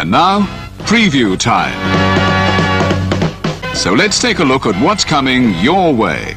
And now, preview time. So let's take a look at what's coming your way.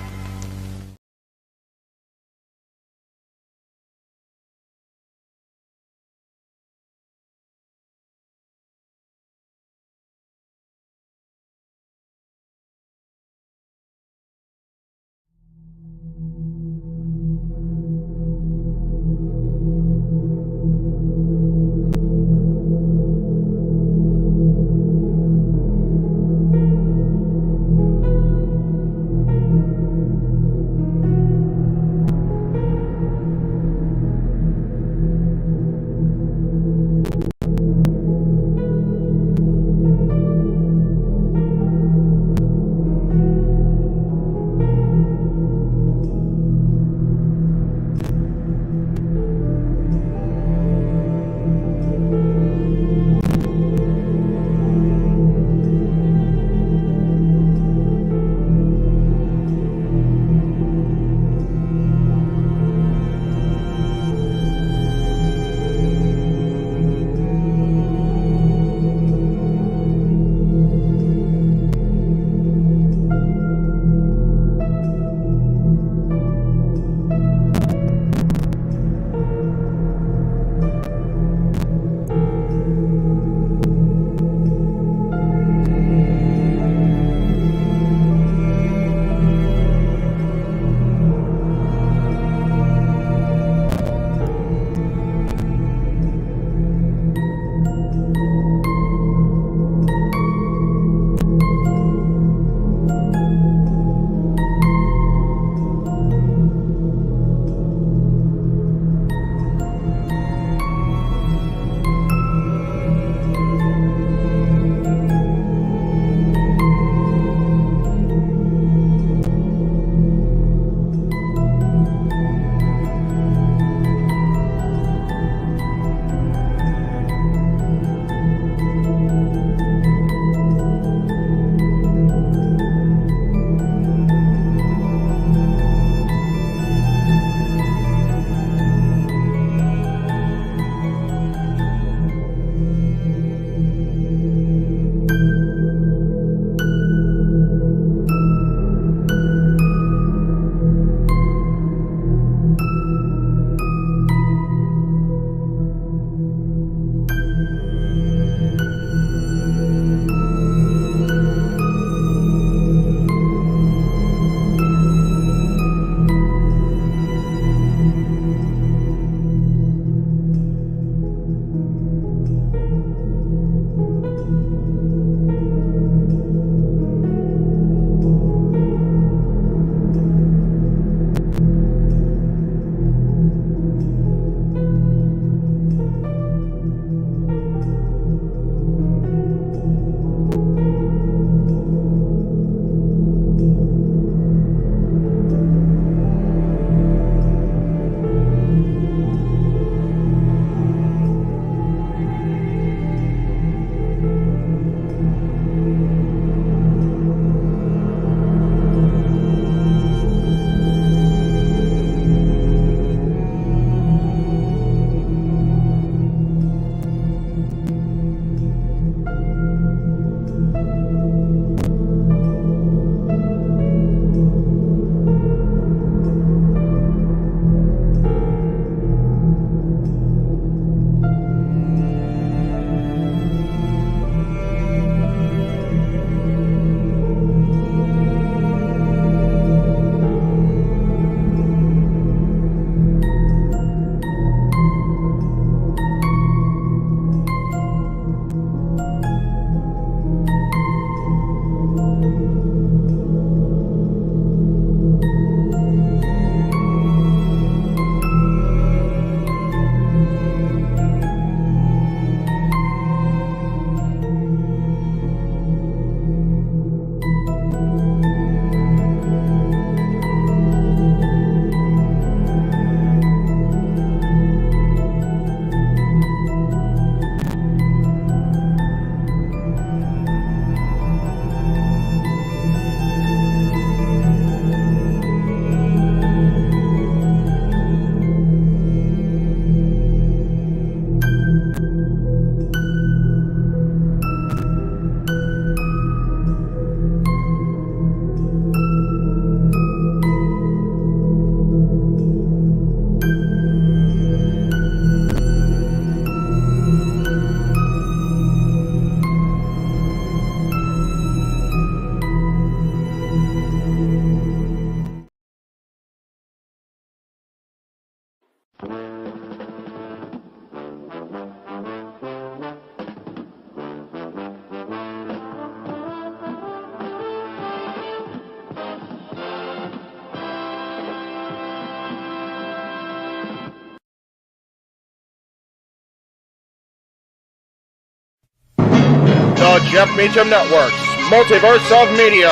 the Jeff Meacham Network's Multiverse of Media.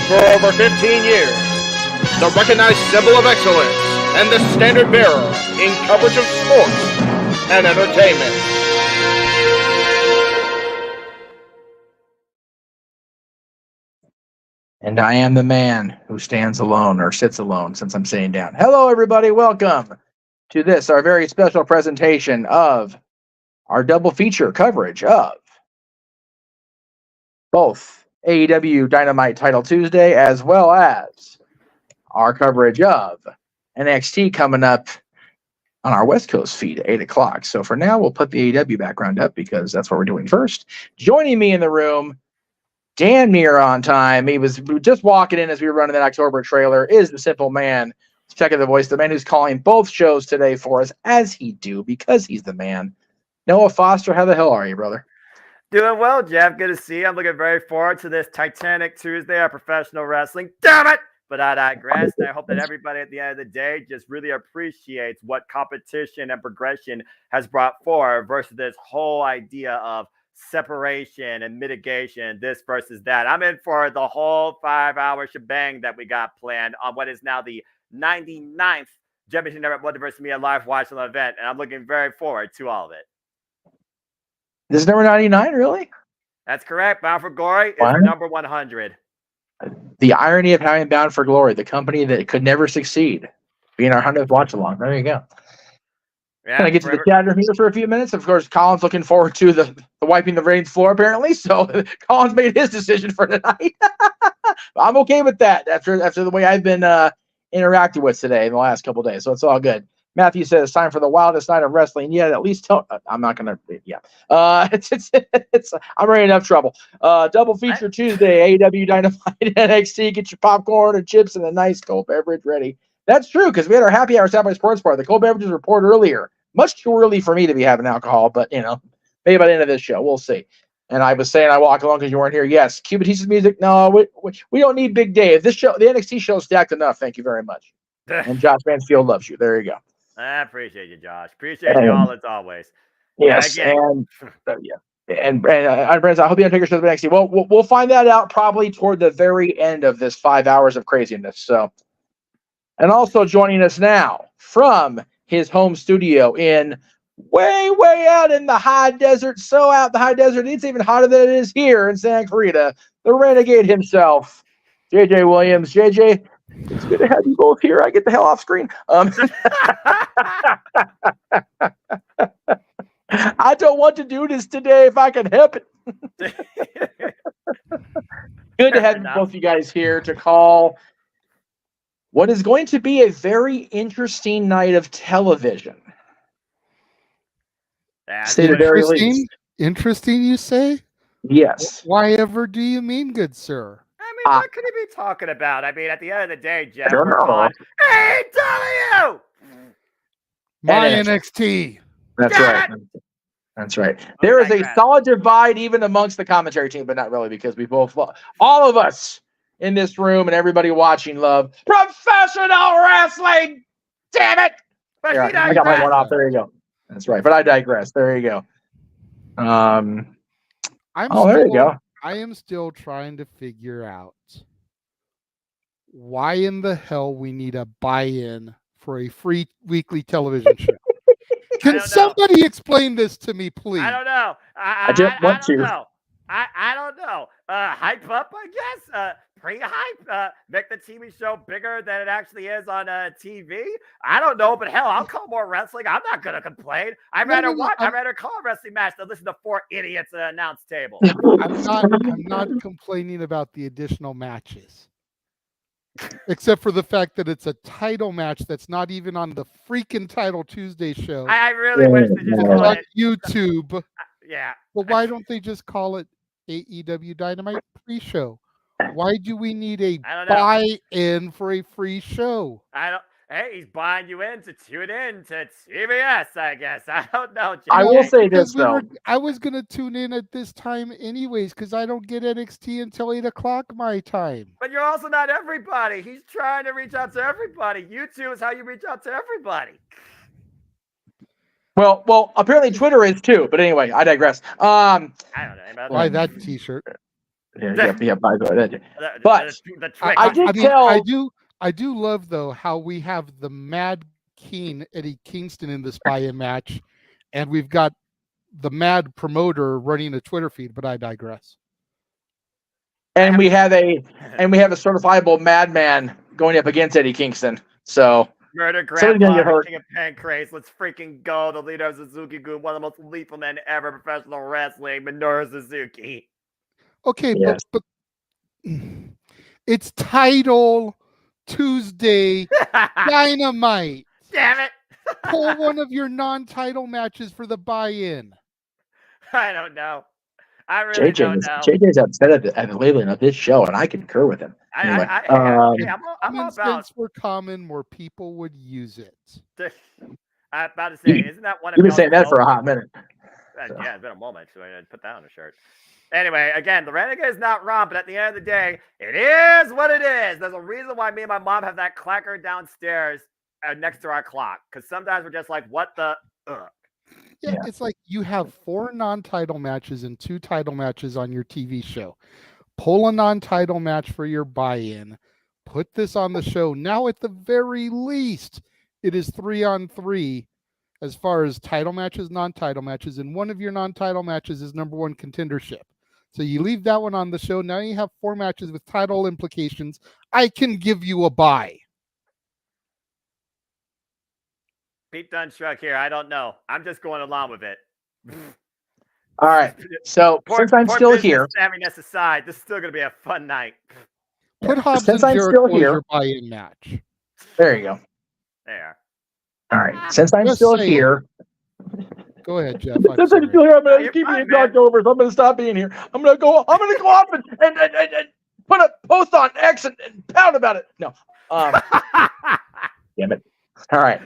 For over 15 years, the recognized symbol of excellence and the standard bearer in coverage of sports and entertainment. And I am the man who stands alone or sits alone since I'm sitting down. Hello, everybody. Welcome to this, our very special presentation of our double feature coverage of both AEW Dynamite Title Tuesday as well as our coverage of NXT coming up on our West Coast feed at 8 o'clock. So for now, we'll put the AEW background up because that's what we're doing first. Joining me in the room, damn near on time. He was just walking in as we were running that October trailer. Is the simple man, checking the voice, the man who's calling both shows today for us, as he do, because he's the man. Noah Foster, how the hell are you, brother? Doing well, Jeff. Good to see you. I'm looking very forward to this Titanic Tuesday of professional wrestling. Damn it! But I digress. And I hope that everybody at the end of the day just really appreciates what competition and progression has brought forward versus this whole idea of separation and mitigation, this versus that. I'm in for the whole 5-hour shebang that we got planned on what is now the 99th Championship Network Multiverse Media Live Watch event, and I'm looking very forward to all of it. This is number 99, really? That's correct. Bound for Glory is number 100. The irony of having Bound for Glory, the company that could never succeed, being our 100th watch along. There you go. Yeah, Can I get to the chat room here for a few minutes? Of course, Colin's looking forward to the wiping the rain floor, apparently. So Colin's made his decision for tonight. I'm okay with that after the way I've been interacted with today in the last couple of days. So it's all good. Matthew says it's time for the wildest night of wrestling yet. At least I'm not gonna. Yeah. It's I'm already in enough trouble. Double feature Tuesday, AEW Dynamite, NXT. Get your popcorn and chips and a nice cold beverage ready. That's true, because we had our happy hour Saturday Sports Bar. The cold beverages report earlier. Much too early for me to be having alcohol, but maybe by the end of this show, we'll see. And I was saying I walk along because you weren't here. Yes, Cuban teaches music. No, we don't need Big Dave. This show, the NXT show, is stacked enough. Thank you very much. And Josh Mansfield loves you. There you go. I appreciate you, Josh. Appreciate you all as always. Yes, and I hope you don't take your show to the NXT. Well, we'll find that out probably toward the very end of this 5 hours of craziness. So, and also joining us now from his home studio in way out in the high desert, so out in the high desert, it's even hotter than it is here in Santa Clarita, the Renegade himself, J.J. Williams. J.J., it's good to have you both here. I get the hell off screen. I don't want to do this today if I can help it. Good to have both you guys here to call what is going to be a very interesting night of television. Interesting, you say? Yes. Why ever do you mean, good sir? I mean, what could he be talking about? I mean, at the end of the day, Jeff, we're on AEW! My NXT. That's right. That's right. There is a solid divide even amongst the commentary team, but not really, because we both love, all of us in this room and everybody watching, love professional wrestling. Damn it! Yeah, I got my one off. There you go. That's right. But I digress. There you go. There you go. I am still trying to figure out why in the hell we need a buy-in for a free weekly television show. Can somebody explain this to me, please? I don't know. I don't know. I don't know. Hype up, I guess. Pre-hype. Make the TV show bigger than it actually is on TV. I don't know, but hell, I'll call more wrestling. I'm not gonna complain. I'd rather call a wrestling match than listen to 4 idiots at an announce table. I'm not complaining about the additional matches. Except for the fact that it's a title match that's not even on the freaking Title Tuesday show. I really wish they just on YouTube. Yeah. But why don't they just call it AEW Dynamite pre-show? Why do we need a buy-in for a free show? Hey, he's buying you in to tune in to TBS, I guess. I don't know, Jay. I will say this, though. I was going to tune in at this time anyways, because I don't get NXT until 8 o'clock my time. But you're also not everybody. He's trying to reach out to everybody. YouTube is how you reach out to everybody. Well, apparently Twitter is too. But anyway, I digress. I don't know. About Buy that T-shirt. Yeah, by the way. The Twix. I do love though how we have the Mad Keen Eddie Kingston in this buy-in match, and we've got the Mad promoter running a Twitter feed. But I digress. And we have a certifiable madman going up against Eddie Kingston. So Murder somebody's gonna get Grandpa, hurt. King of Pancrase. Let's freaking go. The leader of Suzuki-gun, one of the most lethal men ever in professional wrestling, Minoru Suzuki. Okay, Yes. but it's Title Tuesday Dynamite. Damn it. Pull one of your non-title matches for the buy-in. I don't know. I really don't know. JJ's upset at the labeling of this show, and I concur with him. Anyway, I'm Common about sense were common, more people would use it. I'm about to say, isn't that one of you've been y'all's saying that for a goals? hot minute. Yeah, it's been a moment, so I put that on a shirt. Anyway, again, the Renegade is not wrong, but at the end of the day, it is what it is. There's a reason why me and my mom have that clacker downstairs next to our clock, because sometimes we're just like, what the? Yeah, it's like you have 4 non-title matches and 2 title matches on your TV show. Pull a non-title match for your buy-in. Put this on the show. Now, at the very least, it is 3-on-3 as far as title matches, non-title matches, and one of your non-title matches is number 1 contendership. So you leave that one on the show. Now you have 4 matches with title implications. I can give you a buy. Pete Dunn shrug here. I don't know. I'm just going along with it. All right. So since I'm still here, savviness aside, this is still going to be a fun night. Put Hobbs since and I'm Jericho still as here, your buy-in match. there you go. There. All right. Since I'm Just still saying. here, Go ahead, Jeff. since I'm still here, I'm going You're to keep fine, being man. knocked over, so I'm going to stop being here. I'm going to go off and put a post on X and pound about it. No. Damn it. All right.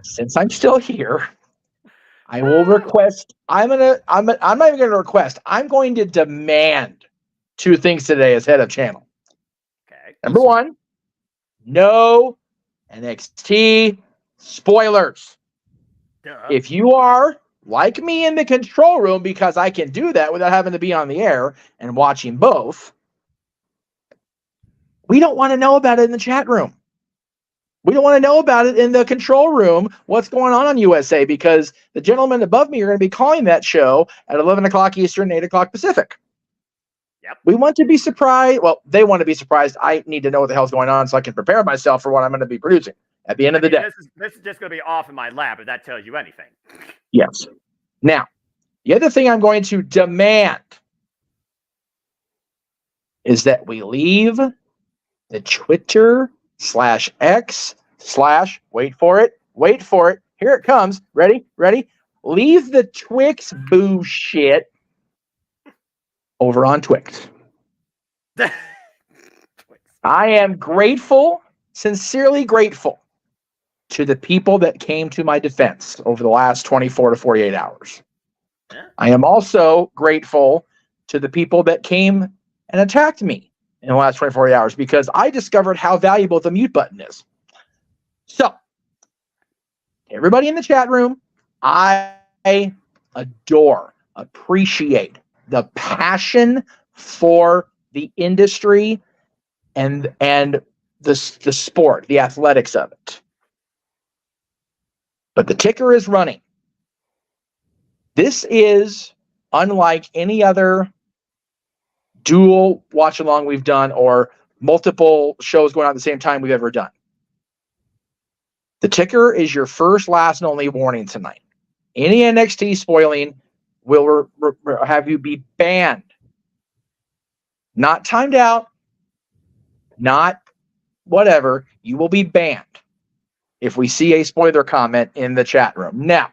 Since I'm still here, I will request. I'm not even going to request. I'm going to demand 2 things today as head of channel. Okay. Number 1, no NXT spoilers. Duh. If you are like me in the control room, because I can do that without having to be on the air and watching both, we don't want to know about it in the chat room. We don't want to know about it in the control room, what's going on USA, because the gentlemen above me are going to be calling that show at 11 o'clock Eastern, 8 o'clock Pacific. Yep. We want to be surprised. Well, they want to be surprised. I need to know what the hell's going on so I can prepare myself for what I'm going to be producing at the end of the day. This is just going to be off in my lab, if that tells you anything. Yes. Now, the other thing I'm going to demand is that we leave the Twitter /X/ wait for it, here it comes, ready, leave the Twix bullshit over on Twix. I am grateful, sincerely grateful to the people that came to my defense over the last 24 to 48 hours. Yeah. I am also grateful to the people that came and attacked me in the last 24 hours, because I discovered how valuable the mute button is. So, everybody in the chat room, I adore, appreciate the passion for the industry and the sport, the athletics of it. But the ticker is running. This is unlike any other dual watch along we've done or multiple shows going on at the same time we've ever done. The ticker is your first, last, and only warning tonight. Any NXT spoiling will have you be banned. Not timed out, not whatever. You will be banned if we see a spoiler comment in the chat room. Now,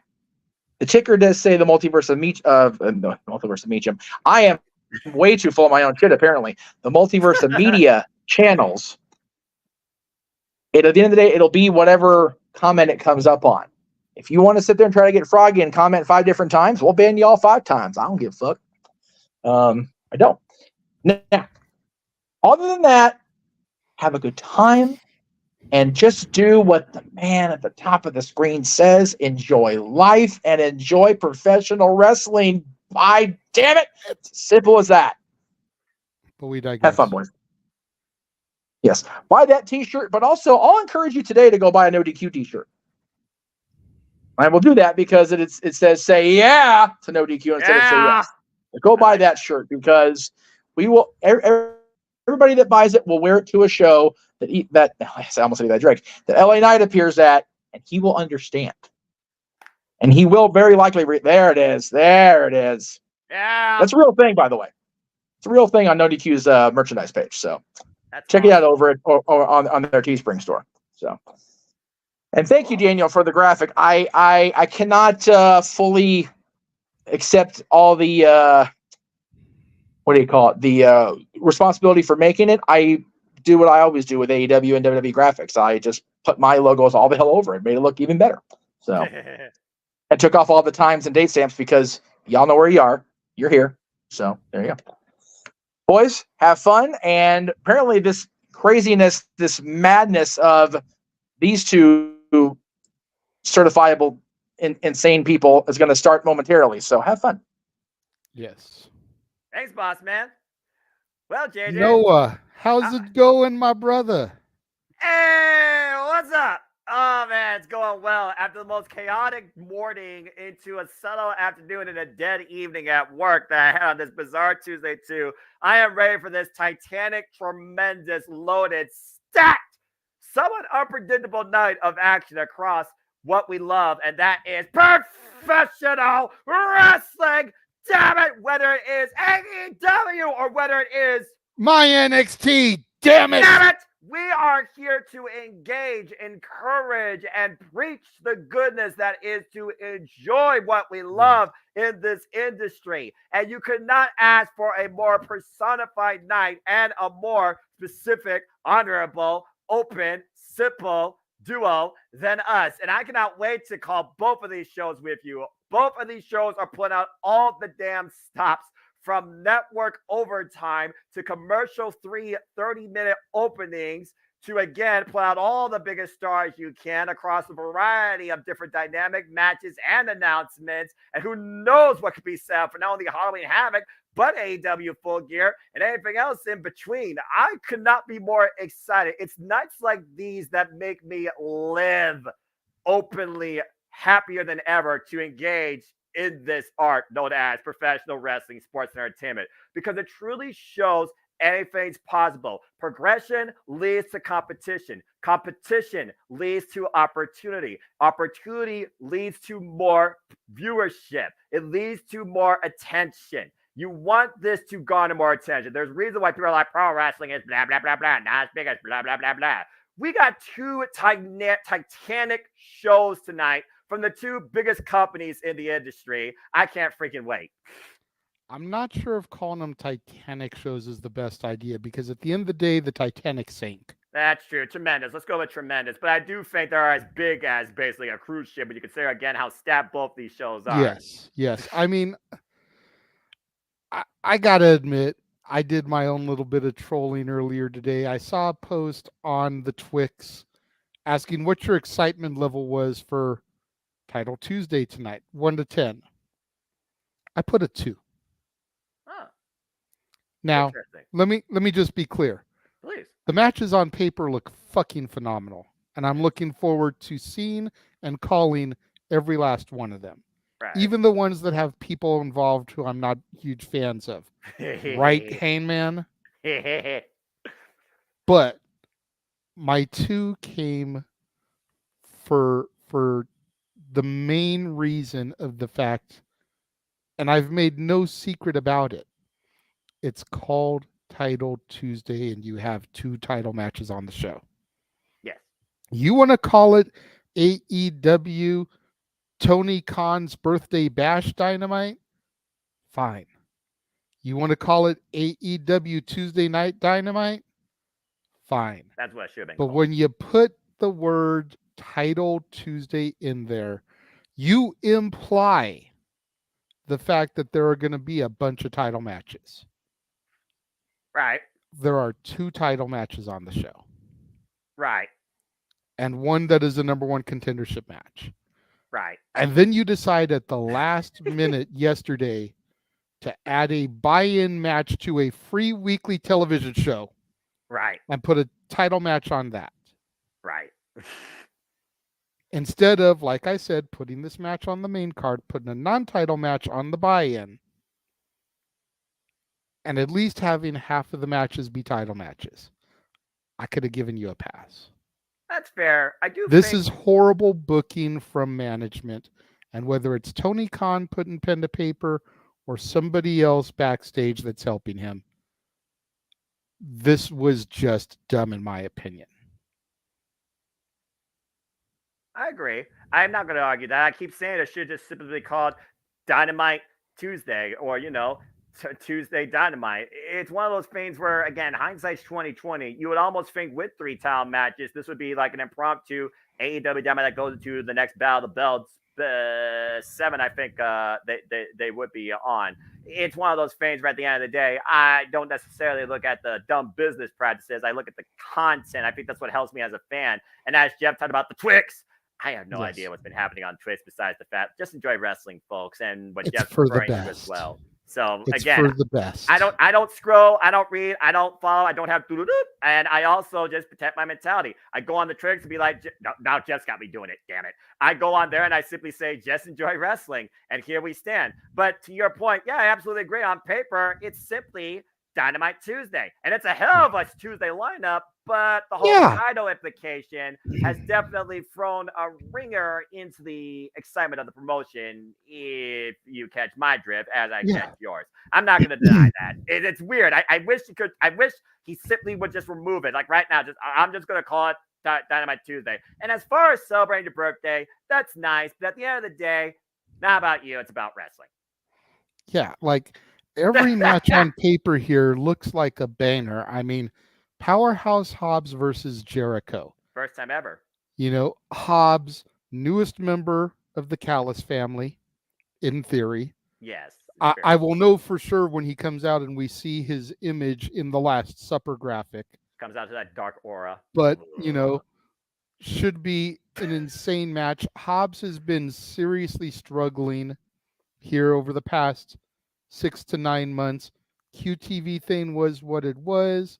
the ticker does say the multiverse of Meacham. I am way too full of my own shit, apparently. The multiverse of media channels. At the end of the day, it'll be whatever comment it comes up on. If you want to sit there and try to get froggy and comment 5 different times, we'll ban you all 5 times. I don't give a fuck. I don't. Now, other than that, have a good time. and just do what the man at the top of the screen says. Enjoy life and enjoy professional wrestling. By damn it. It's simple as that. But we digress. Have fun, boys. Yes. Buy that t-shirt, but also I'll encourage you today to go buy a No DQ t-shirt. I will do that because it says say yeah to No DQ instead of say yes. But go buy that shirt because we will everybody that buys it will wear it to a show that I almost said that direct, that LA Knight appears at, and he will understand. And he will very likely there it is. There it is. Yeah. That's a real thing, by the way. It's a real thing on No DQ's merchandise page. So check it out over on their Teespring store. So, and thank you, Daniel, for the graphic. I cannot fully accept all the what do you call it? The responsibility for making it. I do what I always do with AEW and WWE graphics. I just put my logos all the hell over it, made it look even better. So I took off all the times and date stamps because y'all know where you are. You're here. So there you go. Boys, have fun. And apparently this craziness, this madness of these two certifiable insane people is going to start momentarily. So have fun. Yes. Thanks, boss man. Well, JJ. Noah, how's it going, my brother? Hey, what's up? Oh, man, it's going well. After the most chaotic morning into a subtle afternoon and a dead evening at work that I had on this bizarre Tuesday, too, I am ready for this titanic, tremendous, loaded, stacked, somewhat unpredictable night of action across what we love, and that is professional wrestling. Damn it, whether it is AEW or whether it is my NXT, damn it. Damn it! We are here to engage, encourage, and preach the goodness that is to enjoy what we love in this industry. And you could not ask for a more personified night and a more specific, honorable, open, simple duo than us. And I cannot wait to call both of these shows with you. Both of these shows are putting out all the damn stops from network overtime to commercial 30-minute openings to, again, put out all the biggest stars you can across a variety of different dynamic matches and announcements. And who knows what could be said for not only Halloween Havoc, but AEW Full Gear and anything else in between. I could not be more excited. It's nights like these that make me live openly happier than ever to engage in this art known as professional wrestling, sports, and entertainment, because it truly shows anything's possible. Progression leads to competition. Competition leads to opportunity. Opportunity leads to more viewership. It leads to more attention. You want this to garner more attention. There's a reason why people are like, pro wrestling is blah, blah, blah, blah, not as big as blah, blah, blah, blah. We got two titanic shows tonight from the two biggest companies in the industry. I can't freaking wait. I'm not sure if calling them Titanic shows is the best idea, because at the end of the day, the Titanic sank. That's true. Tremendous. Let's go with tremendous. But I do think they're as big as basically a cruise ship, but you consider, again, how stacked both these shows are. Yes. I mean, I got to admit, I did my own little bit of trolling earlier today. I saw a post on the Twix asking what your excitement level was for Title Tuesday tonight, 1 to 10. I put a 2. Oh, now, let me just be clear. Please. The matches on paper look fucking phenomenal, and I'm looking forward to seeing and calling every last one of them. Right. Even the ones that have people involved who I'm not huge fans of. Right, Heyman? But my 2 came for the main reason of the fact, and I've made no secret about it, it's called Title Tuesday, and you have 2 title matches on the show. Yes. You want to call it AEW Tony Khan's Birthday Bash Dynamite? Fine. You want to call it AEW Tuesday Night Dynamite? Fine. That's what it should have been But called. when you put the word Title Tuesday in there, you imply the fact that there are going to be a bunch of title matches. Right. There are 2 title matches on the show. Right. and one that is a number one contendership match. Right. And then you decide at the last minute yesterday to add a buy-in match to a free weekly television show. Right. And put a title match on that. Right. Instead of, like I said, putting this match on the main card, putting a non-title match on the buy-in, and at least having half of the matches be title matches. I could have given you a pass. That's fair. This is horrible booking from management, and whether it's Tony Khan putting pen to paper or somebody else backstage that's helping him, this was just dumb in my opinion. I agree. I'm not going to argue that. I keep saying it should just simply be called Dynamite Tuesday or, Tuesday Dynamite. It's one of those things where, again, hindsight's 2020. You would almost think with 3 title matches, this would be like an impromptu AEW Dynamite that goes into the next Battle of the Belts. 7, I think they would be on. It's one of those things where at the end of the day, I don't necessarily look at the dumb business practices. I look at the content. I think that's what helps me as a fan. And as Jeff talked about the Twix, I have no idea what's been happening on Twitch besides the fact just enjoy wrestling, folks, and what Jeff's referring to as well. So it's again, for the best. I don't scroll, I don't read, I don't follow, I don't have and I also just protect my mentality. I go on the Twix and be like, now Jeff's got me doing it, damn it. I go on there and I simply say, just enjoy wrestling, and here we stand. But to your point, yeah, I absolutely agree. On paper, it's simply Dynamite Tuesday, and it's a hell of a Tuesday lineup, but the whole title implication has definitely thrown a ringer into the excitement of the promotion, if you catch my drift as I catch yours. I'm not going to deny that. It's weird. I wish he could. I wish he simply would just remove it. Like right now, I'm just going to call it Dynamite Tuesday. And as far as celebrating your birthday, that's nice, but at the end of the day, not about you. It's about wrestling. Yeah, like every match on paper here looks like a banger. I mean, Powerhouse Hobbs versus Jericho. First time ever. Hobbs, newest member of the Gallus family, in theory. Yes. I will know for sure when he comes out and we see his image in the Last Supper graphic. Comes out to that dark aura. But, should be an insane match. Hobbs has been seriously struggling here over the past 6 to 9 months. QTV thing was what it was,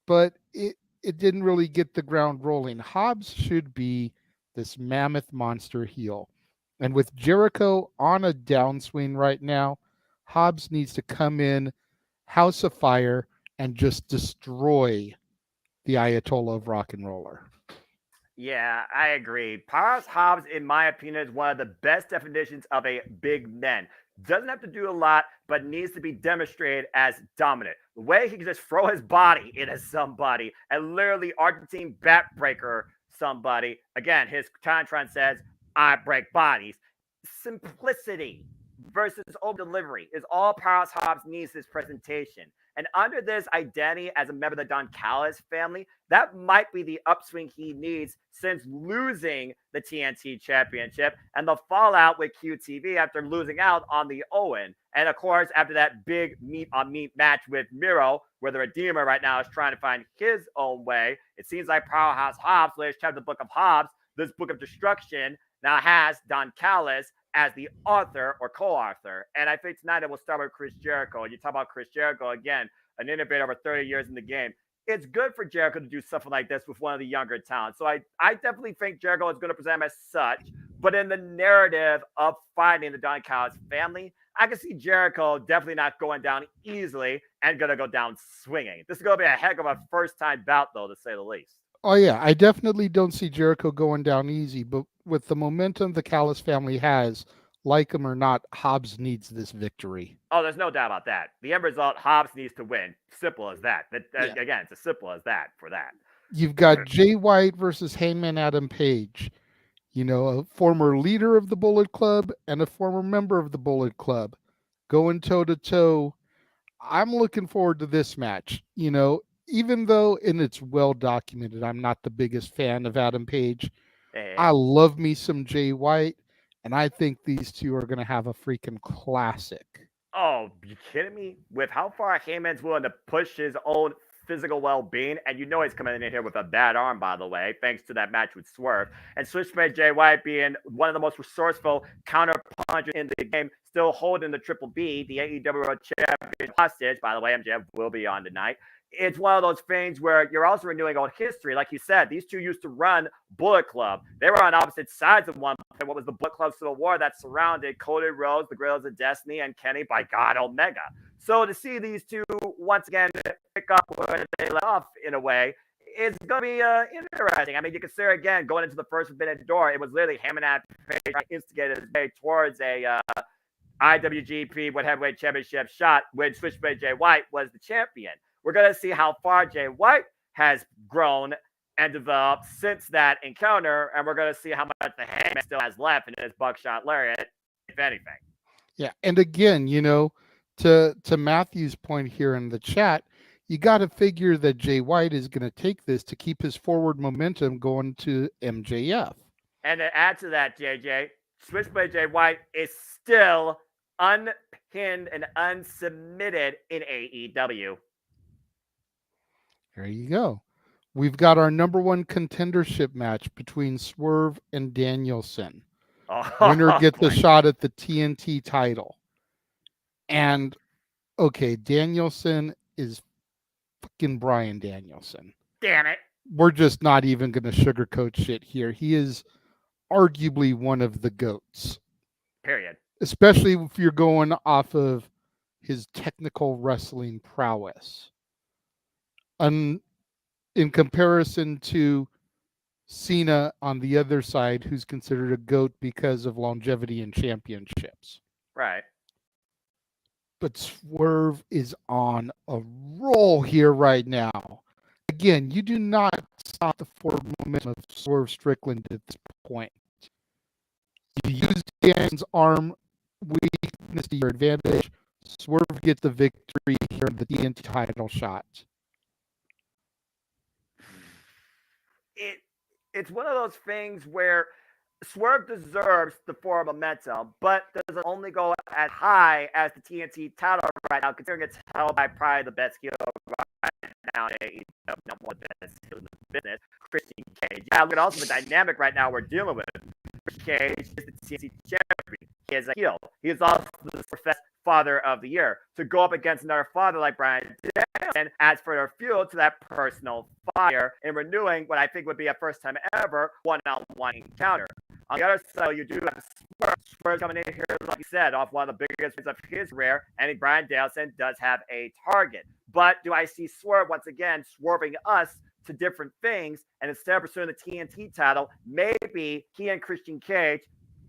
but it didn't really get the ground rolling. Hobbs should be this mammoth monster heel. And with Jericho on a downswing right now, Hobbs needs to come in, House of Fire, and just destroy the Ayatollah of Rock and Roller. Yeah, I agree. Powerhouse Hobbs, in my opinion, is one of the best definitions of a big man. Doesn't have to do a lot, but needs to be demonstrated as dominant. The way he can just throw his body into somebody and literally Argentine backbreaker somebody. Again, his Tantron says, I break bodies. Simplicity versus over delivery is all Powerhouse Hobbs needs this presentation. And under this identity as a member of the Don Callis family, that might be the upswing he needs since losing the TNT Championship and the fallout with QTV after losing out on the Owen. And of course, after that big meat-on-meat match with Miro, where the Redeemer right now is trying to find his own way, it seems like Powerhouse Hobbs, latest chapter of the Book of Hobbs, this Book of Destruction, now has Don Callis as the author or co-author. And I think tonight it will start with Chris Jericho. You talk about Chris Jericho, again, an innovator over 30 years in the game. It's good for Jericho to do something like this with one of the younger talents. So I definitely think Jericho is going to present him as such. But in the narrative of fighting the Don Callis family, I can see Jericho definitely not going down easily and going to go down swinging. This is going to be a heck of a first-time bout, though, to say the least. Oh, yeah. I definitely don't see Jericho going down easy, but with the momentum the Callis family has, like him or not, Hobbs needs this victory. Oh, there's no doubt about that. The end result, Hobbs needs to win. Simple as that. Again, it's as simple as that for that. You've got Jay White versus Heyman Adam Page. A former leader of the Bullet Club and a former member of the Bullet Club going toe-to-toe. I'm looking forward to this match. Even though, and it's well documented, I'm not the biggest fan of Adam Page. I love me some Jay White, and I think these two are going to have a freaking classic. Oh, you kidding me? With how far Heyman's willing to push his own physical well-being, and you know he's coming in here with a bad arm, by the way, thanks to that match with Swerve. And Switchblade Jay White being one of the most resourceful counter punchers in the game, still holding the Triple B, the AEW World Champion hostage. By the way, MJF will be on tonight. It's one of those things where you're also renewing old history. Like you said, these two used to run Bullet Club. They were on opposite sides of one. What was the Bullet Club Civil War that surrounded Cody Rhodes, the Guerrillas of Destiny, and Kenny, by God, Omega. So to see these two once again pick up where they left off in a way is going to be interesting. I mean, you consider, again, going into the first forbidden door, it was literally Heyman and Page instigated his way towards a IWGP Heavyweight Championship shot when Switchblade Jay White was the champion. We're going to see how far Jay White has grown and developed since that encounter, and we're going to see how much the Heyman still has left in his buckshot lariat, if anything. Yeah, and again, you know, to Matthew's point here in the chat, you got to figure that Jay White is going to take this to keep his forward momentum going to MJF. And to add to that, JJ, Switchblade Jay White is still unpinned and unsubmitted in AEW. There you go. We've got our number one contendership match between Swerve and Danielson. Winner gets the shot at the TNT title. And, okay, Danielson is fucking Bryan Danielson. Damn it. We're just not even going to sugarcoat shit here. He is arguably one of the GOATs. Period. Especially if you're going off of his technical wrestling prowess. In comparison to Cena on the other side, who's considered a GOAT because of longevity and championships. Right. But Swerve is on a roll here right now. Again, you do not stop the forward momentum of Swerve Strickland at this point. You use Dan's arm weakness to your advantage. Swerve gets the victory here in the TNT title shot. It's one of those things where Swerve deserves the forward momentum, but does it only go as high as the TNT title right now, considering it's held by probably the best heel right now in AEW, not one of the best heel in the business, Christian Cage. Yeah, look at also the dynamic right now we're dealing with. Christian Cage is the TNT champion. He is a heel. He is also the professed father of the year. To go up against another father like Bryan Danielson adds further fuel to that personal fire in renewing what I think would be a first time ever one-on-one encounter. On the other side, you do have Swerve coming in here, like you said, off one of the biggest wins of his career, and Bryan Danielson does have a target. But do I see Swerve once again swerving us to different things, and instead of pursuing the TNT title, maybe he and Christian Cage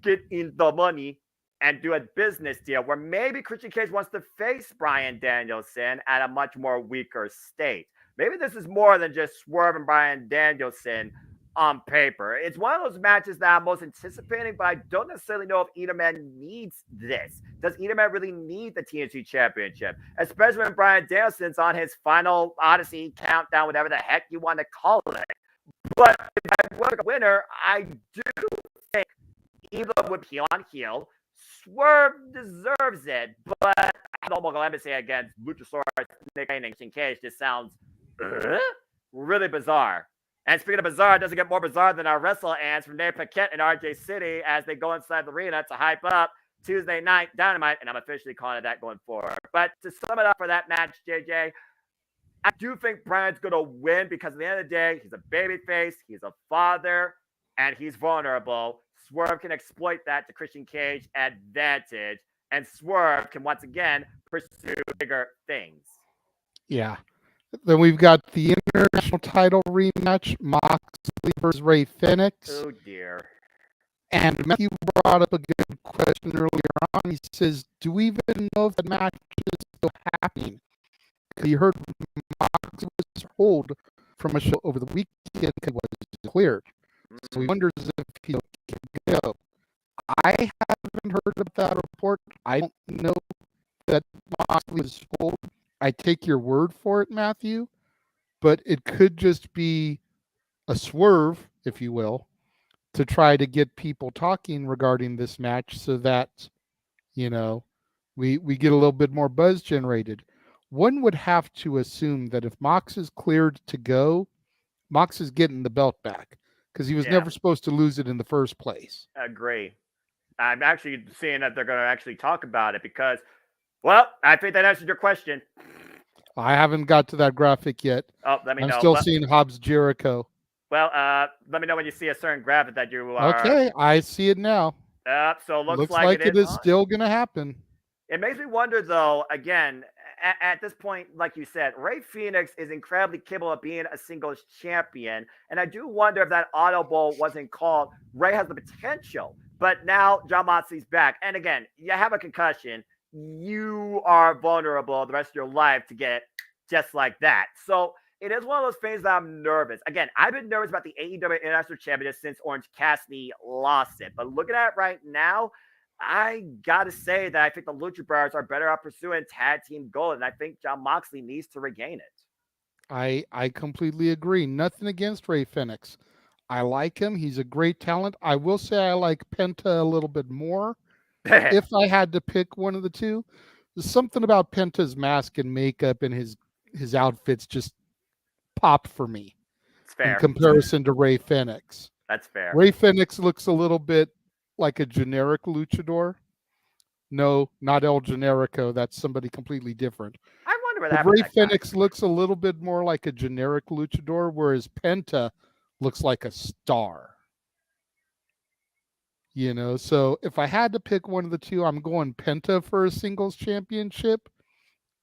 get in the money and do a business deal where maybe Christian Cage wants to face Bryan Danielson at a much more weaker state. Maybe this is more than just Swerve and Bryan Danielson on paper. It's one of those matches that I'm most anticipating, but I don't necessarily know if Edelman needs this. Does Edelman really need the TNT Championship? Especially when Bryan Danielson's on his final Odyssey countdown, whatever the heck you want to call it. But if I were a winner, I do think Edelman would heel on heel. Swerve deserves it, but I don't want to say against Luchasaurus, Nick and Christian Cage just sounds really bizarre. And speaking of bizarre, it doesn't get more bizarre than our wrestle ants from Dave Paquette and RJ City as they go inside the arena to hype up Tuesday Night Dynamite, and I'm officially calling it that going forward. But to sum it up for that match, JJ, I do think Bryan's going to win because at the end of the day, he's a babyface, he's a father, and he's vulnerable. Swerve can exploit that to Christian Cage advantage, and Swerve can once again pursue bigger things. Yeah. Then we've got the international title rematch, Moxley versus Ray Fenix. Oh, dear. And Matthew brought up a good question earlier on. He says, do we even know if the match is still happening? Because he heard Moxley was pulled from a show over the weekend because it was cleared. So he wonders if he can go. I haven't heard of that report. I don't know that Moxley was pulled. I take your word for it, Matthew, but it could just be a swerve, if you will, to try to get people talking regarding this match so that, you know, we get a little bit more buzz generated. one would have to assume that if Mox is cleared to go, Mox is getting the belt back because he was never supposed to lose it in the first place. Agree. I'm actually seeing that they're going to actually talk about it because, well, I think that answered your question. I haven't got to that graphic yet. Oh, let me know. I'm still seeing Hobbs Jericho. Well, let me know when you see a certain graphic that you are. Okay, I see it now. So looks like it is still going to happen. It makes me wonder, though, again, at this point, like you said, Ray Fenix is incredibly capable of being a singles champion. And I do wonder if that audible wasn't called. Ray has the potential, but now Jon Moxley's back. And again, you have a concussion. You are vulnerable the rest of your life to get just like that. So it is one of those things that I'm nervous. Again, I've been nervous about the AEW International Championship since Orange Cassidy lost it. But looking at it right now, I got to say that I think the Luchasaurus are better at pursuing tag team gold, and I think Jon Moxley needs to regain it. I completely agree. Nothing against Ray Fenix. I like him. He's a great talent. I will say I like Penta a little bit more. If I had to pick one of the two, there's something about Penta's mask and makeup and his outfits just pop for me. It's fair. In comparison to Ray Fenix. That's fair. Ray Fenix looks a little bit like a generic luchador. No, not El Generico. That's somebody completely different. I wonder where that Ray Fenix looks a little bit more like a generic luchador, whereas Penta looks like a star. You know, so if I had to pick one of the two, I'm going Penta for a singles championship.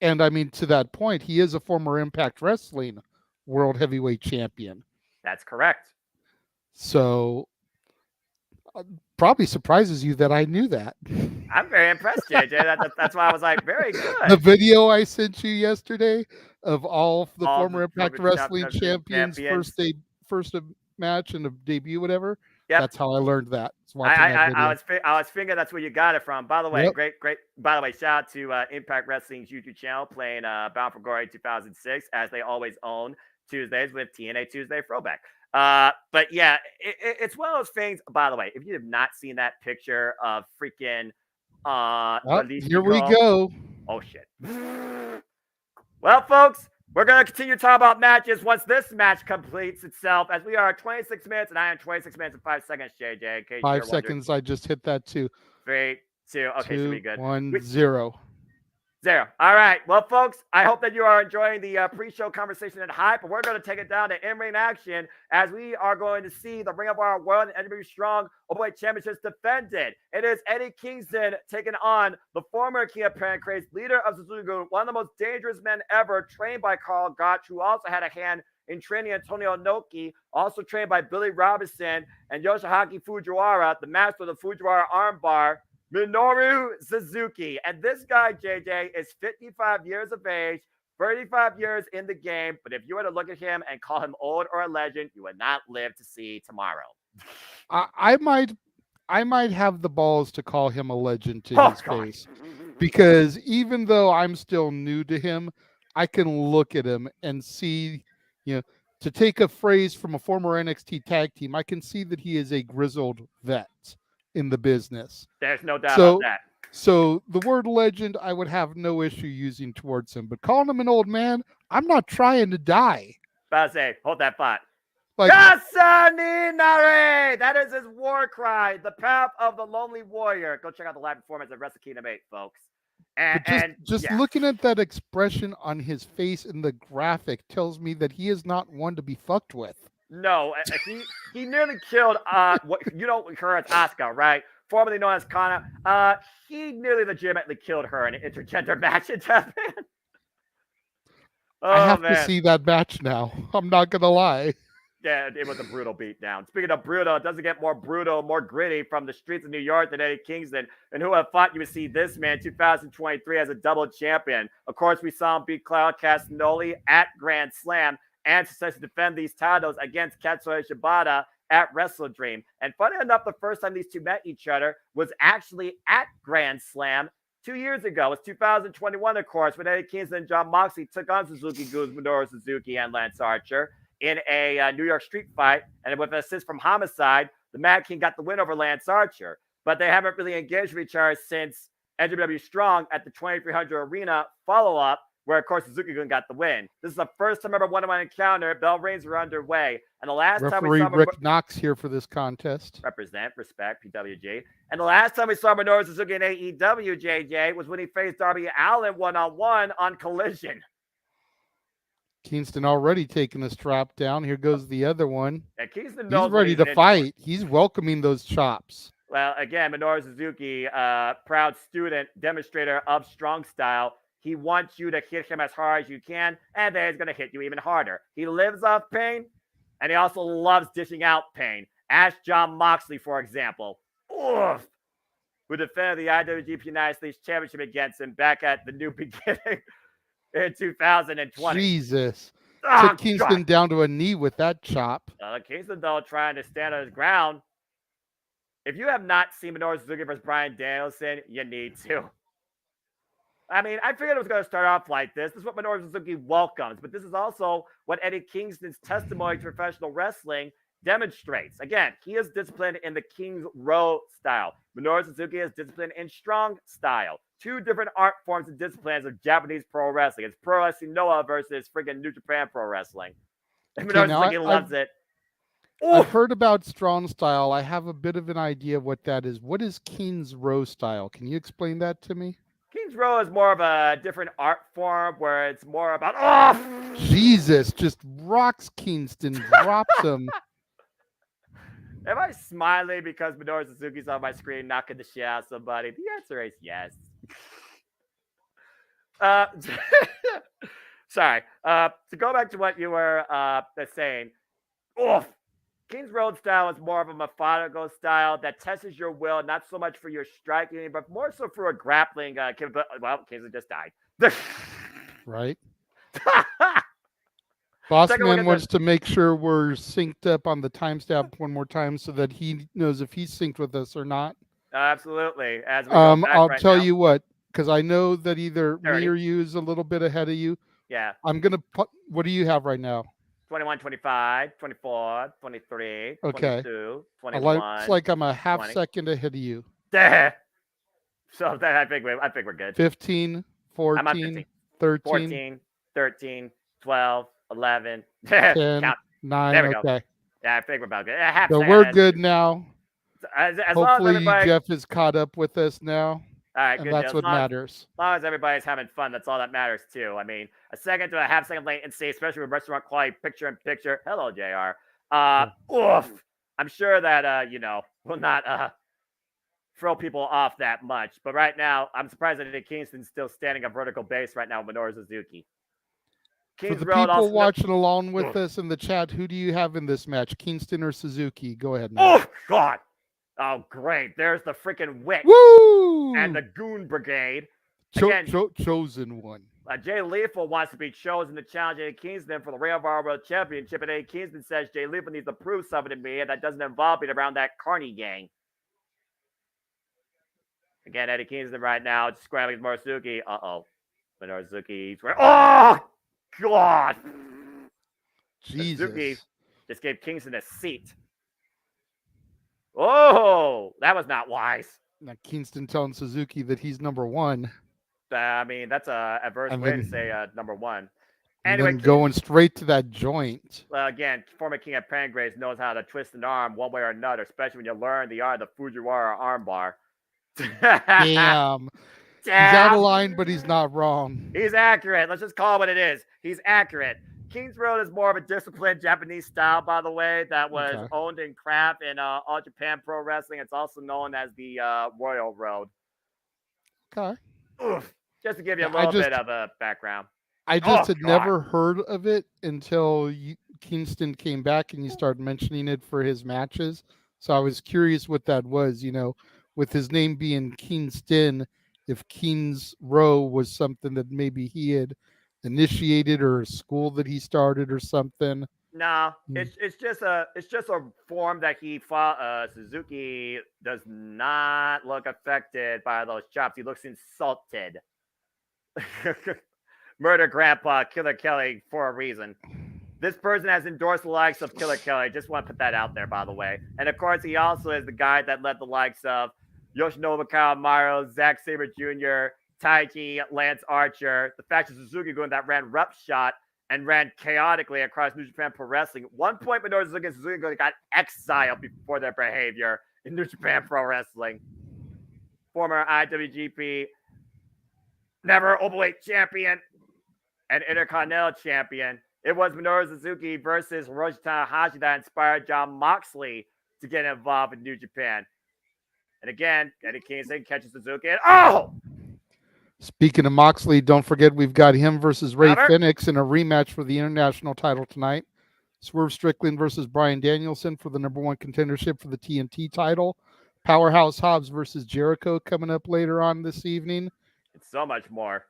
And I mean, to that point, he is a former Impact Wrestling World Heavyweight Champion. That's correct. So probably surprises you that I knew that. I'm very impressed, JJ. That's why I was like, very good. The video I sent you yesterday of all the former Impact Wrestling champions first match and a debut, whatever. Yep. That's how I learned that. I was thinking that's where you got it from. By the way, great. By the way, shout out to Impact Wrestling's YouTube channel playing Bound for Glory 2006, as they always own Tuesdays with TNA Tuesday Throwback. But yeah, it's one of those things. By the way, if you have not seen that picture of freaking here we go. Oh shit. Well, folks, we're going to continue talking about matches once this match completes itself, as we are at 26 minutes, and I am 26 minutes and 5 seconds, JJ. In case 5 seconds, I just hit that too. 3, 2, okay, so we good. 1, 0. 0. All right. Well, folks, I hope that you are enjoying the pre-show conversation and hype, but we're going to take it down to in-ring action as we are going to see the Ring of Honor World and AEW Strong Openweight Championships defended. It is Eddie Kingston taking on the former King of Pancrase, leader of Suzuki Gun, one of the most dangerous men ever, trained by Carl Gotch, who also had a hand in training Antonio Inoki, also trained by Billy Robinson and Yoshiaki Fujiwara, the master of the Fujiwara armbar, Minoru Suzuki. And this guy, JJ, is 55 years of age, 35 years in the game. But if you were to look at him and call him old or a legend, you would not live to see tomorrow. I might have the balls to call him a legend to his face. Because even though I'm still new to him, I can look at him and see, to take a phrase from a former NXT tag team, I can see that he is a grizzled vet in the business. There's no doubt about that. So the word legend, I would have no issue using towards him, but calling him an old man, I'm not trying to die. Base, hold that thought. Like, Kasaninare! That is his war cry, the path of the lonely warrior. Go check out the live performance of Wrestle Kingdom 8, folks. And just looking at that expression on his face in the graphic tells me that he is not one to be fucked with. No, he nearly killed her as Auska, right? Formerly known as Kana. He nearly legitimately killed her in an intergender match in Japan. I have to see that match now. I'm not gonna lie. Yeah, it was a brutal beatdown. Speaking of brutal, it doesn't get more brutal, more gritty from the streets of New York than Eddie Kingston. And who would have thought you would see this man 2023 as a double champion? Of course, we saw him beat Claudio Castagnoli at Grand Slam and successfully defend these titles against Katsuyori Shibata at Wrestle Dream. And funny enough, the first time these two met each other was actually at Grand Slam 2 years ago. It was 2021, of course, when Eddie Kingston and Jon Moxley took on Suzuki Goose, Minoru Suzuki, and Lance Archer in a New York street fight. And with an assist from Homicide, the Mad King got the win over Lance Archer. But they haven't really engaged with each other since NWW Strong at the 2300 Arena follow-up where, of course, Suzuki-gun got the win. This is the first time ever one-on-one encounter. Bell reigns were underway. And the last time we saw Rick Knox here for this contest. Represent, respect, PWG. And the last time we saw Minoru Suzuki in AEW, JJ, was when he faced Darby Allin one-on-one on Collision. Kingston already taking the strap down. Here goes the other one. Yeah, Kingston He's ready to fight. He's welcoming those chops. Well, again, Minoru Suzuki, proud student, demonstrator of strong style. He wants you to hit him as hard as you can, and then he's going to hit you even harder. He lives off pain, and he also loves dishing out pain. Ask Jon Moxley, for example, who defended the IWGP United States Championship against him back at the New Beginning in 2020. Jesus. Oh, took Kingston down to a knee with that chop. Kingston, though, trying to stand on his ground. If you have not seen Minoru Suzuki versus Bryan Danielson, you need to. I mean, I figured it was going to start off like this. This is what Minoru Suzuki welcomes, but this is also what Eddie Kingston's testimony to professional wrestling demonstrates. Again, he is disciplined in the King's Row style. Minoru Suzuki is disciplined in strong style. Two different art forms and disciplines of Japanese pro wrestling. It's Pro Wrestling Noah versus freaking New Japan Pro Wrestling. And Minoru Suzuki loves it. I've heard about strong style. I have a bit of an idea of what that is. What is King's Row style? Can you explain that to me? King's Row is more of a different art form where it's more about Jesus, just rocks Kingston, drops him. Am I smiling because Minoru Suzuki's on my screen knocking the shit out of somebody? The answer is yes. Sorry. To go back to what you were saying, King's Road style is more of a methodical style that tests your will, not so much for your striking, but more so for a grappling. Well, Kingston just died. Right. Bossman wants to make sure we're synced up on the timestamp one more time so that he knows if he's synced with us or not. Absolutely. As we I'll tell you what, because I know that either 30. Me or you is a little bit ahead of you. Yeah. I'm going to put, what do you have right now? 21, 25, 24, 23, okay. 22, 21. It's like I'm a half 20. second ahead of you. So I think we're good. 15, 14, 13, 14, 13, 12, 11, 10, count. 9. There we okay. Go. Yeah, I think we're about good. So we're good now. As hopefully long as Jeff is caught up with us now. All right, and good. That's what matters. As long as everybody's having fun, that's all that matters too. I mean, a second to a half second latency, especially with restaurant quality picture-in-picture. Hello, JR. I'm sure that will not throw people off that much. But right now, I'm surprised that Eddie Kingston's still standing a vertical base right now with Minoru Suzuki. For the people watching along with us in the chat, who do you have in this match, Kingston or Suzuki? Go ahead now. Oh, God. Oh, great. There's the freaking Witch. Woo! And the Goon Brigade. Chosen one. Jay Lethal wants to be chosen to challenge Eddie Kingston for the Ring of Honor World Championship. And Eddie Kingston says Jay Lethal needs to prove something to me, and that doesn't involve being around that Carney gang. Again, Eddie Kingston right now just scrambling with Minoru Suzuki. Minoru Suzuki. Oh, God. Jesus. Suzuki just gave Kingston a seat. Oh, that was not wise. Now Kingston telling Suzuki that he's number one. I mean, that's a adverse way to say number one. Anyway, and then going straight to that joint. Well, again, former King of Pangrace knows how to twist an arm one way or another, especially when you learn the art of the Fujiwara armbar. Damn. He's out of line, but he's not wrong. He's accurate. Let's just call it what it is. He's accurate. King's Road is more of a disciplined Japanese style, by the way, that was owned in craft in All Japan Pro Wrestling. It's also known as the Royal Road. Okay. Just to give you a little bit of a background. I just had never heard of it until Kingston came back and you started mentioning it for his matches. So I was curious what that was, with his name being Kingston, if King's Row was something that maybe he had initiated or a school that he started or something. No, it's just a form that he fought. Suzuki does not look affected by those chops. He looks insulted. Murder Grandpa Killer Kelly for a reason. This person has endorsed the likes of Killer Kelly. Just want to put that out there, by the way. And of course, he also is the guy that led the likes of Yoshinobu Kawamaro, Zack Sabre Jr., Taiji, Lance Archer, the fact that Suzuki going that ran rep shot and ran chaotically across New Japan Pro Wrestling. At one point, Minoru Suzuki and Suzuki got exiled before their behavior in New Japan Pro Wrestling. Former IWGP, never Openweight champion, and Intercontinental champion. It was Minoru Suzuki versus Hiroshi Tanahashi that inspired Jon Moxley to get involved in New Japan. And again, Eddie Kingston catches Suzuki and Speaking of Moxley, don't forget we've got him versus Ray Fenix in a rematch for the international title tonight. Swerve Strickland versus Bryan Danielson for the #1 contendership for the TNT title. Powerhouse Hobbs versus Jericho coming up later on this evening. And so much more.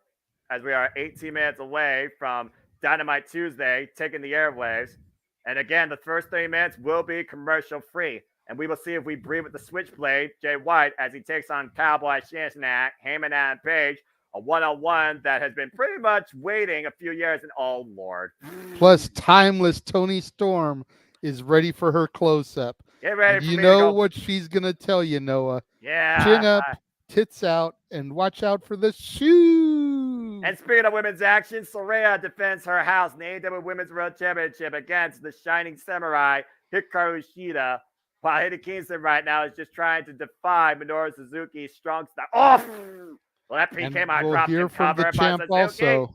As we are 18 minutes away from Dynamite Tuesday taking the airwaves. And again, the first 30 minutes will be commercial free. And we will see if we breathe with the Switchblade, Jay White, as he takes on Cowboy Shannon, Heyman and Page. A one-on-one that has been pretty much waiting a few years, and oh, Lord. Plus, timeless Tony Storm is ready for her close-up. Get ready for you me know to go. What she's going to tell you, Noah. Yeah. Chin up, tits out, and watch out for the shoe. And speaking of women's action, Saraya defends her house in the AEW Women's World Championship against the Shining Samurai, Hikaru Shida, while Eddie Kingston right now is just trying to defy Minoru Suzuki's strong style. Oh! Well, that PK might drop hear from the cover champ by Suzuki. also.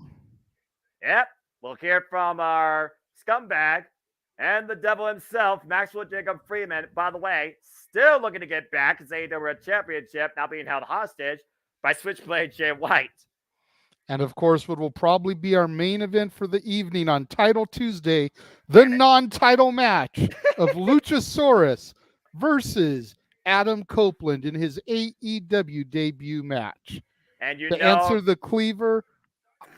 Yep. We'll hear from our scumbag and the devil himself, Maxwell Jacob Freeman. By the way, still looking to get back as AEW Championship, now being held hostage by Switchblade Jay White. And of course, what will probably be our main event for the evening on Title Tuesday, the non-title match of Luchasaurus versus Adam Copeland in his AEW debut match. And to answer the cleaver,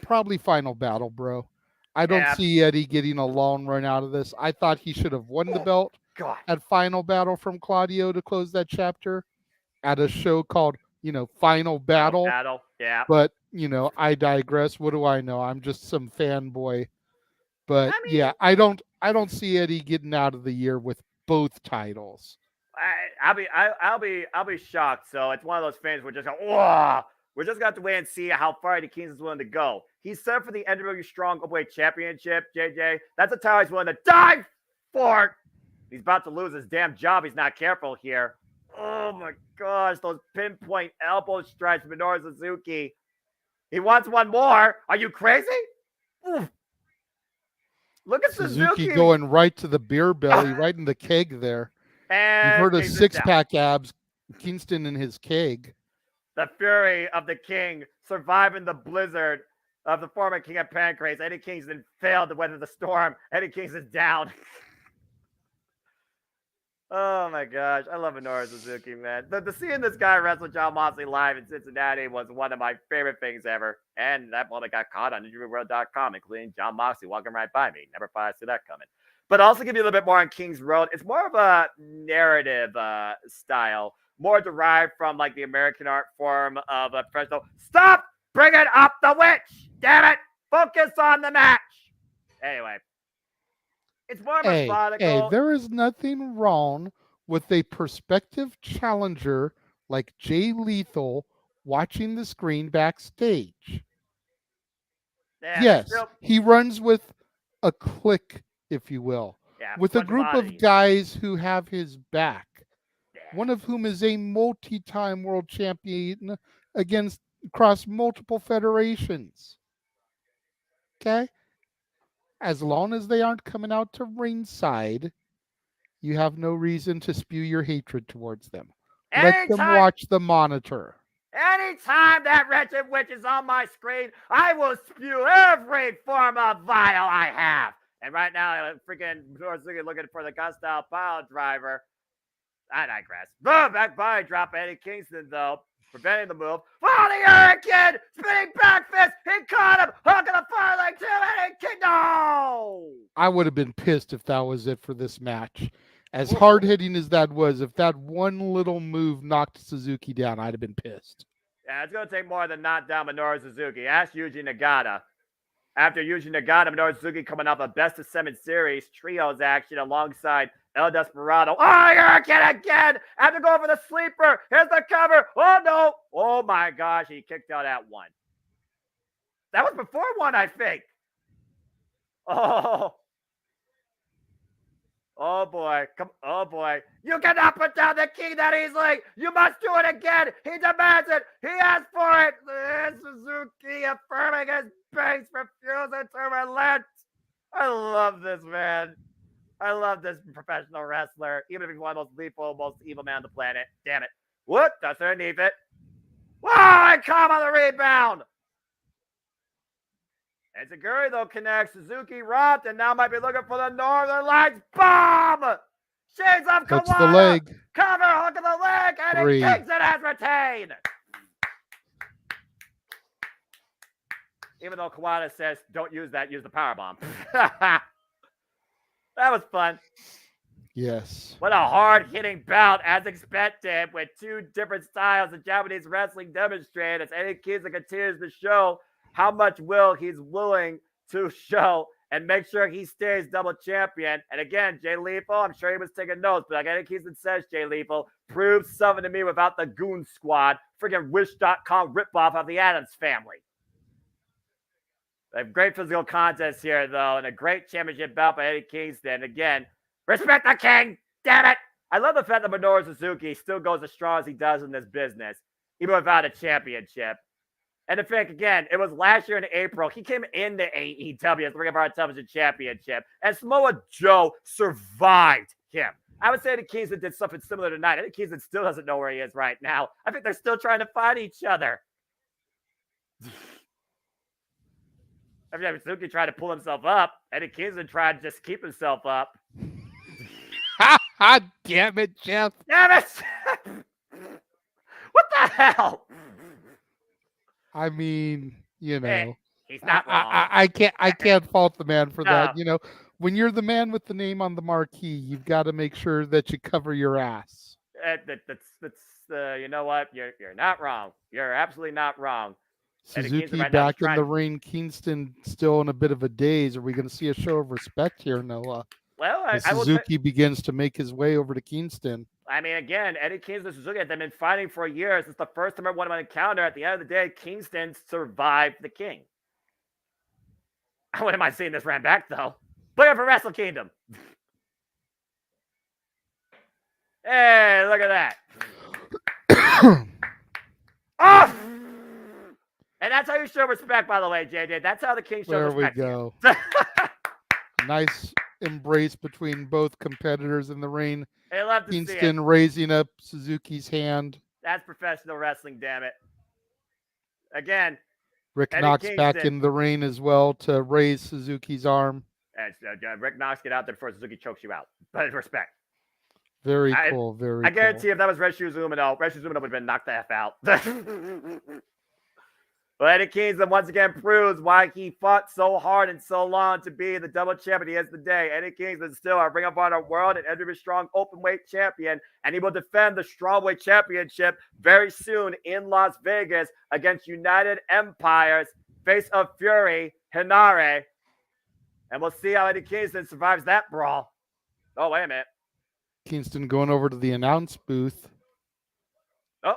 probably final battle, bro. I don't see Eddie getting a long run out of this. I thought he should have won the belt at Final Battle from Claudio to close that chapter at a show called, Final Battle. Yeah. But, I digress. What do I know? I'm just some fanboy. But I don't see Eddie getting out of the year with both titles. I'll be shocked. So it's one of those fans we're just going, whoa. We're just going to have to wait and see how far Eddie Kingston is willing to go. He's set for the NWA Strong Openweight Championship, JJ. That's a title he's willing to die for. He's about to lose his damn job. He's not careful here. Oh, my gosh. Those pinpoint elbow strikes, Minoru Suzuki. He wants one more. Are you crazy? Oof. Look at Suzuki going right to the beer belly, right in the keg there. And you've heard of six-pack abs, Kingston in his keg. The fury of the king surviving the blizzard of the former king of Pancrase. Eddie Kingston failed to weather the storm. Eddie Kingston's down. Oh my gosh. I love Minoru Suzuki, man. The seeing this guy wrestle Jon Moxley live in Cincinnati was one of my favorite things ever. And that moment got caught on InjuryWorld.com, including Jon Moxley walking right by me. Never thought I'd see that coming. But also give you a little bit more on King's Road. It's more of a narrative style. More derived from like the American art form of a professional. Stop bringing up the witch! Damn it! Focus on the match! Anyway. It's more methodical. Hey, there is nothing wrong with a prospective challenger like Jay Lethal watching the screen backstage. Yeah, yes, he runs with a clique, if you will. Yeah, with a group of guys who have his back. One of whom is a multi-time world champion across multiple federations. Okay? As long as they aren't coming out to ringside, you have no reason to spew your hatred towards them. Let them watch the monitor. Anytime that wretched witch is on my screen, I will spew every form of vile I have. And right now, freaking looking for the gun-style pile driver. I digress. Back body drop Eddie Kingston, though, preventing the move. Oh, the Hurricane! Spinning back fist! He caught him! Hooking the fire leg to Eddie Kingston! No! I would have been pissed if that was it for this match. As hard-hitting as that was, if that one little move knocked Suzuki down, I'd have been pissed. Yeah, it's going to take more than knock down Minoru Suzuki. Ask Yuji Nagata. After Yuji Nagata, Minoru Suzuki coming off a best-of-7 series trios action alongside El Desperado. Oh, you're again. I have to go for the sleeper. Here's the cover. Oh, no. Oh, my gosh. He kicked out at 1. That was before 1, I think. Oh. Oh, boy. Oh, boy. You cannot put down the king that easily. You must do it again. He demands it. He asks for it. Suzuki affirming his base, refusing to relent. I love this, man. I love this professional wrestler, even if he's one of the most lethal, most evil man on the planet. Damn it. What? That's underneath it. Whoa, I come on the rebound. Enziguri, though, connects. Suzuki robbed and now might be looking for the Northern Lights. Bomb! Shades of Kawada. That's the leg. Cover, hook of the leg, and 3. it kicks it as retained. Even though Kawada says, don't use that, use the powerbomb. That was fun. Yes. What a hard-hitting bout, as expected, with 2 different styles of Japanese wrestling demonstrated as Eddie Kingston continues to show how much will he's willing to show and make sure he stays double champion. And again, Jay Lethal, I'm sure he was taking notes, but like Eddie Kingston says, Jay Lethal, prove something to me without the Goon Squad, friggin' Wish.com ripoff of the Addams Family. A great physical contest here, though, and a great championship bout by Eddie Kingston. Again, respect the king! Damn it! I love the fact that Minoru Suzuki still goes as strong as he does in this business, even without a championship. And in fact, again, it was last year in April. He came into AEW as Ring of Honor Television Championship, and Samoa Joe survived him. I would say that Kingston did something similar tonight. I think Kingston still doesn't know where he is right now. I think they're still trying to find each other. I mean, Suzuki tried to pull himself up. Eddie Kingston tried to just keep himself up. Damn it, Jeff. Damn it! What the hell? I mean, you know. Hey, he's not wrong. I can't fault the man for that. You know, when you're the man with the name on the marquee, you've got to make sure that you cover your ass. You know what? You're not wrong. You're absolutely not wrong. Suzuki back in the ring. Kingston still in a bit of a daze. Are we going to see a show of respect here, Noah? Well, Suzuki begins to make his way over to Kingston. I mean, again, Eddie Kingston and Suzuki, they've been fighting for years. It's the first time everyone went encounter. At the end of the day, Kingston survived the king. I wouldn't mind seeing this ran back, though. Looking for Wrestle Kingdom. Hey, look at that. Off! And that's how you show respect, by the way, JJ. That's how the king shows respect. There we go. Nice embrace between both competitors in the ring. They love to Kingston see it. raising up Suzuki's hand. That's professional wrestling, damn it. Again, Rick Eddie Knox Kingston back in the ring as well to raise Suzuki's arm. Rick Knox, get out there before Suzuki chokes you out. But respect. Very cool. Very I guarantee cool. if that was Reshu Umino would have been knocked the F out. But Eddie Kingston once again proves why he fought so hard and so long to be the double champion he is today. Eddie Kingston is still our Ring of Honor World and AEW Strong Openweight Champion, and he will defend the Strawweight Championship very soon in Las Vegas against United Empire's Face of Fury, Hinare. And we'll see how Eddie Kingston survives that brawl. Oh, wait a minute. Kingston going over to the announce booth. Oh.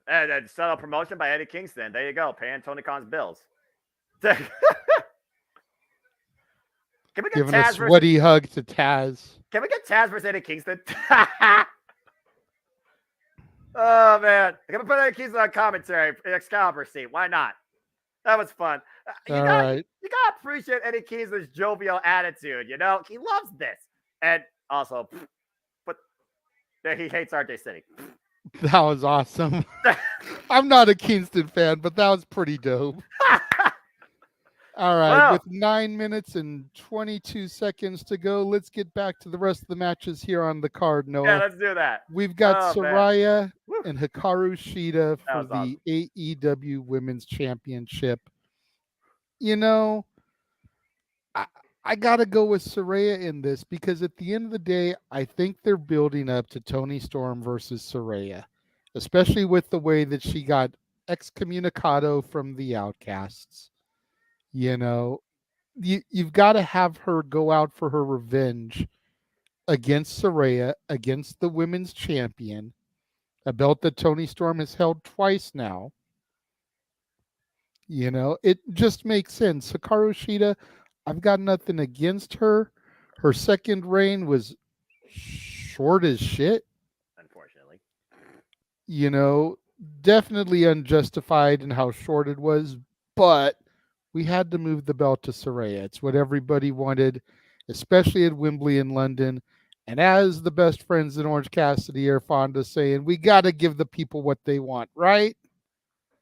And a subtle promotion by Eddie Kingston. There you go. Paying Tony Khan's bills. Can we get Giving Taz a sweaty hug to Taz. Can we get Taz versus Eddie Kingston? Oh, man. Can we put Eddie Kingston on commentary for Excalibur seat? Why not? That was fun. You gotta appreciate Eddie Kingston's jovial attitude, you know? He loves this. And also, but he hates RJ City. That was awesome. I'm not a Kingston fan, but that was pretty dope. All right, Wow. with 9 minutes and 22 seconds to go, let's get back to the rest of the matches here on the card, Noah. Yeah, let's do that. We've got Saraya and Hikaru Shida for awesome. the AEW Women's Championship. You know, I got to go with Saraya in this because at the end of the day, I think they're building up to Toni Storm versus Saraya, especially with the way that she got excommunicado from the Outcasts. You know, you've got to have her go out for her revenge against Saraya, against the women's champion, a belt that Toni Storm has held twice now. You know, it just makes sense. Hikaru Shida, I've got nothing against her. Her second reign was short as shit. Unfortunately. You know, definitely unjustified in how short it was, but we had to move the belt to Saraya. It's what everybody wanted, especially at Wembley in London. And as the best friends in Orange Cassidy are fond of saying, we got to give the people what they want, right?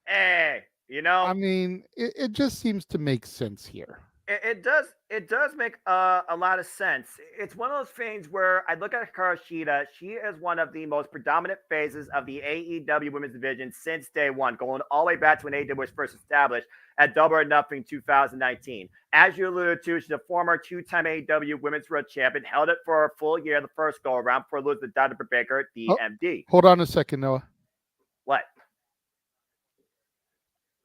Hey, you know, I mean, it just seems to make sense here. It does make a lot of sense. It's one of those things where I look at Hikaru Shida. She is one of the most predominant phases of the AEW women's division since day one, going all the way back to when AEW was first established at Double or Nothing 2019. As you alluded to, she's a former two-time AEW Women's World Champion, held it for a full year the first go-around before losing to Bron Breakker, DMD. Hold on a second, Noah. What?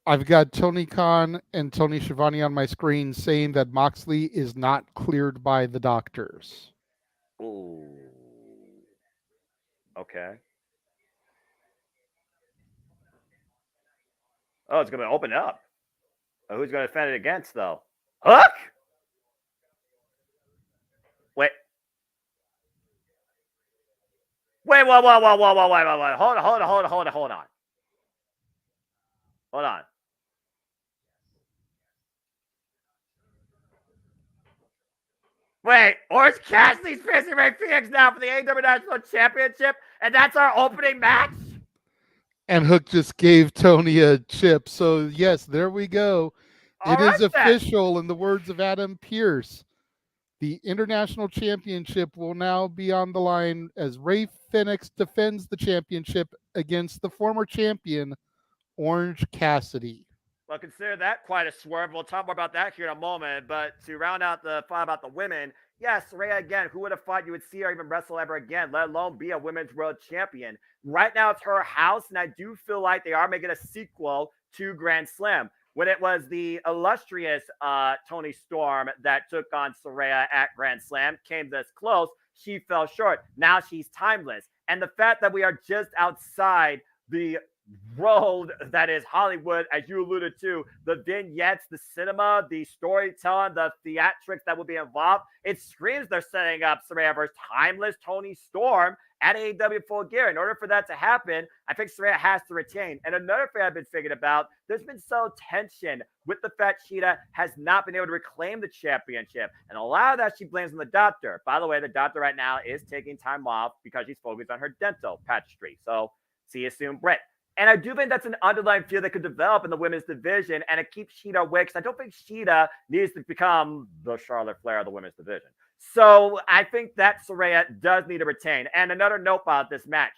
I've got Tony Khan and Tony Schiavone on my screen saying that Moxley is not cleared by the doctors. Ooh. Okay. Oh, it's going to open up. Oh, who's going to defend it against, though? Hook? Wait. Wait. Hold on. Wait, Orange Cassidy's facing Ray Fenix now for the AEW International Championship, and that's our opening match? And Hook just gave Tony a chip. So, yes, there we go. It is official, in the words of Adam Pearce. The International Championship will now be on the line as Ray Fenix defends the championship against the former champion, Orange Cassidy. Well, consider that quite a swerve. We'll talk more about that here in a moment. But to round out the thought about the women, yes, Saraya again, who would have thought you would see her even wrestle ever again, let alone be a women's world champion? Right now, it's her house, and I do feel like they are making a sequel to Grand Slam. When it was the illustrious Toni Storm that took on Saraya at Grand Slam, came this close, she fell short. Now she's timeless. And the fact that we are just outside the road that is Hollywood, as you alluded to, the vignettes, the cinema, the storytelling, the theatrics that will be involved, it screams they're setting up Saraya versus timeless Toni Storm at AEW Full Gear. In order for that to happen, I think Saraya has to retain. And another thing I've been thinking about, there's been some tension with the fact Shida has not been able to reclaim the championship. And a lot of that she blames on the doctor. By the way, the doctor right now is taking time off because she's focused on her dental patchistry. So see you soon, Britt. And I do think that's an underlying fear that could develop in the women's division, and it keeps Shida away because I don't think Shida needs to become the Charlotte Flair of the women's division. So I think that Saraya does need to retain. And another note about this match,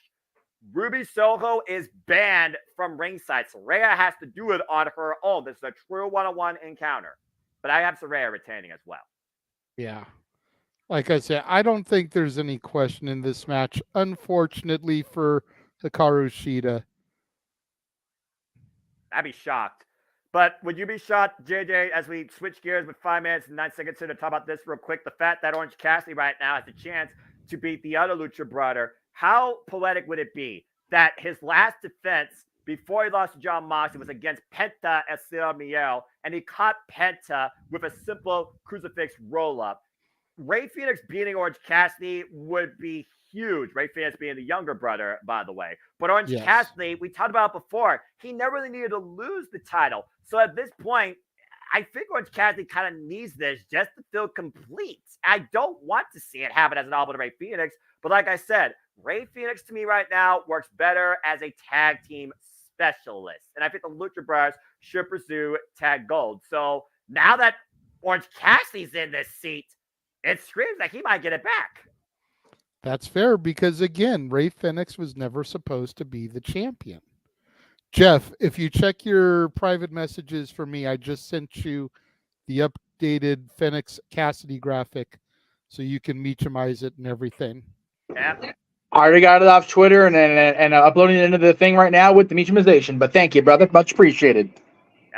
Ruby Soho is banned from ringside. Saraya has to do it on her own. This is a true one-on-one encounter. But I have Saraya retaining as well. Yeah. Like I said, I don't think there's any question in this match, unfortunately for Hikaru Shida. I'd be shocked. But would you be shocked, JJ, as we switch gears with 5 minutes and 9 seconds here to talk about this real quick, the fact that Orange Cassidy right now has a chance to beat the other Lucha brother? How poetic would it be that his last defense before he lost to Jon Moxley was against Penta at Ciudad Miguel, and he caught Penta with a simple crucifix roll-up? Ray Fenix beating Orange Cassidy would be huge. Ray Fenix being the younger brother, by the way. But Orange Cassidy, we talked about it before, he never really needed to lose the title. So at this point, I think Orange Cassidy kind of needs this just to feel complete. I don't want to see it happen as an album to Ray Fenix. But like I said, Ray Fenix to me right now works better as a tag team specialist. And I think the Lucha Brothers should pursue tag gold. So now that Orange Cassidy's in this seat, it screams like he might get it back. That's fair because, again, Ray Fenix was never supposed to be the champion. Jeff, if you check your private messages for me, I just sent you the updated Fenix Cassidy graphic so you can Meachamize it and everything. Yeah. I already got it off Twitter and uploading it into the thing right now with the Meachamization. But thank you, brother. Much appreciated.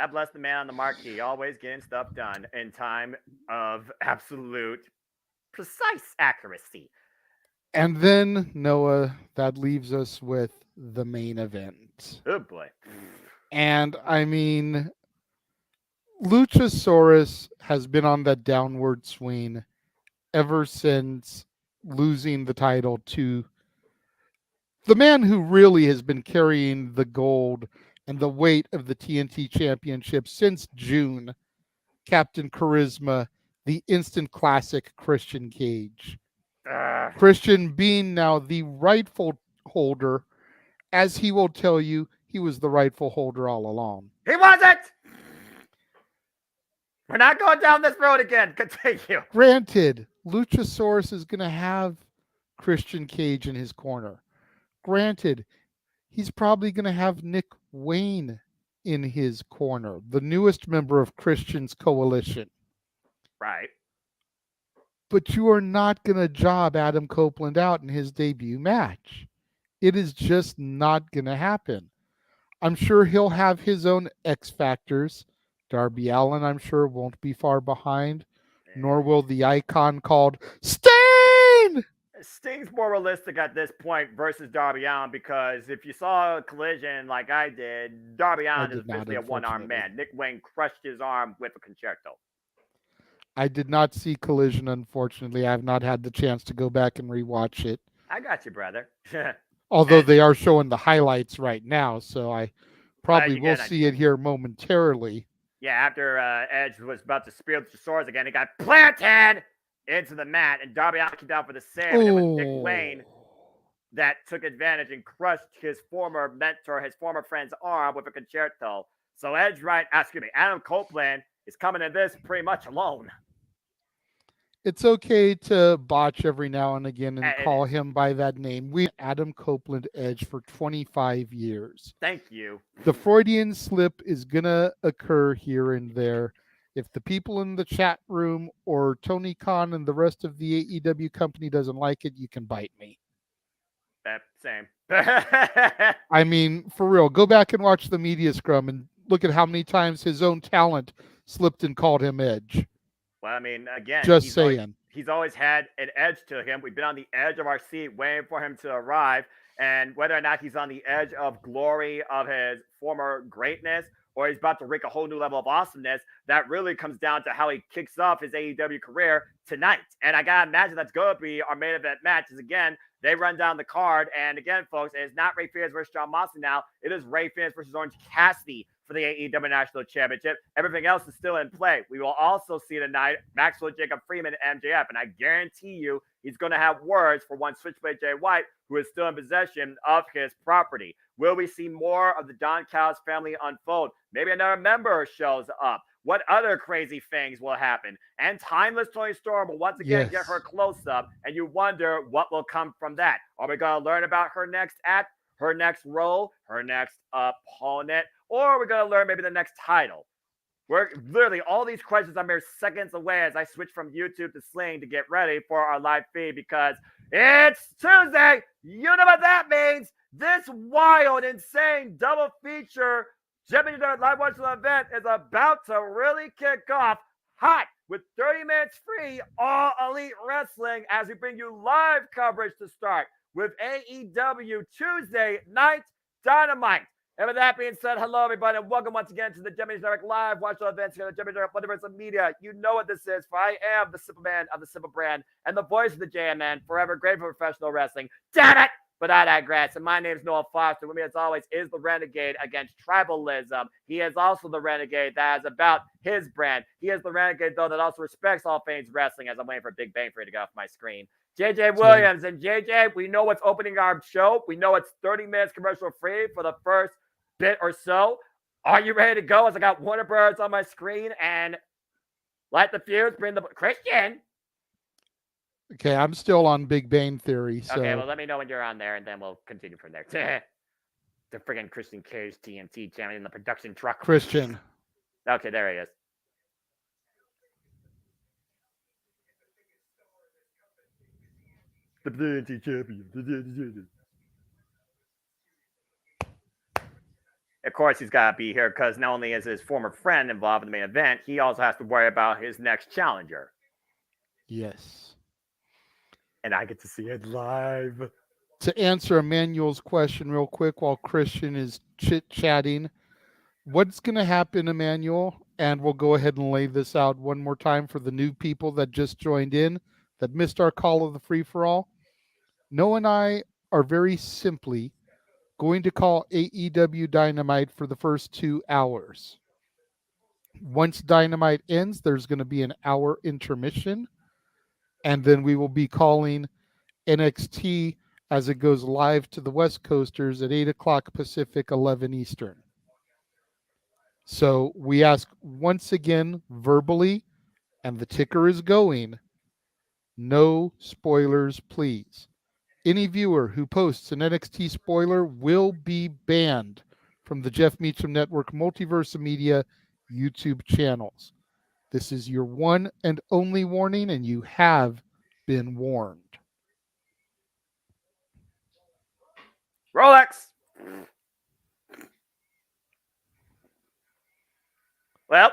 God bless the man on the marquee, always getting stuff done in time of absolute precise accuracy. And then, Noah, that leaves us with the main event. Oh boy. And I mean, Luchasaurus has been on that downward swing ever since losing the title to the man who really has been carrying the gold and the weight of the TNT Championship since June, Captain Charisma, the instant classic Christian Cage. Christian being now the rightful holder, as he will tell you, he was the rightful holder all along. He wasn't! We're not going down this road again. Continue. Granted, Luchasaurus is going to have Christian Cage in his corner. Granted, he's probably going to have Nick Wayne in his corner, the newest member of Christian's coalition. Right. But you are not going to job Adam Copeland out in his debut match. It is just not going to happen. I'm sure he'll have his own X factors. Darby Allin, I'm sure, won't be far behind, nor will the icon called Sting! Sting's more realistic at this point versus Darby Allin, because if you saw a collision like I did, Darby Allin is officially a one-armed man. Nick Wayne crushed his arm with a concerto. I did not see Collision, unfortunately. I have not had the chance to go back and rewatch it. I got you, brother. Although they are showing the highlights right now, so I probably will see it here momentarily. Yeah, after Edge was about to spear Luchasaurus again, he got planted into the mat, and Darby Allin came down for the save. And it was Nick Wayne that took advantage and crushed his former mentor, his former friend's arm with a concerto. So Adam Copeland is coming in this pretty much alone. It's okay to botch every now and again and call him by that name. We Adam Copeland Edge for 25 years. Thank you. The Freudian slip is going to occur here and there. If the people in the chat room or Tony Khan and the rest of the AEW company doesn't like it, you can bite me. Same. I mean, for real, go back and watch the media scrum and look at how many times his own talent slipped and called him Edge. Well, I mean, again, just saying. He's always had an edge to him. We've been on the edge of our seat waiting for him to arrive. And whether or not he's on the edge of glory of his former greatness or he's about to reach a whole new level of awesomeness, that really comes down to how he kicks off his AEW career tonight. And I got to imagine that's going to be our main event match. Is again, they run down the card. And again, folks, it's not Ray Fenix versus Jon Moxley now. It is Ray Fenix versus Orange Cassidy for the AEW International Championship. Everything else is still in play. We will also see tonight Maxwell Jacob Freeman and MJF, and I guarantee you he's going to have words for one Switchblade Jay White, who is still in possession of his property. Will we see more of the Don Callis family unfold? Maybe another member shows up. What other crazy things will happen? And Timeless Toni Storm will once again get her close-up, and you wonder what will come from that. Are we going to learn about her next act, her next role, her next opponent, or we're going to learn maybe the next title? We're literally, all these questions are mere seconds away as I switch from YouTube to Sling to get ready for our live feed, because it's Tuesday. You know what that means. This wild, insane double feature Championship Live Watching event is about to really kick off hot with 30 minutes free All Elite Wrestling as we bring you live coverage to start with AEW Tuesday Night Dynamite. And with that being said, hello everybody, and welcome once again to the Gemini Direct Live Watch events here at the Gemini Direct Multiverse of Media. You know what this is, for I am the Superman of the Simple Brand and the voice of the JMN, forever grateful for professional wrestling. Damn it! But I digress. And my name is Noah Foster. With me, as always, is the Renegade against tribalism. He is also the Renegade that is about his brand. He is the Renegade, though, that also respects all things wrestling, as I'm waiting for Big Bang for you to go off my screen. JJ Williams. And JJ, we know what's opening our show. We know it's 30 minutes commercial free for the first bit or so. Are you ready to go? As I got Warner Bros. On my screen and light the fuse, bring the Christian. Okay, I'm still on Big Bang Theory. So. Okay, well, let me know when you're on there, and then we'll continue from there. The friggin' Christian Cage TNT champion in the production truck. Christian. Okay, there he is. The TNT champion. Of course, he's got to be here because not only is his former friend involved in the main event, he also has to worry about his next challenger. Yes. And I get to see it live. To answer Emmanuel's question real quick while Christian is chit-chatting, what's going to happen, Emmanuel? And we'll go ahead and lay this out one more time for the new people that just joined in, that missed our call of the free-for-all. Noah and I are very simply going to call AEW Dynamite for the first 2 hours. Once Dynamite ends, there's going to be an hour intermission, and then we will be calling NXT as it goes live to the West Coasters at 8 o'clock Pacific, 11 Eastern. So we ask once again verbally, and the ticker is going, no spoilers, please. Any viewer who posts an NXT spoiler will be banned from the Jeff Meacham Network Multiverse of Media YouTube channels. This is your one and only warning, and you have been warned. Rolex. Well,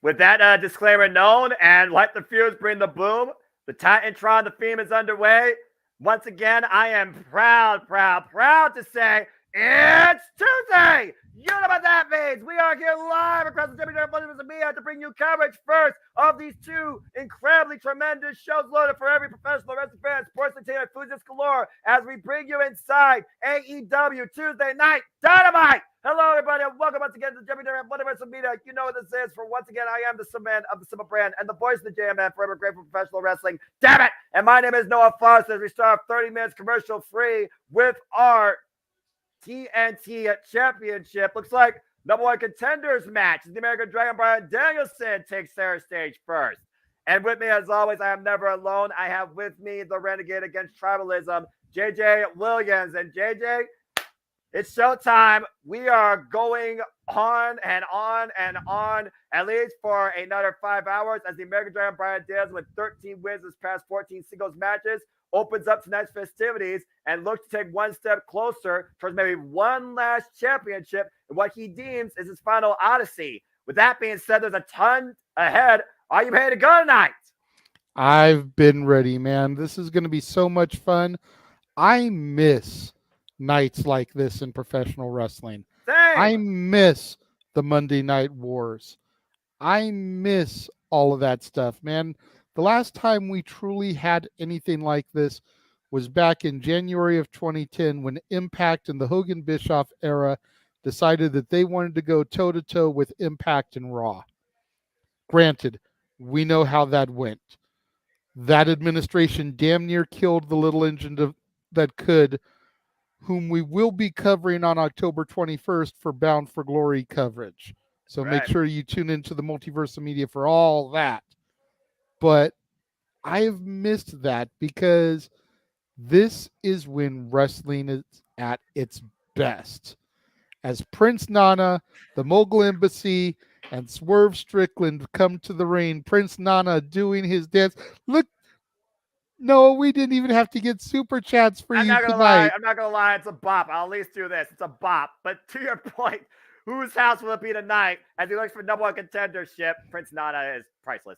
with that disclaimer known, and let the fuse bring the boom, the Titantron, the theme is underway. Once again, I am proud to say it's Tuesday. You know what that means. We are here live across the Multiverse of Media to bring you coverage first of these two incredibly tremendous shows loaded for every professional wrestling fan, sports entertainment, enthusiast galore, as we bring you inside AEW Tuesday Night Dynamite. Hello, everybody, and welcome once again to the Multiverse of Media. You know what this is. For once again, I am the man of the Simple Brand and the voice of the JMN, forever grateful for professional wrestling. Damn it! And my name is Noah Foster. As we start 30 minutes commercial free with our TNT Championship. Looks like number one contenders match. The American Dragon Bryan Danielson takes center stage first. And with me, as always, I am never alone. I have with me the Renegade against Tribalism, JJ Williams. And JJ, it's showtime. We are going on and on and on, at least for another 5 hours, as the American Dragon Bryan Danielson, with 13 wins this past 14 singles matches, opens up tonight's festivities and looks to take one step closer towards maybe one last championship in what he deems is his final odyssey. With that being said, there's a ton ahead. Are you ready to go tonight? I've been ready, man. This is going to be so much fun. I miss nights like this in professional wrestling. Same. I miss the Monday Night Wars. I miss all of that stuff, man. The last time we truly had anything like this was back in January of 2010 when Impact and the Hogan Bischoff era decided that they wanted to go toe-to-toe with Impact and Raw. Granted, we know how that went. That administration damn near killed the little engine that could, whom we will be covering on October 21st for Bound for Glory coverage. So Make sure you tune into the Multiverse of Media for all that. But I have missed that because this is when wrestling is at its best. As Prince Nana, the Mogul Embassy, and Swerve Strickland come to the ring, Prince Nana doing his dance. Look, no, we didn't even have to get super chats for you tonight. I'm not going to lie. It's a bop. I'll at least do this. It's a bop. But to your point, whose house will it be tonight as he looks for number one contendership? Prince Nana is priceless.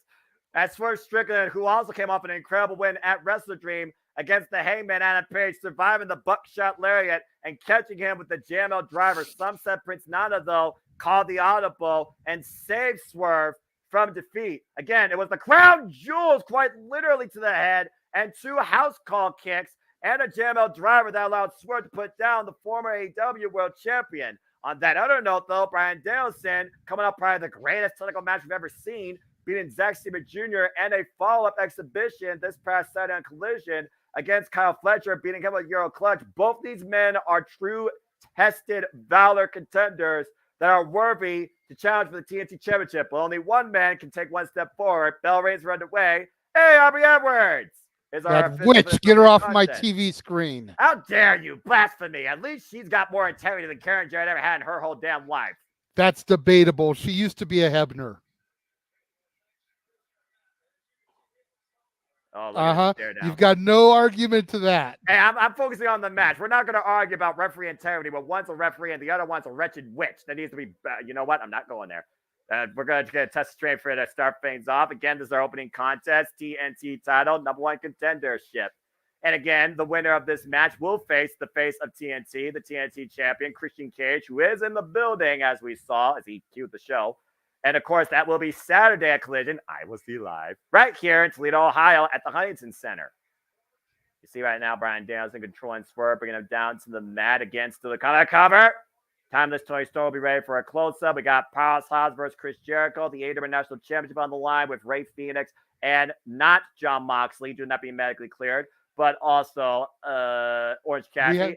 As Swerve Strickland, who also came off an incredible win at Wrestle Dream against the Heyman Adam Page, surviving the buckshot lariat and catching him with the JML driver. Some said Prince Nana, though, called the audible and saved Swerve from defeat. Again, it was the crown jewels quite literally to the head and two house call kicks and a JML driver that allowed Swerve to put down the former AEW World Champion. On that other note, though, Bryan Danielson coming up probably the greatest technical match we've ever seen, beating Zack Sabre Jr. and a follow-up exhibition this past Saturday on Collision against Kyle Fletcher, beating him with Euro Clutch. Both these men are true tested valor contenders that are worthy to challenge for the TNT Championship. But only one man can take one step forward. Bell rings are underway. Hey, Aubrey Edwards is our that witch. Get her off my TV screen. How dare you? Blasphemy. At least she's got more integrity than Karen Jarrett ever had in her whole damn life. That's debatable. She used to be a Hebner. Oh, look at this stare down. You've got no argument to that. Hey, I'm focusing on the match. We're not going to argue about referee integrity, but one's a referee and the other one's a wretched witch. That needs to be, you know what? I'm not going there. We're going to get a test straight for it to start things off. Again, this is our opening contest, TNT title, #1 contendership. And again, the winner of this match will face the face of TNT, the TNT champion, Christian Cage, who is in the building, as we saw, as he cued the show. And, of course, that will be Saturday at Collision. I will see live right here in Toledo, Ohio at the Huntington Center. You see right now Bryan Danielson controlling Swerve, bringing him down to the mat against the cover. Timeless Toy Store will be ready for a close-up. We got Powerhouse Hobbs versus Chris Jericho, the AEW International Championship on the line with Ray Fenix and not Jon Moxley, do not be medically cleared, but also Orange Cassidy.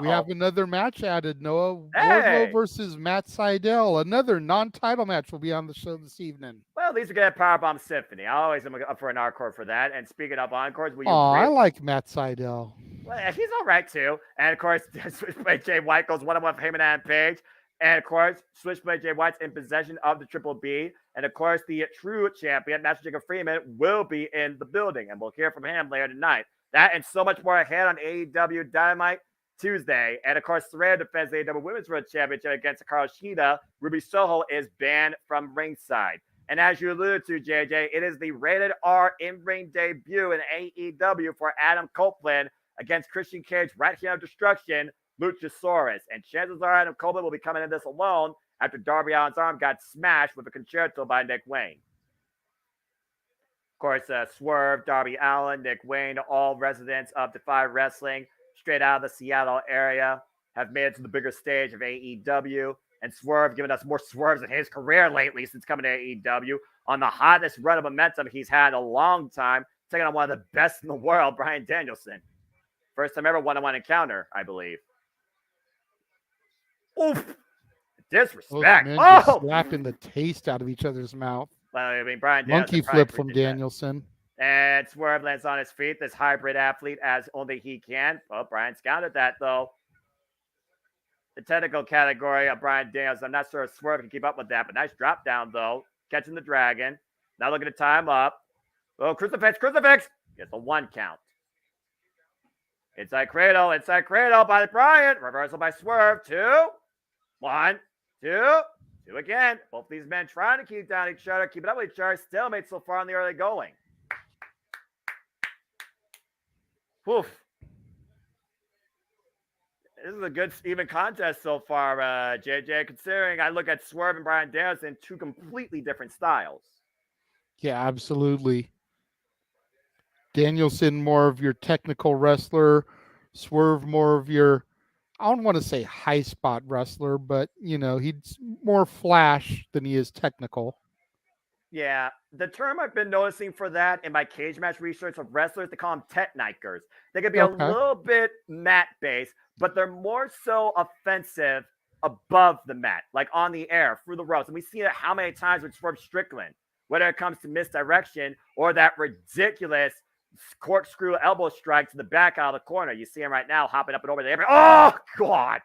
We have another match added, Noah. Wardlow versus Matt Sydal. Another non-title match will be on the show this evening. Well, at least we get a Powerbomb Symphony. I always am up for an encore for that. And speaking of encores, will you I like Matt Sydal. Well, he's all right, too. And, of course, Switchblade Jay White goes one-on-one for Heyman and Page. And, of course, Switchblade Jay White's in possession of the Triple B. And, of course, the true champion, Master Jacob Freeman, will be in the building. And we'll hear from him later tonight. That and so much more ahead on AEW Dynamite Tuesday. And, of course, Saraya defends the AEW Women's World Championship against Hikaru Shida. Ruby Soho is banned from ringside. And as you alluded to, JJ, it is the rated R in-ring debut in AEW for Adam Copeland against Christian Cage right here on Destruction, Luchasaurus. And chances are Adam Copeland will be coming in this alone after Darby Allin's arm got smashed with a concerto by Nick Wayne. Of course, Swerve, Darby Allin, Nick Wayne, all residents of Defy Wrestling, straight out of the Seattle area, have made it to the bigger stage of AEW. And Swerve giving us more swerves in his career lately since coming to AEW on the hottest run of momentum he's had in a long time, taking on one of the best in the world, Bryan Danielson. First time ever one-on-one encounter, I believe. Oof. Disrespect. Just slapping the taste out of each other's mouth. Well, I mean, Bryan Monkey flip from Danielson. And Swerve lands on his feet, this hybrid athlete, as only he can. Well, Bryan scouted that, though. The technical category of Bryan Danielson, I'm not sure if Swerve can keep up with that, but nice drop down, though. Catching the dragon. Now looking to time up. Oh, crucifix. Gets a 1 count. Inside cradle by Bryan. Reversal by Swerve. 2. 1, 2. 2 again. Both these men trying to keep down each other, keep it up with each other. Stalemate so far in the early going. Woof. This is a good even contest so far, JJ, considering I look at Swerve and Bryan Danielson, 2 completely different styles. Yeah, absolutely. Danielson, more of your technical wrestler. Swerve, more of your, I don't want to say high spot wrestler, but, he's more flash than he is technical. Yeah, the term I've been noticing for that in my cage match research of wrestlers, they call them technikers. They could be a little bit mat-based, but they're more so offensive above the mat, like on the air, through the ropes. And we see it how many times with Swerve Strickland, whether it comes to misdirection or that ridiculous corkscrew elbow strike to the back out of the corner. You see him right now hopping up and over the apron. Oh, God.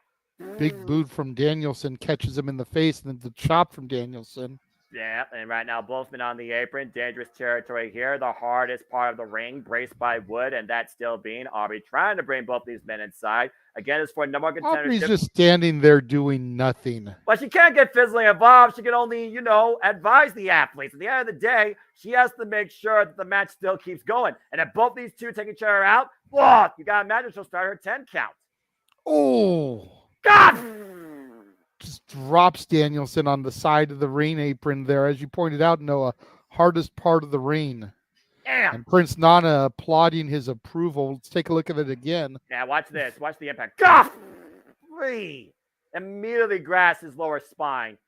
Big boot from Danielson catches him in the face, and then the chop from Danielson. Yeah, and right now, both men on the apron. Dangerous territory here. The hardest part of the ring, braced by wood, and that still being Aubrey trying to bring both these men inside. Again, it's for #1 contendership. Aubrey's just standing there doing nothing. But she can't get physically involved. She can only, advise the athletes. At the end of the day, she has to make sure that the match still keeps going. And if both these two take each other out, you got to imagine she'll start her 10 count. Oh. God! Just drops Danielson on the side of the ring apron there, as you pointed out, Noah. Hardest part of the ring. Damn. And Prince Nana applauding his approval. Let's take a look at it again. Yeah, watch this. Watch the impact. God! Immediately grasps his lower spine.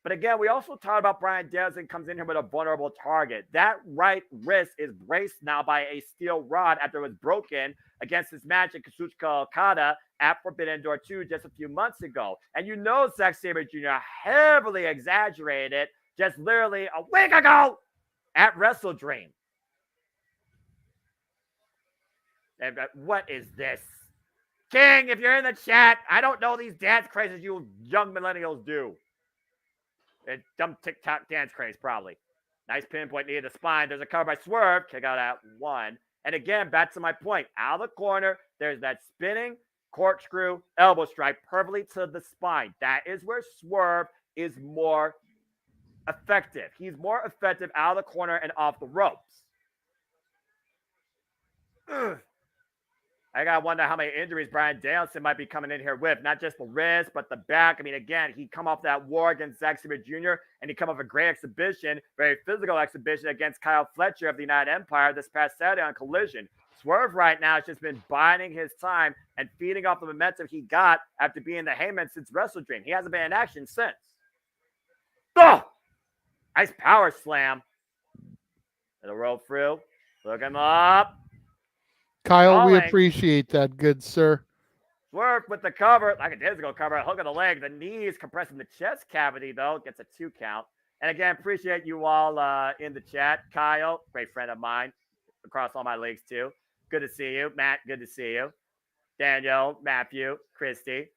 But again, we also talked about Bryan Danielson comes in here with a vulnerable target. That right wrist is braced now by a steel rod after it was broken against his match at Kazuchika Okada at Forbidden Door 2 just a few months ago. And Zack Sabre Jr. heavily exaggerated it just literally a week ago at Wrestle Dream. And what is this? King, if you're in the chat, I don't know these dance crazes you young millennials do. Dumb TikTok dance craze, probably. Nice pinpoint knee to the spine. There's a cover by Swerve. Kick out at 1. And again, back to my point. Out of the corner, there's that spinning corkscrew elbow strike perfectly to the spine. That is where Swerve is more effective. He's more effective out of the corner and off the ropes. Ugh. I gotta wonder how many injuries Bryan Danielson might be coming in here with. Not just the wrist, but the back. I mean, again, he come off that war against Zack Sabre Jr., and he come off a great exhibition, very physical exhibition against Kyle Fletcher of the United Empire this past Saturday on Collision. Swerve right now has just been biding his time and feeding off the momentum he got after being the Heyman since Wrestle Dream. He hasn't been in action since. Oh! Nice power slam. It'll roll through. Look him up. Kyle, we appreciate that, good sir. Swerve with the cover, like a disco cover, hook of the leg. The knees compressing the chest cavity, though. Gets a 2 count. And again, appreciate you all in the chat. Kyle, great friend of mine across all my leagues, too. Good to see you. Matt, good to see you. Daniel, Matthew, Christy.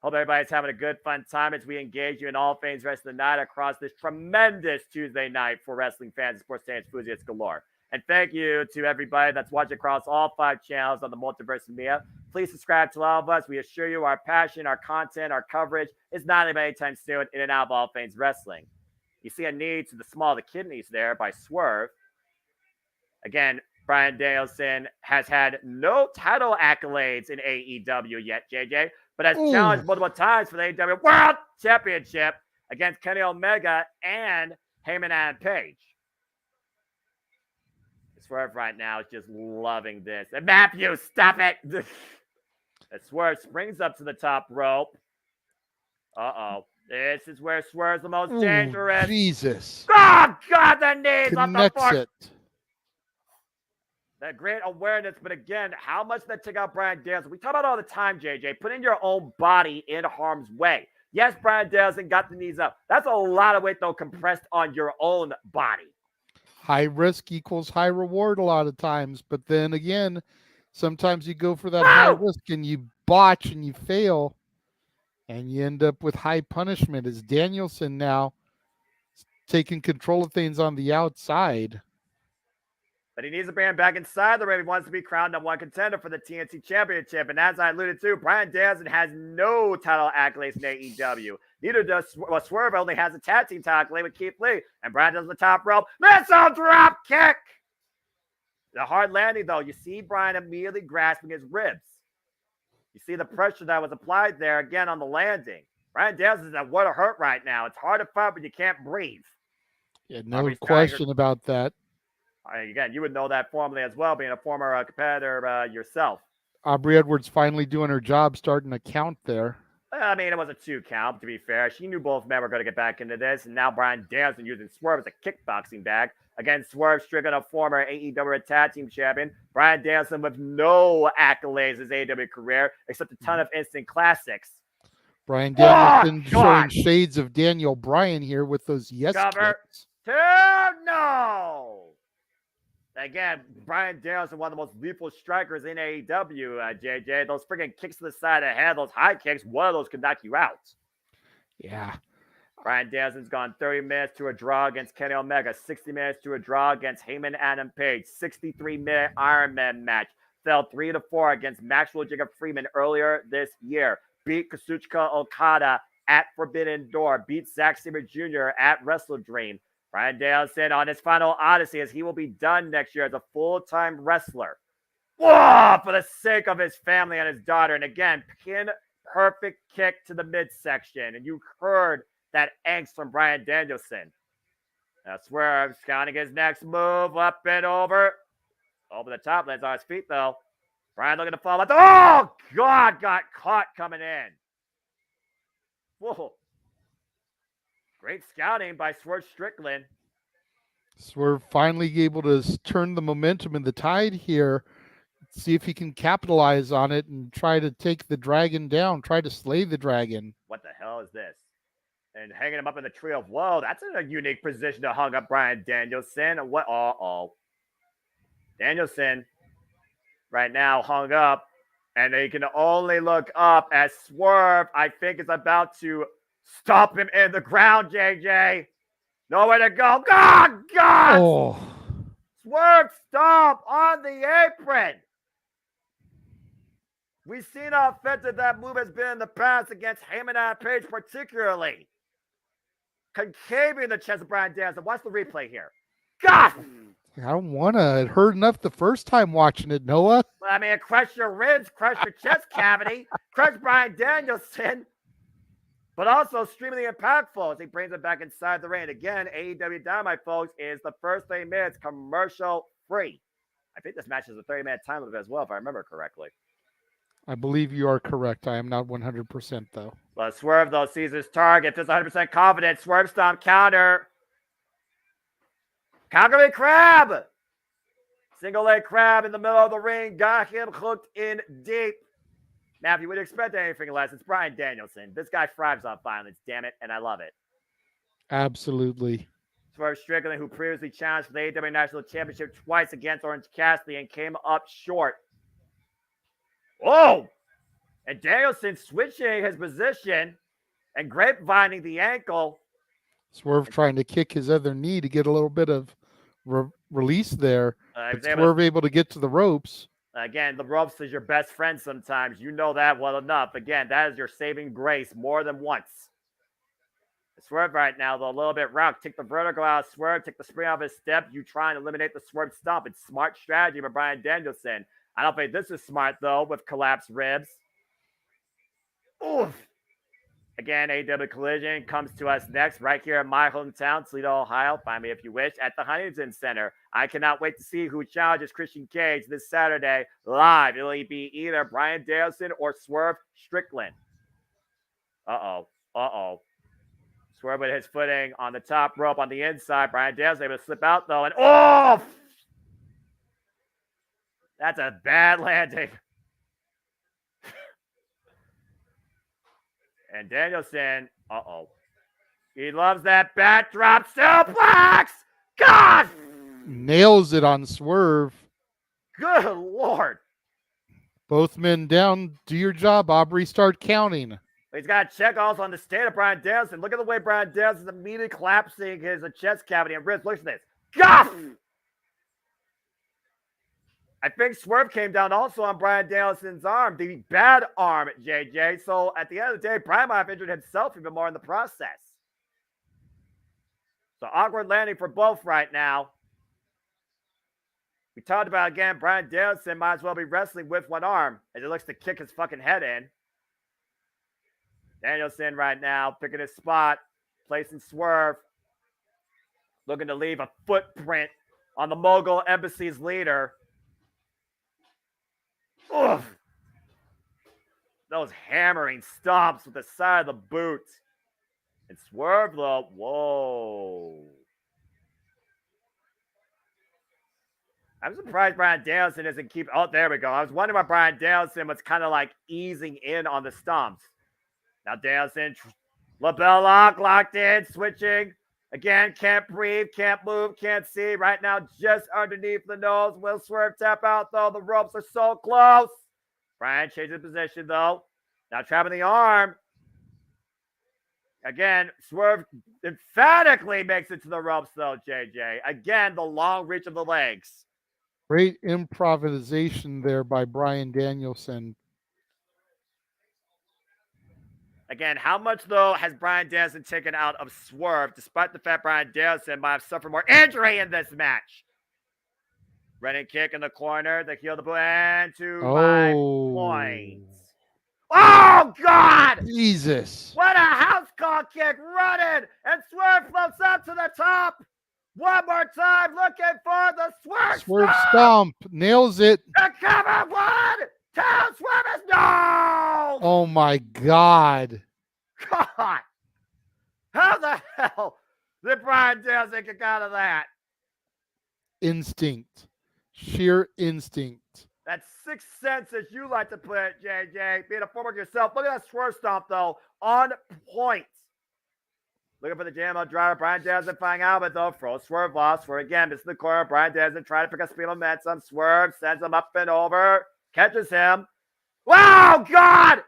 Hope everybody's having a good, fun time as we engage you in all things wrestling night across this tremendous Tuesday night for wrestling fans and sports enthusiasts galore. And thank you to everybody that's watching across all 5 channels on the Multiverse media. Please subscribe to all of us. We assure you our passion, our content, our coverage is not anytime soon in and out of all things wrestling. You see a knee to the small of the kidneys there by Swerve. Again, Bryan Danielson has had no title accolades in AEW yet, JJ, but has challenged multiple times for the AEW World Championship against Kenny Omega and Heyman and Page. Swerve right now is just loving this. And Matthew, stop it. Swerve springs up to the top rope. Uh-oh. This is where Swerve's the most dangerous. Jesus. Oh, God, the knees off the Connects floor. it. That great awareness, but again, how much that took out Bryan Danielson. We talk about all the time, JJ, putting your own body in harm's way. Yes, Bryan Danielson got the knees up. That's a lot of weight, though, compressed on your own body. High risk equals high reward a lot of times. But then again, sometimes you go for that high risk and you botch and you fail and you end up with high punishment. As Danielson now taking control of things on the outside. But he needs to bring him back inside the ring if he wants to be crowned #1 contender for the TNT Championship. And as I alluded to, Bryan Danielson has no title accolades in AEW. Neither does Swerve. Only has a tag team title accolade with Keith Lee. And Bryan does the top rope. Missile drop kick. The hard landing, though. You see Bryan immediately grasping his ribs. You see the pressure that was applied there again on the landing. Bryan Danielson is at what a hurt right now. It's hard to fight, but you can't breathe. Yeah, no question about that. Again, you would know that formally as well, being a former competitor yourself. Aubrey Edwards finally doing her job, starting to count there. I mean, it was a 2 count, to be fair. She knew both men were going to get back into this, and now Bryan Danielson using Swerve as a kickboxing bag. Again, Swerve Strickland, a former AEW tag team champion. Bryan Danielson with no accolades in his AEW career, except a ton of instant classics. Bryan Danielson showing shades of Daniel Bryan here with those kicks. 2, no! Again, Bryan Danielson, one of the most lethal strikers in AEW, JJ. Those freaking kicks to the side of the head, those high kicks, one of those could knock you out. Yeah. Bryan Danielson's gone 30 minutes to a draw against Kenny Omega, 60 minutes to a draw against Heyman Adam Page, 63-minute Iron Man match. Fell 3-4 against Maxwell Jacob Freeman earlier this year. Beat Kazuchika Okada at Forbidden Door. Beat Zack Sabre Jr. at Wrestle Dream. Bryan Danielson on his final odyssey as he will be done next year as a full-time wrestler. Whoa! For the sake of his family and his daughter. And again, pin perfect kick to the midsection. And you heard that angst from Bryan Danielson. Now Swerve scouting his next move. Up and over. Over the top. Lands on his feet, though. Bryan looking to fall out. Oh, God! Got caught coming in. Whoa. Great scouting by Swerve Strickland. Swerve finally able to turn the momentum and the tide here. See if he can capitalize on it and try to take the dragon down. Try to slay the dragon. What the hell is this? And hanging him up in the tree of woe. That's a unique position to hung up Bryan Danielson. What? Danielson right now hung up. And they can only look up as Swerve, I think, is about to stop him in the ground, JJ. Nowhere to go. God! Oh, Swerve stomp on the apron. We've seen how effective that move has been in the past against Heyman and Page, particularly. Concaving the chest of Bryan Danielson. Watch the replay here. God! I don't want to. It hurt enough the first time watching it, Noah. I mean, crush your ribs, crush your chest cavity, crush Bryan Danielson, but also extremely impactful as he brings it back inside the ring. Again, AEW Dynamite, folks, is the first 30 minutes commercial free. I think this match is a 30-minute time limit as well, if I remember correctly. I believe you are correct. I am not 100% though. But Swerve, though, sees his target. Feels 100% confident. Swerve stomp counter. Calgary Crab. Single leg crab in the middle of the ring. Got him hooked in deep. Now, if you would expect anything less, it's Bryan Danielson. This guy thrives on violence, damn it, and I love it. Absolutely. Swerve Strickland, who previously challenged for the AEW National Championship twice against Orange Cassidy and came up short. Oh! And Danielson switching his position and grapevining the ankle. Swerve trying to kick his other knee to get a little bit of release there. But Swerve able to get to the ropes. Again, the ropes is your best friend sometimes. You know that well enough. Again, that is your saving grace more than once. Swerve right now, though, a little bit rough. Take the vertical out of Swerve. Take the spring off his step. You try and eliminate the Swerve stomp. It's smart strategy by Bryan Danielson. I don't think this is smart, though, with collapsed ribs. Oof. Again, AEW Collision comes to us next right here in my hometown, Toledo, Ohio. Find me if you wish at the Huntington Center. I cannot wait to see who challenges Christian Cage this Saturday live. It'll be either Bryan Danielson or Swerve Strickland. Uh-oh. Swerve with his footing on the top rope on the inside. Bryan Danielson able to slip out, though, and oh! That's a bad landing. And Danielson, he loves that backdrop suplex. God! Nails it on Swerve. Good Lord. Both men down. Do your job, Aubrey. Start counting. He's got to check also on the state of Bryan Danielson. Look at the way Bryan Danielson is immediately collapsing his chest cavity and ribs. Look at this. God! I think Swerve came down also on Bryan Danielson's arm, the bad arm, JJ. So at the end of the day, Bryan might have injured himself even more in the process. So awkward landing for both right now. We talked about, again, Bryan Danielson might as well be wrestling with one arm as he looks to kick his fucking head in. Danielson right now picking his spot, placing Swerve, looking to leave a footprint on the Mogul Embassy's leader. Oof. Those hammering stomps with the side of the boot. And Swerve, though, whoa. I'm surprised Bryan Danielson doesn't keep. Oh, there we go. I was wondering why Bryan Danielson was kind of like easing in on the stomps. Now Danielson, lapel lock, locked in, switching. Again, can't breathe, can't move, can't see. Right now, just underneath the nose. Will Swerve tap out, though? The ropes are so close. Bryan changes position, though. Now trapping the arm. Again, Swerve emphatically makes it to the ropes, though, JJ. Again, the long reach of the legs. Great improvisation there by Bryan Danielson. Again, how much, though, has Bryan Danielson taken out of Swerve, despite the fact Bryan Danielson might have suffered more injury in this match? Running kick in the corner, the heel, the boot, and 2 points. Oh, God! Jesus. What a house call kick running, and Swerve floats up to the top. One more time, looking for the Swerve stomp. Nails it. The cover, 1, 2, Swerve is no! Oh, my God. God! How the hell did Bryan Danielson kick out of that? Instinct. Sheer instinct. That's 6 cents, as you like to put it, JJ. Being a forward yourself. Look at that Swerve stomp, though. On point. Looking for the JMO driver. Bryan Danielson flying out, but though, throw Swerve lost for again. Missing the corner. Bryan Danielson trying to pick a speed momentum. Swerve sends him up and over. Catches him. Wow, God!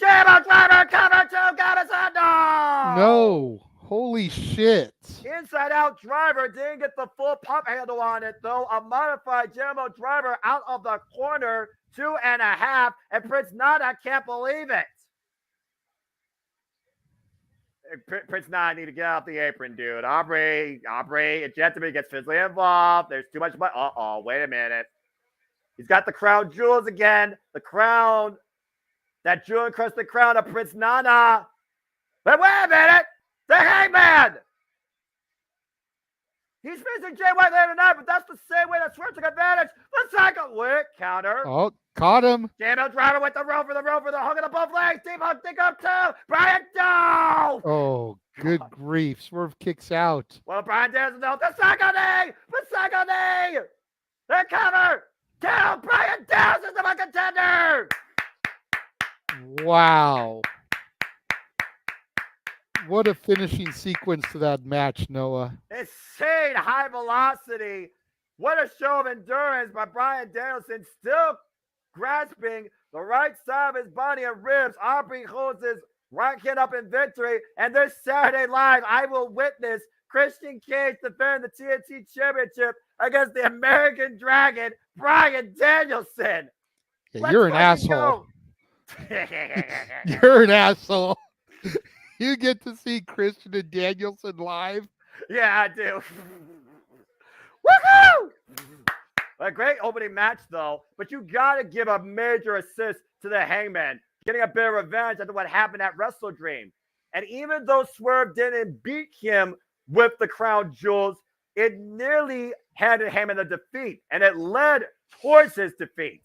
JMO driver, cover 2, got us no! No. Holy shit. Inside driver didn't get the full pump handle on it, though. A modified Jimbo driver out of the corner, 2.5, and Prince Nana can't believe it. Prince Nana need to get out the apron, dude. Aubrey, Gentleman gets physically involved. There's too much money. Uh-oh, wait a minute. He's got the crown jewels again. The crown, that jewel-encrusted crown of Prince Nana. But wait a minute! The Hangman! He's facing Jay White later tonight, but that's the same way that Swerve took advantage. The second whip counter. Oh, caught him. Jamel driver with the rope for the hook of the both legs. Deep hook, dig up two. Brian down. Oh, good grief. Swerve kicks out. Well, Brian Danielson, the second knee. The cover. Two. Brian Danielson is the contender. Wow. What a finishing sequence to that match, Noah. Insane high velocity. What a show of endurance by Brian Danielson, still grasping the right side of his body and ribs. Aubrey holds his right hand up in victory. And this Saturday live, I will witness Christian Cage defend the TNT Championship against the American Dragon, Brian Danielson. Yeah, you're an asshole. You're an asshole. You get to see Christian and Danielson live? Yeah, I do. Woohoo! A great opening match, though. But you got to give a major assist to the Hangman, getting a bit of revenge after what happened at Wrestle Dream. And even though Swerve didn't beat him with the crown jewels, it nearly handed Heyman the defeat, and it led towards his defeat.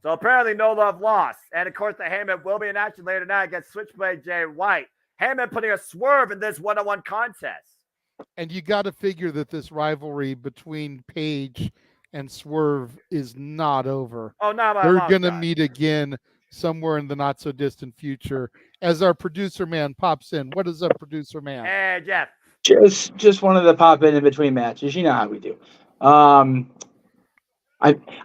So apparently no love lost. And of course, the Heyman will be in action later tonight against Switchblade Jay White. Heyman putting a swerve in this one-on-one contest. And you got to figure that this rivalry between Page and Swerve is not over. Oh, no, they're going to meet again somewhere in the not-so-distant future. As our producer man pops in. What is up, producer man? Hey, Jeff. Just wanted to pop in between matches. You know how we do. I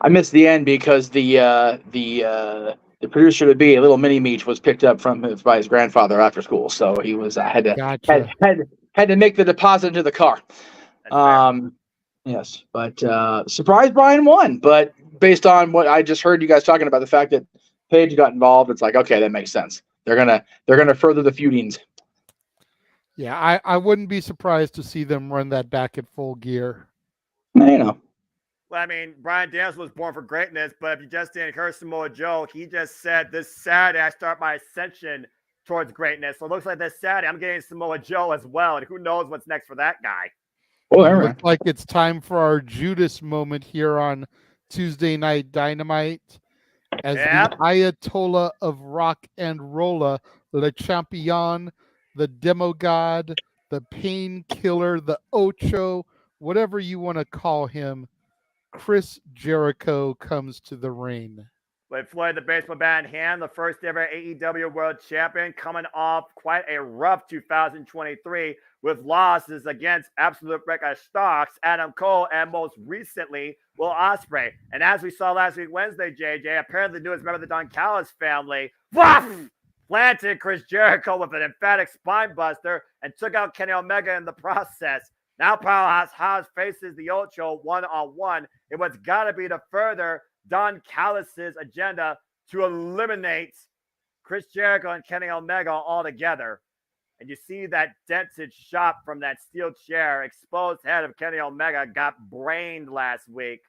missed the end because the producer to be a little mini Meach was picked up by his grandfather after school, so he was had to make the deposit into the car. Yes, but surprise, Brian won. But based on what I just heard you guys talking about, the fact that Paige got involved, it's like, okay, that makes sense. They're gonna further the feudings. Yeah, I wouldn't be surprised to see them run that back at full gear. You know. Well, I mean, Brian Danielson was born for greatness, but if you just didn't hear Samoa Joe, he just said this Saturday I start my ascension towards greatness. So it looks like this Saturday I'm getting Samoa Joe as well, and who knows what's next for that guy. Oh, it looks like it's time for our Judas moment here on Tuesday Night Dynamite as the Ayatollah of Rock and Rolla, Le Champion, the Demogod, the Painkiller, the Ocho, whatever you want to call him, Chris Jericho comes to the ring. With Floyd the Baseball Bat in hand, the first ever AEW World Champion, coming off quite a rough 2023 with losses against Absolute Breaker Stocks, Adam Cole, and most recently, Will Ospreay. And as we saw last week, Wednesday, JJ, apparently the newest member of the Don Callis family, planted Chris Jericho with an emphatic spine buster and took out Kenny Omega in the process. Now Powerhouse Hobbs faces the Ocho one-on-one in what's got to be to further Don Callis' agenda to eliminate Chris Jericho and Kenny Omega altogether. And you see that dented shot from that steel chair. Exposed head of Kenny Omega got brained last week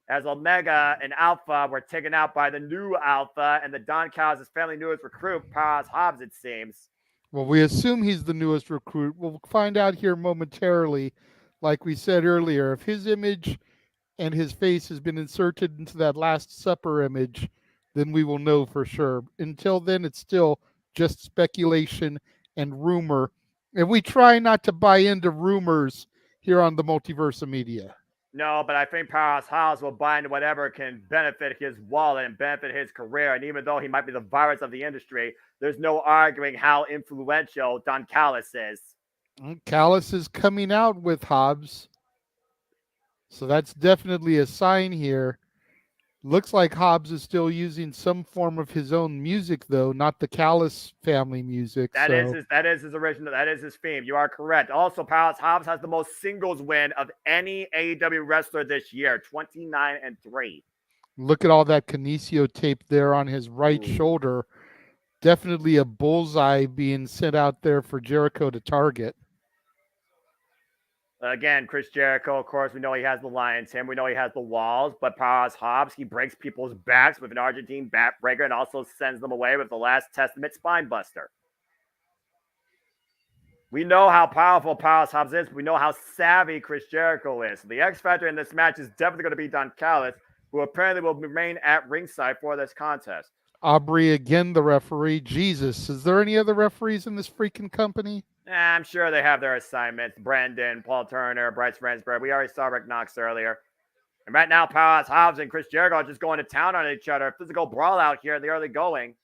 as Omega and Alpha were taken out by the new Alpha and the Don Callis' family newest recruit, Powerhouse Hobbs, it seems. Well, we assume he's the newest recruit. We'll find out here momentarily. Like we said earlier, if his image and his face has been inserted into that Last Supper image, then we will know for sure. Until then, it's still just speculation and rumor. And we try not to buy into rumors here on the Multiverse Media. No, but I think Powerhouse Hobbs will buy into whatever can benefit his wallet and benefit his career. And even though he might be the virus of the industry, there's no arguing how influential Don Callis is. Callis is coming out with Hobbs. So that's definitely a sign here. Looks like Hobbs is still using some form of his own music, though, not the Gallus family music. That is his original. That is his theme. You are correct. Also, Powerhouse Hobbs has the most singles win of any AEW wrestler this year, 29-3. Look at all that kinesio tape there on his right shoulder. Definitely a bullseye being sent out there for Jericho to target. Again, Chris Jericho, of course, we know he has the Lions, him. We know he has the walls, but Powerhouse Hobbs, he breaks people's backs with an Argentine back breaker and also sends them away with the Last Testament spine buster. We know how powerful Powerhouse Hobbs is. We know how savvy Chris Jericho is. The X Factor in this match is definitely going to be Don Callis, who apparently will remain at ringside for this contest. Aubrey, again, the referee. Jesus, is there any other referees in this freaking company? I'm sure they have their assignments. Brandon, Paul Turner, Bryce Ransbury. We already saw Rick Knox earlier. And right now, Powerhouse Hobbs and Chris Jericho are just going to town on each other. Physical brawl out here in the early going.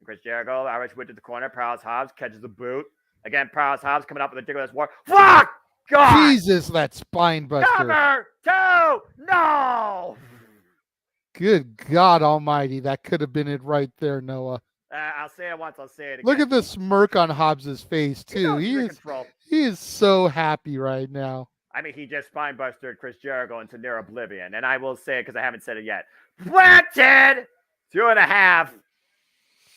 Chris Jericho, Irish whip to the corner. Powerhouse Hobbs catches the boot. Again, Powerhouse Hobbs coming up with a ridiculous war. Fuck! God! Jesus, that spine buster. Cover! 2! No! Good God almighty. That could have been it right there, Noah. I'll say it once, I'll say it again. Look at the smirk on Hobbs's face, too. He is so happy right now. I mean, he just spine-busted Chris Jericho into near oblivion. And I will say it because I haven't said it yet. Planted! 2.5.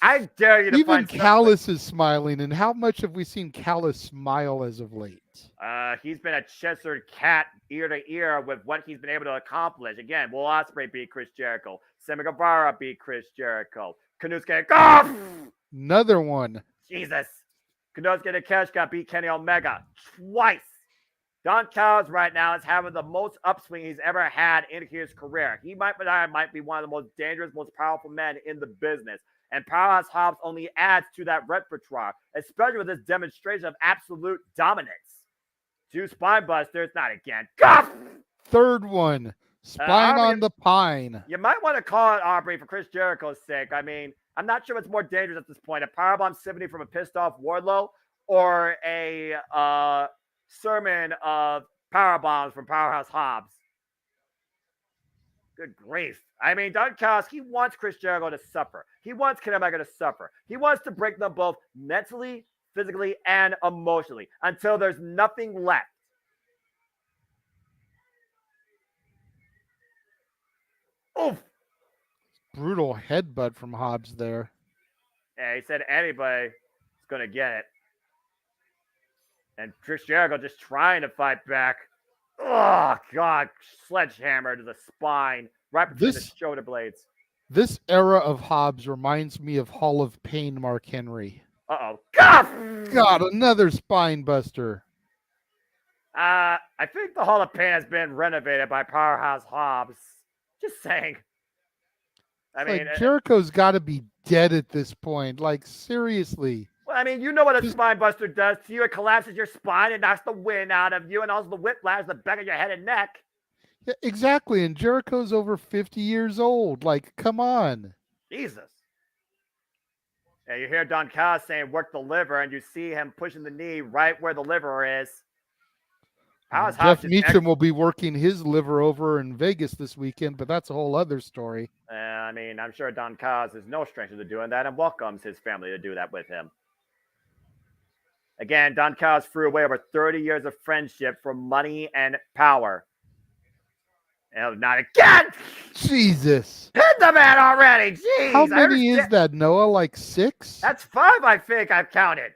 I dare you to even Gallus is smiling. And how much have we seen Gallus smile as of late? He's been a Chester cat ear to ear with what he's been able to accomplish. Again, Will Ospreay beat Chris Jericho. Sammy Guevara beat Chris Jericho. Kanusuke, another one. Jesus. Kanusuke Takeshita beat Kenny Omega twice. Don Callis right now is having the most upswing he's ever had in his career. He might be one of the most dangerous, most powerful men in the business. And Powerhouse Hobbs only adds to that repertoire, especially with this demonstration of absolute dominance. 2 spine busters, not again. Third one. Spine on the pine. You might want to call it, Aubrey, for Chris Jericho's sake. I mean, I'm not sure what's more dangerous at this point. A powerbomb 70 from a pissed off Wardlow or a sermon of powerbombs from Powerhouse Hobbs. Good grief. I mean, Don Callis, he wants Chris Jericho to suffer. He wants Kenny Omega to suffer. He wants to break them both mentally, physically, and emotionally until there's nothing left. Oof. Brutal headbutt from Hobbs there. Yeah, he said anybody is going to get it. And Chris Jericho just trying to fight back. Oh, God. Sledgehammer to the spine. Right between the shoulder blades. This era of Hobbs reminds me of Hall of Pain Mark Henry. Uh-oh. God, another spine buster. I think the Hall of Pain has been renovated by Powerhouse Hobbs. Just saying. I mean, Jericho's got to be dead at this point. Like, seriously. Well, I mean, you know what a spine buster does to you. It collapses your spine and knocks the wind out of you, and also the whiplash the back of your head and neck. Yeah, exactly. And Jericho's over 50 years old. Like, come on. Jesus. Yeah, you hear Don Callis saying work the liver, and you see him pushing the knee right where the liver is. Jeff Meacham will be working his liver over in Vegas this weekend, but that's a whole other story. I mean, I'm sure Don Callis is no stranger to doing that and welcomes his family to do that with him. Again, Don Callis threw away over 30 years of friendship for money and power. And not again! Jesus. Hit the man already! Jeez! How many is that, Noah? Like 6? That's 5, I think I've counted.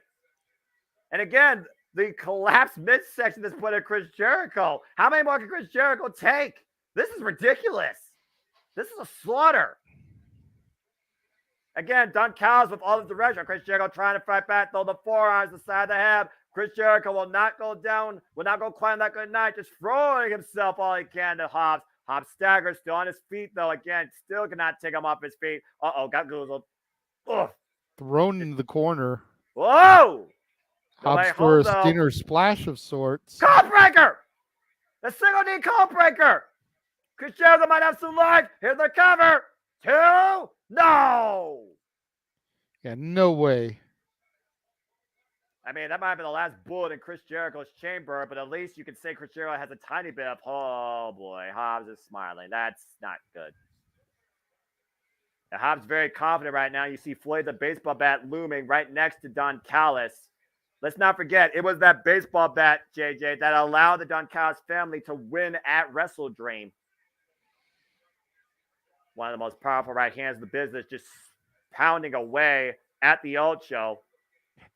And again, the collapsed midsection that's put at Chris Jericho. How many more can Chris Jericho take? This is ridiculous. This is a slaughter. Again, Don Callis with all the direction. Chris Jericho trying to fight back, throw the forearms aside the head. Chris Jericho will not go down, will not go climb that good night, just throwing himself all he can to Hobbs. Hobbs staggers, still on his feet, though. Again, still cannot take him off his feet. Uh-oh, got goozled. Ugh. Thrown into the corner. Whoa! Hobbs for a Stinger splash of sorts. Code breaker! The single knee code breaker! Chris Jericho might have some life. Here's the cover. 2. No! Yeah, no way. I mean, that might have been the last bullet in Chris Jericho's chamber, but at least you can say Chris Jericho has a tiny bit of, oh boy, Hobbs is smiling. That's not good. Now, Hobbs very confident right now. You see Floyd the baseball bat looming right next to Don Callis. Let's not forget, it was that baseball bat, JJ, that allowed the Don Callis family to win at Wrestle Dream. One of the most powerful right hands in the business, just pounding away at the old show.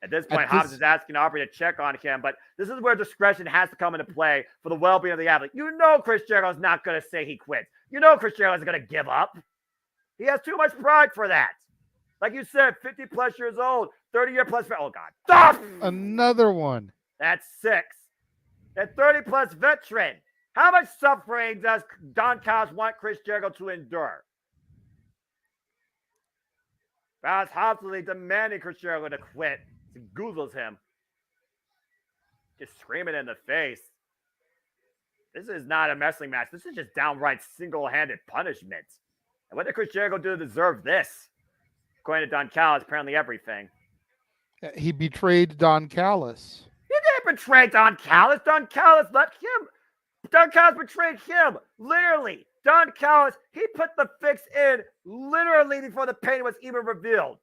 At this point, Hobbs is asking Aubrey to check on him, but this is where discretion has to come into play for the well-being of the athlete. You know Chris Jericho's not going to say he quits. You know Chris Jericho's going to give up. He has too much pride for that. Like you said, 50-plus years old, 30-year plus. Oh, God. Stop! Another one. That's 6. That 30-plus veteran. How much suffering does Don Callis want Chris Jericho to endure? Hobbs constantly demanding Chris Jericho to quit. He goozles him. Just screaming in the face. This is not a wrestling match. This is just downright single-handed punishment. And what did Chris Jericho do to deserve this? According to Don Callis, apparently everything. He betrayed Don Callis. He didn't betray Don Callis. Don Callis let him. Don Callis betrayed him. Literally. Don Callis, he put the fix in literally before the pain was even revealed.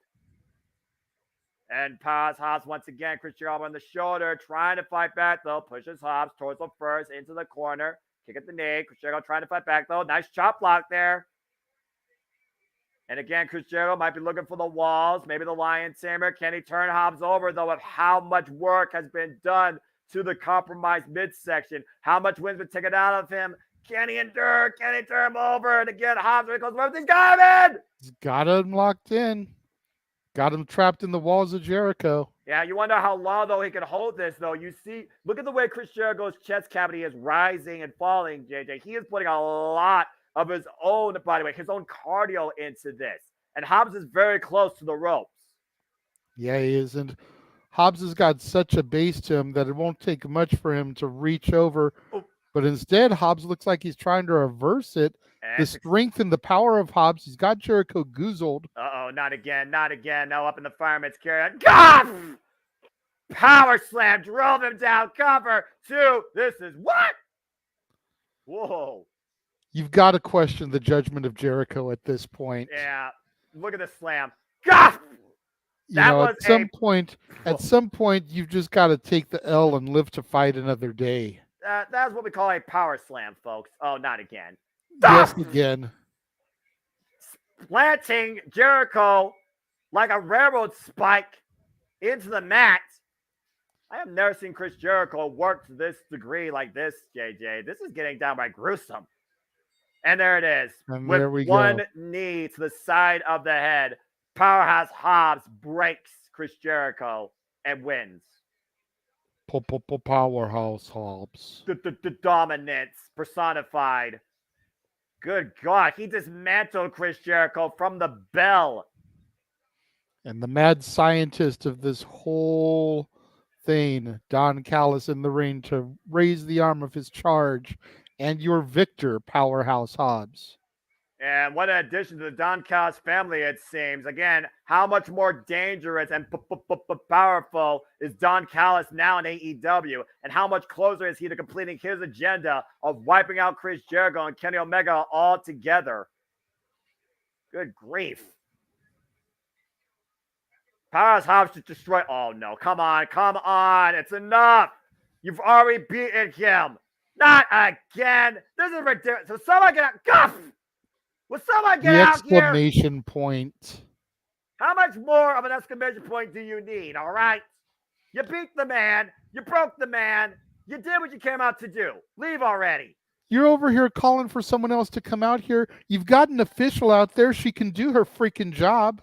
And Hobbs once again, Chris Jericho on the shoulder, trying to fight back though, pushes Hobbs towards the first into the corner. Kick at the knee. Chris Jericho trying to fight back though. Nice chop block there. And again, Chris Jericho might be looking for the walls, maybe the Lion Tamer. Can he turn Hobbs over though of how much work has been done to the compromised midsection? How much wind's been taken out of him? Can he endure? Can he turn him over? And again, Hobbs goes, he's got him in! He's got him locked in. Got him trapped in the walls of Jericho. Yeah, you wonder how long, though, he can hold this, though. You see, look at the way Chris Jericho's chest cavity is rising and falling, JJ. He is putting a lot of his own body weight, his own cardio into this. And Hobbs is very close to the ropes. Yeah, he is. And Hobbs has got such a base to him that it won't take much for him to reach over. Oh. But instead, Hobbs looks like he's trying to reverse it. The strength and the power of Hobbs. He's got Jericho goozled. Uh-oh, not again, not again. No, up in the fireman's carry. God! Power slam, drove him down, cover, 2. This is what? Whoa. You've got to question the judgment of Jericho at this point. Yeah, look at the slam. God! At some point, you've just got to take the L and live to fight another day. That's what we call a power slam, folks. Oh, not again. Yes, again. Planting Jericho like a railroad spike into the mat. I have never seen Chris Jericho work to this degree like this, JJ. This is getting downright gruesome. And there it is. And with there we one go. knee to the side of the head. Powerhouse Hobbs breaks Chris Jericho and wins. Powerhouse Hobbs. The dominance personified. Good God, he dismantled Chris Jericho from the bell. And the mad scientist of this whole thing, Don Callis in the ring to raise the arm of his charge, and your victor, Powerhouse Hobbs. And what an addition to the Don Callis family, it seems. Again, how much more dangerous and powerful is Don Callis now in AEW? And how much closer is he to completing his agenda of wiping out Chris Jericho and Kenny Omega all together? Good grief. Powerhouse Hobbs just destroyed. Oh, no. Come on. It's enough. You've already beaten him. Not again. This is ridiculous. So someone get out. Will someone get out here? The exclamation point. How much more of an exclamation point do you need, all right? You beat the man. You broke the man. You did what you came out to do. Leave already. You're over here calling for someone else to come out here. You've got an official out there. She can do her freaking job.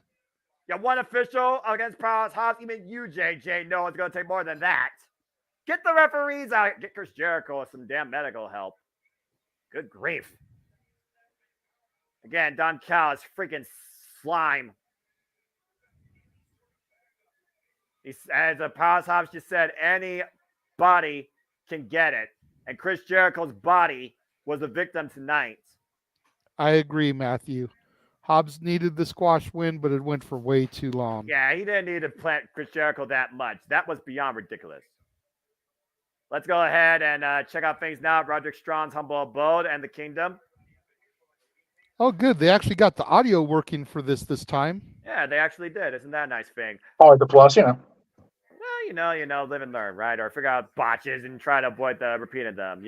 You one official against Powerhouse Hobbs. Even you, JJ, know it's going to take more than that. Get the referees out. Get Chris Jericho some damn medical help. Good grief. Again, Don Callis, freaking slime. As a Powerhouse Hobbs just said, anybody can get it. And Chris Jericho's body was a victim tonight. I agree, Matthew. Hobbs needed the squash win, but it went for way too long. Yeah, he didn't need to plant Chris Jericho that much. That was beyond ridiculous. Let's go ahead and check out things now. Roderick Strong's humble abode and the Kingdom. Oh, good. They actually got the audio working for this time. Yeah, they actually did. Isn't that a nice thing? Always a plus, you know. Well, live and learn, right? Or figure out botches and try to avoid the repeating them,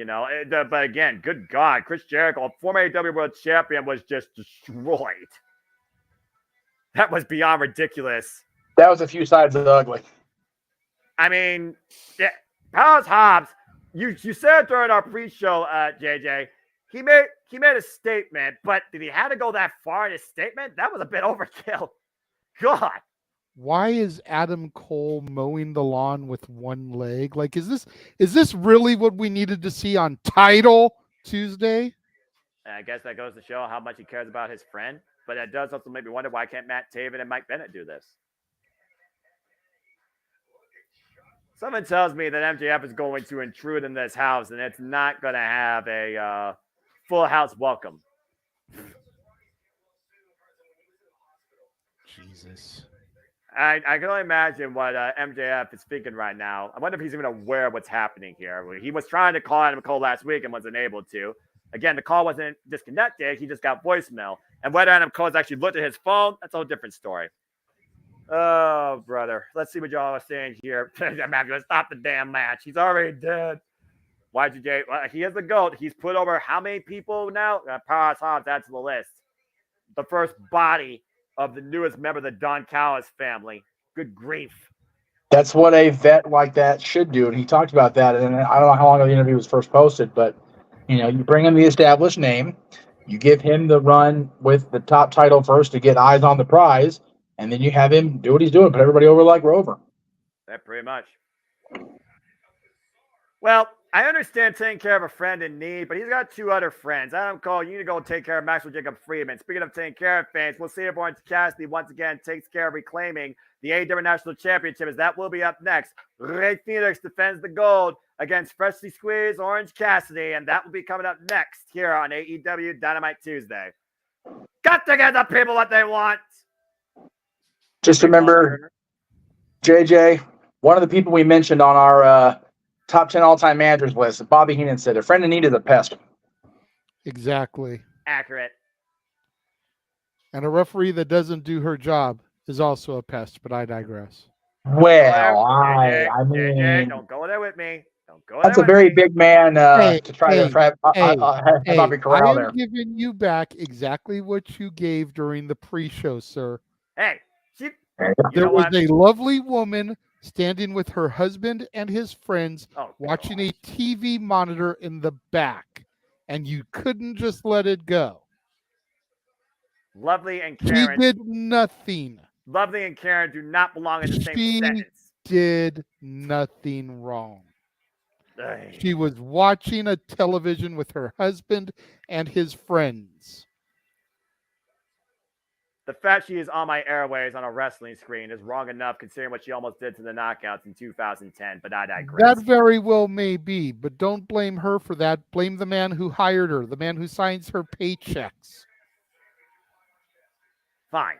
But again, good God, Chris Jericho, former AEW World Champion, was just destroyed. That was beyond ridiculous. That was a few sides of the ugly. I mean, yeah, how's Hobbs? You said during our pre-show, JJ, he made a statement, but did he have to go that far in his statement? That was a bit overkill. God. Why is Adam Cole mowing the lawn with one leg? Like, is this really what we needed to see on Title Tuesday? I guess that goes to show how much he cares about his friend. But that does also make me wonder, why can't Matt Taven and Mike Bennett do this? Someone tells me that MJF is going to intrude in this house, and it's not going to have a full house welcome. Jesus. I can only imagine what MJF is thinking right now. I wonder if he's even aware of what's happening here. He was trying to call Adam Cole last week and wasn't able to. Again, the call wasn't disconnected. He just got voicemail. And whether Adam Cole's actually looked at his phone, that's a whole different story. Oh, brother. Let's see what y'all are saying here. I'm going to stop the damn match. He's already dead. Y2J, he is the GOAT. He's put over how many people now? Powerhouse Hobbs adds to the list. The first body of the newest member of the Don Callis family. Good grief. That's what a vet like that should do. And he talked about that. And I don't know how long ago the interview was first posted, but you bring him the established name, you give him the run with the top title first to get eyes on the prize, and then you have him do what he's doing, put everybody over like Rover. That pretty much. Well, I understand taking care of a friend in need, but he's got two other friends. Adam Cole, you need to go take care of Maxwell Jacob Freeman. Speaking of taking care of fans, we'll see if Orange Cassidy once again takes care of reclaiming the AEW International Championship, as that will be up next. Ray Fenix defends the gold against freshly squeezed Orange Cassidy, and that will be coming up next here on AEW Dynamite Tuesday. Got to get the people what they want. Just remember, JJ, one of the people we mentioned on our top 10 all-time managers list, Bobby Heenan said, a friend in need is a pest. Exactly. Accurate. And a referee that doesn't do her job is also a pest, but I digress. Well, I mean, JJ, don't go there with me. Don't go that's there a very with me. big man to try to have Bobby Corral there. I am giving you back exactly what you gave during the pre-show, sir. Hey, there was a lovely woman standing with her husband and his friends watching a TV monitor in the back, and you couldn't just let it go. Lovely and Karen. She did nothing. Lovely and Karen do not belong in the same sentence. She did nothing wrong. She was watching a television with her husband and his friends. The fact she is on my airways on a wrestling screen is wrong enough, considering what she almost did to the Knockouts in 2010, but I digress. That very well may be, but don't blame her for that. Blame the man who hired her, the man who signs her paychecks. Fine.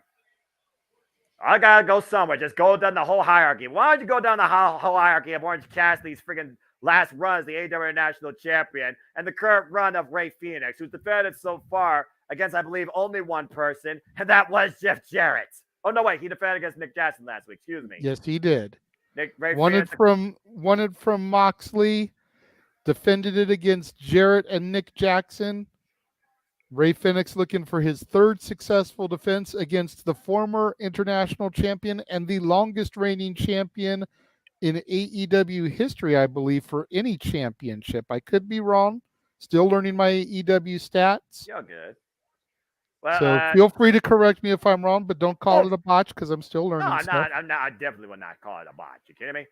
I gotta go somewhere. Just go down the whole hierarchy. Why don't you go down the whole hierarchy of Orange Cassidy's freaking last run as the AEW International Champion and the current run of Ray Fenix, who's defended so far against, I believe, only one person, and that was Jeff Jarrett. Oh, no, wait. He defended against Nick Jackson last week. Excuse me. Yes, he did. Ray wanted from Moxley, defended it against Jarrett and Nick Jackson. Ray Fenix looking for his third successful defense against the former international champion and the longest reigning champion in AEW history, I believe, for any championship. I could be wrong. Still learning my AEW stats. You're good. Well, so feel free to correct me if I'm wrong, but don't call it a botch because I'm still learning stuff. I definitely will not call it a botch. You kidding me?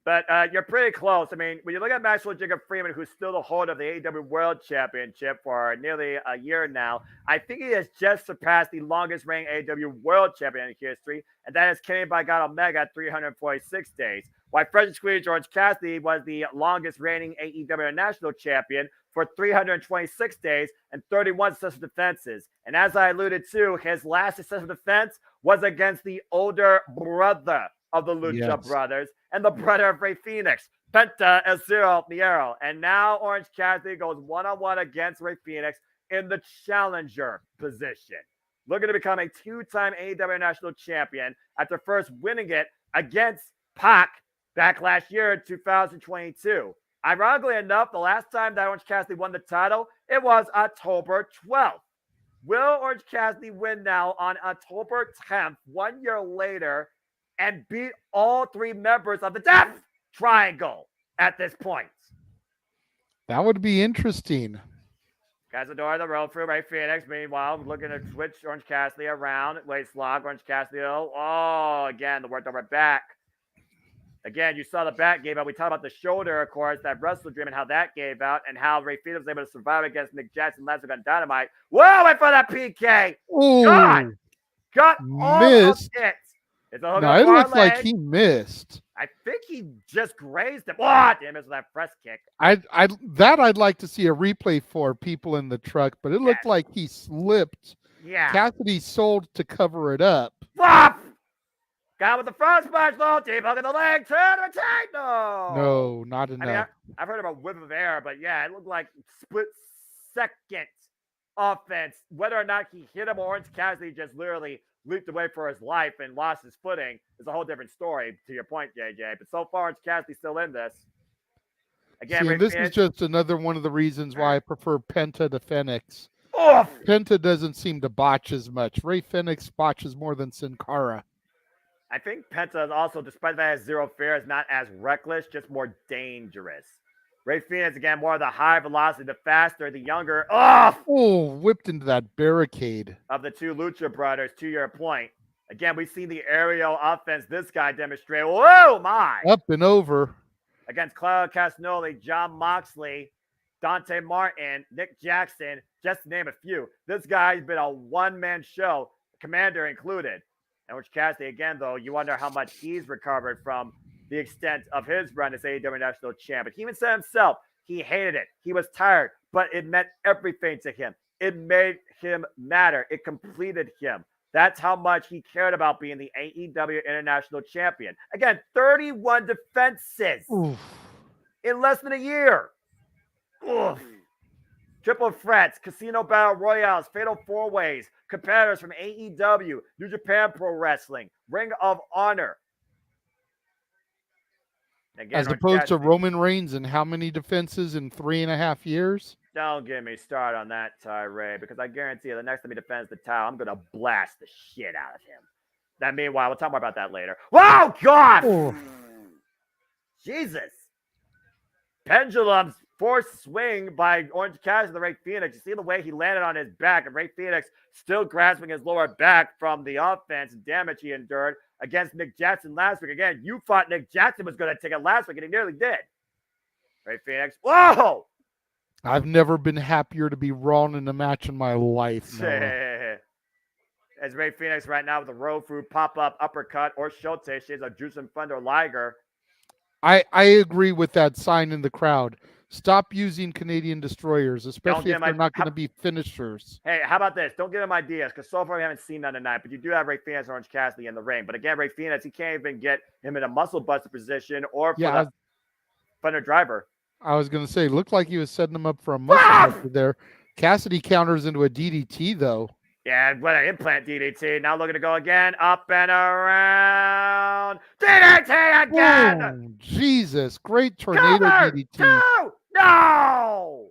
But you're pretty close. I mean, when you look at Maxwell Jacob Freeman, who's still the holder of the AEW World Championship for nearly a year now, I think he has just surpassed the longest reigning AEW World Champion in history, and that is Kenny by God Omega at 346 days. While Fresh and Squeeze George Cassidy was the longest reigning AEW International Champion for 326 days and 31 successful defenses. And as I alluded to, his last successful defense was against the older brother of the Lucha Brothers and the brother of Ray Fenix, Penta El Zero Miedo. And now Orange Cassidy goes one-on-one against Ray Fenix in the challenger position, looking to become a two-time AEW International Champion after first winning it against Pac back last year in 2022. Ironically enough, the last time that Orange Cassidy won the title, it was October 12th. Will Orange Cassidy win now on October 10th, 1 year later, and beat all three members of the Death Triangle at this point? That would be interesting. Cazador the road through Ray Fenix. Meanwhile, looking to switch Orange Cassidy around. Waist lock, Orange Cassidy. Oh, again, the worked over back. Again, you saw the back gave out. We talked about the shoulder, of course, that Wrestle Dream and how that gave out, and how Ray Fenix was able to survive against Nick Jackson last week on Dynamite. Whoa, went for that PK. Ooh, God, got all missed. of it. It's a No, it looks like he missed. I think he just grazed him. Oh, damn, it's that press kick. I'd like to see a replay for people in the truck, but it looked like he slipped. Yeah. Cassidy sold to cover it up. Flop! Got with the front splash, though. Deep hook in the leg. Turn to attack. No, not enough. I mean, I've heard about whip of air, but yeah, it looked like split second offense. Whether or not he hit him or Orange Cassidy just literally leaped away for his life and lost his footing is a whole different story, to your point, JJ. But so far, Orange Cassidy's still in this. Again, this is just another one of the reasons why I prefer Penta to Fenix. Oof. Penta doesn't seem to botch as much. Ray Fenix botches more than Sin Cara. I think Penta is also, despite that has zero fear, is not as reckless, just more dangerous. Ray Fenix, again, more of the high velocity, the faster, the younger. Oh, whipped into that barricade. Of the two Lucha Brothers, to your point. Again, we've seen the aerial offense this guy demonstrate. Whoa, my! Up and over. Against Claudio Castagnoli, Jon Moxley, Dante Martin, Nick Jackson, just to name a few. This guy's been a one-man show, Commander included. And Orange Cassidy, again, though, you wonder how much he's recovered from the extent of his run as AEW National Champion. He even said himself, he hated it. He was tired, but it meant everything to him. It made him matter. It completed him. That's how much he cared about being the AEW International Champion. Again, 31 defenses in less than a year. Oof. Triple threats, casino battle royales, fatal four-ways, competitors from AEW, New Japan Pro Wrestling, Ring of Honor. Again, as opposed to Roman Reigns and how many defenses in 3.5 years? Don't get me started on that, Ray, because I guarantee you the next time he defends the title, I'm going to blast the shit out of him. Then meanwhile, we'll talk more about that later. Whoa, God! Oh. Jesus. Pendulum's forced swing by Orange Cassidy and Ray Fenix. You see the way he landed on his back, and Ray Fenix still grasping his lower back from the offense and damage he endured against Nick Jackson last week. Again, you thought Nick Jackson was going to take it last week, and he nearly did. Ray Fenix. Whoa! I've never been happier to be wrong in a match in my life. As Ray Fenix right now with the roll through pop-up uppercut or Shote, she's a Juice and Thunder Liger. I agree with that sign in the crowd. Stop using Canadian destroyers, especially if they're not going to be finishers. Hey, how about this? Don't give him ideas, because so far we haven't seen none tonight, but you do have Ray Fenix and Orange Cassidy in the ring. But again, Ray Fenix, he can't even get him in a muscle buster position or for the Thunder Driver. I was going to say, looked like he was setting him up for a muscle buster there. Cassidy counters into a DDT, though. Yeah, what an implant DDT. Now looking to go again. Up and around. DDT again! Oh, Jesus. Great tornado DDT. Two! No!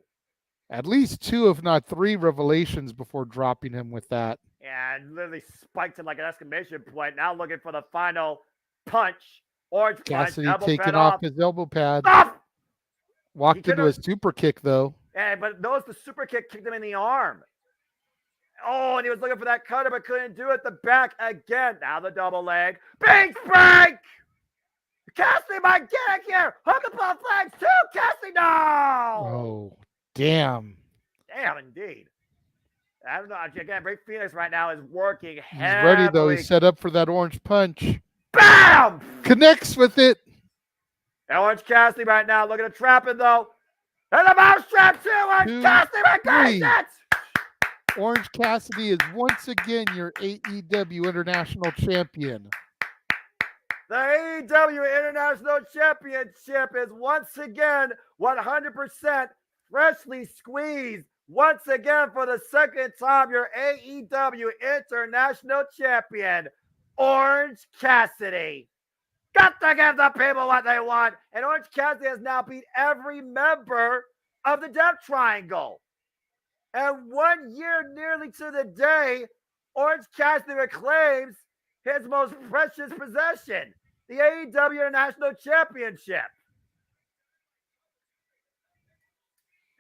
At least 2, if not 3, revelations before dropping him with that. Yeah, literally spiked him like an exclamation point. Now looking for the final punch. Orange Cassidy punch. taking off his elbow pad. Stop! Walked into a super kick, though. Yeah, but notice the super kick kicked him in the arm. Oh, and he was looking for that cutter, but couldn't do it. The back again. Now the double leg. Bank break! Cassidy might get it here. Hook up on flags too. Cassidy, no. Oh, damn. Damn, indeed. I don't know. Again, Ray Fenix right now is working He's heavily. ready, though. He's set up for that orange punch. Bam! Connects with it. And Orange Cassidy right now looking to trap it, though. And the mousetrap, too. Orange Cassidy, my God, Orange Cassidy is once again your AEW International Champion. The AEW International Championship is once again 100% freshly squeezed. Once again, for the second time, your AEW International Champion, Orange Cassidy. Got to give the people what they want. And Orange Cassidy has now beat every member of the Death Triangle. And 1 year nearly to the day, Orange Cassidy reclaims his most precious possession, the AEW International Championship.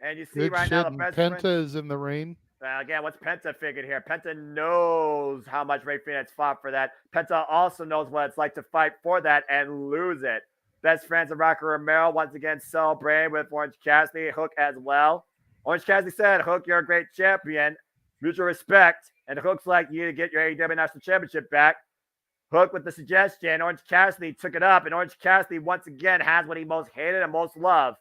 And you see Good right shit, now the and best Penta friend. is in the ring. Again, what's Penta figured here? Penta knows how much Ray Fenix fought for that. Penta also knows what it's like to fight for that and lose it. Best friends of Rocky Romero once again celebrating with Orange Cassidy, Hook as well. Orange Cassidy said, Hook, you're a great champion. Mutual respect. And Hook's like, you need to get your AEW National Championship back. Hook with the suggestion. Orange Cassidy took it up. And Orange Cassidy once again has what he most hated and most loved.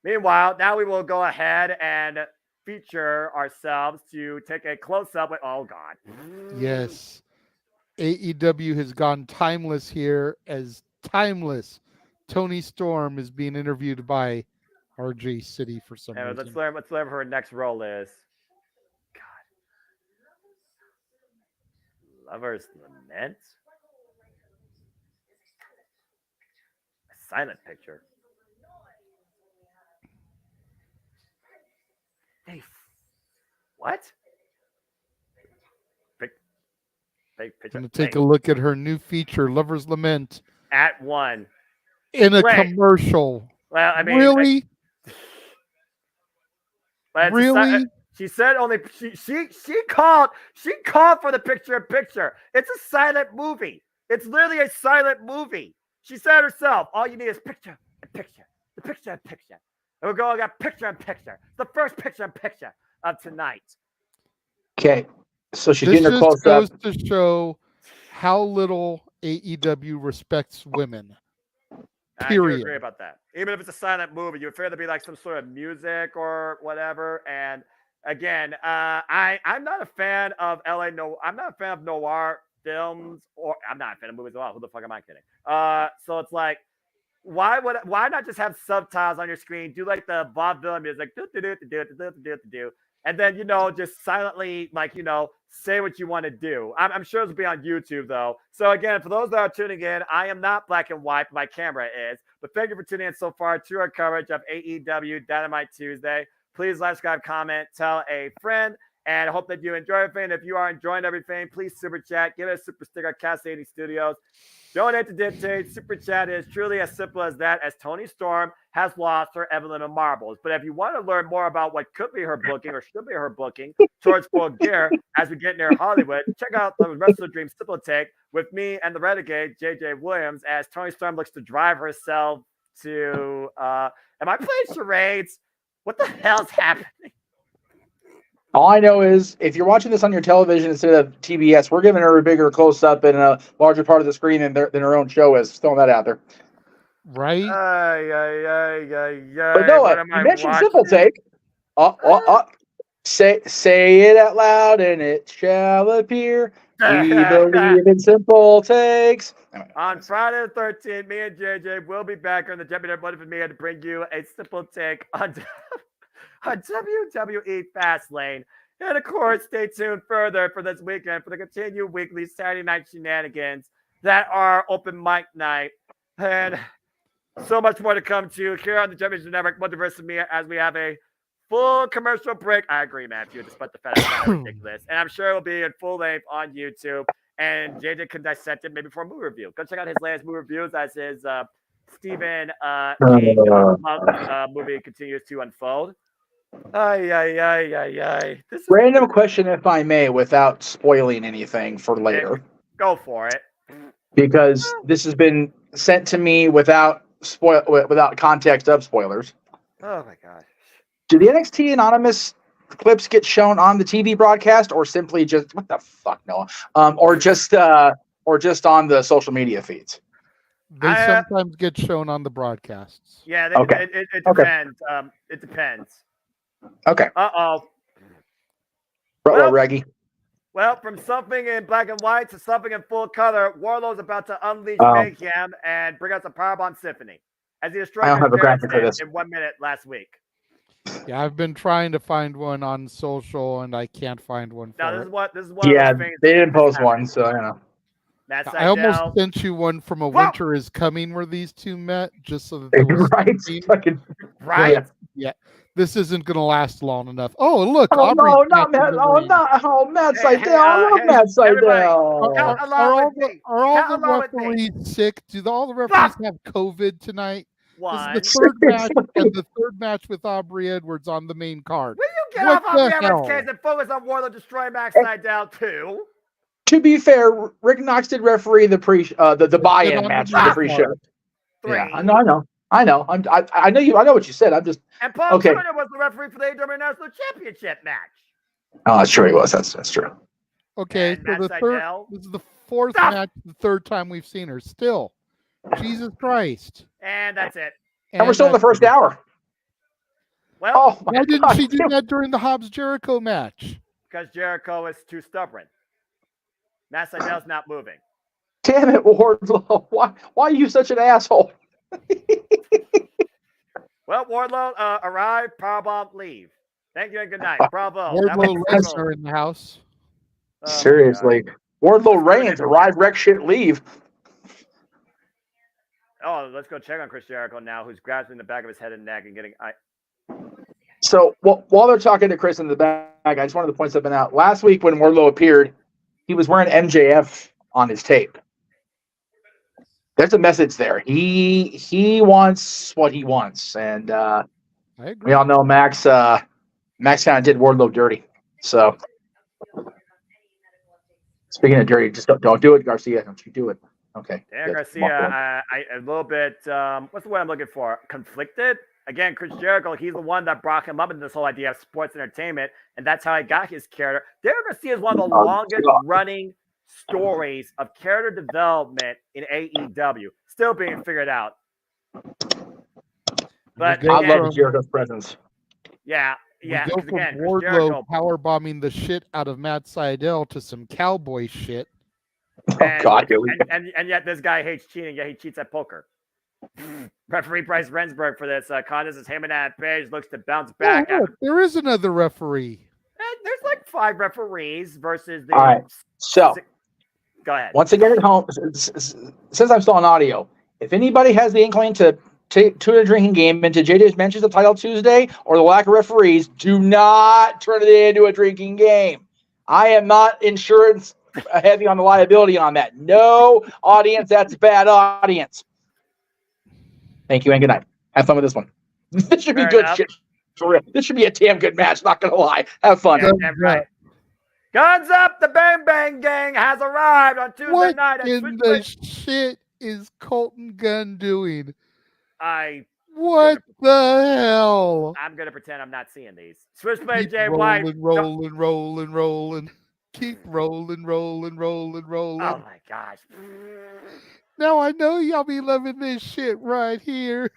Meanwhile, now we will go ahead and feature ourselves to take a close-up with, oh, God. Yes. AEW has gone timeless here, as timeless Tony Storm is being interviewed by RJ City for some reason. Let's learn what her next role is. God. Lover's Lament? A silent picture. Hey, what? Big picture. I'm going to take a look at her new feature, Lover's Lament. At one. In a commercial. Well, I mean. Really? Really? She said only she called for the picture-in-picture. It's a silent movie. It's literally a silent movie. She said herself, all you need is picture-in-picture. The picture-in-picture. And we're going to get picture-in-picture. The first picture-in-picture of tonight. Okay. So she's getting her close up. This just goes to show how little AEW respects women. Period. I do agree about that. Even if it's a silent movie, you would figure there'd be like some sort of music or whatever. And again, I'm not a fan of I'm not a fan of noir films, or I'm not a fan of movies at all. Who the fuck am I kidding? So it's like, why not just have subtitles on your screen? Do like the vaudeville music, and then just silently say what you want to do. I'm sure it'll be on YouTube though. So again, for those that are tuning in, I am not black and white. My camera is. But thank you for tuning in so far to our coverage of AEW Dynamite Tuesday. Please like, subscribe, comment, tell a friend, and I hope that you enjoy everything. If you are enjoying everything, please super chat, give it a super sticker, Cast80 Studios. Donate to Dictate. Super chat is truly as simple as that, as Tony Storm has lost her Evelyn of Marbles. But if you want to learn more about what could be her booking or should be her booking towards Full Gear as we get near Hollywood, check out the Wrestle Dream Simple Take with me and the Renegade, J.J. Williams, as Tony Storm looks to drive herself to am I playing charades? What the hell's happening? All I know is if you're watching this on your television instead of TBS, we're giving her a bigger close-up and a larger part of the screen than her own show is. Throwing that out there. Right? But Noah, you mentioned Simple Take. Say it out loud and it shall appear. We believe in Simple Takes. On Friday the 13th, me and JJ will be back on the Championship Money for me to bring you a Simple Take on WWE Fastlane. And of course, stay tuned further for this weekend for the continued weekly Saturday night shenanigans that are open mic night. And so much more to come to here on the Championship Network, Multiverse of me, as we have a full commercial break. I agree, Matthew, despite the fact that it's ridiculous. And I'm sure it will be in full length on YouTube. And JJ can dissect it maybe for a movie review. Go check out his latest movie reviews as his Stephen King movie continues to unfold. Random question, if I may, without spoiling anything for later. Go for it. because this has been sent to me without context of spoilers. Oh my gosh. Do the NXT Anonymous clips get shown on the TV broadcast, or simply just what the fuck, Noah? Or just on the social media feeds? They sometimes get shown on the broadcasts. Yeah, Okay. It depends. It depends. Okay. Uh-oh. Well, Reggie. Well, from something in black and white to something in full color, Wardlow's about to unleash Mayhem and bring us a Powerbomb Symphony, as he destroyed his in 1 minute last week. Yeah, I've been trying to find one on social, and I can't find one. This is one. Yeah, of those things they didn't post one, so you know. I almost sent you one from Winter is Coming where these two met, just so that there was right. Yeah, this isn't going to last long enough. Oh, look! Oh no, not Matt! Oh, Matt Seidel! I love Matt Seidel. Are all the referees sick? Do all the referees have COVID tonight? One. This is the third match, and the third match with Aubrey Edwards on the main card. Will you get off Aubrey Edwards' case and focus on Wardlow destroying Max Seidel too? To be fair, Rick Knox did referee the buy-in match for the pre-show. Yeah, I know. I know what you said. I'm just and Paul Turner was the referee for the AEW International Championship match. Oh, that's true. He was. That's true. Okay, so this is the fourth match, the third time we've seen her. Still, Jesus Christ. And that's it. And we're still in the first hour. Well, why didn't she do that during the Hobbs Jericho match? Because Jericho is too stubborn. Matt Seidel's not moving. Damn it, Wardlow. Why are you such an asshole? Well, Wardlow, arrive, powerbomb, leave. Thank you and good night. Bravo. Wardlow Lesnar in the house. Seriously. Wardlow Reigns, arrive, wreck shit, leave. Oh, let's go check on Chris Jericho now, who's grasping the back of his head and neck and getting... So while they're talking to Chris in the back, I just wanted to point something out. Last week when Wardlow appeared, he was wearing MJF on his tape. There's a message there. He wants what he wants, and I agree. We all know Max kind of did Wardlow dirty. So speaking of dirty, just don't do it, Garcia. Don't you do it? Okay. Yeah, Garcia. A little bit. What's the word I'm looking for? Conflicted. Again, Chris Jericho, he's the one that brought him up into this whole idea of sports entertainment, and that's how he got his character. Derek Garcia is one of the longest running stories of character development in AEW, still being figured out. But I love Jericho's presence. Yeah. Go from Wardlow power bombing the shit out of Matt Seidel to some cowboy shit. And yet this guy hates cheating. Yeah, he cheats at poker. Referee Bryce Rensburg for this contest is Heyman and Page looks to bounce back. Oh, look, there is another referee. There's like 5 referees versus the. All right. So go ahead. Once again at home, since I'm still on audio, if anybody has the inkling to tune a drinking game into JJ's mentions of Title Tuesday or the lack of referees, do not turn it into a drinking game. I am not insurance heavy on the liability on that. No audience, that's bad audience. Thank you and good night. Have fun with this one. This should be good shit. For real. This should be a damn good match, not gonna lie. Have fun. Yeah, right. Guns up, the Bang Bang Gang has arrived on Tuesday night. What in the shit is Colton Gunn doing? What the hell? I'm gonna pretend I'm not seeing these. Switchblade Jay White. Rolling. Keep rolling. Oh my gosh. Now I know y'all be loving this shit right here.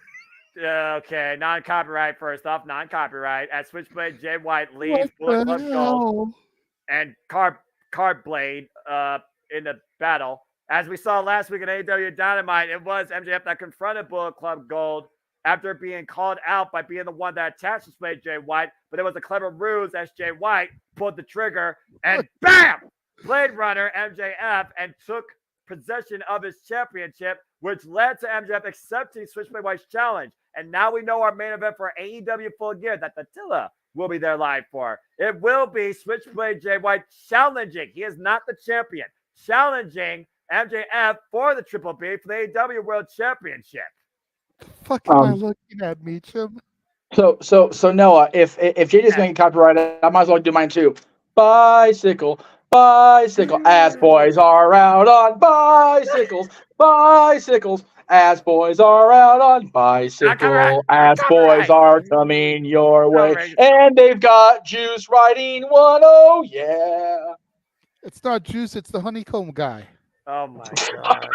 Okay, non-copyright first off, non-copyright. As Switchblade Jay White leaves Bullet Club Gold and Card Blade in the battle. As we saw last week in AEW Dynamite, it was MJF that confronted Bullet Club Gold after being called out by being the one that attacked Switchblade Jay White, but it was a clever ruse as Jay White pulled the trigger and BAM! Blade Runner MJF and took possession of his championship, which led to MJF accepting Switchblade White's challenge. And now we know our main event for AEW Full Gear that Attila will be there live for. It will be Switchblade Jay White challenging. He is not the champion. Challenging MJF for the Triple B for the AEW World Championship. The fuck am I looking at, Meacham? So Noah, if JJ's going to get copyrighted, I might as well do mine too. Bicycle, Bicycle ass boys are out on bicycles. Bicycles ass boys are out on bicycle. Ass boys are coming your way. And they've got Juice riding one. Oh, yeah. It's not Juice, it's the honeycomb guy. Oh, my God.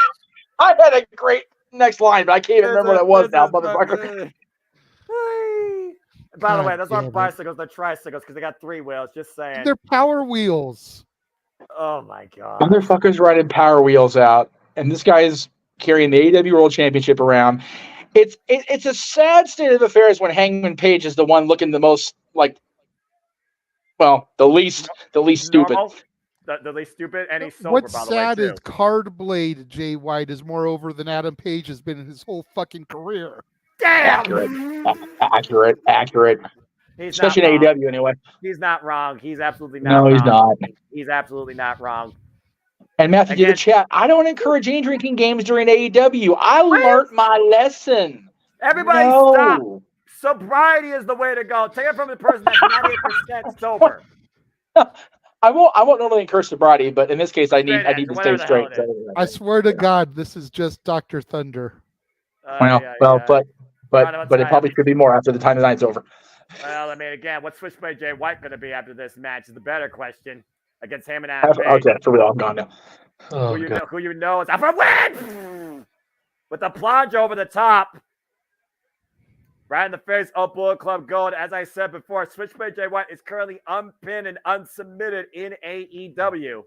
I had a great next line, but I can't even remember what it was now, motherfucker. By the way, those aren't bicycles, they're tricycles because they got 3 wheels. Just saying. They're power wheels. Oh my God. Motherfuckers riding Power Wheels out, and this guy is carrying the AEW World Championship around. It's a sad state of affairs when Hangman Page is the one looking the most like, well, the least stupid. The least stupid, and he's sober. What's by the way, sad too. is Card Blade Jay White is more over than Adam Page has been in his whole fucking career. Damn. Accurate. He's especially in AEW anyway. He's not wrong. He's absolutely not wrong. No, he's not. He's absolutely not wrong. And Matthew did the chat. I don't encourage any drinking games during AEW. I learned my lesson. Everybody stop. Sobriety is the way to go. Take it from the person that's 98% sober. I won't normally encourage sobriety, but in this case, I need to stay straight. I swear to God, this is just Dr. Thunder. But it probably should be more after the time the night's over. Well, I mean, again, what's Switchblade Jay White going to be after this match is the better question. Against Heyman and okay, for real, I'm gone now. Who you know is out for a win with the plunge over the top, right in the face of Bullet Club Gold. As I said before, Switchblade Jay White is currently unpinned and unsubmitted in AEW.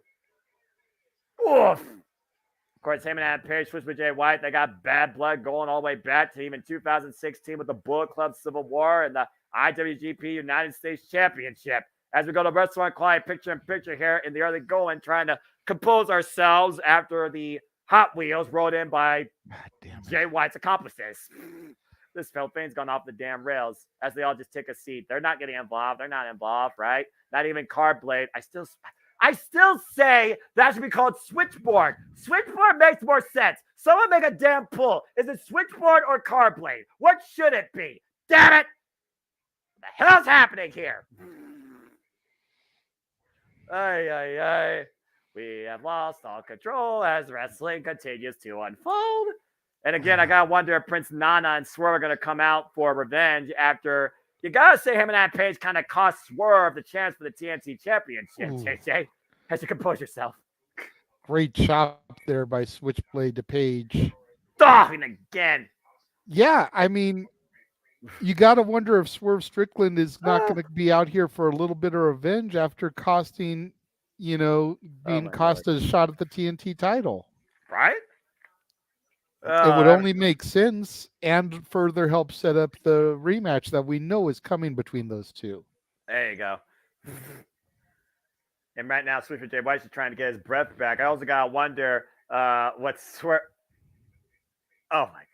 Oof. Of course, Heyman and Page, Switchblade Jay White, they got bad blood going all the way back to even 2016 with the Bullet Club Civil War and the IWGP United States Championship. As we go to Wrestling Client picture-in-picture here in the early going, trying to compose ourselves after the Hot Wheels rode in by Jay White's accomplices. This whole thing's gone off the damn rails as they all just take a seat. They're not getting involved. They're not involved, right? Not even Card Blade. I still say that should be called Switchboard. Switchboard makes more sense. Someone make a damn pull. Is it Switchboard or Card Blade? What should it be? Damn it! What the hell's happening here? Ay. We have lost all control as wrestling continues to unfold. And again, I gotta wonder if Prince Nana and Swerve are gonna come out for revenge after you gotta say him and that Page kind of cost Swerve the chance for the TNT Championship. JJ, has to compose yourself. Great chop there by Switchblade to Page. And again. Yeah, I mean, you got to wonder if Swerve Strickland is not going to be out here for a little bit of revenge after costing, being cost a shot at the TNT title. Right? It would only make sense and further help set up the rematch that we know is coming between those two. There you go. And right now, Switchblade Jay White's trying to get his breath back. I also got to wonder what Swerve... Oh, my God.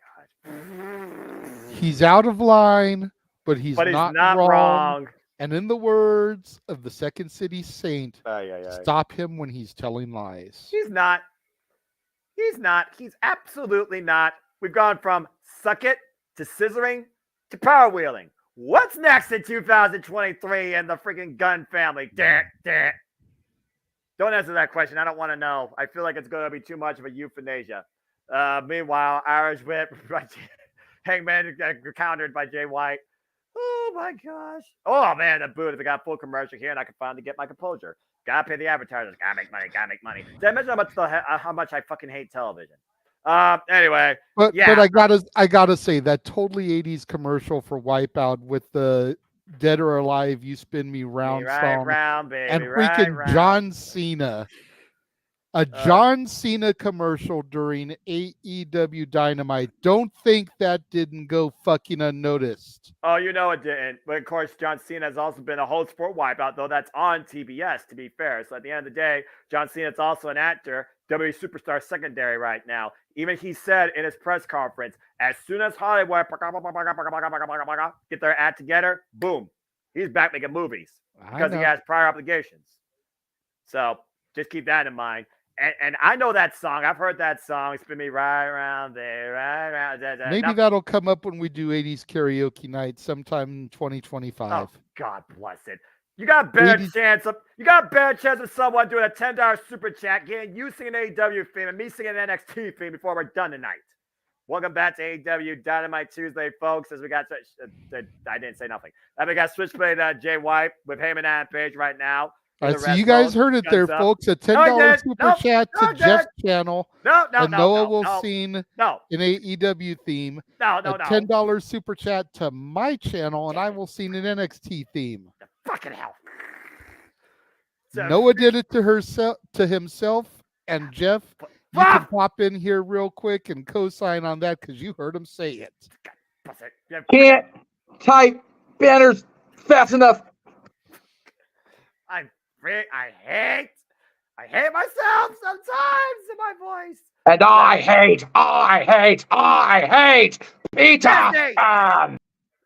He's out of line, but he's not wrong. And in the words of the Second City Saint, stop him when he's telling lies. He's not. He's absolutely not. We've gone from suck it to scissoring to power wheeling. What's next in 2023 in the freaking Gunn family? Don't answer that question. I don't want to know. I feel like it's going to be too much of a euthanasia. Meanwhile, Irish Whip, Hangman countered by Jay White. Oh, my gosh. Oh, man, the boot. I got full commercial here, and I can finally get my composure. Gotta pay the advertisers. Gotta make money. Did I mention how much I fucking hate television? Anyway. But I gotta say, that totally 80s commercial for Wipeout with the Dead or Alive, You Spin Me Round song. Baby, and freaking John Cena. A John Cena commercial during AEW Dynamite. Don't think that didn't go fucking unnoticed. Oh, you know it didn't. But of course, John Cena has also been a host for Wipeout, though that's on TBS, to be fair. So at the end of the day, John Cena's also an actor, WWE superstar secondary right now. Even he said in his press conference, as soon as Hollywood get their act together, boom, he's back making movies because he has prior obligations. So just keep that in mind. And I know that song. I've heard that song. It's been me right around there, right around there. Maybe that'll come up when we do 80s karaoke night sometime in 2025. Oh, God bless it. You got a better chance of someone doing a $10 super chat, getting you singing an AEW theme and me singing an NXT theme before we're done tonight. Welcome back to AEW Dynamite Tuesday, folks. As we got, I didn't say nothing. We got Switchblade Jay White with Heyman and Page right now. All right, so you guys heard it there, folks. A $10 super chat to Jeff's channel. Noah will sing an AEW theme. A $10 super chat to my channel, and I will sing an NXT theme. Fucking hell. Noah did it to himself, and Jeff, you can pop in here real quick and co-sign on that because you heard him say it. Can't type banners fast enough. I hate myself sometimes in my voice. And I hate Peter.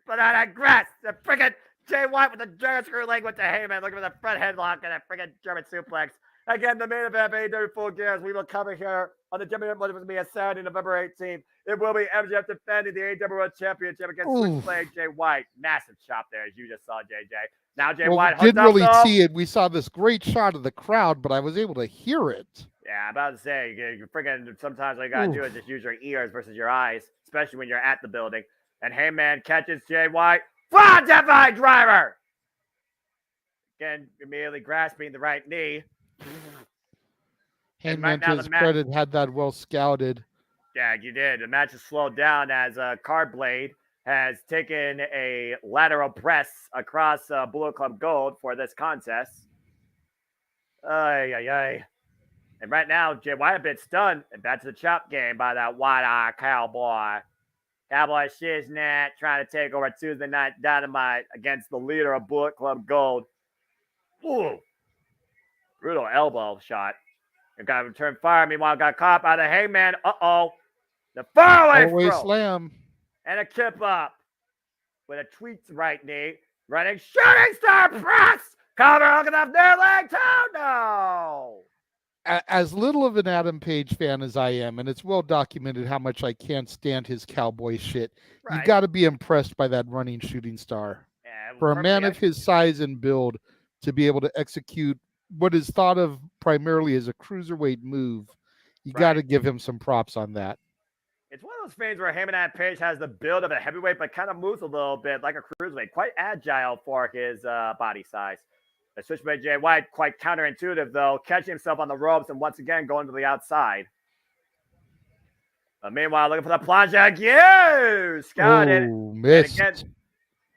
But I digress. The freaking Jay White with the German screw leg with the Heyman, looking for the front headlock and a freaking German suplex. Again, the main event of AEW Full Gears. We will cover here on the Multiverse. Will be a Saturday, November 18th. It will be MJF defending the AEW World Championship against Switchblade Jay White. Massive chop there, as you just saw, JJ. Now Jay White didn't really see it. We saw this great shot of the crowd, but I was able to hear it. Yeah, I'm about to say, you freaking sometimes all you gotta do is just use your ears versus your eyes, especially when you're at the building. And Heyman catches Jay White. Fly driver! Again, immediately grasping the right knee. Heyman, to his credit, had that well scouted. Yeah, you did. The match has slowed down as Cardblade has taken a lateral press across Bullet Club Gold for this contest. And right now, Jay White a bit stunned, and back to the chop game by that wide-eyed cowboy. Cowboy Shiznat trying to take over Tuesday Night Dynamite against the leader of Bullet Club Gold. Ooh. Brutal elbow shot. And got to return fire. Meanwhile, got caught by the Heyman. Uh-oh. The faraway slam. And a kip up. With a tweaked right knee. Running shooting star press. Cover hooking up their leg too. No. As little of an Adam Page fan as I am, and it's well documented how much I can't stand his cowboy shit, you got to be impressed by that running shooting star. Yeah, for a man of his size and build to be able to execute what is thought of primarily as a cruiserweight move, you got to give him some props on that. It's one of those things where Heyman and Page has the build of a heavyweight, but kind of moves a little bit like a cruiserweight. Quite agile for his body size. The Switchblade Jay White, quite counterintuitive, though, catching himself on the ropes and once again going to the outside. Meanwhile, looking for the plunge again. Scouted. Missed. And again,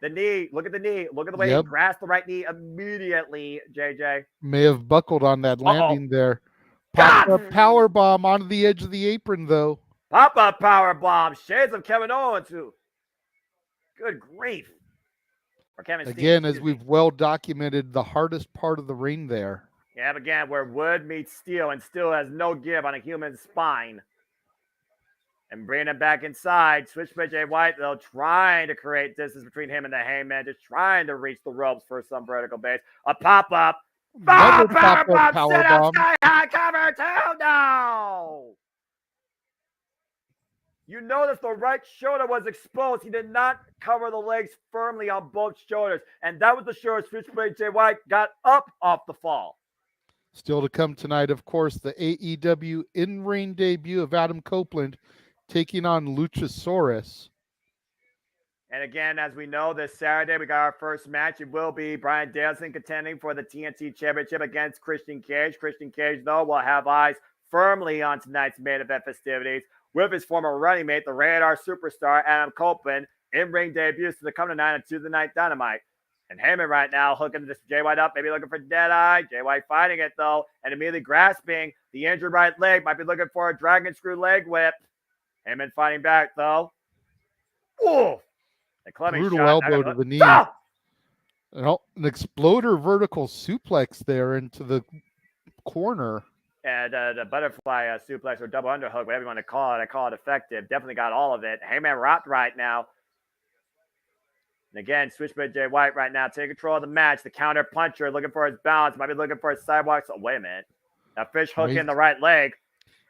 the knee. Look at the knee. Look at the way he grasped the right knee immediately, JJ. May have buckled on that landing there. Pop-up power bomb onto the edge of the apron, though. Pop-up power bomb. Shades of Kevin Owens, too. Good grief. Again, as we've well documented, the hardest part of the ring there. Yeah, again, where wood meets steel, and steel has no give on a human spine. And bringing him back inside. Switchblade Jay White, though, trying to create distance between him and the Heyman, just trying to reach the ropes for some vertical base. A pop-up. Power bomb. Sky high cover too. No. You notice the right shoulder was exposed. He did not cover the legs firmly on both shoulders. And that was the shoulder Switchblade Jay White got up off the fall. Still to come tonight, of course, the AEW in-ring debut of Adam Copeland taking on Luchasaurus. And again, as we know, this Saturday, we got our first match. It will be Bryan Danielson contending for the TNT Championship against Christian Cage. Christian Cage, though, will have eyes firmly on tonight's main event festivities with his former running mate, the Radar superstar, Adam Copeland, in-ring debuts to come tonight on Tuesday Night Dynamite. And Heyman right now hooking this Jay White up, maybe looking for Deadeye. Jay White fighting it, though, and immediately grasping the injured right leg. Might be looking for a dragon screw leg whip. Heyman fighting back, though. Ooh! Brutal elbow to the knee. An exploder vertical suplex there into the corner. And the butterfly suplex or double underhook, whatever you want to call it. I call it effective. Definitely got all of it. Heyman rocked right now. And again, Switchblade Jay White right now taking control of the match. The counter puncher looking for his balance. Might be looking for his sidewalk. So wait a minute. That fish hook in the right leg.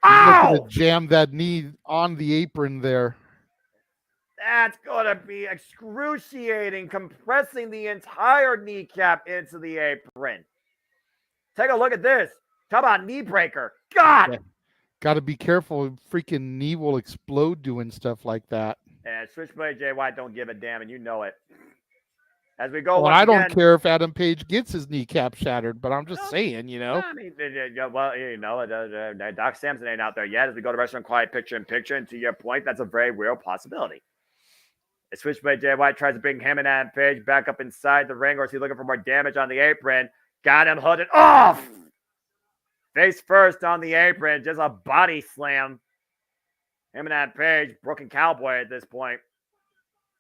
He's looking to jam that knee on the apron there. That's going to be excruciating, compressing the entire kneecap into the apron. Take a look at this. Talk about knee breaker. God! Yeah. Got to be careful. Freaking knee will explode doing stuff like that. And Switchblade Jay White don't give a damn, and you know it. As we go Well, I don't care if Adam Page gets his kneecap shattered, but I'm just saying, you know. I mean, well, you know, Doc Samson ain't out there yet. As we go to Restaurant Quiet picture-in-picture, and to your point, that's a very real possibility. As Switchblade Jay White tries to bring him and Adam Page back up inside the ring, or is he looking for more damage on the apron? Got him hooded off! Face first on the apron, just a body slam. Him and Adam Page, broken cowboy at this point.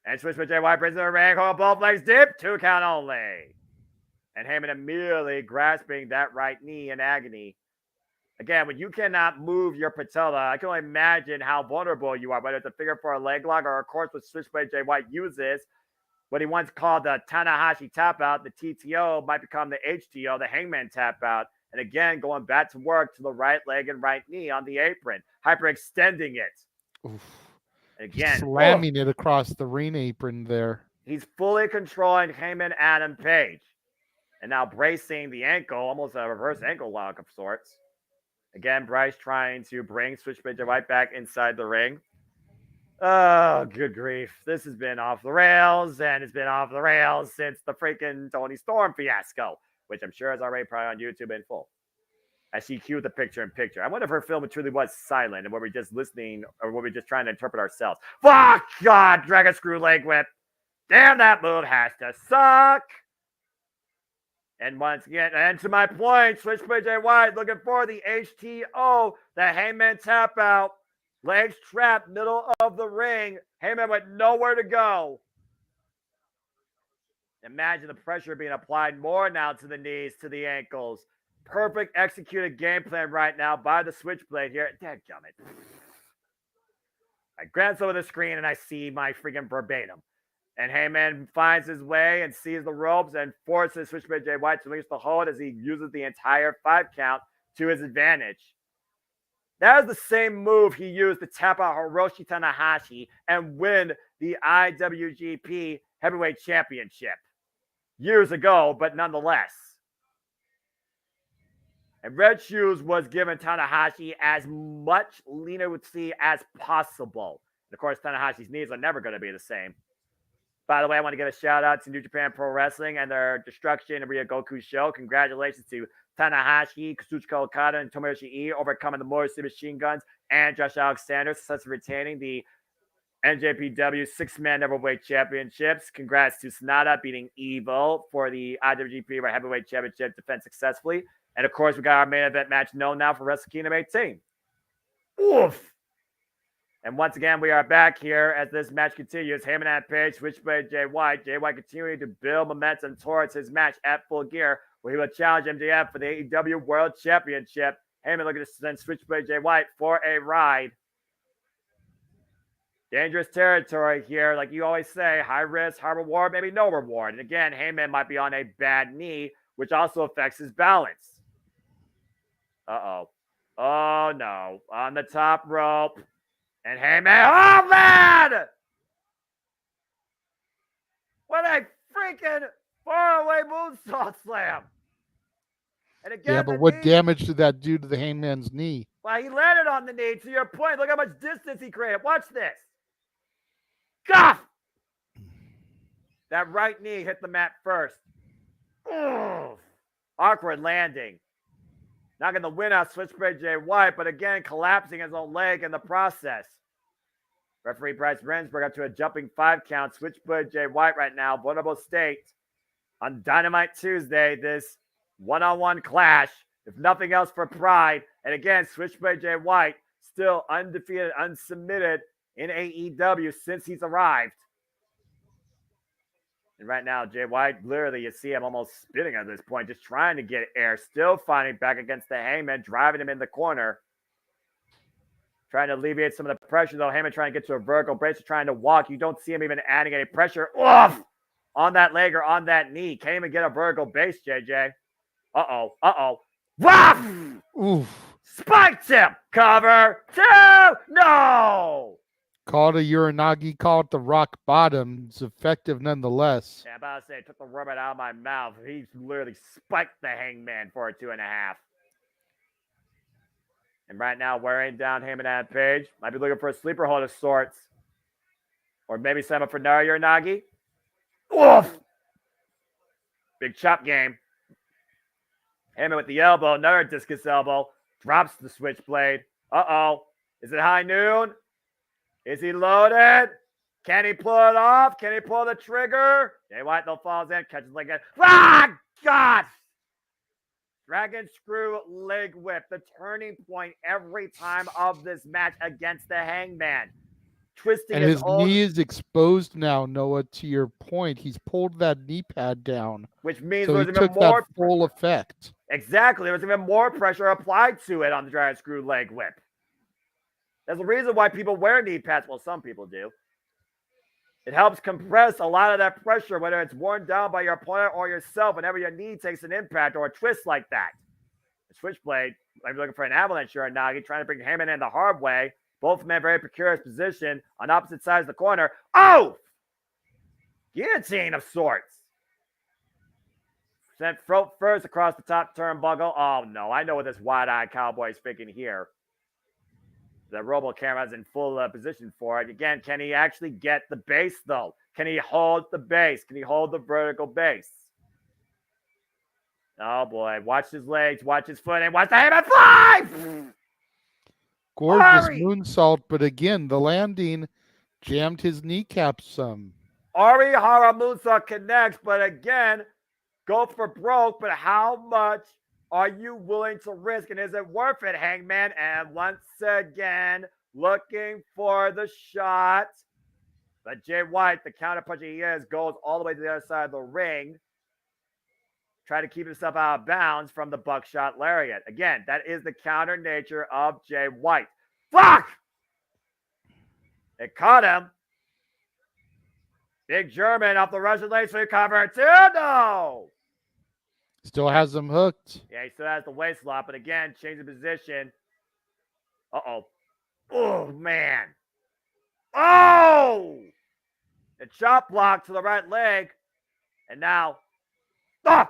And Switchblade Jay White brings in the ring, hold both legs deep, 2 count only. And Heyman immediately grasping that right knee in agony. Again, when you cannot move your patella, I can only imagine how vulnerable you are, whether it's a figure 4 leg lock or, of course, what Switchblade Jay White uses, what he once called the Tanahashi tap out, the TTO might become the HTO, the Hangman tap out. And again, going back to work to the right leg and right knee on the apron, hyperextending it. Oof. Again, slamming it across the ring apron there. He's fully controlling Heyman Adam Page. And now bracing the ankle, almost a reverse ankle lock of sorts. Again, Bryce trying to bring Switchblade Jay White back inside the ring. Oh, good grief. This has been off the rails, and it's been off the rails since the freaking Tony Storm fiasco, which I'm sure is already probably on YouTube in full. As she cued the picture-in-picture. I wonder if her film truly was silent, and were we just listening, or were we just trying to interpret ourselves? Fuck God, Dragon Screw Leg Whip. Damn, that move has to suck. And once again, and to my point, Switchblade Jay White looking for the HTO, the Heyman tap out, legs trapped, middle of the ring. Heyman with nowhere to go. Imagine the pressure being applied more now to the knees, to the ankles. Perfect executed game plan right now by the Switchblade here. Dadgummit. I glance over the screen and I see my freaking verbatim. And Heyman finds his way and sees the ropes and forces Switchblade Jay White to reach the hold as he uses the entire 5 count to his advantage. That is the same move he used to tap out Hiroshi Tanahashi and win the IWGP Heavyweight Championship years ago, but nonetheless. And Red Shoes was given Tanahashi as much leniency as possible. And of course, Tanahashi's knees are never going to be the same. By the way, I want to give a shout out to New Japan Pro Wrestling and their Destruction and Ryogoku show. Congratulations to Tanahashi, Kazuchika Okada, and Tomoyoshi Ii overcoming the Motor City Machine Guns and Josh Alexander, successfully retaining the NJPW 6-man Heavyweight Championships. Congrats to Sonata beating Evil for the IWGP Heavyweight Championship defense successfully. And of course, we got our main event match known now for Wrestle Kingdom 18. Oof! And once again, we are back here as this match continues. Heyman and Page, Switchblade Jay White. Jay White continuing to build momentum towards his match at Full Gear, where he will challenge MJF for the AEW World Championship. Heyman looking to send Switchblade Jay White for a ride. Dangerous territory here. Like you always say, high risk, high reward, maybe no reward. And again, Heyman might be on a bad knee, which also affects his balance. Uh-oh. Oh, no. On the top rope. And Heyman. Oh, man! What a freaking faraway moonsault slam. And again, yeah, but what damage did that do to the Heyman's knee? Well, he landed on the knee. To your point, look how much distance he created. Watch this. Goff! That right knee hit the mat first. Ugh. Awkward landing. Not going to win out Switchblade Jay White, but again, collapsing his own leg in the process. Referee Bryce Rensburg up to a jumping 5 count. Switchblade Jay White right now, vulnerable state. On Dynamite Tuesday, this one-on-one clash, if nothing else for pride. And again, Switchblade Jay White still undefeated, unsubmitted in AEW since he's arrived. And right now, Jay White, literally, you see him almost spinning at this point, just trying to get air, still fighting back against the Heyman, driving him in the corner. Trying to alleviate some of the pressure, though. Heyman trying to get to a vertical brace, trying to walk. You don't see him even adding any pressure on that leg or on that knee. Can't even get a vertical base, JJ. Uh-oh. Woof! Oof. Spiked him. Cover 2. No! Call it a Uranagi, call it the rock bottom. It's effective nonetheless. Yeah, I'm about to say, took the rub right out of my mouth. He literally spiked the Hangman for a 2.5. And right now, wearing down Heyman and Page. Might be looking for a sleeper hold of sorts. Or maybe set up for Nara Uranagi. Oof! Big chop game. Heyman with the elbow, another discus elbow. Drops the switchblade. Uh-oh. Is it high noon? Is he loaded? Can he pull it off? Can he pull the trigger? Jay White though falls in, catches like that. Ah, God! Dragon screw leg whip, the turning point every time of this match against the Hangman. Twisting and his knee is exposed now, Noah, to your point. He's pulled that knee pad down. Which means so there's he even took more that full effect. Exactly. There was even more pressure applied to it on the Dragon screw leg whip. There's a reason why people wear knee pads. Well, some people do. It helps compress a lot of that pressure, whether it's worn down by your opponent or yourself, whenever your knee takes an impact or a twist like that. The switchblade, I'm looking for an avalanche here, Nagi, trying to bring Heyman in the hard way. Both men very precarious position on opposite sides of the corner. Oh! Guillotine of sorts. Sent throat first across the top turnbuckle. Oh, no. I know what this wide-eyed cowboy is thinking here. The robo camera is in full position for it. Again, can he actually get the base, though? Can he hold the base? Can he hold the vertical base? Oh, boy. Watch his legs. Watch his foot. And watch the Heyman fly! Gorgeous moonsault, but again, the landing jammed his kneecap some. Ari Hara moonsault connects, but again, go for broke. But how much are you willing to risk? And is it worth it, Hangman? And once again, looking for the shot. But Jay White, the counterpuncher he is, goes all the way to the other side of the ring. Try to keep himself out of bounds from the buckshot lariat. Again, that is the counter nature of Jay White. Fuck! It caught him. Big German off the Russian lace for cover two. No! Still has him hooked. Yeah, he still has the waist lock, but again, change the position. Uh-oh. Oh, man. Oh! The chop block to the right leg. And now, the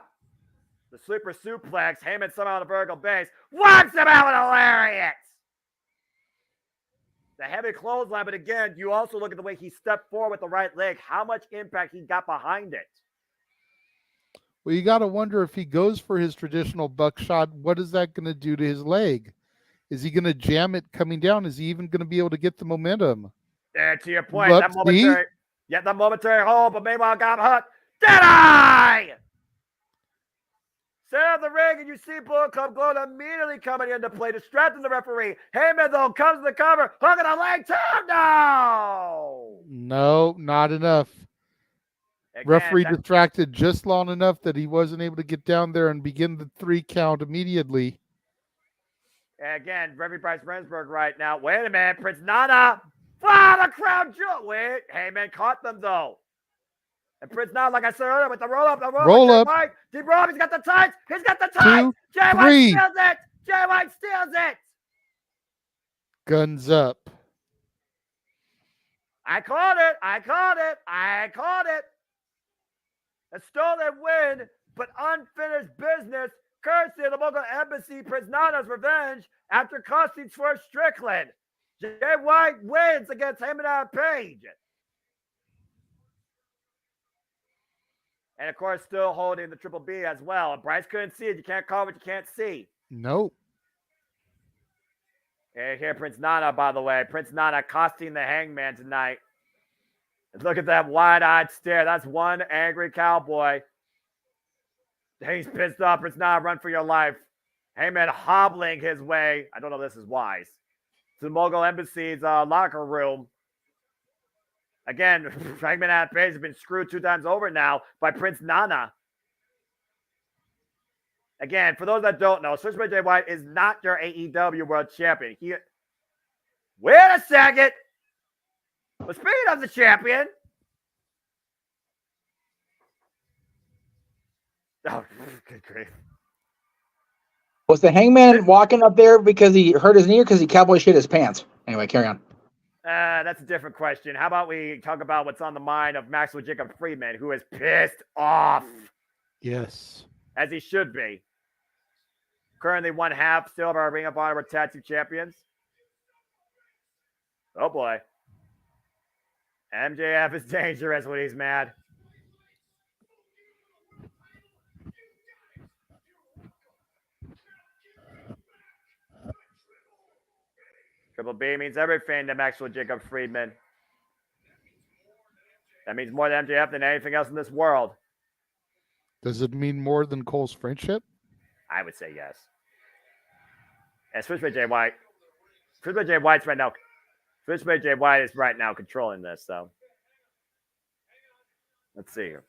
sleeper suplex. Heyman somehow on the vertical base. Whacks him out with a lariat. The heavy clothesline, but again, you also look at the way he stepped forward with the right leg. How much impact he got behind it. Well, you got to wonder if he goes for his traditional buckshot, what is that going to do to his leg? Is he going to jam it coming down? Is he even going to be able to get the momentum? Yeah, to your point, that momentary hold, but meanwhile got hooked. Did I? Set up the ring, and you see Bullet Club Gold immediately coming into play, distracting the referee. Heyman, though, comes to the cover, hooking the leg too. No, not enough. Again, referee distracted just long enough that he wasn't able to get down there and begin the 3 count immediately. Again, referee Bryce Rensburg right now. Wait a minute, Prince Nana. The crowd jump. Wait, Heyman caught them, though. And Prince Nana, like I said earlier, with the roll up. Roll up. Deep roll up. He's got the tights. Jay White steals it. Jay White steals it. Guns up. I called it. A stolen win, but unfinished business, courtesy of the local embassy. Prince Nana's revenge after costing for Strickland. Jay White wins against Heyman and Page. And, of course, still holding the Triple B as well. And Bryce couldn't see it. You can't call what you can't see. Nope. And here, Prince Nana, by the way. Prince Nana costing the Hangman tonight. And look at that wide-eyed stare. That's one angry cowboy. He's pissed off. Prince Nana, run for your life. Heyman hobbling his way. I don't know if this is wise. To the Mogul Embassy's locker room. Again, Hangman and Page have been screwed 2 times over now by Prince Nana. Again, for those that don't know, Switchblade Jay White is not your AEW World Champion. Wait a second. Well, speaking of the champion. Oh, good grief. Was the Hangman walking up there because he hurt his knee or because he cowboy shit his pants? Anyway, carry on. That's a different question. How about we talk about what's on the mind of Maxwell Jacob Friedman, who is pissed off. Yes. As he should be. Currently 1/2 still of our Ring of Honor Tag Team Champions. Oh boy. MJF is dangerous when he's mad. Triple B means everything to Maxwell Jacob Friedman. That means more to MJF than anything else in this world. Does it mean more than Cole's friendship? I would say yes. And Switchblade Jay White. Switchblade Jay White's right now. Switchblade Jay White is right now controlling this, so. Let's see here.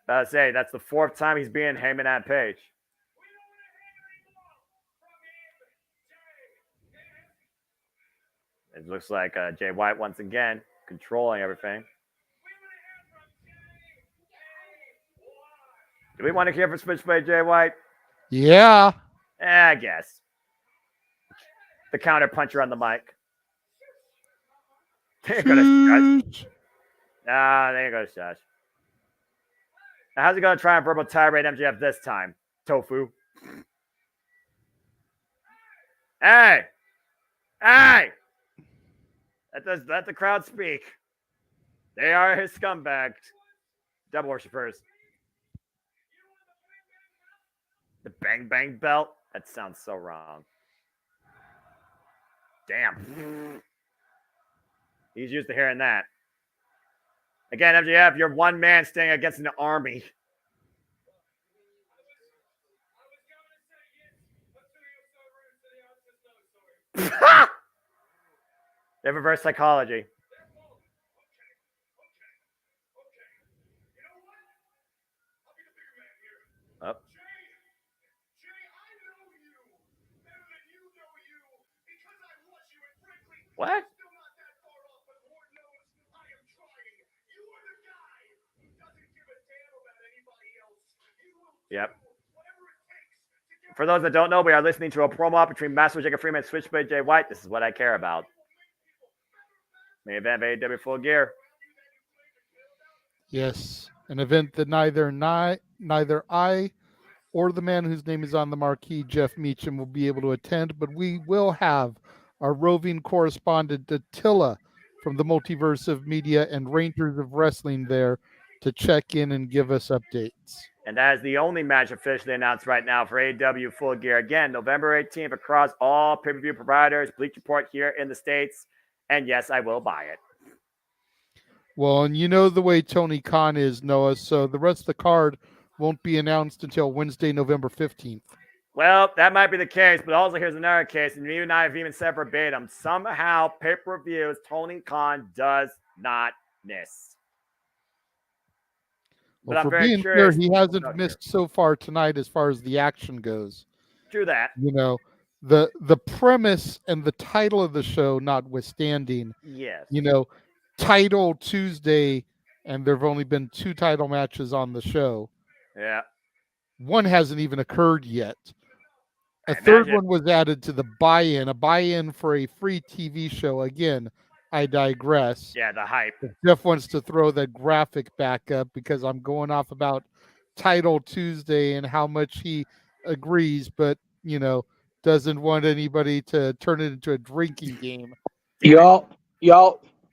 I say that's the 4th time he's being Heyman at Page. It looks like Jay White once again controlling everything. Do we want to hear from Switchblade Jay White? Yeah. I guess. The counter puncher on the mic. They ain't gonna shush. Nah, they ain't gonna shush. Now, how's he gonna try and verbal tirade MJF this time? Tofu. Hey! Hey! Let the crowd speak. They are his scumbags. Devil worshippers. The Bang Bang belt? That sounds so wrong. Damn. He's used to hearing that. Again, MJF, you're one man staying against an army. They have reverse psychology. Oh. What? Yep. For those that don't know, we are listening to a promo between Master Jacob Freeman and Switchblade Jay White. This is what I care about. Main event of AEW Full Gear. Yes, an event that neither I or the man whose name is on the marquee, Jeff Meacham, will be able to attend, but we will have our roving correspondent, Attila, from the Multiverse of Media and Rangers of Wrestling there to check in and give us updates. And that is the only match officially announced right now for AEW Full Gear. Again, November 18th across all pay-per-view providers, Bleach Report here in the States. And yes, I will buy it. Well, and you know the way Tony Khan is, Noah, so the rest of the card won't be announced until Wednesday, November 15th. Well, that might be the case, but also here's another case, and you and I have even said verbatim, somehow pay-per-views Tony Khan does not miss. Well, for being fair, he hasn't missed so far tonight as far as the action goes. True that. You know, the premise and the title of the show notwithstanding, yes. You know, Title Tuesday, and there have only been 2 title matches on the show. Yeah. One hasn't even occurred yet. A third one was added to the buy-in, a buy-in for a free TV show. Again, I digress. Yeah, the hype. Jeff wants to throw that graphic back up because I'm going off about Title Tuesday and how much he agrees, but, you know, doesn't want anybody to turn it into a drinking game. Y'all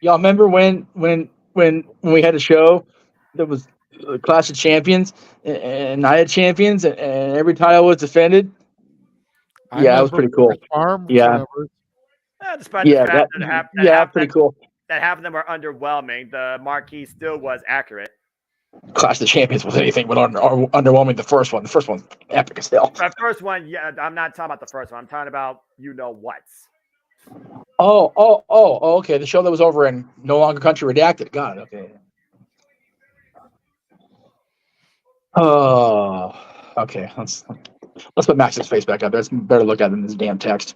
remember when we had a show that was Clash of Champions and Night of Champions and every title was defended? Yeah, it was pretty cool. Yeah. Despite the fact that pretty cool. That half of them were underwhelming, the marquee still was accurate. Clash of Champions was anything but underwhelming. The first one. The first one's epic as hell. The first one, yeah, I'm not talking about the first one. I'm talking about you-know-whats. Oh, okay. The show that was over in No Longer Country Redacted. Got it. Okay. Oh, okay. Let's put Max's face back up there. It's better look at than this damn text.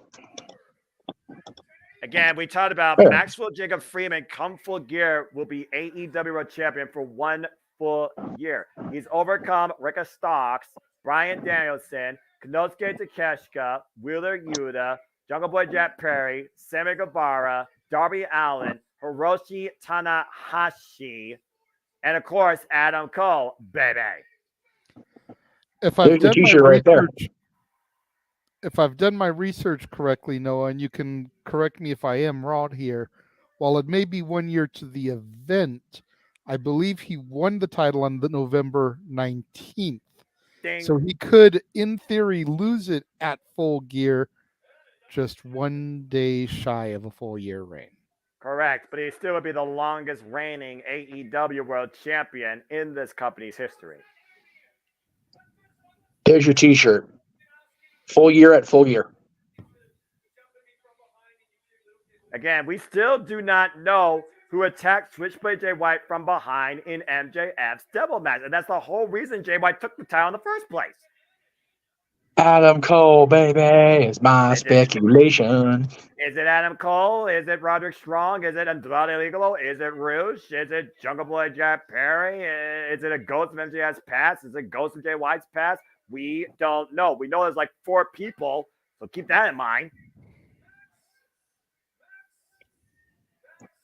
Again, we talked about Maxwell Jacob Freeman come Full Gear will be AEW World Champion for 1 full year. He's overcome Rika Starks, Bryan Danielson, Konosuke Takeshita, Wheeler Yuta, Jungle Boy Jet Perry, Sammy Guevara, Darby Allin, Hiroshi Tanahashi, and of course, Adam Cole, baby. If I've There's your done my t-shirt right there. research, if I've done my research correctly, Noah, and you can correct me if I am wrong here, while it may be 1 year to the event, I believe he won the title on the November 19th. Ding. So he could, in theory, lose it at Full Gear, just 1 day shy of a full year reign. Correct, but he still would be the longest reigning AEW World Champion in this company's history. There's your t-shirt. Full year at Full Gear. Again, we still do not know who attacked Switchblade Jay White from behind in MJF's double match. And that's the whole reason Jay White took the title in the first place. Adam Cole, baby, is my speculation. Is it Adam Cole? Is it Roderick Strong? Is it Andrade Legalo? Is it Rouge? Is it Jungle Boy Jack Perry? Is it a ghost of MJF's past? Is it a ghost of Jay White's past? We don't know. We know there's like 4 people, so keep that in mind.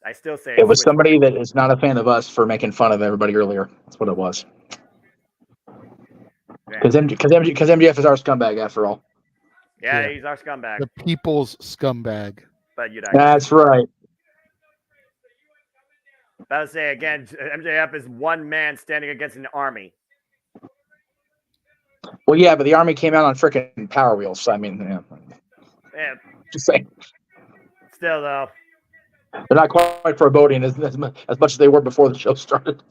I still say It was somebody that is not a fan of us for making fun of everybody earlier. That's what it was. Because MJF is our scumbag after all. Yeah, he's our scumbag. The people's scumbag. But that's right. About to say again, MJF is one man standing against an army. Well, yeah, but the army came out on freaking Power Wheels. So, I mean, Yeah. Just saying. Still, though. They're not quite foreboding as much as they were before the show started.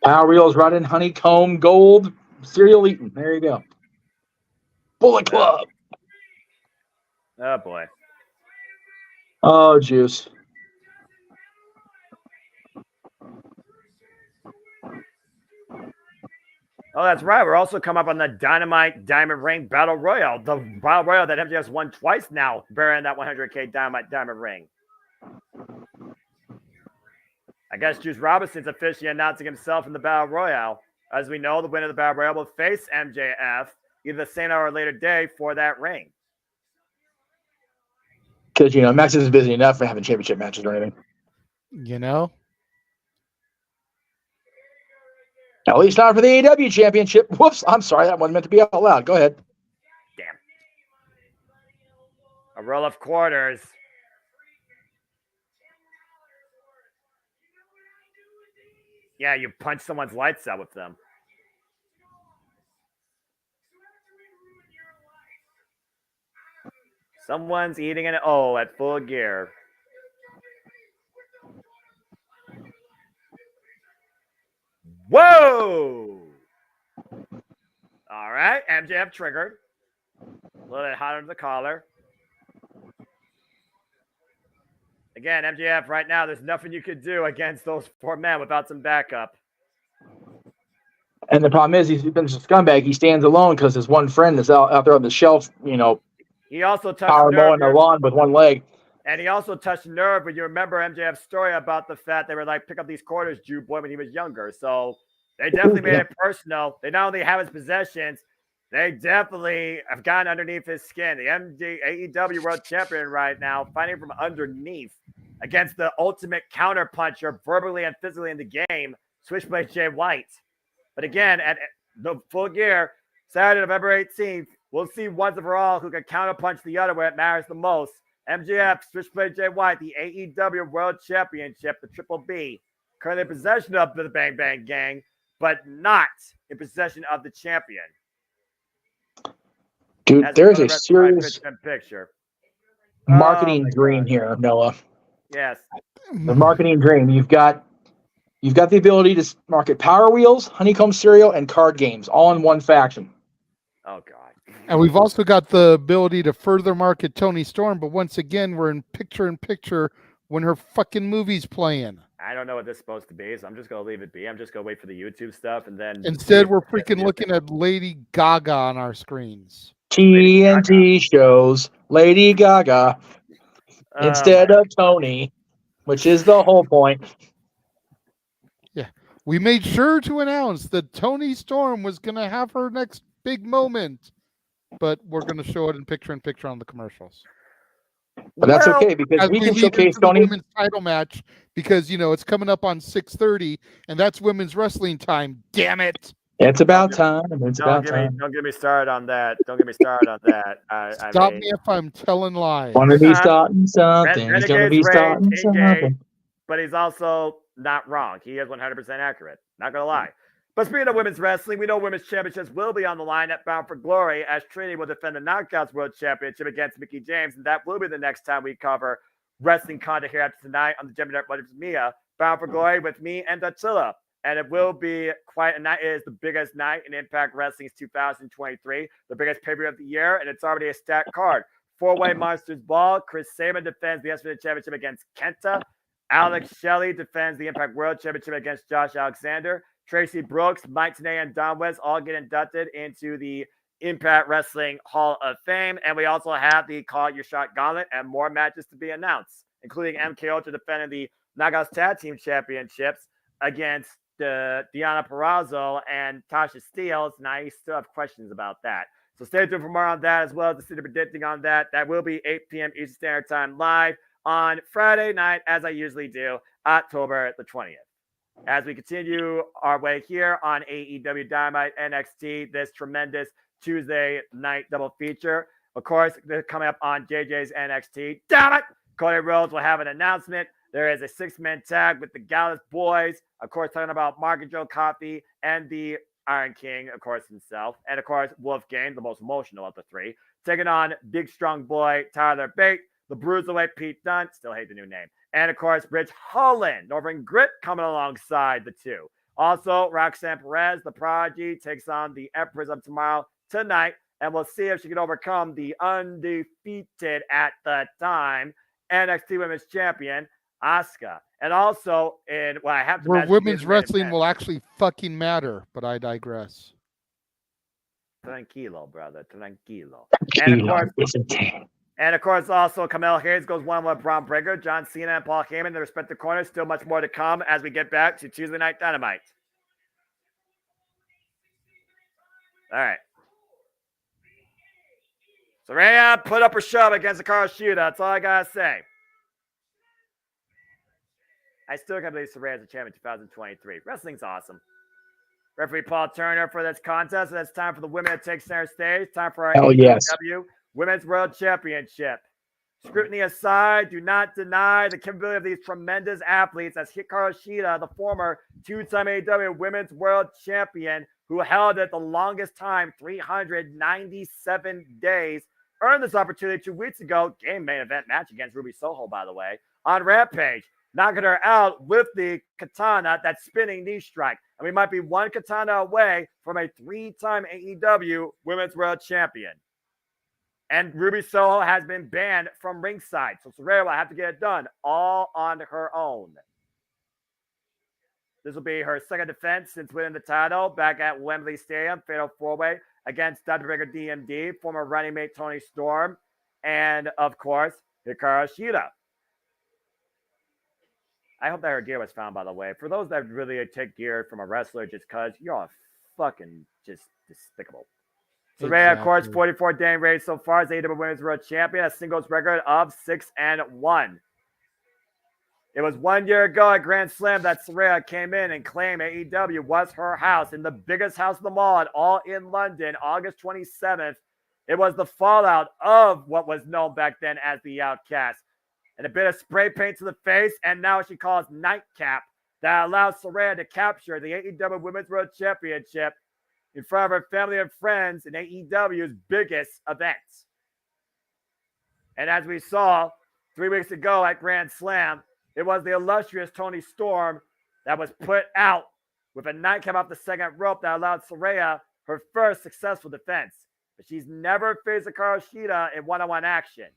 Power Wheels running, honeycomb, gold, cereal eating. There you go. Bullet Club. Oh, boy. Oh, juice. Oh, that's right. We're also coming up on the Dynamite Diamond Ring Battle Royal. The Battle Royal that MJF's won twice now, bearing that 100K Dynamite Diamond Ring. I guess Juice Robinson's officially announcing himself in the Battle Royal. As we know, the winner of the Battle Royal will face MJF either the same hour or later day for that ring. Because, Max is busy enough for having championship matches or anything. At least not for the AEW Championship. Whoops, I'm sorry. That wasn't meant to be out loud. Go ahead. Damn. A roll of quarters. Yeah, you punch someone's lights out with them. Someone's eating an O at Full Gear. Whoa! All right, MJF triggered. A little bit hot under the collar. Again, MJF right now, there's nothing you could do against those 4 men without some backup. And the problem is, he's been a scumbag. He stands alone because his one friend is out there on the shelf, He also touched power mowing the lawn with one leg. And he also touched nerve when you remember MJF's story about the fact they were like, pick up these quarters, Jew boy, when he was younger. So they definitely made it personal. They not only have his possessions, they definitely have gotten underneath his skin. The AEW World Champion right now, fighting from underneath against the ultimate counterpuncher verbally and physically in the game, Switchblade Jay White. But again, at the Full Gear, Saturday, November 18th, we'll see once and for all who can counterpunch the other where it matters the most. MJF, Switchblade Jay White, the AEW World Championship, the Triple B, currently in possession of the Bang Bang Gang, but not in possession of the champion. Dude, there's a serious picture. marketing dream here, Noah. Yes. The marketing dream. You've got the ability to market Power Wheels, Honeycomb Cereal, and card games all in one faction. Oh, God. And we've also got the ability to further market Toni Storm, but once again, we're in picture when her fucking movie's playing. I don't know what this is supposed to be, so I'm just going to leave it be. I'm just going to wait for the YouTube stuff, and then... Instead, we're freaking looking at Lady Gaga on our screens. TNT shows Lady Gaga instead of Tony, which is the whole point. Yeah. We made sure to announce that Toni Storm was going to have her next big moment, but we're going to show it in picture-in-picture on the commercials. But that's okay because as we can lead showcase into the Tony. women's title match because it's coming up on 6:30, and that's women's wrestling time. Damn it! It's about time. It's about time. Don't get me started on that. Don't get me started on that. Stop me if I'm telling lies. Want to be starting something? He's going to be Renegade's starting Ray, something. but he's also not wrong. He is 100% accurate. Not going to lie. But speaking of women's wrestling, we know women's championships will be on the line at Bound for Glory as Trinity will defend the Knockouts World Championship against Mickie James, and that will be the next time we cover wrestling content here after tonight on the Gemini Brothers Mia. Bound for Glory with me and Datsila. And it will be quite a night. It is the biggest night in Impact Wrestling's 2023, the biggest pay-per-view of the year, and it's already a stacked card. Four-way Monsters Ball. Chris Sabin defends the SVT Championship against Kenta. Alex Shelley defends the Impact World Championship against Josh Alexander. Tracy Brooks, Mike Tenay, and Don West all get inducted into the Impact Wrestling Hall of Fame. And we also have the Call Your Shot Gauntlet and more matches to be announced, including MKO to defending the Knockouts Tag Team Championships against Deonna Purrazzo and Tasha Steelz. And I still have questions about that. So stay tuned for more on that, as well as the city predicting on that. That will be 8 p.m. Eastern Standard Time live on Friday night, as I usually do, October the 20th. As we continue our way here on AEW Dynamite NXT, this tremendous Tuesday night double feature. Of course, they're coming up on JJ's NXT. Damn it! Cody Rhodes will have an announcement. There is a 6-man tag with the Gallus boys. Of course, talking about Mark and Joe Coffey and the Iron King, of course, himself. And, of course, Wolfgang, the most emotional of the three, taking on big, strong boy Tyler Bate, the Bruiserweight Pete Dunne, still hate the new name. And, of course, Rich Holland, Northern Grit coming alongside the two. Also, Roxanne Perez, the Prodigy, takes on the Empress of Tomorrow tonight. And we'll see if she can overcome the undefeated at the time NXT Women's Champion, Auska. And also, I have to where women's wrestling will actually fucking matter, but I digress. Tranquilo, brother. Tranquilo. And of course, also Carmelo Hayes goes one with Bron Breakker, John Cena, and Paul Heyman in their respective corners. Still much more to come as we get back to Tuesday Night Dynamite. All right. Saraya put up her shove against Hikaru Shida. That's all I gotta say. I still can't believe Saraya is a champion in 2023. Wrestling's awesome. Referee Paul Turner for this contest. And it's time for the women to take center stage. Time for our AEW Women's World Championship. Scrutiny aside, do not deny the capability of these tremendous athletes as Hikaru Shida, the former 2-time AEW Women's World Champion, who held it the longest time, 397 days, earned this opportunity 2 weeks ago. Game main event match against Ruby Soho, by the way, on Rampage. Knocking her out with the katana, that spinning knee strike. And we might be one katana away from a 3-time AEW Women's World Champion. And Ruby Soho has been banned from ringside. So Saraya will have to get it done all on her own. This will be her second defense since winning the title back at Wembley Stadium, Fatal 4-Way against Dr. Breakker DMD, former running mate Tony Storm, and, of course, Hikaru Shida. I hope that her gear was found, by the way. For those that really take gear from a wrestler just because, you're all fucking just despicable. Saraya, of course, 44-day race so far as AEW Women's World Champion, a singles record of 6-1. It was 1 year ago at Grand Slam that Saraya came in and claimed AEW was her house in the biggest house of them all in London, August 27th. It was the fallout of what was known back then as the Outcast. And a bit of spray paint to the face, and now she calls Nightcap that allows Saraya to capture the AEW Women's World Championship in front of her family and friends in AEW's biggest events. And as we saw 3 weeks ago at Grand Slam, it was the illustrious Tony Storm that was put out with a nightcap off the second rope that allowed Saraya her first successful defense. But she's never faced Hikaru Shida in one-on-one action.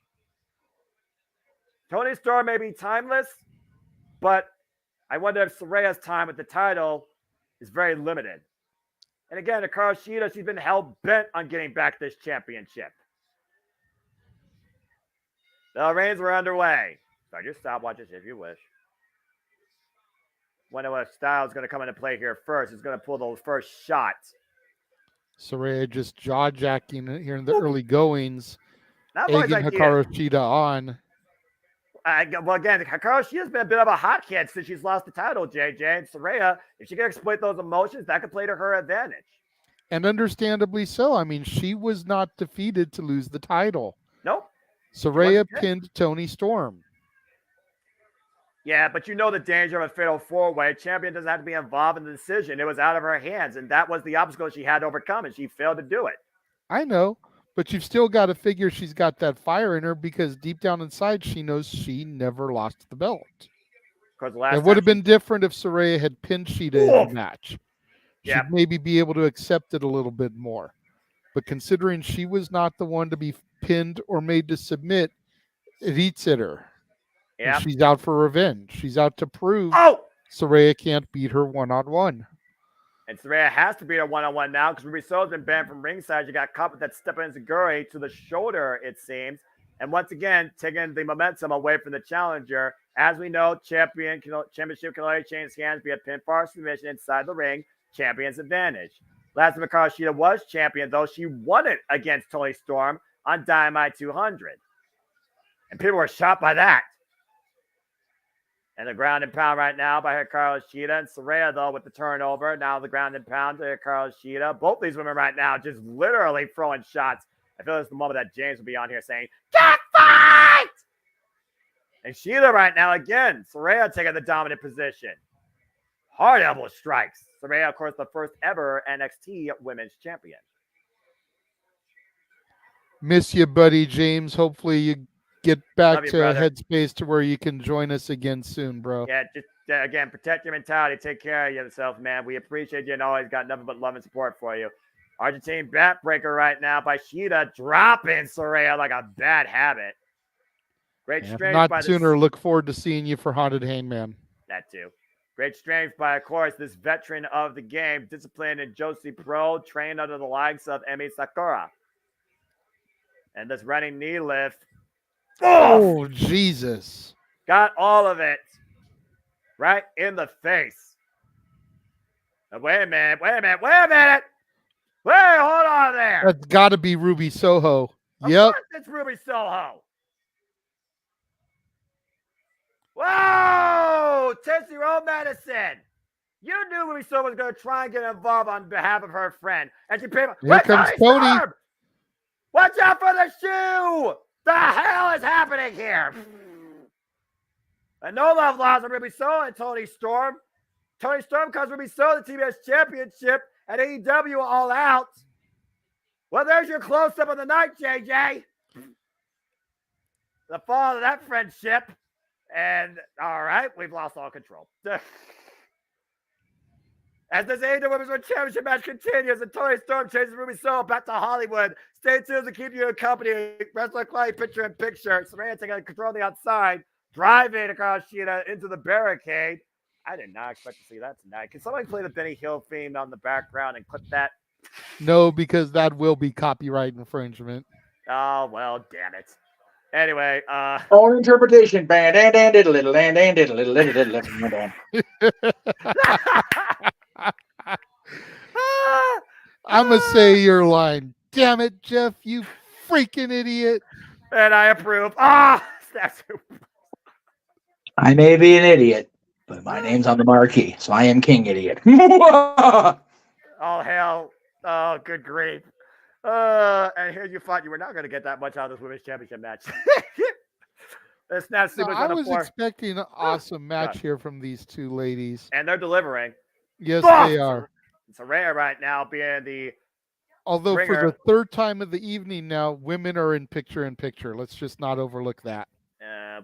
Tony Storm may be timeless, but I wonder if Saraya's time with the title is very limited. And again, Hikaru Shida, she's been hell-bent on getting back this championship. The reigns were underway. Start your stopwatches if you wish. Wonder what style is going to come into play here first. Who's going to pull the first shot? Saraya just jaw-jacking it here in the early goings, Not always egging idea. Hikaru Shida on. Well, again, Hikaru Shida's been a bit of a hothead since she's lost the title, JJ. And Saraya, if she can exploit those emotions, that could play to her advantage. And understandably so. I mean, she was not defeated to lose the title. Nope. Saraya pinned Toni Storm. Yeah, but you know the danger of a fatal four-way. Champion doesn't have to be involved in the decision. It was out of her hands, and that was the obstacle she had to overcome, and she failed to do it. I know, but you've still got to figure she's got that fire in her because deep down inside, she knows she never lost the belt. It would have been different if Saraya had pinned Shida in the match. She'd maybe be able to accept it a little bit more. But considering she was not the one to be pinned or made to submit, it eats at her. Yeah. She's out for revenge. She's out to prove Saraya can't beat her one-on-one. And Saraya has to beat her one-on-one now because Ruby Soho's been banned from ringside. She got caught with that stepping enziguri to the shoulder, it seems. And once again, taking the momentum away from the challenger. As we know, championship can only change hands via pinfall submission inside the ring. Champion's advantage. Last time Hikaru Shida was champion, though, she won it against Toni Storm on Dynamite 200. And people were shocked by that. And the ground and pound right now by Hikaru Shida. And Saraya, though, with the turnover. Now the ground and pound to Hikaru Shida. Both these women right now just literally throwing shots. I feel it's the moment that James will be on here saying, "Cat fight!" And Shida right now, again, Saraya taking the dominant position. Hard elbow strikes. Saraya, of course, the first ever NXT Women's Champion. Miss you, buddy, James. Hopefully you get back to a headspace to where you can join us again soon, bro. Yeah, just again, protect your mentality. Take care of yourself, man. We appreciate you and always got nothing but love and support for you. Argentine backbreaker right now by Shida, dropping Saraya like a bad habit. Great strength not by sooner. Look forward to seeing you for Haunted Hangman. That too. Great strength by, of course, this veteran of the game, disciplined in Josie Pro, trained under the likes of Emi Sakura. And this running knee lift. Oh, Jesus. Got all of it right in the face. Now, wait a minute. Wait, hold on there. That's got to be Ruby Soho. Of course it's Ruby Soho. Whoa! Tennessee Road Medicine. You knew Ruby Soho was going to try and get involved on behalf of her friend. And she paid. Here comes Tony. Watch out for the shoe. The hell is happening here? And no love lost on Ruby Soho and Toni Storm. Toni Storm comes Ruby Soho the TBS Championship at AEW All Out. Well, there's your close-up of the night, JJ. The fall of that friendship. And, all right, we've lost all control. As this AEW Women's Championship match continues and Toni Storm chases Ruby Soho back to Hollywood. Stay tuned to keep you in company. Wrestler Clay picture-in-picture. Saraya taking control on the outside. Driving across Shida into the barricade. I did not expect to see that tonight. Can somebody play the Benny Hill theme on the background and clip that? No, because that will be copyright infringement. Oh, well, damn it. Anyway, own interpretation band and diddle little and diddle little. I'm gonna say your line. Damn it, Jeff, you freaking idiot. And I approve. That's I may be an idiot, but my name's on the marquee, so I am King Idiot. Oh, hell. Oh, good grief. And here you thought you were not going to get that much out of this Women's Championship match. It's not super. I was expecting an awesome match here from these two ladies. And they're delivering. Yes, they are. Saraya right now being the Although for the third time of the evening now, women are in picture-in-picture. Let's just not overlook that.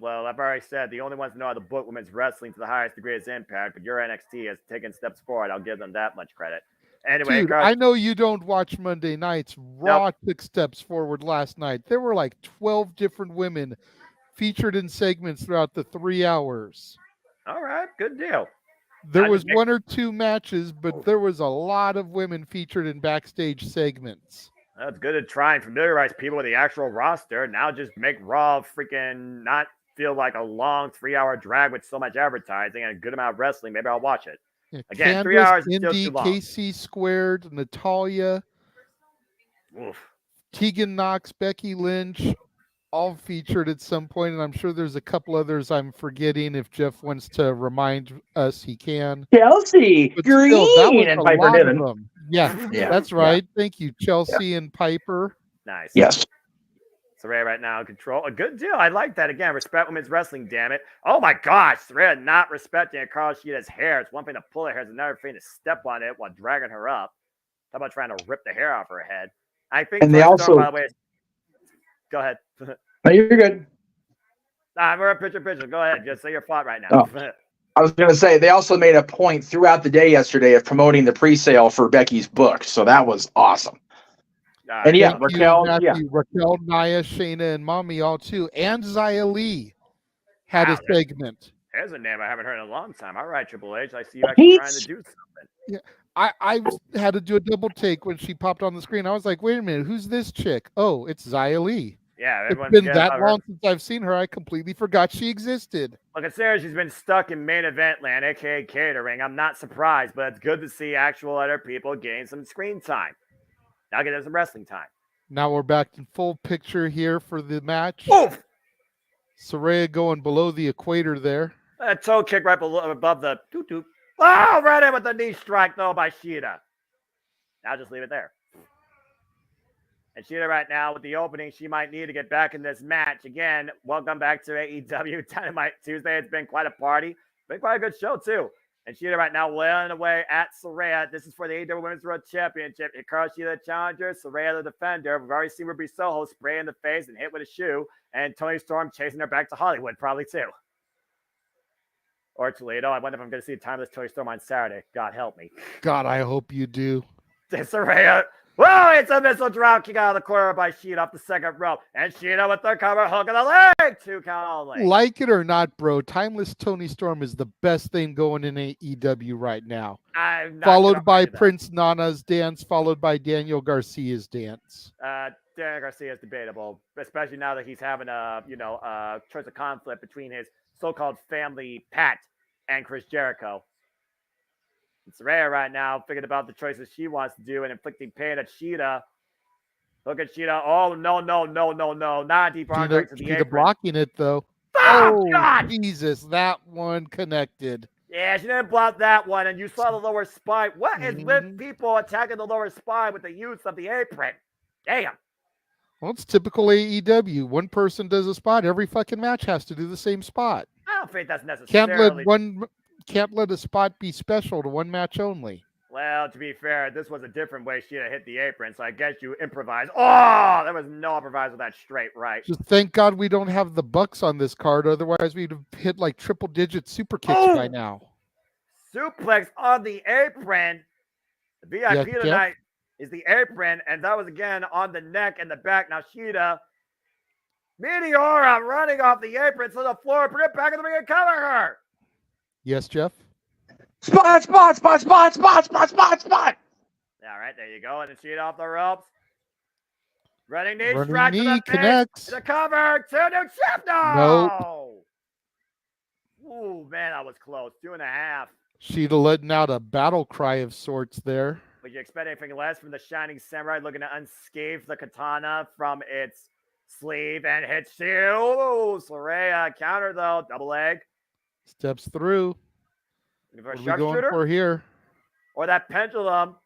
Well, I've already said the only ones who know how to book women's wrestling to the highest degree is Impact, but your NXT has taken steps forward. I'll give them that much credit. Anyway, dude, I know you don't watch Monday nights. Raw took steps forward last night. There were like 12 different women featured in segments throughout the 3 hours. All right, good deal. There was one or two matches, but there was a lot of women featured in backstage segments. That's good to try and familiarize people with the actual roster. Now just make Raw freaking not feel like a long 3-hour drag with so much advertising and a good amount of wrestling. Maybe I'll watch it. Yeah, Again, Candace, 3 hours is Indy, still too long. KC Squared, Natalia, Oof. Tegan Knox, Becky Lynch, all featured at some point, and I'm sure there's a couple others I'm forgetting. If Jeff wants to remind us, he can. Chelsea But Green still, that was and a Piper lot Niven. of them. Yeah, Yeah, that's right. Thank you, Chelsea and Piper. Nice. Yes. Saraya right now in control. A good deal. I like that. Again, respect women's wrestling, damn it. Oh my gosh. Saraya not respecting Hikaru Shida's hair. It's one thing to pull her hair. It's another thing to step on it while dragging her up. How about trying to rip the hair off her head? I think And they Toni also Storm, by the way, go ahead. No, you're good. We're a picture. Go ahead. Just say your thought right now. Oh. I was going to say, they also made a point throughout the day yesterday of promoting the pre-sale for Becky's book. So that was awesome. And yeah, Raquel, Raquel, Nia, Shayna, and Mommy all too. And Xia Li had a segment. There's a name I haven't heard in a long time. All right, Triple H. I see you actually trying to do something. Yeah. I had to do a double take when she popped on the screen. I was like, wait a minute, who's this chick? Oh, it's Xia Li. Yeah, it's been that long since I've seen her. I completely forgot she existed. Well, considering she's been stuck in main event land, aka catering, I'm not surprised, but it's good to see actual other people getting some screen time. Now get some wrestling time. Now we're back in full picture here for the match. Oof! Saraya going below the equator there. A toe kick right above the toot. Oh, right in with the knee strike, though, by Shida. Now just leave it there. And Shida right now with the opening she might need to get back in this match. Again, welcome back to AEW Title Tuesday. It's been quite a party. Been quite a good show, too. And Shida right now laying away at Saraya. This is for the AEW Women's World Championship. Hikaru Shida the challenger, Saraya the defender. We've already seen Ruby Soho spray in the face and hit with a shoe. And Toni Storm chasing her back to Hollywood, probably, too. Or Toledo. I wonder if I'm going to see a timeless Toni Storm on Saturday. God help me. God, I hope you do. Saraya. Whoa, it's a missile drop kick out of the corner by Shida off the second rope. And Shida with the cover hook of the leg. 2 count only. Like it or not, bro, timeless Toni Storm is the best thing going in AEW right now. Followed by Prince Nana's dance, followed by Daniel Garcia's dance. Daniel Garcia is debatable, especially now that he's having a choice of conflict between his so-called family Pat and Chris Jericho. And Saraya right now thinking about the choices she wants to do and inflicting pain at Shida. Look at Shida. Oh, no. Not a deep arm to the apron. Blocking it, though. Oh, God. Jesus. That one connected. Yeah, she didn't block that one, and you saw the lower spine. What is with people attacking the lower spine with the use of the apron? Damn. Well, it's typical AEW. One person does a spot. Every fucking match has to do the same spot. I don't think that's necessarily... Can't let a spot be special to one match only. Well, to be fair, this was a different way Shida hit the apron, so I guess you improvise. Oh, there was no improvise with that straight right. Just thank God we don't have the Bucks on this card. Otherwise, we'd have hit like triple-digit super kicks by now. Suplex on the apron. The VIP tonight is the apron, and that was again on the neck and the back. Now Shida, Meteora running off the apron to the floor. Bring it back in the ring and cover her. Yes, Jeff? Spot. All right, there you go. And the Shida off the ropes. Running knee strike to the connects. The cover to the chip. No. Ooh, man, that was close. 2.5. Shida letting out a battle cry of sorts there. Would you expect anything less from the Shining Samurai looking to unscathe the katana from its sleeve and hits you? Ooh, Saraya counter though. Double leg. Steps through. What are we going for here? Or that pendulum.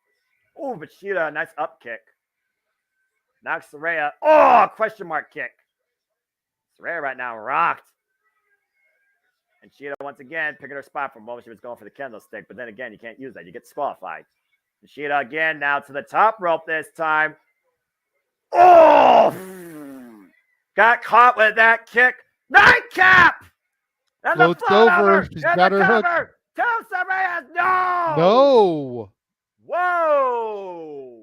Oh, but Shida, nice up kick. Knocks Saraya. Oh, question mark kick. Saraya right now rocked. And Shida once again picking her spot for a moment. She was going for the candlestick, but then again, you can't use that. You get disqualified. And Shida again now to the top rope this time. Oh! Got caught with that kick. Nightcap! And floats over. She's got her hook. To Saraya. No! No! Whoa!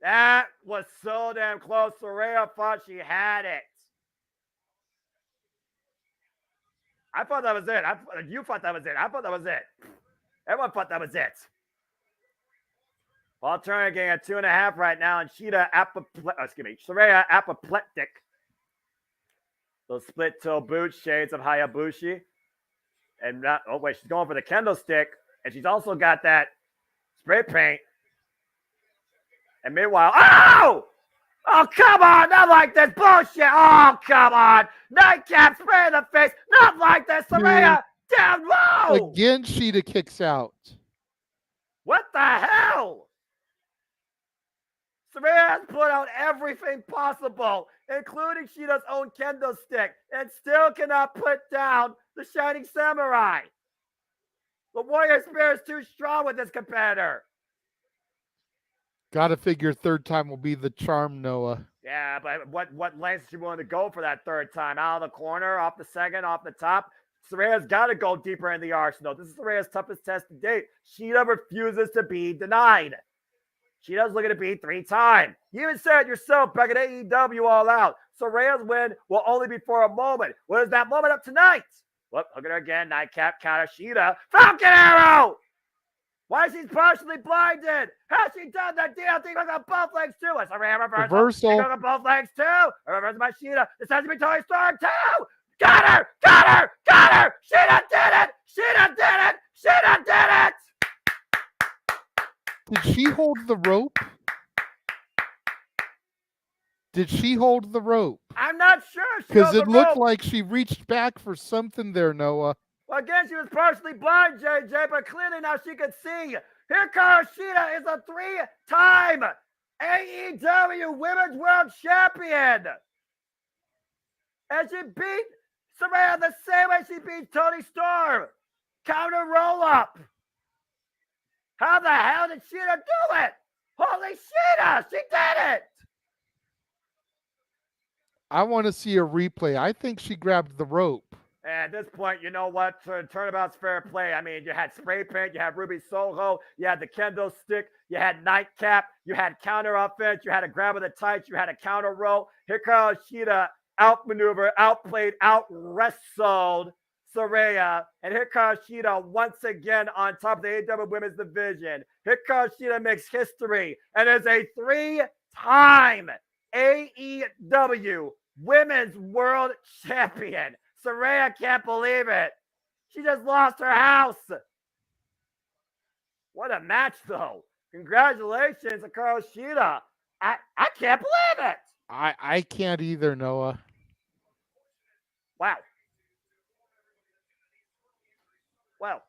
That was so damn close. Saraya thought she had it. I thought that was it. You thought that was it. I thought that was it. Everyone thought that was it. Well, Turner getting a 2.5 right now, and Shida Saraya apoplectic. Those split toe boots, shades of Hayabushi. And she's going for the candlestick, and she's also got that spray paint. And meanwhile, oh, come on, not like this bullshit. Oh, come on. Nightcap spray in the face, not like this. Saraya, down low. Again, Shida kicks out. What the hell? Saraya has put out everything possible, including Shida's own kendo stick, and still cannot put down the Shining Samurai. The Warrior Spirit is too strong with this competitor. Gotta figure third time will be the charm, Noah. Yeah, but what lengths is she willing to go for that third time? Out of the corner, off the second, off the top? Saraya's got to go deeper in the arsenal. This is Saraya's toughest test to date. Shida refuses to be denied. Shida's looking to beat 3 times. You even said it yourself back at AEW All Out. Saraya's win will only be for a moment. What is that moment of tonight? Look at her again. Nightcap counter. Shida. Falcon Arrow! Why she's partially blinded? Has she done the deal? Think about both legs too. It's a rare reversal. Think about both legs too. A reversal by Shida. This has to be Tony Storm too. Got her! Got her! Got her! Shida did it! Shida did it! Shida did it! Did she hold the rope? Did she hold the rope? I'm not sure. Because it looked like she reached back for something there, Noah. Well, again, she was partially blind, JJ, but clearly now she can see. Hikaru Shida is a 3-time AEW Women's World Champion. And she beat Saraya the same way she beat Toni Storm. Counter roll-up. How the hell did Shida do it? Holy Shida, she did it. I want to see a replay. I think she grabbed the rope. And at this point, you know what? Turnabout's fair play. I mean, you had spray paint, you had Ruby Soho, you had the kendo stick, you had nightcap, you had counter offense, you had a grab of the tights, you had a counter roll. Hikaru Shida outmaneuvered, outplayed, out-wrestled Saraya. And Hikaru Shida once again on top of the AEW Women's Division. Hikaru Shida makes history and is a 3-time AEW Women's World Champion. Saraya can't believe it. She just lost her house. What a match, though. Congratulations, Hikaru Shida. I can't believe it. I can't either, Noah. Wow. Well,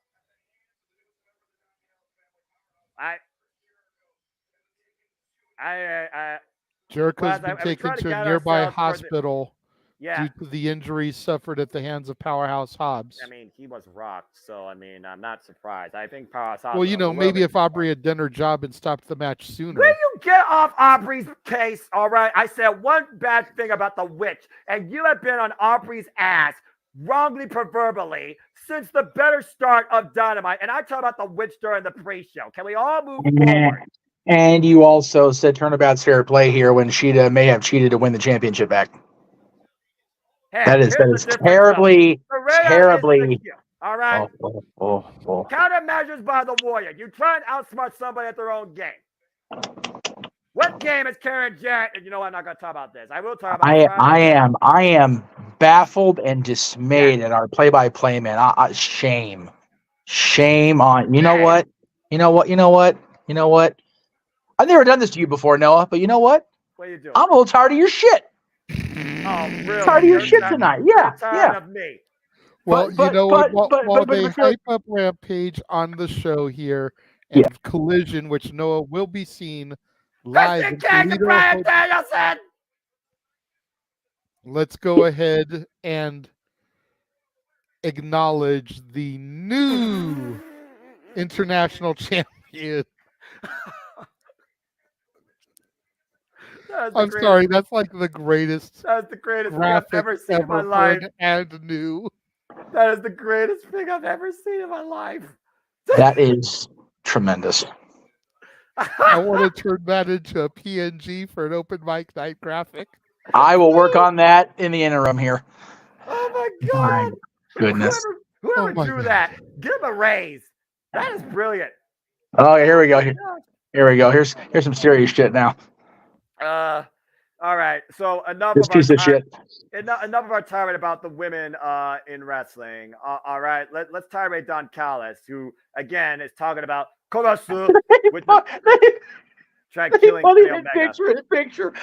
Jericho's been taken to a nearby hospital due to the injuries suffered at the hands of Powerhouse Hobbs. I mean, he was rocked, so I mean, I'm not surprised. I think Powerhouse Hobbs. Well, you know, maybe if Aubrey had done her job and stopped the match sooner. Will you get off Aubrey's case? All right, I said one bad thing about the witch, and you have been on Aubrey's ass, wrongly proverbially, since the better start of Dynamite. And I talk about the witch during the pre-show. Can we all move forward? And you also said turnabout's fair play here when Shida may have cheated to win the championship back. Hey, that is terribly. All right. Oh. Countermeasures by the Warrior. You try and outsmart somebody at their own game. What game is Karen Jarrett? You know what? I'm not going to talk about this. I will talk about. I am baffled and dismayed at our play-by-play man. Shame on. You know what? I've never done this to you before, Noah. But you know what? What are you doing? I'm a little tired of your shit. Oh, really? Tired of your shit tonight. Yeah. Of me. Well, while they hype up Rampage on the show here and Collision, which Noah will be seen live in Toledo. Let's go ahead and acknowledge the new international champion. I'm sorry, that's like the greatest. That's the greatest thing I've ever seen in my life. And new. That is the greatest thing I've ever seen in my life. That is tremendous. I want to turn that into a PNG for an open mic night graphic. I will work on that in the interim here. Oh my God! My goodness. Whoever drew that, give him a raise. That is brilliant. Oh, here we go. Here we go. Here's some serious shit now. All right. So enough of our tirade about the women in wrestling. All right. Let's tirade Don Callis, who again is talking about Kodasu. Tried killing Kenny Omega. Picture.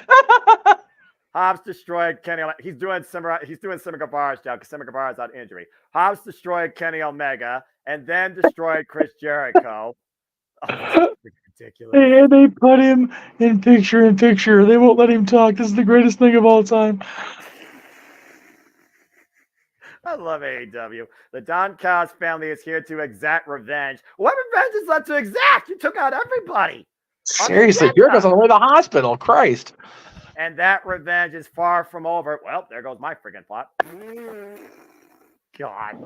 Hobbs destroyed Kenny Omega. He's doing Sammy Guevara's job because Sammy Guevara's on injury. Hobbs destroyed Kenny Omega and then destroyed Chris Jericho. Oh, ridiculous. And they put him in picture. They won't let him talk. This is the greatest thing of all time. I love AEW. The Don Callis family is here to exact revenge. What revenge is that to exact? You took out everybody. Seriously, Jericho's on the way to the hospital. Christ. And that revenge is far from over. Well, there goes my freaking plot. God.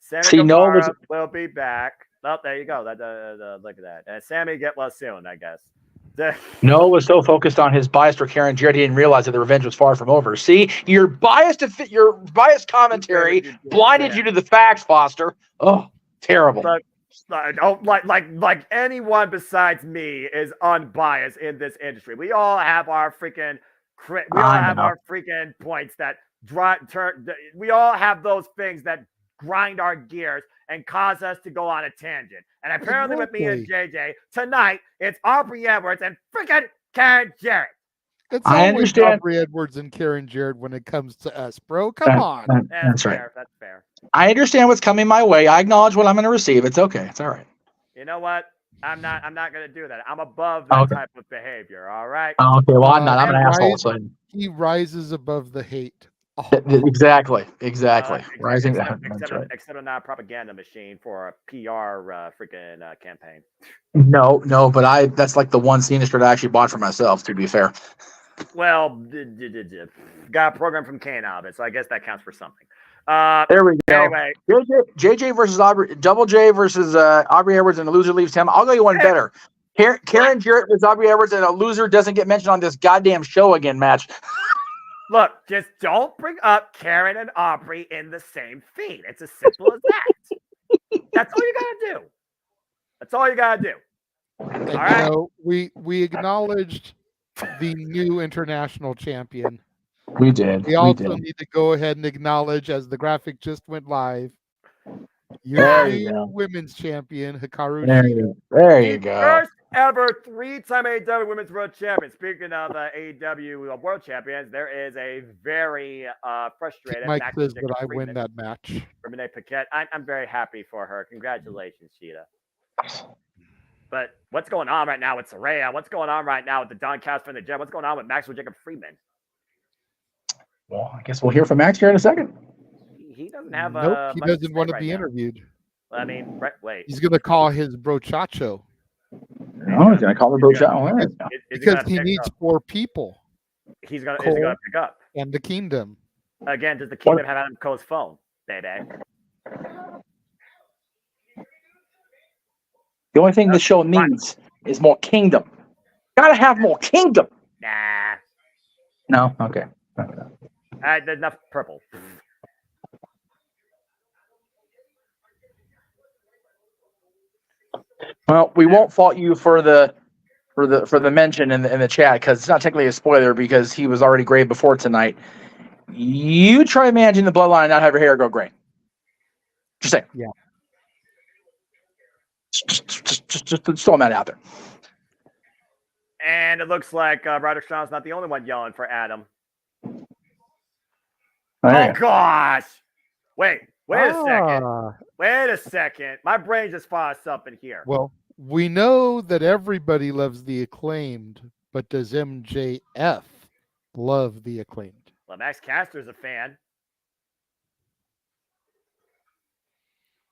Sammy Guevara will be back. Oh, there you go. Look at that. And Sammy get well soon, I guess. Noah was so focused on his bias for Karen Jarrett, he didn't realize that the revenge was far from over. See, your biased commentary blinded you to the facts, Foster. Oh, terrible. Like anyone besides me is unbiased in this industry. We all have our freaking points that we all have those things that grind our gears and cause us to go on a tangent. And apparently with me and JJ, tonight, it's Aubrey Edwards and freaking Karen Jarrett. It's always Aubrey Edwards and Karen Jarrett when it comes to us, bro. Come on. That's right. That's fair. I understand what's coming my way. I acknowledge what I'm going to receive. It's okay. It's all right. You know what? I'm not going to do that. I'm above that type of behavior, all right? Okay, well, I'm not. I'm an asshole. So. He rises above the hate. Oh. Exactly. Except I'm not a propaganda machine for a PR freaking campaign. No, but that's like the one Cena shirt I actually bought for myself, to be fair. Well, got a program from Kane out of it, so I guess that counts for something. There we go. Anyway, JJ versus Aubrey, Double J versus Aubrey Edwards, and the loser leaves him. I'll go you one better. Karen Jarrett versus Aubrey Edwards, and a loser doesn't get mentioned on this goddamn show again match. Look, just don't bring up Karen and Aubrey in the same feed. It's as simple as that. That's all you gotta do. All right. So we acknowledged the new international champion. We did. We also need to go ahead and acknowledge, as the graphic just went live, your new women's champion, Hikaru Shida. There you go. First ever 3-time AEW Women's World Champion. Speaking of AEW World Champions, there is a very frustrated Mike says that I win that match. Renee Paquette. I'm very happy for her. Congratulations, Shida. But what's going on right now with Saraya? What's going on right now with the Don Callis from the gym? What's going on with Maxwell Jacob Freeman? Well, I guess we'll hear from Max here in a second. He doesn't have he doesn't want to be interviewed. I mean, wait. He's going to call his brochacho. Oh, he's going to call the brochacho. Because he needs 4 people. He's going to pick up. And the Kingdom. Again, does the Kingdom have Adam Cole's phone, baby? The only thing the show needs is more Kingdom. Gotta have more Kingdom. Nah. No? Okay. There's enough purple. Well, we won't fault you for the mention in the chat because it's not technically a spoiler because he was already gray before tonight. You try managing the bloodline and not have your hair go gray. Just saying. Yeah. Just throwing that out there. And it looks like Roderick Strong's not the only one yelling for Adam. Oh gosh! Wait a second. Wait a second. My brain just froze something here. Well, we know that everybody loves the Acclaimed, but does MJF love the Acclaimed? Well, Max Caster's a fan.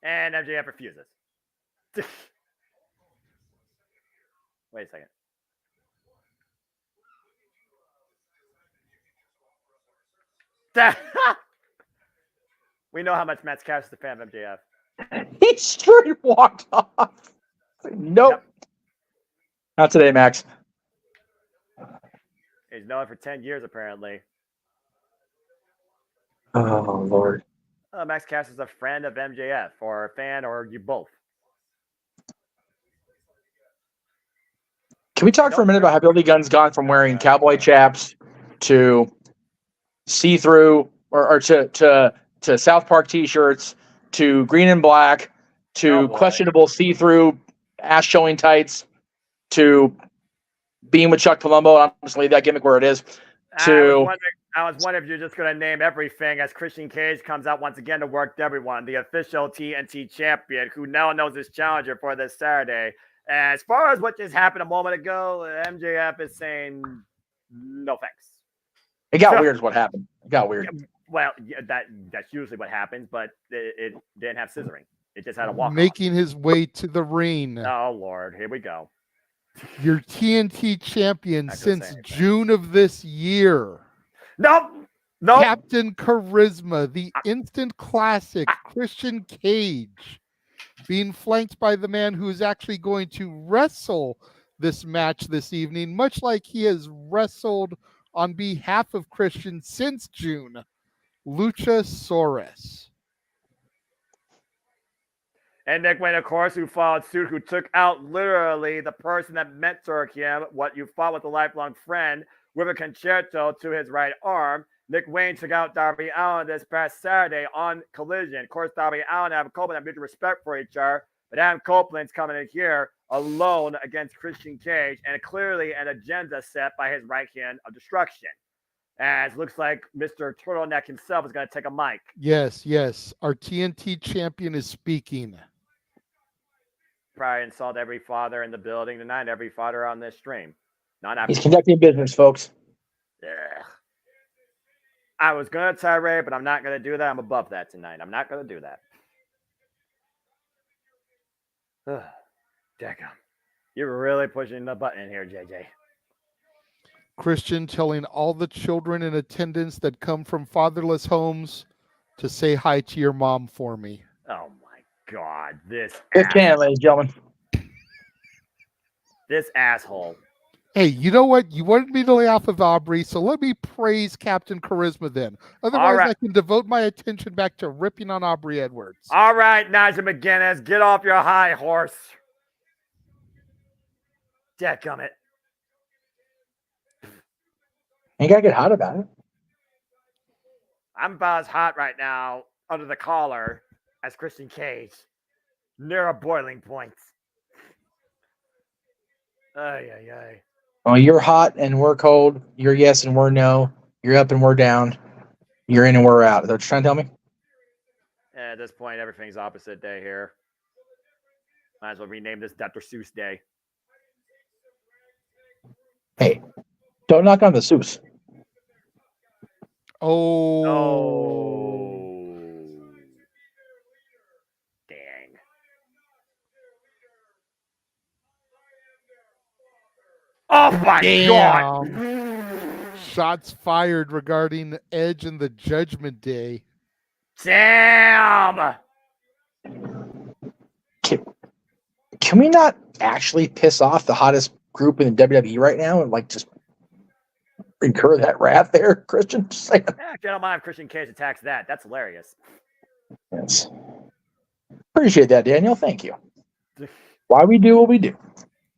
And MJF refuses. Wait a second. We know how much Max Caster is a fan of MJF. He straight walked off. Nope. Yep. Not today, Max. He's known for 10 years, apparently. Oh, Lord. Max Caster is a friend of MJF, or a fan, or you both. Can we talk for a minute about how Billy Gunn's gone from wearing cowboy chaps to see-through or to South Park t-shirts to green and black to questionable see-through ass showing tights to being with Chuck Palumbo, and I'm just leave that gimmick where it is. I was wondering if you're just going to name everything as Christian Cage comes out once again to work everyone, the official TNT champion, who now knows his challenger for this Saturday. As far as what just happened a moment ago, MJF is saying no thanks. It got weird is what happened. It got weird. Well, yeah, that's usually what happens, but it didn't have scissoring. It just had a walk. Making his way to the ring. Oh, Lord. Here we go. Your TNT champion since June of this year. Nope. Captain Charisma, the instant classic Christian Cage, being flanked by the man who is actually going to wrestle this match this evening, much like he has wrestled on behalf of Christian since June, Luchasaurus. And Nick Wayne, of course, who followed suit, who took out literally the person that mentored him, what you thought was a lifelong friend, with a concerto to his right arm. Nick Wayne took out Darby Allin this past Saturday on Collision. Of course, Darby Allin and Adam Copeland have mutual respect for each other, but Adam Copeland's coming in here alone against Christian Cage, and clearly an agenda set by his right hand of destruction. As looks like Mr. Turtleneck himself is going to take a mic. Yes. Our TNT champion is speaking. Probably insult every father in the building tonight, every father on this stream. He's conducting business, folks. Yeah. I was going to tirade, but I'm not going to do that. I'm above that tonight. I'm not going to do that. Damn. You're really pushing the button here, JJ. Christian telling all the children in attendance that come from fatherless homes to say hi to your mom for me. Oh, my God. This can, ladies and gentlemen. This asshole. Hey, you know what? You wanted me to lay off of Aubrey, so let me praise Captain Charisma then. Otherwise, I can devote my attention back to ripping on Aubrey Edwards. All right, Nigel McGuinness, get off your high horse. Dadgummit. You gotta get hot about it. I'm about as hot right now under the collar as Christian Cage. Near a boiling point. Ay. Well, you're hot and we're cold. You're yes and we're no. You're up and we're down. You're in and we're out. Is that what you're trying to tell me? At this point, everything's opposite day here. Might as well rename this Dr. Seuss Day. Hey, don't knock on the Seuss. Oh. Dang. Oh my God! Shots fired regarding Edge and the Judgment Day. Damn! Can we not actually piss off the hottest group in the WWE right now and just incur that wrath there, Christian? Just saying. Yeah, I don't mind if Christian Cage attacks that. That's hilarious. Yes. Appreciate that, Daniel. Thank you. Why we do what we do.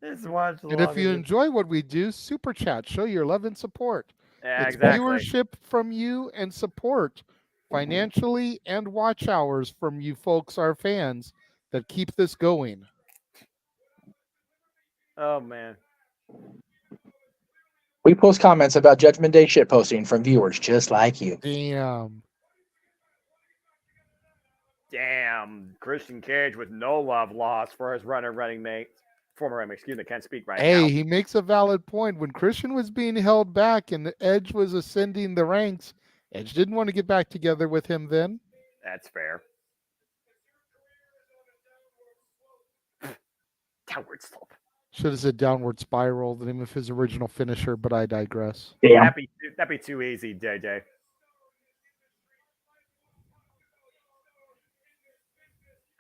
And if you enjoy what we do, super chat, show your love and support. Yeah, it's exactly. Viewership from you and support financially and watch hours from you folks, our fans, that keep this going. Oh, man. We post comments about Judgment Day shit posting from viewers just like you. Damn. Christian Cage with no love lost for his running mate. Can't speak right now. Hey, he makes a valid point. When Christian was being held back and Edge was ascending the ranks, Edge didn't want to get back together with him then. That's fair. Downward slope. Should have said downward spiral, the name of his original finisher, but I digress. Damn. That'd be too easy, JJ.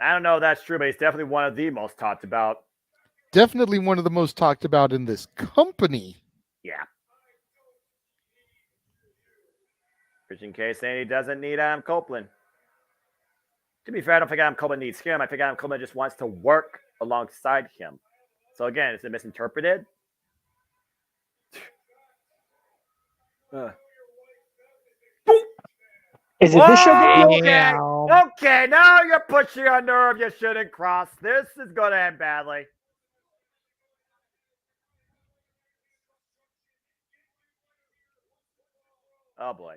I don't know if that's true, but he's definitely one of the most talked about. Definitely one of the most talked about in this company. Yeah. Christian Cage saying he doesn't need Adam Copeland. To be fair, I don't think Adam Copeland needs him. I think Adam Copeland just wants to work alongside him. So again, is it misinterpreted? Is it this show? Okay, now you're pushing a nerve you shouldn't cross. This is going to end badly. Oh boy.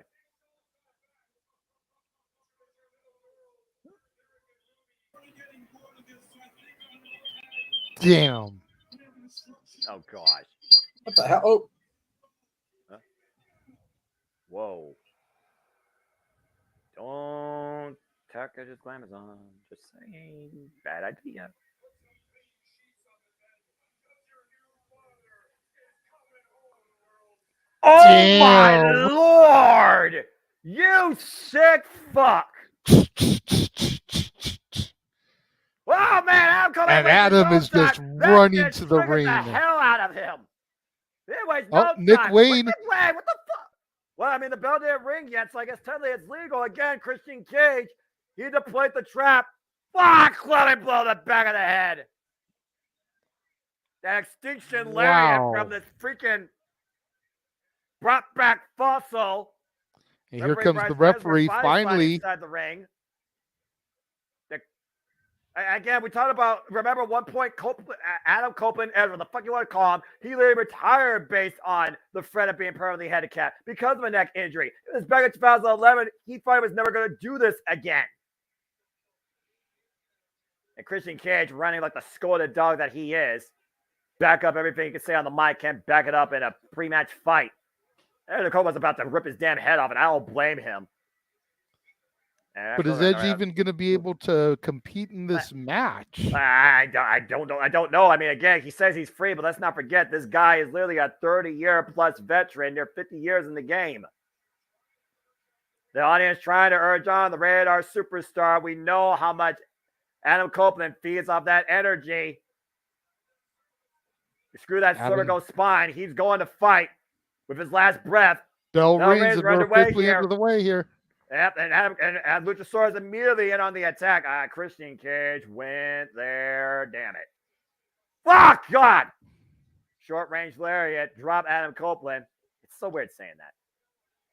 Damn. Oh gosh. What the hell? Oh, Huh? Whoa. Don't tuck his Glamazon. Just saying. Bad idea. Oh Damn. my lord! You sick fuck! Oh man, Adam Cole And Adam is just running to the ring. The hell out of him. Anyways, oh, no Nick time. Wayne. Nick Wayne, what the fuck? Well, I mean, the bell didn't ring yet, so I guess technically it's legal. Again, Christian Cage, he deployed the trap. Fuck, let him blow the back of the head. That extinction lariat from this freaking brought back fossil. And here comes the referee finally. Inside the ring. Again, we talked about, remember one point, Adam Copeland, whatever the fuck you want to call him, he literally retired based on the threat of being permanently handicapped because of a neck injury. It was back in 2011. He thought he was never going to do this again. And Christian Cage, running like the scolded dog that he is, back up everything he can say on the mic, can't back it up in a pre-match fight. Adam Copeland was about to rip his damn head off, and I don't blame him. But is Edge even going to be able to compete in this match? I don't know. I don't know. I mean, again, he says he's free, but let's not forget this guy is literally a 30-year-plus veteran. They're 50 years in the game. The audience trying to urge on the Radar superstar. We know how much Adam Copeland feeds off that energy. Screw that cervical spine. He's going to fight with his last breath. Bell rings and we're quickly into the way here. Yep, and Luchasaurus immediately in on the attack. Christian Cage went there. Damn it. Fuck God. Short range lariat. Drop Adam Copeland. It's so weird saying that.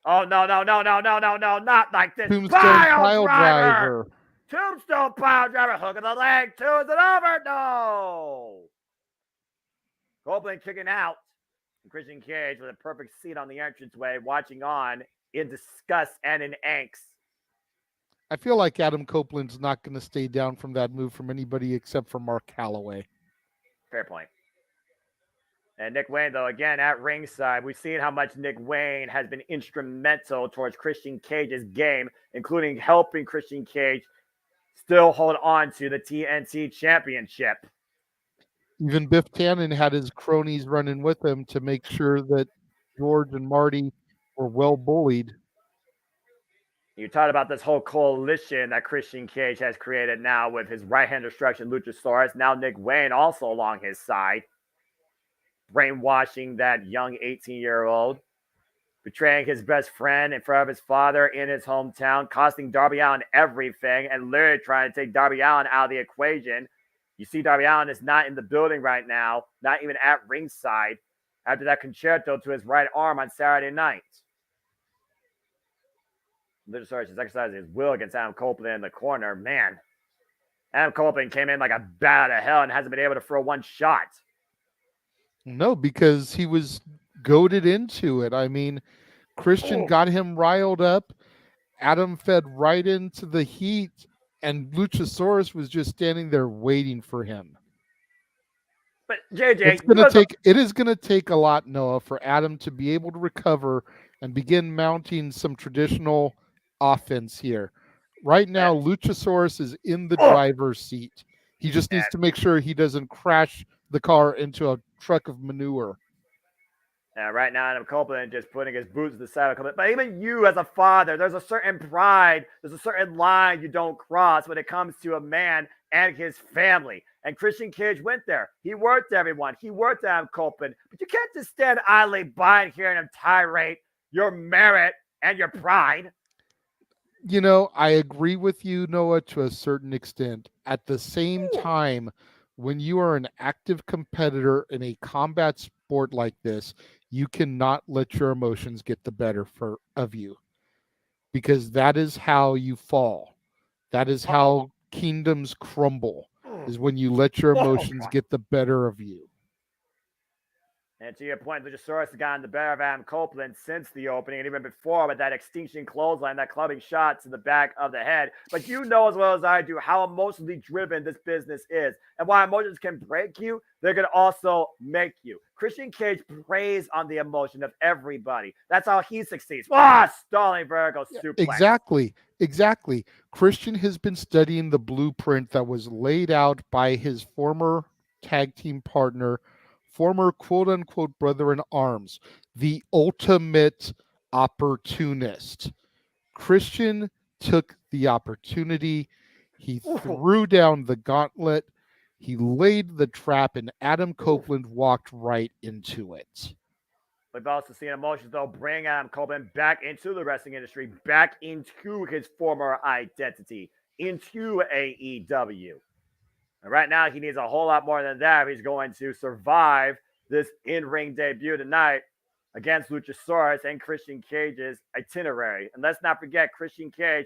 Oh, no. Not like this. Tombstone pile driver. Tombstone pile driver. Hook of the leg. 2 is it over? No. Copeland kicking out. And Christian Cage with a perfect seat on the entranceway, watching on in disgust and in angst. I feel like Adam Copeland's not going to stay down from that move from anybody except for Mark Calloway. Fair point. And Nick Wayne, though, again, at ringside, we've seen how much Nick Wayne has been instrumental towards Christian Cage's game, including helping Christian Cage still hold on to the TNT Championship. Even Biff Tannen had his cronies running with him to make sure that George and Marty were well bullied. You talked about this whole coalition that Christian Cage has created now with his right-hand destruction, Luchasaurus. Now Nick Wayne also along his side, brainwashing that young 18-year-old, betraying his best friend in front of his father in his hometown, costing Darby Allin everything, and literally trying to take Darby Allin out of the equation. You see Darby Allin is not in the building right now, not even at ringside, after that concerto to his right arm on Saturday night. Luchasaurus is exercising his will against Adam Copeland in the corner. Man, Adam Copeland came in like a bat out of hell and hasn't been able to throw one shot. No, because he was goaded into it. I mean, Christian got him riled up. Adam fed right into the heat, and Luchasaurus was just standing there waiting for him. But JJ, it is going to take a lot, Noah, for Adam to be able to recover and begin mounting some traditional offense here. Right now, Luchasaurus is in the driver's seat. He just needs to make sure he doesn't crash the car into a truck of manure. Right now, Adam Copeland just putting his boots to the side of Copeland. But even you as a father, there's a certain pride, there's a certain line you don't cross when it comes to a man and his family. And Christian Cage went there. He worked everyone. He worked Adam Copeland. But you can't just stand idly by and hearing him tirade your merit and your pride. You know, I agree with you, Noah, to a certain extent. At the same time, when you are an active competitor in a combat sport like this, you cannot let your emotions get the better of you, because that is how you fall. That is how kingdoms crumble, is when you let your emotions get the better of you. And to your point, Luchasaurus has gotten the better of Adam Copeland since the opening and even before with that extinction clothesline, that clubbing shot to the back of the head. But you know as well as I do how emotionally driven this business is. And while emotions can break you, they're going to also make you. Christian Cage preys on the emotion of everybody. That's how he succeeds. Stalling vertical suplex. Exactly. Christian has been studying the blueprint that was laid out by his former tag team partner, former quote-unquote brother in arms, the ultimate opportunist. Christian took the opportunity. He threw down the gauntlet. He laid the trap, and Adam Copeland walked right into it. We've also seen emotions, though, bring Adam Copeland back into the wrestling industry, back into his former identity, into AEW. And right now, he needs a whole lot more than that if he's going to survive this in-ring debut tonight against Luchasaurus and Christian Cage's itinerary. And let's not forget, Christian Cage,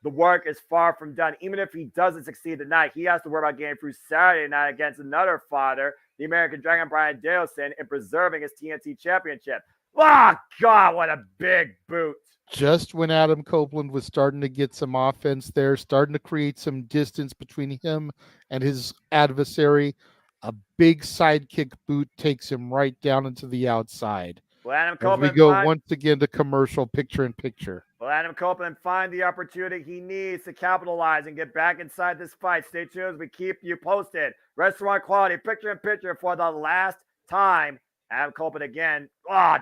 the work is far from done. Even if he doesn't succeed tonight, he has to worry about getting through Saturday night against another fodder, the American Dragon, Bryan Danielson, and preserving his TNT championship. Oh, God, what a big boot. Just when Adam Copeland was starting to get some offense there, starting to create some distance between him and his adversary, a big sidekick boot takes him right down into the outside. Will Adam Copeland we go once again to commercial picture-in-picture. Will Adam Copeland find the opportunity he needs to capitalize and get back inside this fight? Stay tuned as we keep you posted. Restaurant quality, picture-in-picture for the last time. Adam Copeland again,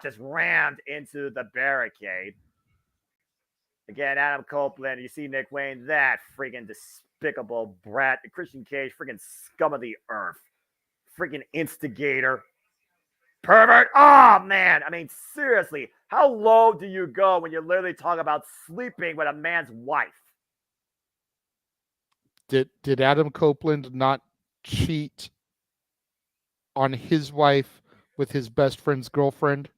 just rammed into the barricade. Again, Adam Copeland, you see Nick Wayne, that freaking despicable brat. Christian Cage, freaking scum of the earth. Freaking instigator. Pervert. Oh, man. I mean, seriously, how low do you go when you literally talk about sleeping with a man's wife? Did Adam Copeland not cheat on his wife with his best friend's girlfriend?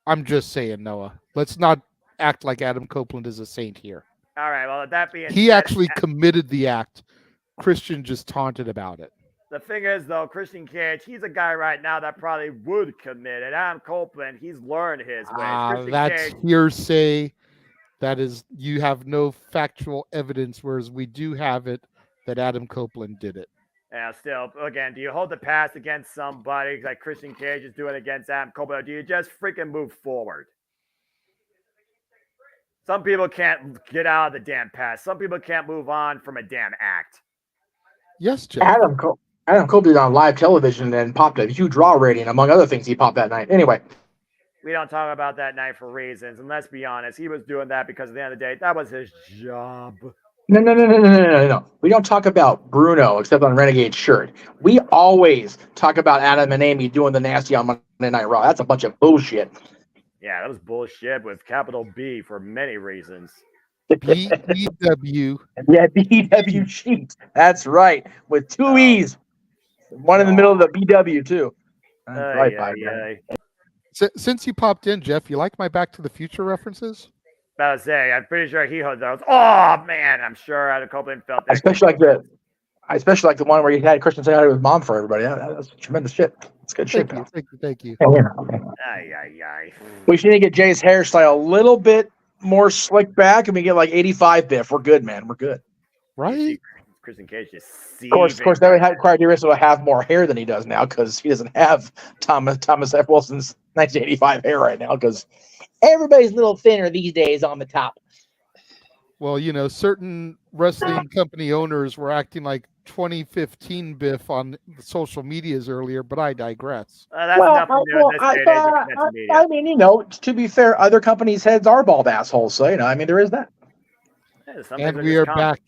I'm just saying, Noah. Let's not act like Adam Copeland is a saint here. All right, well, that being he actually committed the act. Christian just taunted about it. The thing is, though, Christian Cage, he's a guy right now that probably would commit it. Adam Copeland, he's learned his ways. That's hearsay. That is, you have no factual evidence, whereas we do have it that Adam Copeland did it. Yeah, still, again, do you hold the pass against somebody like Christian Cage is doing against Adam Copeland, or do you just freaking move forward? Some people can't get out of the damn pass. Some people can't move on from a damn act. Yes, Jeff. Adam Copeland on live television and popped a huge Raw rating, among other things he popped that night. Anyway. We don't talk about that night for reasons. And let's be honest, he was doing that because at the end of the day, that was his job. No. We don't talk about Bruno except on Renegade's shirt. We always talk about Adam and Amy doing the nasty on Monday Night Raw. That's a bunch of bullshit. Yeah, that was bullshit with capital B for many reasons. BEW. Yeah, BEW cheat. That's right. With two E's. One in the middle of the BW, too. Since you popped in, Jeff, you like my Back to the Future references? I was saying, I'm pretty sure he heard those. Oh, man, I'm sure Adam Copeland felt that. Especially like the one where he had Christian say hi to his mom for everybody. That's tremendous shit. It's good shit. Thank you. We should need to get Jay's hairstyle a little bit more slick back, and we get like 85 biff. We're good, man. We're good. Right? Christian Cage just Of course, that would require Darius to have more hair than he does now because he doesn't have Thomas F. Wilson's 1985 hair right now because everybody's a little thinner these days on the top. Well, certain wrestling company owners were acting like 2015 Biff on social medias earlier, but I digress. I mean, to be fair, other companies' heads are bald assholes, so there is that. And we are back.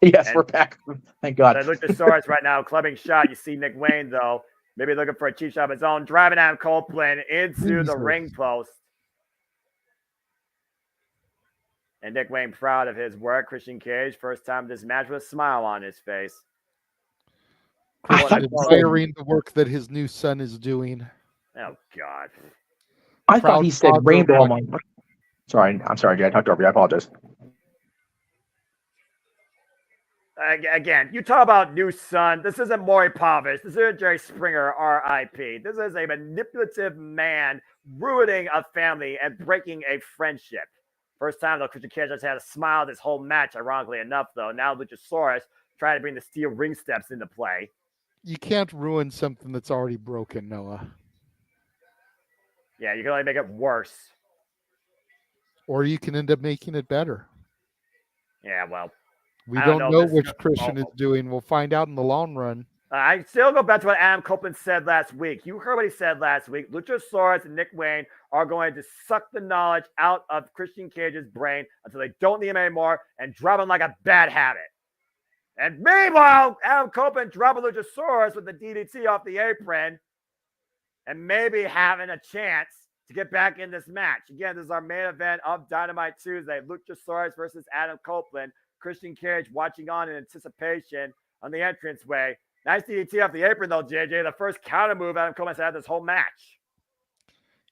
Yes, we're back. Thank God. Luchasaurus right now, clubbing shot. You see Nick Wayne, though, maybe looking for a cheap shot of his own, driving Adam Copeland into the ring post. And Nick Wayne proud of his work. Christian Cage, first time this match with a smile on his face. Admiring the work that his new son is doing. Oh, God. I thought he said rainbow. I'm sorry, Jay. I talked over you. I apologize. Again, you talk about new son. This isn't Maury Povich. This isn't Jerry Springer, R.I.P. This is a manipulative man ruining a family and breaking a friendship. First time, though, Christian Cage has had a smile this whole match, ironically enough, though. Now Luchasaurus trying to bring the steel ring steps into play. You can't ruin something that's already broken, Noah. Yeah, you can only make it worse. Or you can end up making it better. Yeah, well. We don't know which Christian is doing. We'll find out in the long run. I still go back to what Adam Copeland said last week. You heard what he said last week. Luchasaurus and Nick Wayne are going to suck the knowledge out of Christian Cage's brain until they don't need him anymore and drop him like a bad habit. And meanwhile, Adam Copeland dropping Luchasaurus with the DDT off the apron and maybe having a chance to get back in this match. Again, this is our main event of Dynamite Tuesday. Luchasaurus versus Adam Copeland. Christian Cage watching on in anticipation on the entranceway. Nice DDT off the apron, though, JJ. The first counter move Adam Copeland's had this whole match.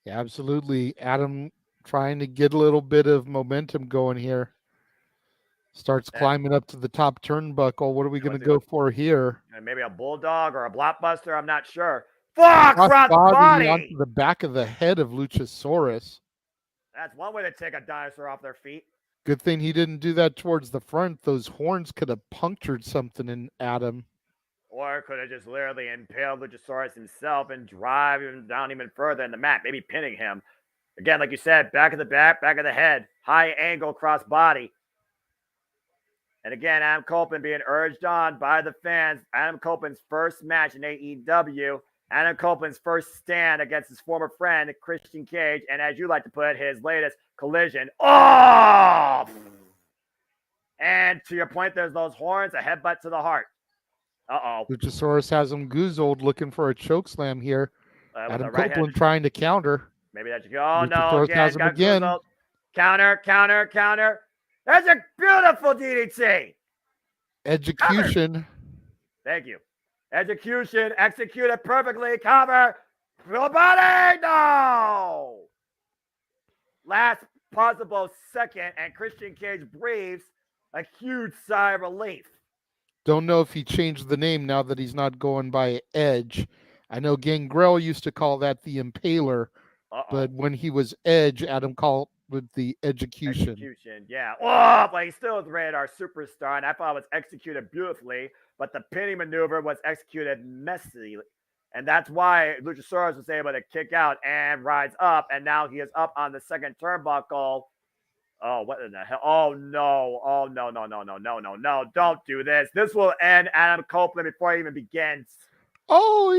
Yeah, absolutely. Adam trying to get a little bit of momentum going here. Starts climbing up to the top turnbuckle. What are we going to go for here? Maybe a bulldog or a blockbuster. I'm not sure. Fuck! Cross body onto the back of the head of Luchasaurus. That's one way to take a dinosaur off their feet. Good thing he didn't do that towards the front. Those horns could have punctured something in Adam. Or could have just literally impaled Luchasaurus himself and drive him down even further in the mat, maybe pinning him. Again, like you said, back of the back, back of the head, high angle cross body. And again, Adam Copeland being urged on by the fans. Adam Copeland's first match in AEW. Adam Copeland's first stand against his former friend, Christian Cage. And as you like to put it, his latest collision. Oh! And to your point, there's those horns, a headbutt to the heart. Uh-oh. Luchasaurus has him goozled, looking for a choke slam here. Adam Copeland trying to counter. Maybe that's oh Luchasaurus no! has him again. Counter. That's a beautiful DDT. Execution. Cover. Thank you. Execution executed perfectly. Cover. Full body. No. Last possible second, and Christian Cage breathes a huge sigh of relief. Don't know if he changed the name now that he's not going by Edge. I know Gangrel used to call that the Impaler, but when he was Edge, Adam called with the Execution. Yeah. Oh, but he still is rated our superstar, and I thought it was executed beautifully, but the pinning maneuver was executed messily. And that's why Luchasaurus was able to kick out and rise up, and now he is up on the second turnbuckle. Oh, what in the hell? Oh, no. Oh, no. Don't do this. This will end Adam Copeland before it even begins. Oh,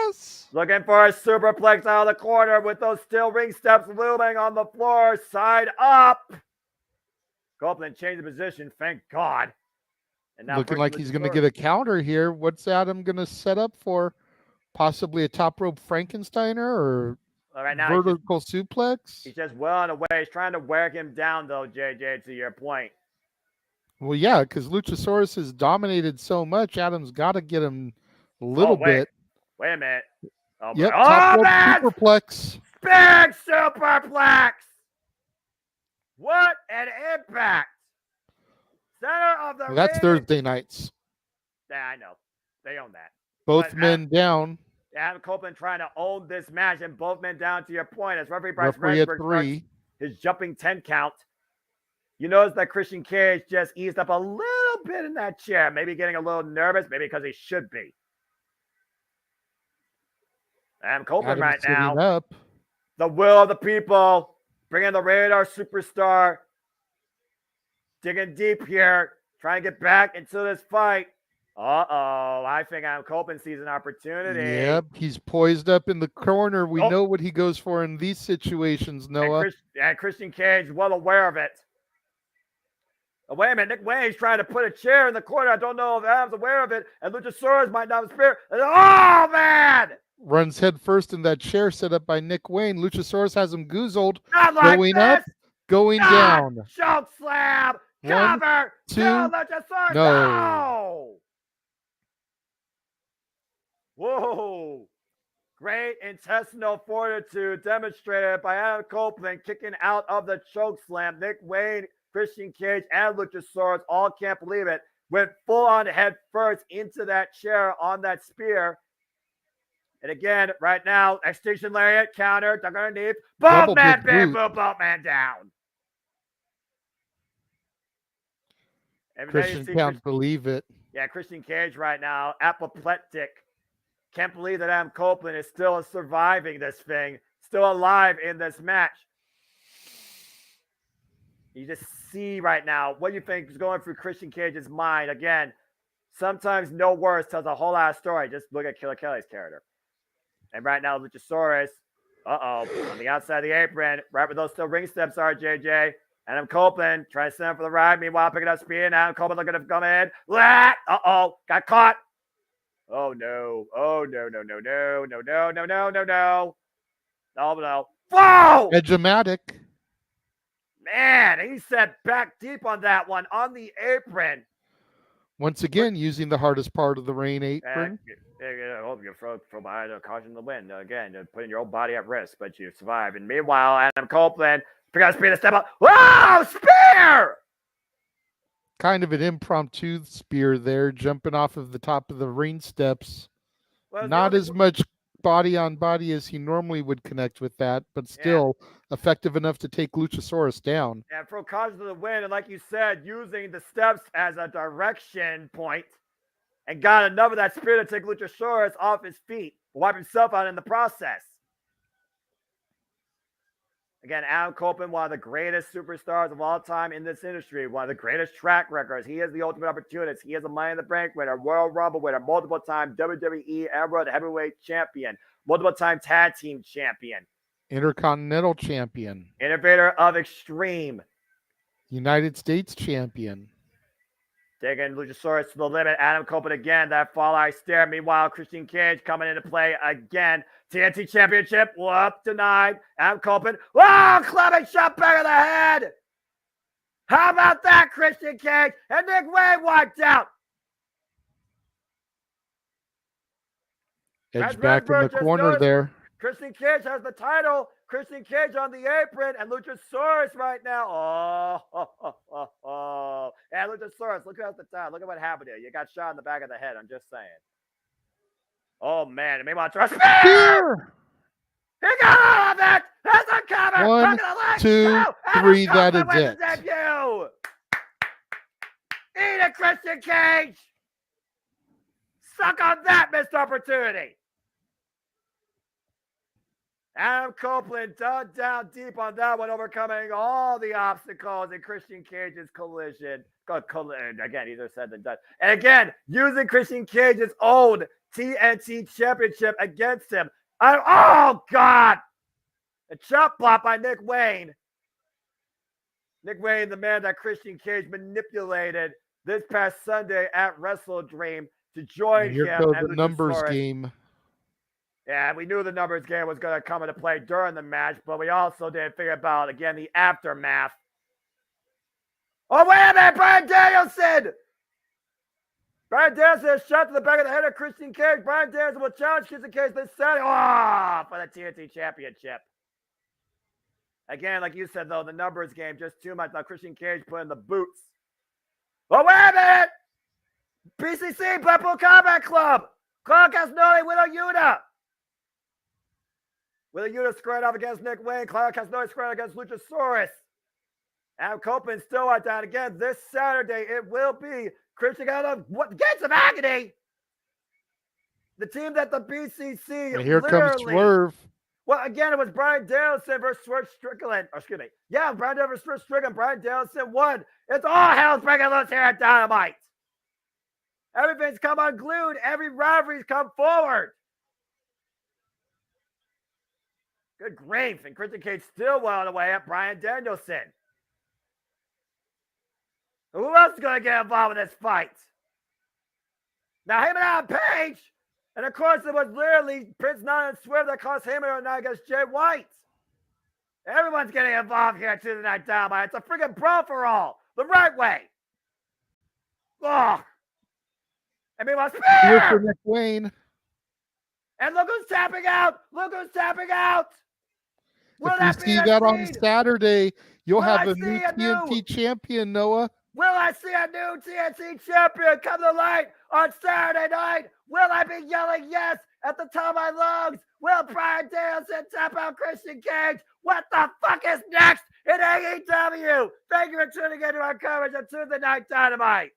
yes. Looking for a superplex out of the corner with those steel ring steps looming on the floor. Side up. Copeland changed the position. Thank God. And now looking like he's going to get a counter here. What's Adam going to set up for? Possibly a top rope Frankensteiner or right now, vertical suplex? He's just well on the way. He's trying to wear him down, though, JJ, to your point. Well, yeah, because Luchasaurus has dominated so much. Adam's got to get him a little bit. Wait a minute. Oh, yep, top rope superplex. Big superplex. What an impact. Center of the ring. That's Thursday nights. Yeah, I know. They own that. Both men down. Adam Copeland trying to own this match, and both men down to your point. As referee at 3. His jumping 10 count. You notice that Christian Cage just eased up a little bit in that chair. Maybe getting a little nervous, maybe because he should be. Adam Copeland right now. Up. The will of the people. Bringing the radar superstar. Digging deep here. Trying to get back into this fight. Uh-oh. I think Adam Copeland sees an opportunity. Yep. He's poised up in the corner. We know what he goes for in these situations, Noah. And Christian Cage well aware of it. Oh, wait a minute. Nick Wayne's trying to put a chair in the corner. I don't know if Adam's aware of it. And Luchasaurus might not have spirit. Oh, man! Runs head first in that chair set up by Nick Wayne. Luchasaurus has him goozled. Going up, going down. Choke slam. Cover. 2. Luchasaurus. No. Whoa. Great intestinal fortitude demonstrated by Adam Copeland kicking out of the choke slam. Nick Wayne, Christian Cage, and Luchasaurus all can't believe it. went full on head first into that chair on that spear. And again, right now, extinction lariat, counter, duck underneath. Boatman, bamboo, boatman down. And Christian can't believe it. Yeah, Christian Cage right now, apoplectic. Can't believe that Adam Copeland is still surviving this thing, still alive in this match. You just see right now what you think is going through Christian Cage's mind. Again, sometimes no words tells a whole lot of story. Just look at Killer Kelly's character. And right now, Luchasaurus, on the outside of the apron, right where those still ring steps are, JJ. Adam Copeland trying to send him for the ride. Meanwhile, picking up speed. Adam Copeland looking to come in. Got caught. Oh, no. Oh, no. Whoa! Edge-o-matic. Man, he set back deep on that one on the apron. Once again, using the hardest part of the ring apron. You throw behind a caution in the wind. Again, putting your own body at risk, but you survive. And meanwhile, Adam Copeland, pick up speed to step up. Whoa, spear! Kind of an impromptu spear there, jumping off of the top of the ring steps. Well, not as much body on body as he normally would connect with that, but still effective enough to take Luchasaurus down. And throw caution to the wind, and like you said, using the steps as a direction point, and got enough of that spear to take Luchasaurus off his feet, wipe himself out in the process. Again, Adam Copeland, one of the greatest superstars of all time in this industry, one of the greatest track records. He is the ultimate opportunist. He is a Money in the Bank winner, Royal Rumble winner, multiple-time WWE and World Heavyweight Champion, multiple-time Tag Team Champion, Intercontinental Champion, Innovator of Extreme, United States Champion. Taking Luchasaurus to the limit. Adam Copeland again, that fall eye stare. Meanwhile, Christian Cage coming into play again. TNT Championship, denied. Adam Copeland, clubbing shot back of the head. How about that, Christian Cage? And Nick Wayne wiped out. Edge back in the corner there. Christian Cage has the title. Christian Cage on the apron, and Luchasaurus right now. And Luchasaurus, look at the time. Look at what happened here. You got shot in the back of the head. I'm just saying. Oh, man. And meanwhile, spear! He got all of it! That's a cover! 1, 2, 3, that is it. Debut. Eat it, Christian Cage! Suck on that, missed opportunity! Adam Copeland dug down deep on that one, overcoming all the obstacles in Christian Cage's collision. Again, easier said than done. And again, using Christian Cage's own TNT Championship against him. Oh, God! A chop block by Nick Wayne. Nick Wayne, the man that Christian Cage manipulated this past Sunday at Wrestle Dream to join him. Here goes the numbers game. Yeah, we knew the numbers game was going to come into play during the match, but we also didn't figure about, again, the aftermath. Oh, wait a minute, Bryan Danielson! Bryan Danielson is shot to the back of the head of Christian Cage. Bryan Danielson will challenge Christian Cage this Saturday for the TNT Championship. Again, like you said, though, the numbers game, just too much. Now Christian Cage put in the boots. Oh, wait a minute! BCC, Blackpool Combat Club! Claudio Castagnoli, Wheeler Yuta! Wheeler Yuta squared off against Nick Wayne. Claudio Castagnoli squared against Luchasaurus. Adam Copeland still out down again. This Saturday, it will be Christian Cage. What Gates of Agony? The team that the BCC. And here comes Swerve. Well, again, it was Bryan Danielson versus Swerve Strickland. Or excuse me. Yeah, Bryan Danielson versus Strickland. Bryan Danielson won. It's all hell's breaking loose here at Dynamite. Everything's come unglued. Every rivalry's come forward. Good grief. And Christian Cage still well on the way at Bryan Danielson. Who else is going to get involved in this fight? Now, Heyman on Page. And, of course, it was literally Prince Nana and Swerve that cost Heyman tonight against Jay White. Everyone's getting involved here at Tuesday Night Dynamite. It's a freaking brawl for all. The right way. Oh. And meanwhile, Here for Nick Wayne. And look who's tapping out. Look who's tapping out. If you see that on Saturday, you'll have a new TNT champion, Noah. Will I see a new TNT champion come to light on Saturday night? Will I be yelling yes at the top of my lungs? Will Bryan Danielson tap out Christian Cage? What the fuck is next in AEW? Thank you for tuning in to our coverage of Tuesday Night Dynamite.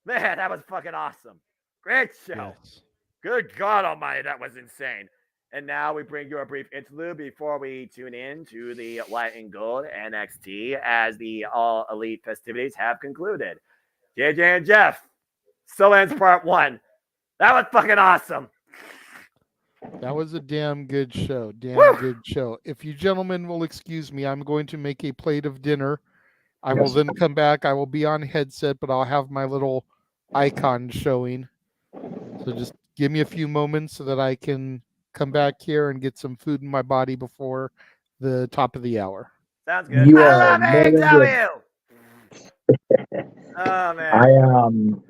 Man, that was fucking awesome. Great show. Yes. Good God Almighty, that was insane. And now we bring you a brief interlude before we tune in to the White and Gold NXT as the All Elite festivities have concluded. JJ and Jeff, so ends part 1. That was fucking awesome. That was a damn good show. Good show. If you gentlemen will excuse me, I'm going to make a plate of dinner. I will then come back. I will be on headset, but I'll have my little icon showing. So just give me a few moments so that I can come back here and get some food in my body before the top of the hour. Sounds good. You I are love more than AEW. Oh man.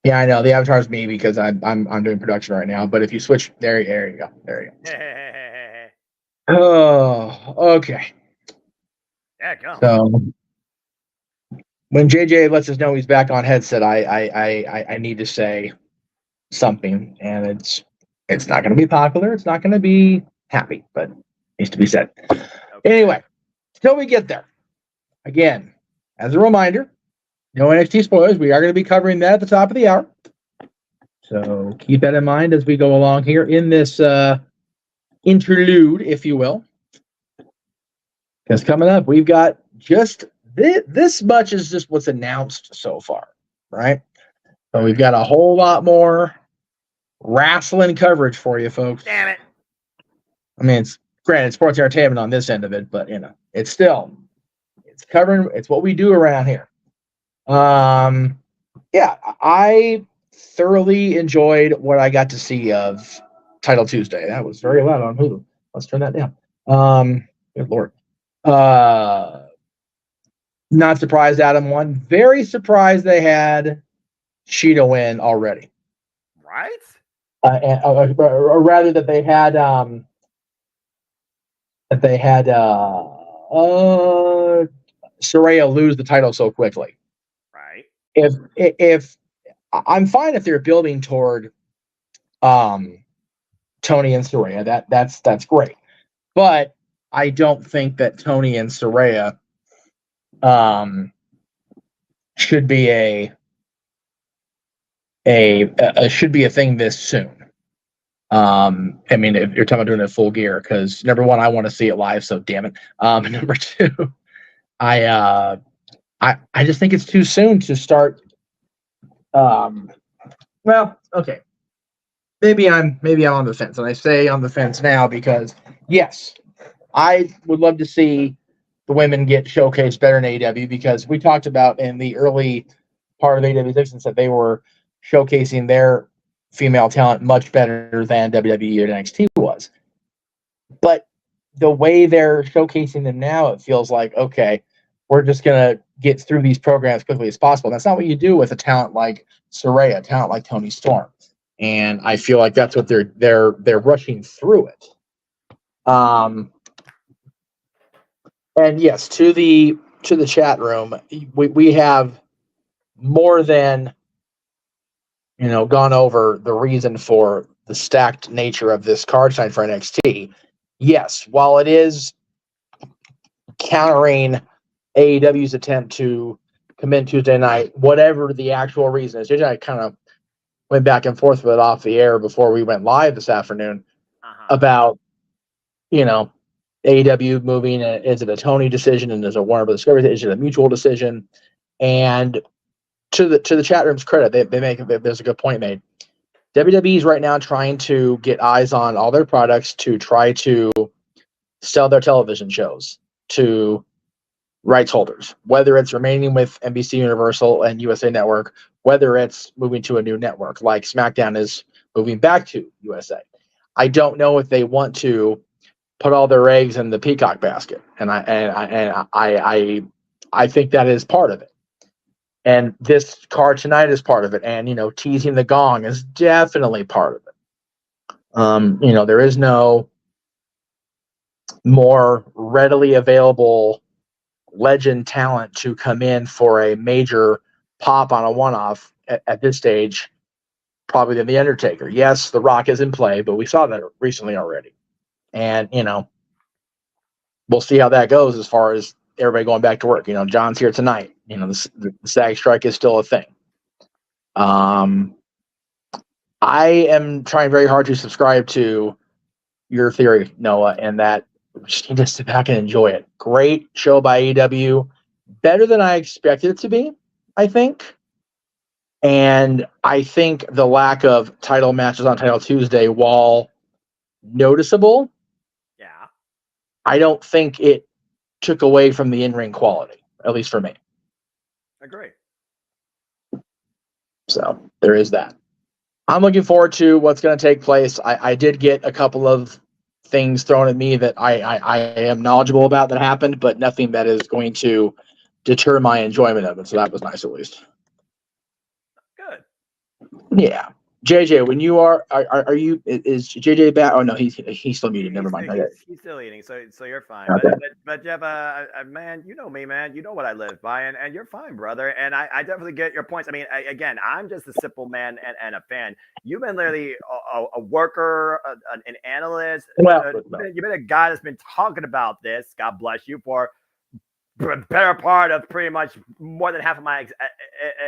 Yeah, I know the avatar's me because I'm doing production right now. But if you switch, there you go. Oh, okay. Yeah, go. So when JJ lets us know he's back on headset, I need to say something, and it's not going to be popular. It's not going to be happy, but it needs to be said. Okay. Anyway, till we get there, again, as a reminder, no NXT spoilers. We are going to be covering that at the top of the hour. So keep that in mind as we go along here in this interlude, if you will. Because coming up, we've got just this much is just what's announced so far, right? So we've got a whole lot more wrestling coverage for you, folks. Damn it. I mean, it's granted sports entertainment on this end of it, but it's covering. It's what we do around here. Yeah, I thoroughly enjoyed what I got to see of Title Tuesday. That was very loud on Hulu. Let's turn that down. Good Lord. Not surprised Adam won. Very surprised they had Shida win already. Right? Or rather that they had Saraya lose the title so quickly. Right. If I'm fine if they're building toward Tony and Saraya, that's great. But I don't think that Tony and Saraya should be should be a thing this soon. I mean, if you're talking about doing it full gear, because number one, I want to see it live, so damn it. Number two, I just think it's too soon to start. Well, okay. Maybe I'm on the fence, and I say on the fence now because yes, I would love to see the women get showcased better in AEW, because we talked about in the early part of AEW existence that they were showcasing their female talent much better than WWE or NXT was. But the way they're showcasing them now, it feels like, okay, we're just going to get through these programs as quickly as possible. And that's not what you do with a talent like Saraya, a talent like Toni Storm. And I feel like that's what they're rushing through it. And yes, to the chat room, we have more than gone over the reason for the stacked nature of this card tonight for NXT. Yes, while it is countering AEW's attempt to come in Tuesday night, whatever the actual reason is, I kind of went back and forth with it off the air before we went live this afternoon about AEW moving. Is it a Tony decision, and is it Warner Bros. Discovery? Is it a mutual decision? And to the chat room's credit, there's a good point made. WWE is right now trying to get eyes on all their products to try to sell their television shows to rights holders, whether it's remaining with NBC Universal and USA Network, whether it's moving to a new network like SmackDown is moving back to USA. I don't know if they want to put all their eggs in the Peacock basket, and I think that is part of it. And this card tonight is part of it, and teasing the gong is definitely part of it. There is no more readily available legend talent to come in for a major pop on a one-off at this stage, probably than The Undertaker. Yes, The Rock is in play, but we saw that recently already. And, we'll see how that goes as far as everybody going back to work. John's here tonight. The SAG strike is still a thing. I am trying very hard to subscribe to your theory, Noah, and that we just need to sit back and enjoy it. Great show by AEW. Better than I expected it to be, I think. And I think the lack of title matches on Title Tuesday, while noticeable, I don't think it took away from the in-ring quality, at least for me. Agree. So there is that. I'm looking forward to what's going to take place. I did get a couple of things thrown at me that I am knowledgeable about that happened, but nothing that is going to deter my enjoyment of it. So that was nice, at least. Good. Yeah. JJ, when you are you, is JJ back? Oh no, he's still muted. Never mind. He's still eating, so you're fine. Okay. But Jeff, man, you know me, man. You know what I live by, and you're fine, brother. And I definitely get your points. I mean, again, I'm just a simple man and a fan. You've been literally a worker, an analyst. Well, you've been a guy that's been talking about this. God bless you for better part of pretty much more than half of my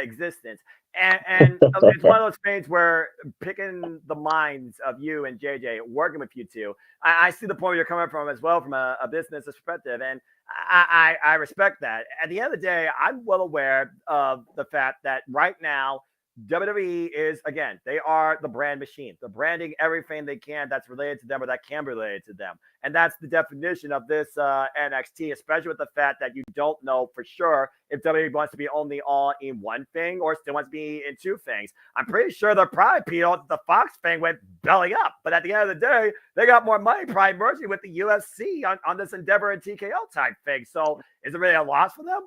existence. And it's one of those things where picking the minds of you and JJ, working with you two, I see the point where you're coming from as well from a business perspective. And I respect that. At the end of the day, I'm well aware of the fact that right now, WWE is, again, they are the brand machine. They're branding everything they can that's related to them or that can be related to them. And that's the definition of this NXT, especially with the fact that you don't know for sure if WWE wants to be only all in one thing or still wants to be in two things. I'm pretty sure they're probably the Fox thing went belly up. But at the end of the day, they got more money probably merging with the UFC on this Endeavor and TKO type thing. So is it really a loss for them?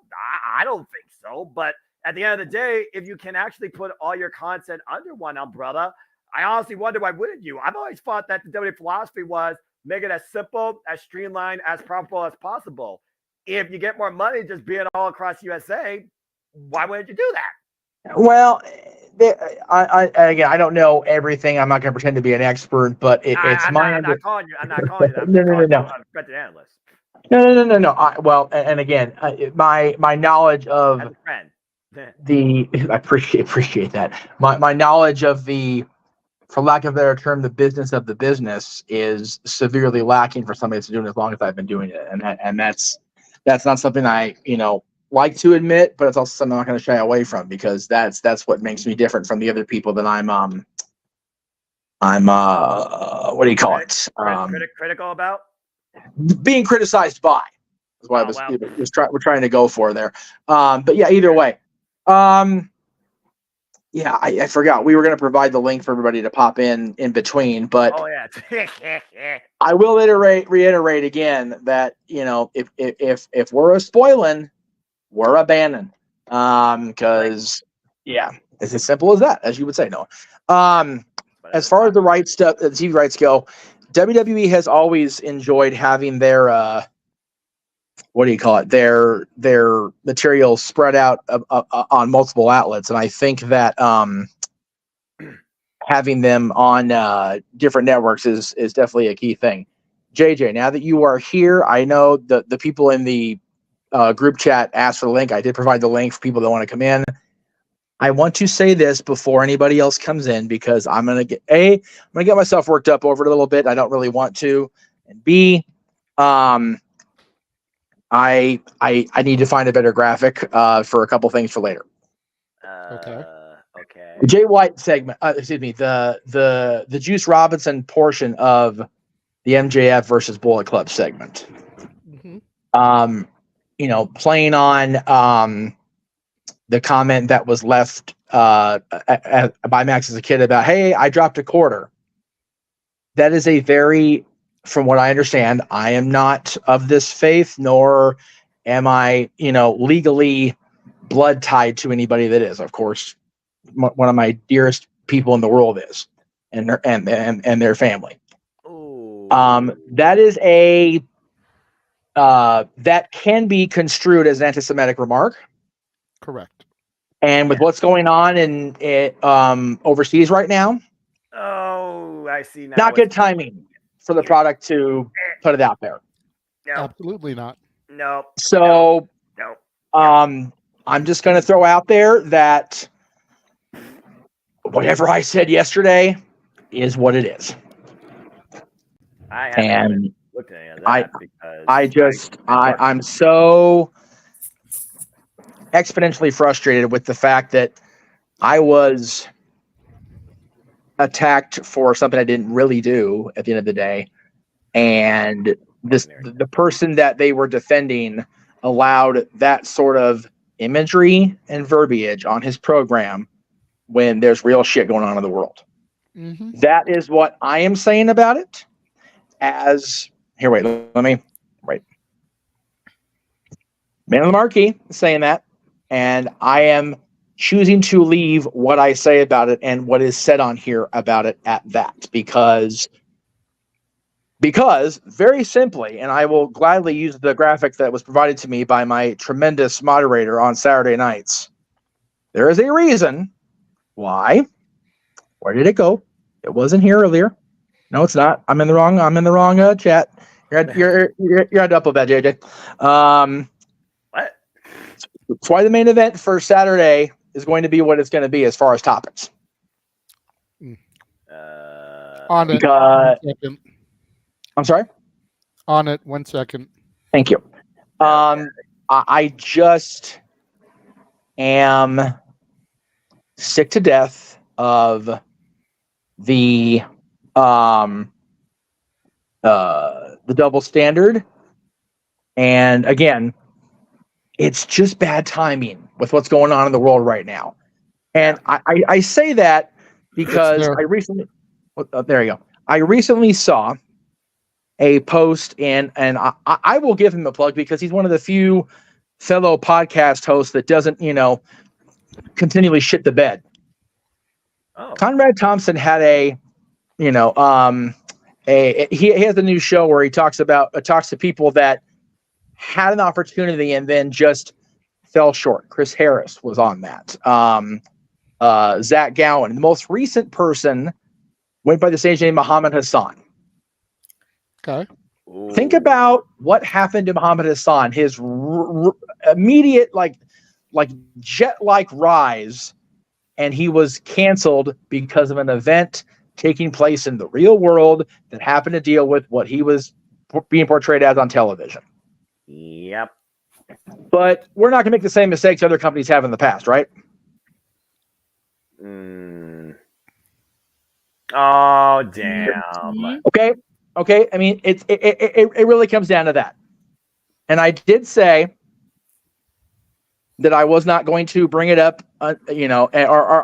I don't think so. But at the end of the day, if you can actually put all your content under one umbrella, I honestly wonder why wouldn't you? I've always thought that the WWE philosophy was make it as simple, as streamlined, as profitable as possible. If you get more money just being all across USA, why wouldn't you do that? Well, again, I don't know everything. I'm not going to pretend to be an expert, but I'm not calling you. I'm not calling you that. No. I'm a analyst. No. Well, and again, my knowledge of as a friend. I appreciate that. My knowledge of the, for lack of a better term, the business of the business is severely lacking for somebody that's doing it as long as I've been doing it, and that's not something I like to admit, but it's also something I'm not going to shy away from because that's what makes me different from the other people that I'm what do you call it? Critical about being criticized by. Is what we're trying to go for there. But yeah, either way. Yeah, I forgot we were going to provide the link for everybody to pop in between, but I will reiterate again that if we're a spoiling, we're a banning, because it's as simple as that, as you would say, Noah. As far as the rights stuff, the TV rights go, WWE has always enjoyed having their what do you call it? Their material spread out on multiple outlets, and I think that having them on different networks is definitely a key thing. JJ, now that you are here, I know the people in the group chat asked for the link. I did provide the link for people that want to come in. I want to say this before anybody else comes in because I'm gonna get myself worked up over it a little bit. I don't really want to, and B, I need to find a better graphic for a couple things for later. Okay. The Jay White segment, the Juice Robinson portion of the MJF versus Bullet Club segment. Mm-hmm. Playing on the comment that was left by Max as a kid about, hey, I dropped a quarter. That is a very, from what I understand, I am not of this faith, nor am I, legally blood tied to anybody that is. Of course, one of my dearest people in the world is, and their family. Ooh. That is a that can be construed as an anti-Semitic remark. Correct. And with what's going on in overseas right now, I see now. not good timing for the product to put it out there. No, Absolutely not. no. So, No. I'm just going to throw out there that whatever I said yesterday is what it is. I haven't even looked at any of that because I'm so exponentially frustrated with the fact that I was attacked for something I didn't really do at the end of the day, and the person that they were defending allowed that sort of imagery and verbiage on his program when there's real shit going on in the world. Mm-hmm. That is what I am saying about it. Let me wait. Man of the Marquee is saying that, and I am choosing to leave what I say about it and what is said on here about it at that, because very simply, and I will gladly use the graphic that was provided to me by my tremendous moderator on Saturday nights. There is a reason why. Where did it go? It wasn't here earlier. No, it's not. I'm in the wrong chat. You're at double bed, JJ. What? That's why the main event for Saturday is going to be what it's going to be as far as topics. On it. 1 second. I'm sorry? On it. 1 second. Thank you. I just am sick to death of the double standard. And again, it's just bad timing with what's going on in the world right now. And I say that because there you go. I recently saw a post and I will give him a plug because he's one of the few fellow podcast hosts that doesn't, continually shit the bed. Oh. Conrad Thompson had he has a new show where he talks to people that had an opportunity and then just fell short. Chris Harris was on that. Zach Gowen. The most recent person went by the stage name Muhammad Hassan. Okay. Ooh. Think about what happened to Muhammad Hassan. His immediate like jet-like rise, and he was canceled because of an event taking place in the real world that happened to deal with what he was being portrayed as on television. Yep. But we're not going to make the same mistakes other companies have in the past, right? Oh, damn. Okay. I mean, it really comes down to that. And I did say that I was not going to bring it up, or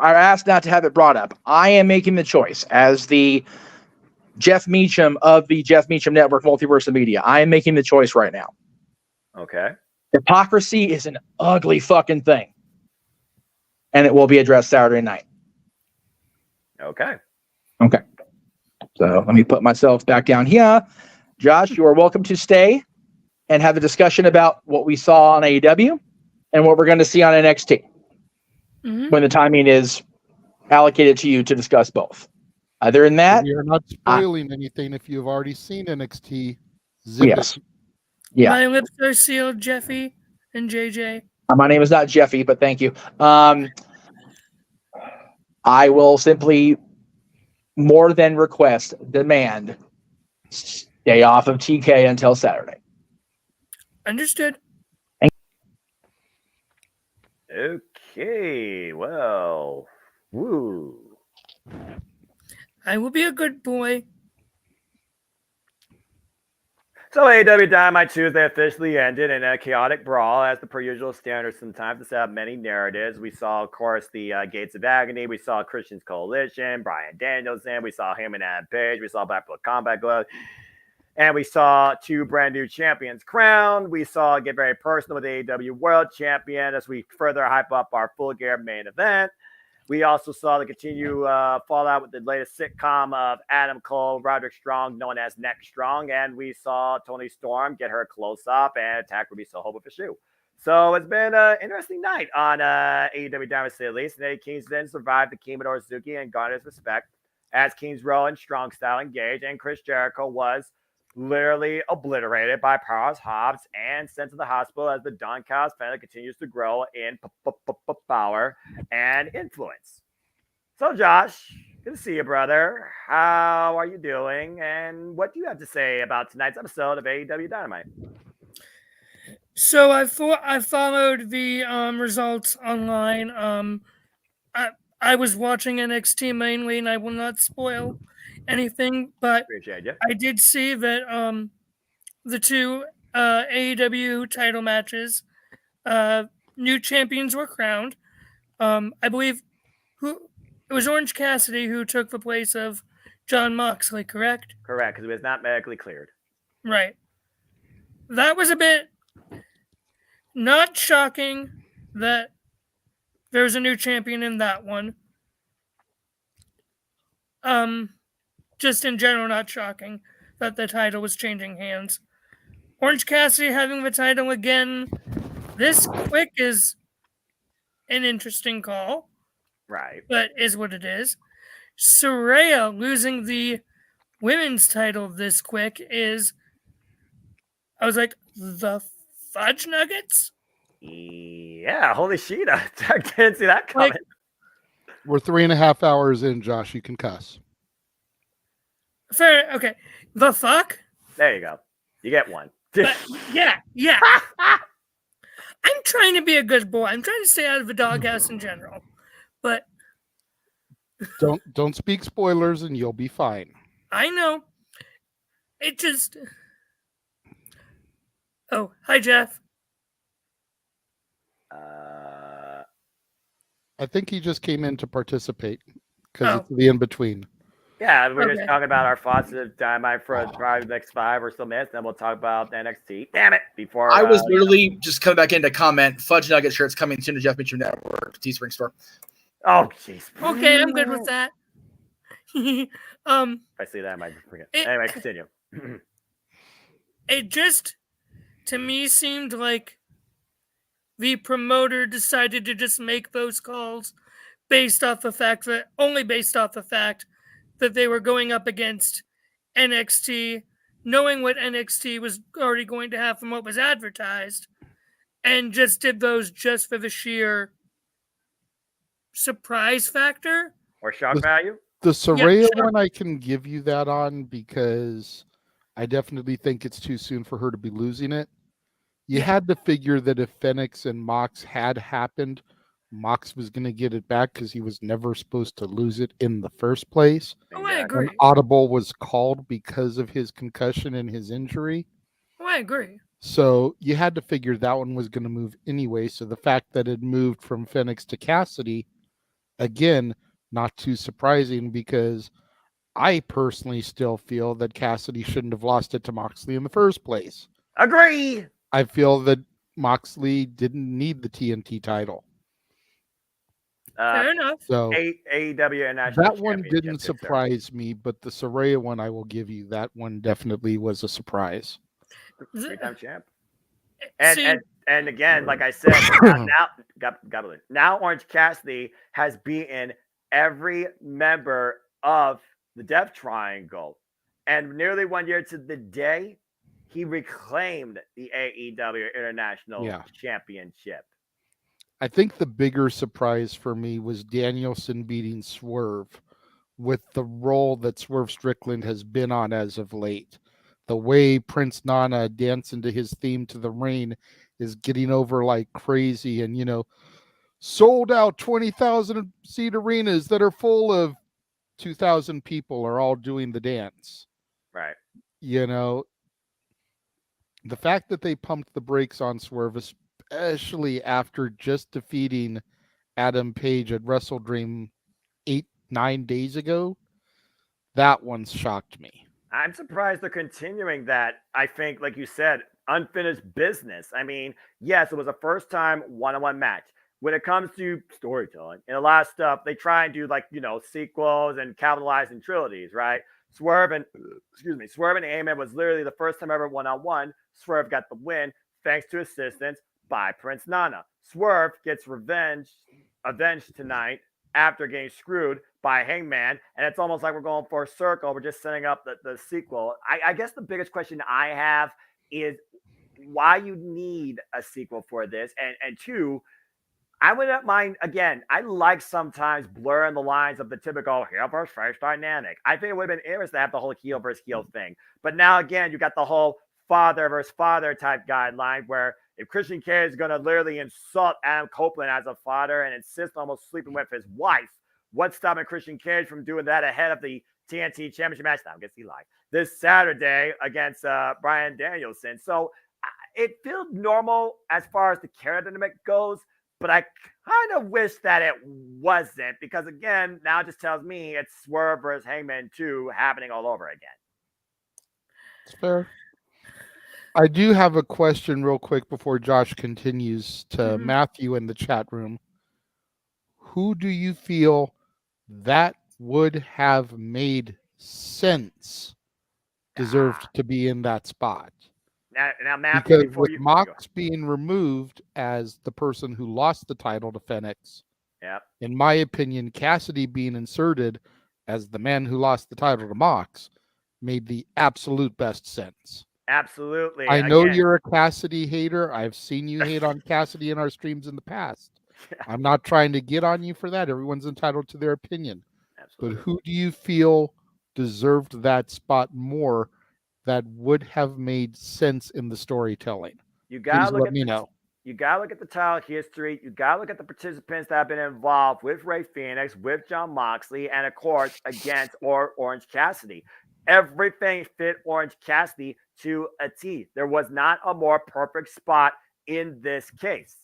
I asked not to have it brought up. I am making the choice as the Jeff Meacham of the Jeff Meacham Network, Multiverse of Media. I am making the choice right now. Okay. Hypocrisy is an ugly fucking thing. And it will be addressed Saturday night. Okay. So let me put myself back down here. Josh, you are welcome to stay and have a discussion about what we saw on AEW and what we're going to see on NXT when the timing is allocated to you to discuss both. Other than that, we are not spoiling anything if you've already seen NXT. Yes. Yeah. My lips are sealed, Jeffy and JJ. My name is not Jeffy, but thank you. I will simply more than demand stay off of TK until Saturday. Understood. Okay, well, woo. I will be a good boy. So AEW Dynamite Tuesday officially ended in a chaotic brawl, as per usual standard sometimes to set up many narratives. We saw, of course, the Gates of Agony. We saw Christian's Coalition, Bryan Danielson. We saw him and Adam Page. We saw Blackpool Combat Club. And we saw two brand new champions crowned. We saw it get very personal with AEW World Champion as we further hype up our Full Gear main event. We also saw the continued fallout with the latest sitcom of Adam Cole, Roderick Strong, known as Neck Strong, and we saw Toni Storm get her close up and attack Ruby Soho with a shoe. So it's been an interesting night on AEW Dynamite at least. And Eddie Kingston survived the Kimador Suzuki and garnered his respect as Kings Row and Strong Style engaged, and Chris Jericho was literally obliterated by Powerhouse Hobbs and sent to the hospital as the Don Callis family continues to grow in power and influence. So, Josh, good to see you, brother. How are you doing? And what do you have to say about tonight's episode of AEW Dynamite? So I followed the results online. I was watching NXT mainly, and I will not spoil anything, but I did see that the two AEW title matches, new champions were crowned. I believe it was Orange Cassidy who took the place of Jon Moxley, correct? Correct, because he was not medically cleared. Right. That was a bit not shocking that there's a new champion in that one. Just in general, not shocking that the title was changing hands. Orange Cassidy having the title again this quick is an interesting call. Right. But is what it is. Saraya losing the women's title this quick is, I was like, the Fudge Nuggets? Yeah, holy shit. I didn't see that coming. We're 3.5 hours in, Josh. You can cuss. Fair. Okay. The fuck? There you go. You get one. But, yeah. I'm trying to be a good boy. I'm trying to stay out of the doghouse in general. But don't speak spoilers and you'll be fine. I know. It just... Oh, hi, Jeff. I think he just came in to participate because it's the in-between. Yeah, we're just talking about our thoughts of Dynamite for probably the next 5 or so minutes, then we'll talk about NXT. Damn it! Before I was literally just coming back in to comment. Fudge Nugget shirts coming soon to Jeff Meacham Network Teespring store. Oh, jeez. Okay, I'm good with that. If I see that, I might forget. Anyway, continue. It just, to me, seemed like the promoter decided to just make those calls based off the fact that they were going up against NXT, knowing what NXT was already going to have from what was advertised, and just did those just for the sheer surprise factor. Or shock value? The Saraya one I can give you that on because I definitely think it's too soon for her to be losing it. You had to figure that if Fenix and Mox had happened, Mox was going to get it back because he was never supposed to lose it in the first place. Oh, I agree. When Audible was called because of his concussion and his injury. Oh, I agree. So you had to figure that one was going to move anyway. So the fact that it moved from Fenix to Cassidy, again, not too surprising because I personally still feel that Cassidy shouldn't have lost it to Moxley in the first place. Agree. I feel that Moxley didn't need the TNT title. Fair enough. So AEW International that one didn't surprise me, but the Saraya one I will give you. That one definitely was a surprise. 3-time champ. And again, like I said, now Orange Cassidy has beaten every member of the Death Triangle. And nearly 1 year to the day, he reclaimed the AEW International Championship. I think the bigger surprise for me was Danielson beating Swerve with the role that Swerve Strickland has been on as of late. The way Prince Nana dancing to his theme to the rain is getting over like crazy and, sold out 20,000 seat arenas that are full of 2,000 people are all doing the dance. Right. The fact that they pumped the brakes on Swerve, especially after just defeating Adam Page at Wrestle Dream 8-9 days ago, that one shocked me. I'm surprised they're continuing that. I think, like you said, unfinished business. I mean, yes, it was a first-time one-on-one match. when it comes to storytelling and a lot of stuff, they try and do sequels and capitalize in trilogies, right? Swerve and Heyman was literally the first time ever one-on-one. Swerve got the win thanks to assistance by Prince Nana. Swerve gets avenged tonight after getting screwed by Hangman, and it's almost like we're going for a circle. We're just setting up the sequel. I guess the biggest question I have is why you need a sequel for this, and two, I wouldn't mind, again, I like sometimes blurring the lines of the typical heel versus face dynamic. I think it would have been interesting to have the whole heel versus heel thing. But now, again, you got the whole father versus father type guideline where if Christian Cage is going to literally insult Adam Copeland as a father and insist on almost sleeping with his wife, what's stopping Christian Cage from doing that ahead of the TNT Championship match? Now, I guess he lied. This Saturday against Bryan Danielson. So it feels normal as far as the character dynamic goes, but I kind of wish that it wasn't because, again, now it just tells me it's Swerve versus Hangman 2 happening all over again. It's fair. I do have a question real quick before Josh continues to Matthew in the chat room. Who do you feel that would have made sense deserved to be in that spot? Now Matthew, because with Mox being removed as the person who lost the title to Fenix, in my opinion, Cassidy being inserted as the man who lost the title to Mox made the absolute best sense. Absolutely. I know you're a Cassidy hater. I've seen you hate on Cassidy in our streams in the past. I'm not trying to get on you for that. Everyone's entitled to their opinion. Absolutely. But who do you feel deserved that spot more that would have made sense in the storytelling? You gotta Please let me know. You gotta look at the title history. You gotta look at the participants that have been involved with Ray Fenix, with Jon Moxley, and of course against Orange Cassidy. Everything fit Orange Cassidy to a T. There was not a more perfect spot in this case.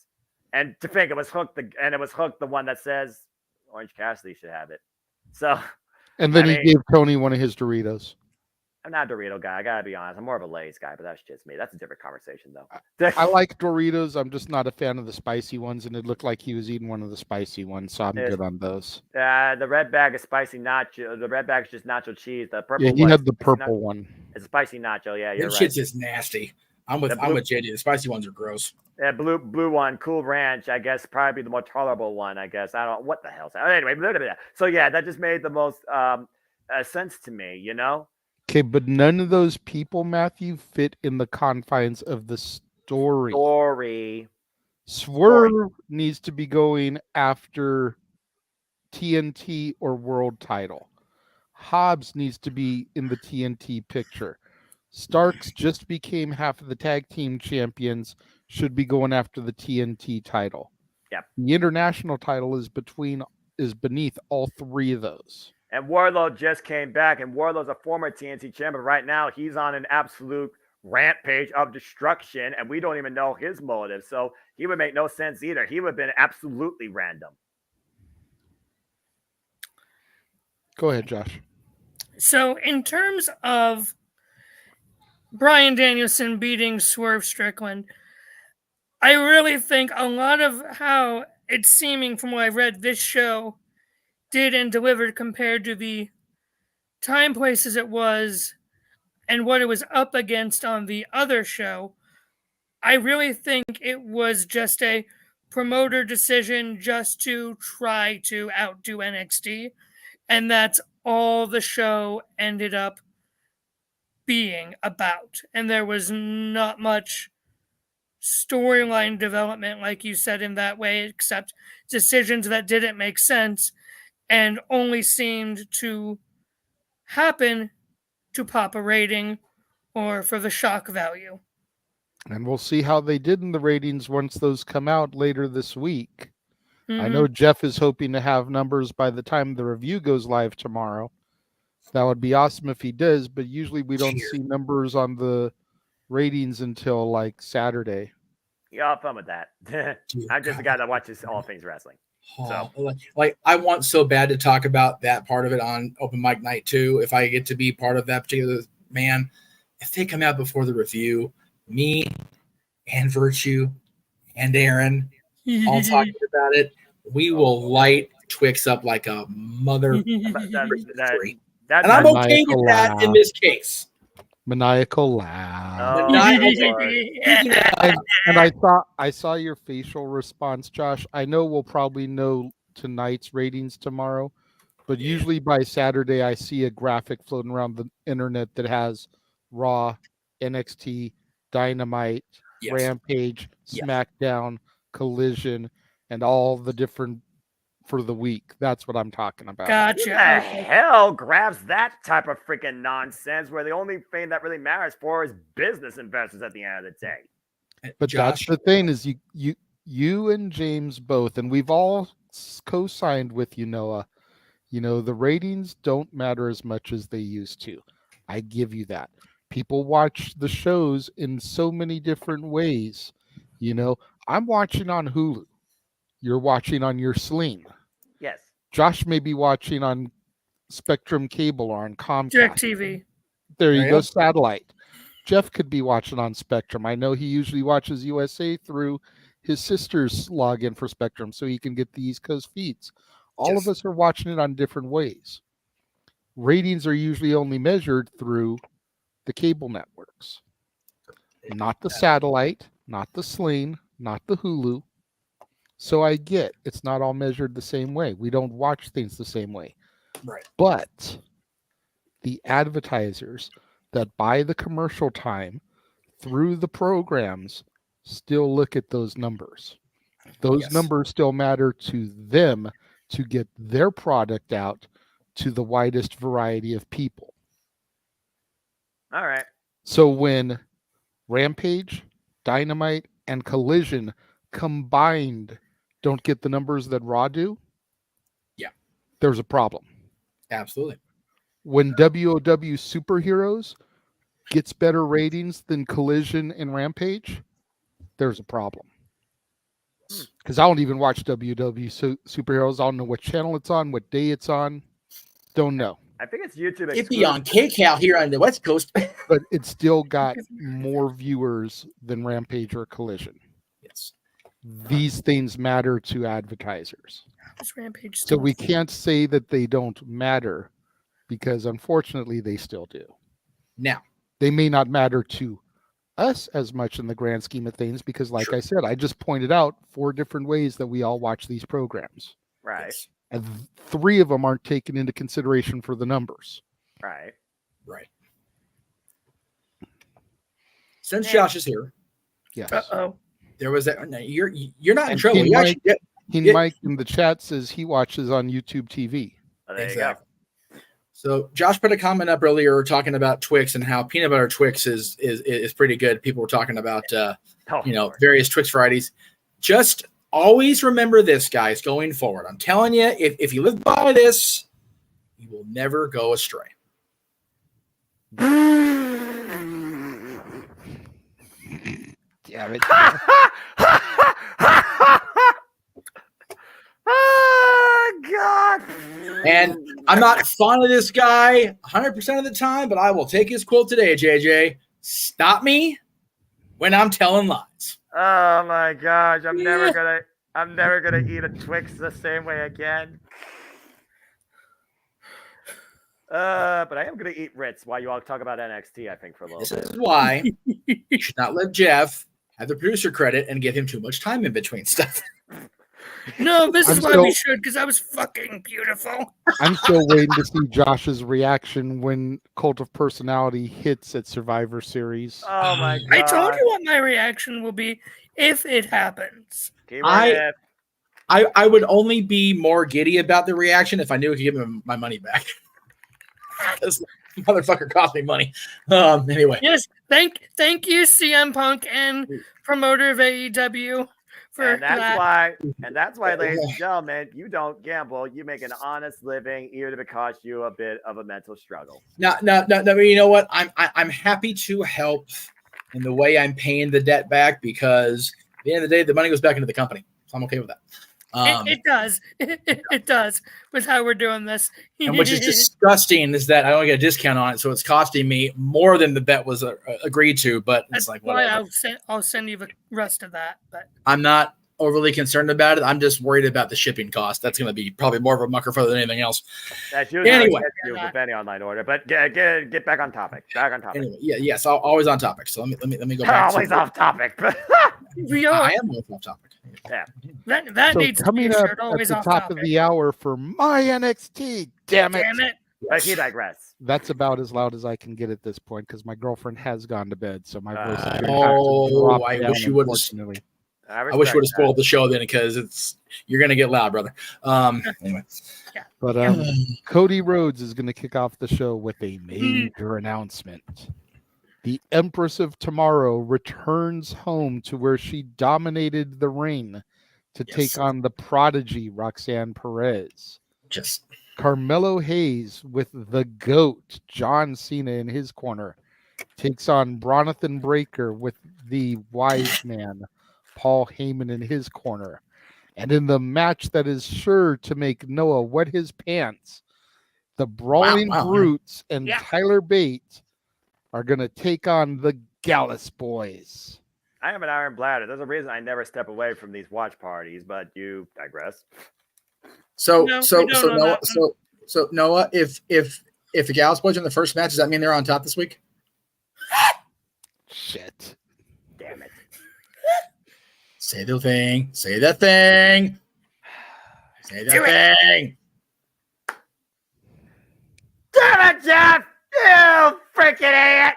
And to think it was Hook, the one that says Orange Cassidy should have it. So, and then he gave Tony one of his Doritos. I'm not a Dorito guy. I gotta be honest. I'm more of a Lay's guy, but that's just me. That's a different conversation, though. I like Doritos. I'm just not a fan of the spicy ones, and it looked like he was eating one of the spicy ones, so I'm good on those. The red bag is spicy nacho. The red bag is just nacho cheese. The purple. Yeah, he had the purple one. It's a spicy nacho. Yeah, you're right. That shit's just nasty. I'm with JJ. The spicy ones are gross. Yeah, blue one, Cool Ranch. I guess probably the more tolerable one. I guess I don't. What the hell? Anyway, blah, blah, blah. So yeah, that just made the most sense to me. You know. Okay, but none of those people, Matthew, fit in the confines of the story. Swerve needs to be going after TNT or world title. Hobbs needs to be in the TNT picture. Starks just became half of the tag team champions, should be going after the TNT title. Yep. The international title is beneath all three of those. And Wardlow just came back, and Wardlow's a former TNT champion. Right now, he's on an absolute rampage of destruction, and we don't even know his motive. So he would make no sense either. He would have been absolutely random. Go ahead, Josh. So in terms of Bryan Danielson beating Swerve Strickland, I really think a lot of how it's seeming from what I've read, this show did and delivered compared to the time, places it was, and what it was up against on the other show. I really think it was just a promoter decision just to try to outdo NXT, and that's all the show ended up being about. And there was not much storyline development, like you said, in that way, except decisions that didn't make sense and only seemed to happen to pop a rating or for the shock value. And we'll see how they did in the ratings once those come out later this week. Mm-hmm. I know Jeff is hoping to have numbers by the time the review goes live tomorrow. That would be awesome if he does, but usually we don't see numbers on the ratings until like Saturday. Yeah, I'll have fun with that. I'm just a guy that watches all things wrestling. So, like I want so bad to talk about that part of it on open mic night too. If I get to be part of that particular man, if they come out before the review, me and Virtue and Aaron all talking about it. We will light Twix up like a mother. And I'm okay with that in this case. Maniacal laugh. Oh, And I saw your facial response, Josh. I know we'll probably know tonight's ratings tomorrow, but usually by Saturday I see a graphic floating around the internet that has Raw, NXT, Dynamite, Rampage, SmackDown, Collision, and all the different for the week. That's what I'm talking about. Who the hell grabs that type of freaking nonsense where the only thing that really matters for is business investors at the end of the day? But Josh, that's the thing is you and James both, and we've all co-signed with you, Noah. You know, the ratings don't matter as much as they used to. I give you that. People watch the shows in so many different ways. You know, I'm watching on Hulu. You're watching on your Sling. Yes. Josh may be watching on Spectrum Cable or on Comcast. DirecTV. There you go, satellite. Jeff could be watching on Spectrum. I know he usually watches USA through his sister's login for Spectrum so he can get the East Coast feeds. All of us are watching it on different ways. Ratings are usually only measured through the cable networks, not the satellite, not the Sling, not the Hulu. So I get it's not all measured the same way. We don't watch things the same way. Right. But the advertisers that buy the commercial time through the programs still look at those numbers. Those numbers still matter to them to get their product out to the widest variety of people. All right. So when Rampage, Dynamite, and Collision combined don't get the numbers that Raw do, there's a problem. Absolutely. When WOW Superheroes gets better ratings than Collision and Rampage, there's a problem. Because I don't even watch WOW Superheroes. I don't know what channel it's on, what day it's on. Don't know. I think it's YouTube. It'd be on KCal here on the West Coast. But it's still got more viewers than Rampage or Collision. Yes. These things matter to advertisers. Rampage so we can't say that they don't matter because unfortunately they still do. Now, they may not matter to us as much in the grand scheme of things because like I said, I just pointed out 4 different ways that we all watch these programs. Right. And 3 of them aren't taken into consideration for the numbers. Right. Right. Since Josh is here. Yes. There was that. You're not in trouble. Mike in the chat says he watches on YouTube TV. Oh, there you go. So Josh put a comment up earlier talking about Twix and how peanut butter Twix is pretty good. People were talking about various Twix varieties. Just always remember this, guys, going forward. I'm telling you, if you live by this, you will never go astray. Damn it. Oh, God. And I'm not fond of this guy 100% of the time, but I will take his quote today, JJ. Stop me when I'm telling lies. Oh my gosh, I'm never gonna eat a Twix the same way again. But I am gonna eat Ritz while you all talk about NXT, I think, for a little bit. This is why you should not let Jeff have the producer credit and give him too much time in between stuff. No, this is why we should, because I was fucking beautiful. I'm still waiting to see Josh's reaction when Cult of Personality hits at Survivor Series. Oh my God. I told you what my reaction will be if it happens. I would only be more giddy about the reaction if I knew I could give him my money back. This motherfucker cost me money. Anyway. Yes, thank you, CM Punk and promoter of AEW. And that's why, ladies and gentlemen, you don't gamble. You make an honest living, even if it costs you a bit of a mental struggle. No. You know what? I'm happy to help in the way I'm paying the debt back because at the end of the day, the money goes back into the company. So I'm okay with that. It does. It does with how we're doing this. And which is disgusting is that I don't get a discount on it, so it's costing me more than the bet was agreed to. But it's like why I'll send you the rest of that. But I'm not overly concerned about it. I'm just worried about the shipping cost. That's going to be probably more of a mucker for than anything else. That's usually anyway with any online order. But get back on topic. Anyway, yes, always on topic. So let me go back. Always off topic. We are. I am always off topic. Yeah. That So needs to be coming a up shirt. at Always the off top topic. of the hour for my NXT. Damn it. Damn it. But he digress. That's about as loud as I can get at this point because my girlfriend has gone to bed, so my voice is going to Oh, I down, wish you would have. unfortunately. I wish you would have spoiled the show then, because you're going to get loud, brother. Anyway, But Cody Rhodes is going to kick off the show with a major announcement. The Empress of Tomorrow returns home to where she dominated the ring to take on the Prodigy, Roxanne Perez. Just Carmelo Hayes with the GOAT, John Cena, in his corner, takes on Bron Breakker with the wise man, Paul Heyman, in his corner. And in the match that is sure to make Noah wet his pants, the Brawling Brutes and Tyler Bate are going to take on the Gallus boys. I am an iron bladder. There's a reason I never step away from these watch parties, but you digress. So Noah, if the Gallus boys are in the first match, does that mean they're on top this week? Shit. Damn it. Say the thing. Say that thing. Say that thing. Damn it, Jeff! You freaking idiot!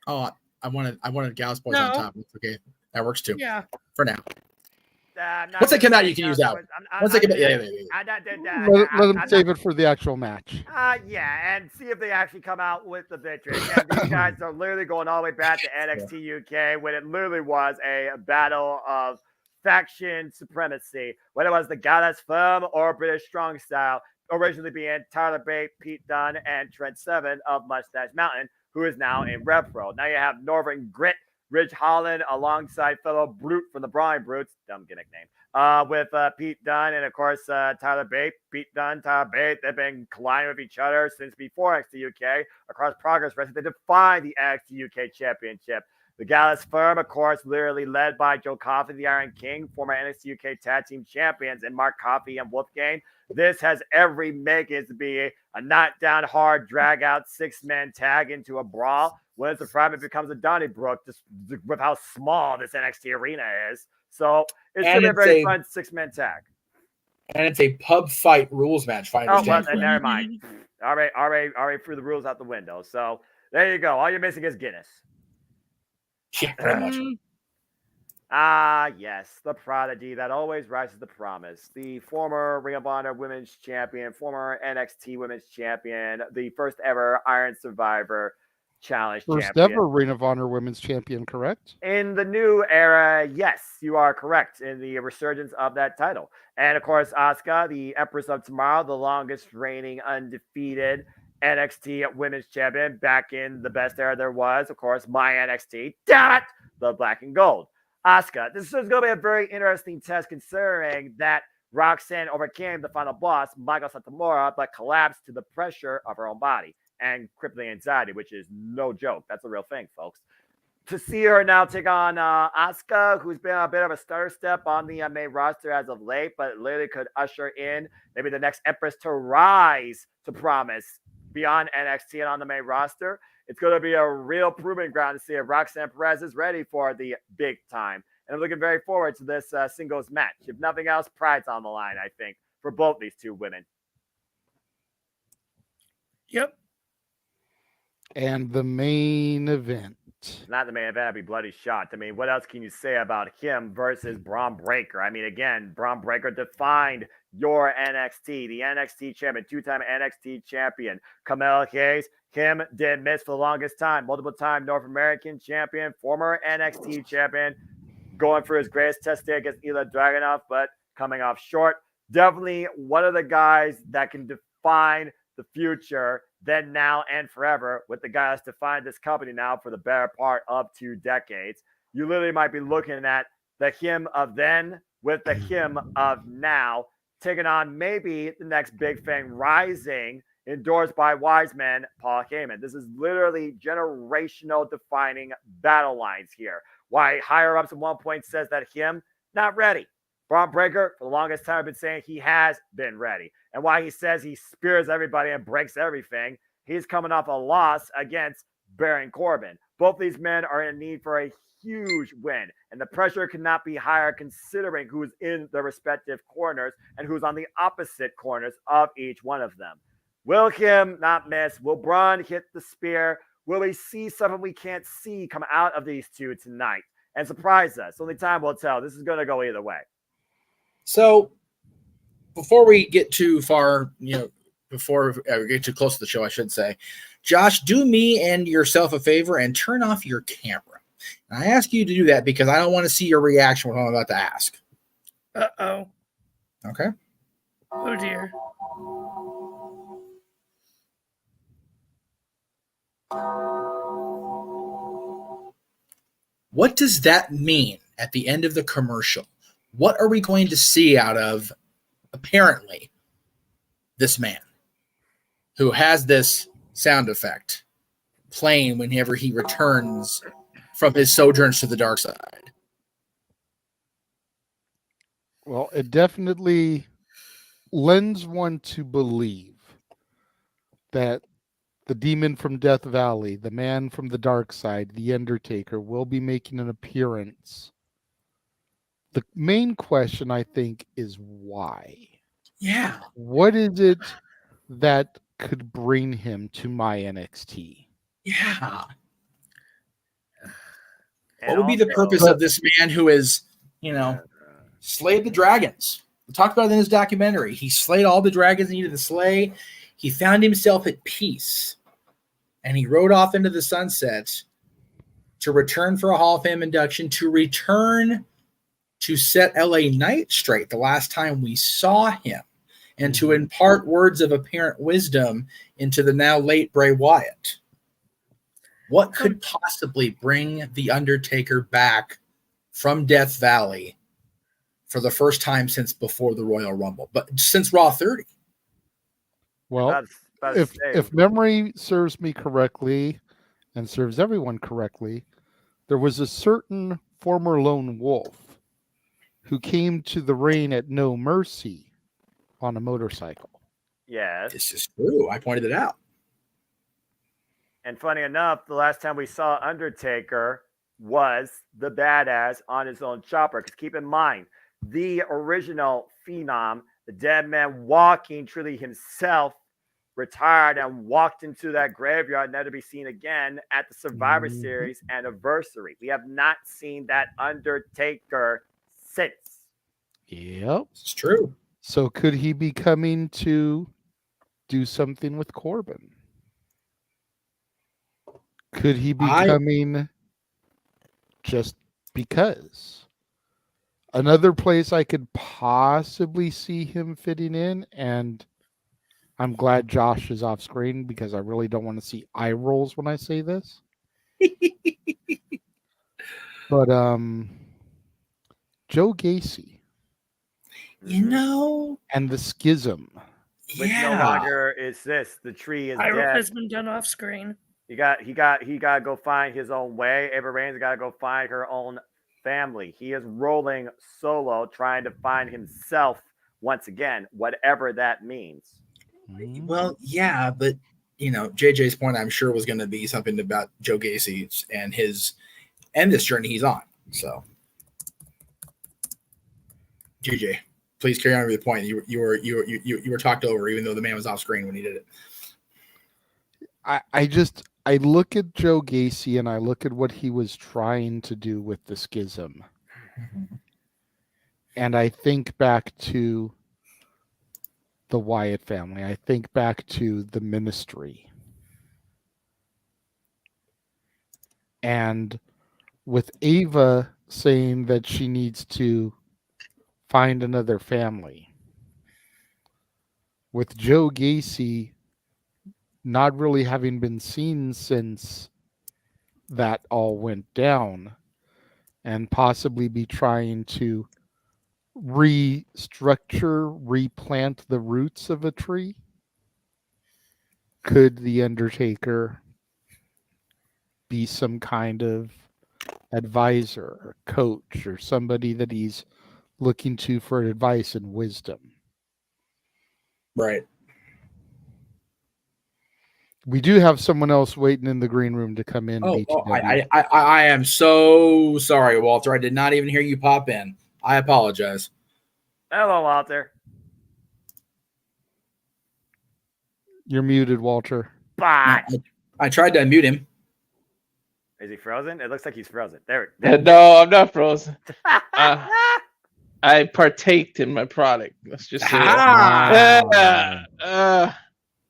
Oh, I wanted Gallus boys on top. Okay, that works too. Yeah. For now. Not Once they come out, you can use that one. Once they come out, Let them save it for the actual match. Yeah, and see if they actually come out with the victory. And these guys are literally going all the way back to NXT UK when it literally was a battle of faction supremacy, whether it was the Gallus firm or British strong style, originally being Tyler Bate, Pete Dunne, and Trent Seven of Mustache Mountain, who is now in Rev Pro. Now you have Northern Grit, Ridge Holland, alongside fellow Brute from the Brawling Brutes, dumb gimmick name, with Pete Dunne and, of course, Tyler Bate. Pete Dunne, Tyler Bate, they've been colliding with each other since before NXT UK. Across Progress Wrestling, they defined the NXT UK Championship. The Gallus firm, of course, literally led by Joe Coffey, the Iron King, former NXT UK Tag Team Champions, and Mark Coffey and Wolfgang. This has every makings to be a knockdown, hard, drag-out, six-man tag into a brawl. When it's a Friday, it becomes a Donnybrook, just with how small this NXT arena is. So it's going to be a very fun six-man tag. And it's a pub fight rules match. Oh, well, never mind. All right, threw the rules out the window. So there you go. All you're missing is Guinness. Yeah, pretty much. Yes, the Prodigy that always rises to promise. The former Ring of Honor Women's Champion, former NXT Women's Champion, the first ever Iron Survivor Challenge First champion. ever Ring of Honor Women's Champion, correct? In the new era, yes, you are correct. In the resurgence of that title. And of course, Auska, the Empress of Tomorrow, the longest reigning undefeated NXT Women's Champion back in the best era there was. Of course, my NXT. Damn it! The black and gold. Auska, this is going to be a very interesting test considering that Roxanne overcame the final boss, Michael Satomura, but collapsed to the pressure of her own body and crippling anxiety, which is no joke. That's a real thing, folks. To see her now take on Auska, who's been a bit of a stutter step on the main roster as of late, but literally could usher in maybe the next Empress to rise to promise beyond NXT and on the main roster. It's going to be a real proving ground to see if Roxanne Perez is ready for the big time. And I'm looking very forward to this singles match. If nothing else, pride's on the line, I think, for both these two women. Yep. And the main event. Not the main event, I'd be bloody shocked. I mean, what else can you say about him versus Bron Breakker? I mean, again, Bron Breakker defined your NXT, the NXT champion, two-time NXT champion. Carmelo Hayes, him did miss for the longest time, multiple-time North American champion, former NXT champion, going for his greatest test day against Ilya Dragunov, but coming off short. Definitely one of the guys that can define the future then, now, and forever, with the guy that's defined this company now for the better part of 2 decades. You literally might be looking at the him of then with the him of now, taking on maybe the next big thing, rising, endorsed by wise men, Paul Heyman. This is literally generational defining battle lines here. Why higher ups at one point says that him, not ready. Bron Breakker, for the longest time, I've been saying he has been ready. And while he says he spears everybody and breaks everything, he's coming off a loss against Baron Corbin. Both these men are in need for a huge win, and the pressure cannot be higher considering who's in their respective corners and who's on the opposite corners of each one of them. Will Kim not miss? Will Braun hit the spear? Will we see something we can't see come out of these two tonight and surprise us? Only time will tell. This is going to go either way. So before we get too far, before we get too close to the show, I should say, Josh, do me and yourself a favor and turn off your camera. And I ask you to do that because I don't want to see your reaction when I'm about to ask. Uh-oh. Okay. Oh, dear. What does that mean at the end of the commercial? What are we going to see out of, apparently, this man who has this sound effect playing whenever he returns from his sojourns to the dark side? Well, it definitely lends one to believe that the demon from Death Valley, the man from the dark side, the Undertaker, will be making an appearance. The main question, I think, is why? Yeah. What is it that could bring him to my NXT? Yeah. What would be the purpose of this man who is, slayed the dragons? We talked about it in his documentary. He slayed all the dragons he needed to slay. He found himself at peace, and he rode off into the sunset to return for a Hall of Fame induction, to return to set LA Knight straight the last time we saw him, and to impart words of apparent wisdom into the now late Bray Wyatt. What could possibly bring The Undertaker back from Death Valley for the first time since before the Royal Rumble, but since Raw 30? Well, if memory serves me correctly and serves everyone correctly, there was a certain former lone wolf who came to the ring at No Mercy on a motorcycle. Yes. This is true. I pointed it out. And funny enough, the last time we saw Undertaker was the badass on his own chopper. Because keep in mind, the original Phenom, the dead man walking truly himself, retired and walked into that graveyard, never to be seen again at the Survivor Series anniversary. We have not seen that Undertaker since. Yep. It's true. So could he be coming to do something with Corbin? Could he be coming just because? Another place I could possibly see him fitting in, and I'm glad Josh is off screen because I really don't want to see eye rolls when I say this. But Joe Gacy. And the Schism. Which no longer is this. The tree is dead. Has been done off screen. He got to go find his own way. Ava Rain's got to go find her own family. He is rolling solo, trying to find himself once again, whatever that means. Well, yeah, but JJ's point, I'm sure, was going to be something about Joe Gacy and this journey he's on. So, JJ, please carry on with your point. You were talked over, even though the man was off screen when he did it. I look at Joe Gacy and I look at what he was trying to do with the Schism. And I think back to the Wyatt family. I think back to the Ministry. And with Ava saying that she needs to find another family, with Joe Gacy not really having been seen since that all went down, and possibly be trying to restructure, replant the roots of a tree, could the Undertaker be some kind of advisor or coach or somebody that he's looking to for advice and wisdom. Right. We do have someone else waiting in the green room to come in. I am so sorry, Walter. I did not even hear you pop in. I apologize. Hello, Walter. You're muted, Walter. Bye. I tried to unmute him. Is he frozen? It looks like he's frozen. There. No, I'm not frozen. I partaked in my product. Let's just say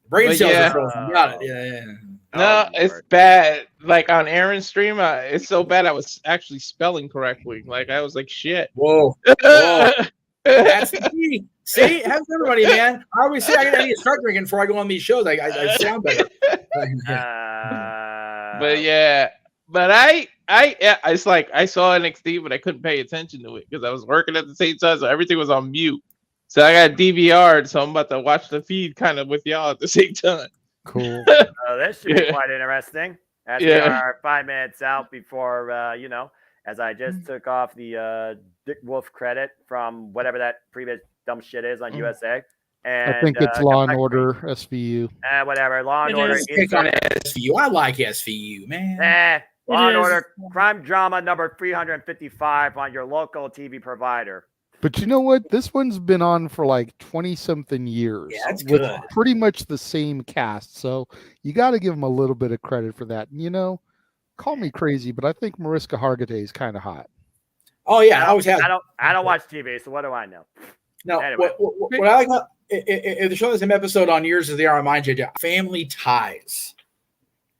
brain cells are frozen. Got it. Yeah. No, it's bad. Like on Aaron's stream, it's so bad I was actually spelling correctly. Like I was like, shit. Whoa. That's the key. See, it happens to everybody, man. I always say I need to start drinking before I go on these shows. I sound better. But yeah. But it's like I saw NXT, but I couldn't pay attention to it because I was working at the same time, so everything was on mute. So I got DVR'd, so I'm about to watch the feed kind of with y'all at the same time. Cool. This should be quite interesting. As we are 5 minutes out before, as I just took off the Dick Wolf credit from whatever that previous dumb shit is on USA. And I think it's Law and Order SVU. Whatever. Law and Order. Pick on SVU. I like SVU, man. Law and Order crime drama number 355 on your local TV provider. But you know what? This one's been on for like 20-something years. Yeah, that's with good. Pretty much the same cast. So you got to give them a little bit of credit for that. And, call me crazy, but I think Mariska Hargitay is kind of hot. Oh, yeah. I always have. I don't watch TV, so what do I know? No, anyway. what I like about if they show the same episode on yours as they are on mine, JJ, family ties,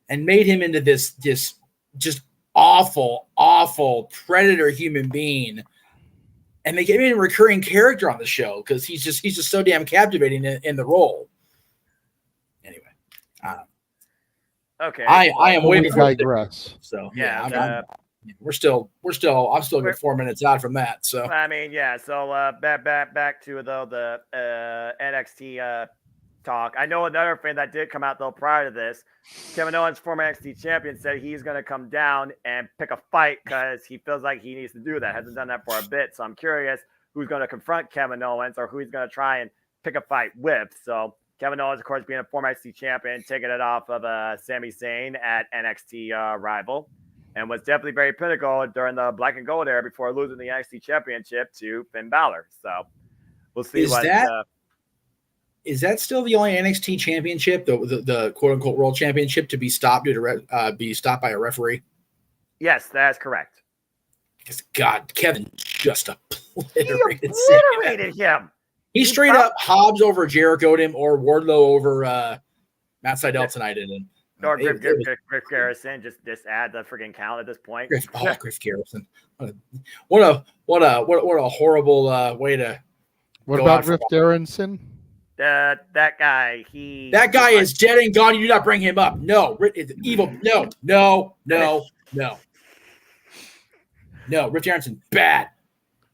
and made him into this just awful predator human being, and they gave him a recurring character on the show because he's just so damn captivating in the role. Anyway, okay, I am waiting for digress. So yeah. I'm still a good 4 minutes out from that. So I mean, yeah. So back to the NXT talk. I know another thing that did come out though prior to this. Kevin Owens, former NXT champion, said he's going to come down and pick a fight because he feels like he needs to do that. Hasn't done that for a bit. So I'm curious who's going to confront Kevin Owens or who he's going to try and pick a fight with. So Kevin Owens, of course, being a former NXT champion, taking it off of Sami Zayn at NXT Rival. And was definitely very pinnacle during the Black and Gold era before losing the NXT Championship to Finn Balor. So we'll see is that still the only NXT Championship, the quote unquote World Championship, to be stopped due to be stopped by a referee? Yes, that's correct. Because God, Kevin just obliterated him. He straight up Hobbs over Jericho'd him, or Wardlow over Matt Sydal tonight, and. Or Griff Garrison, just add the freaking count at this point. Griff Garrison. What a horrible way to. What about Griff Garrison? That guy. That guy is dead and gone. You do not bring him up. No, it's evil. No. Rick Garrison, bad,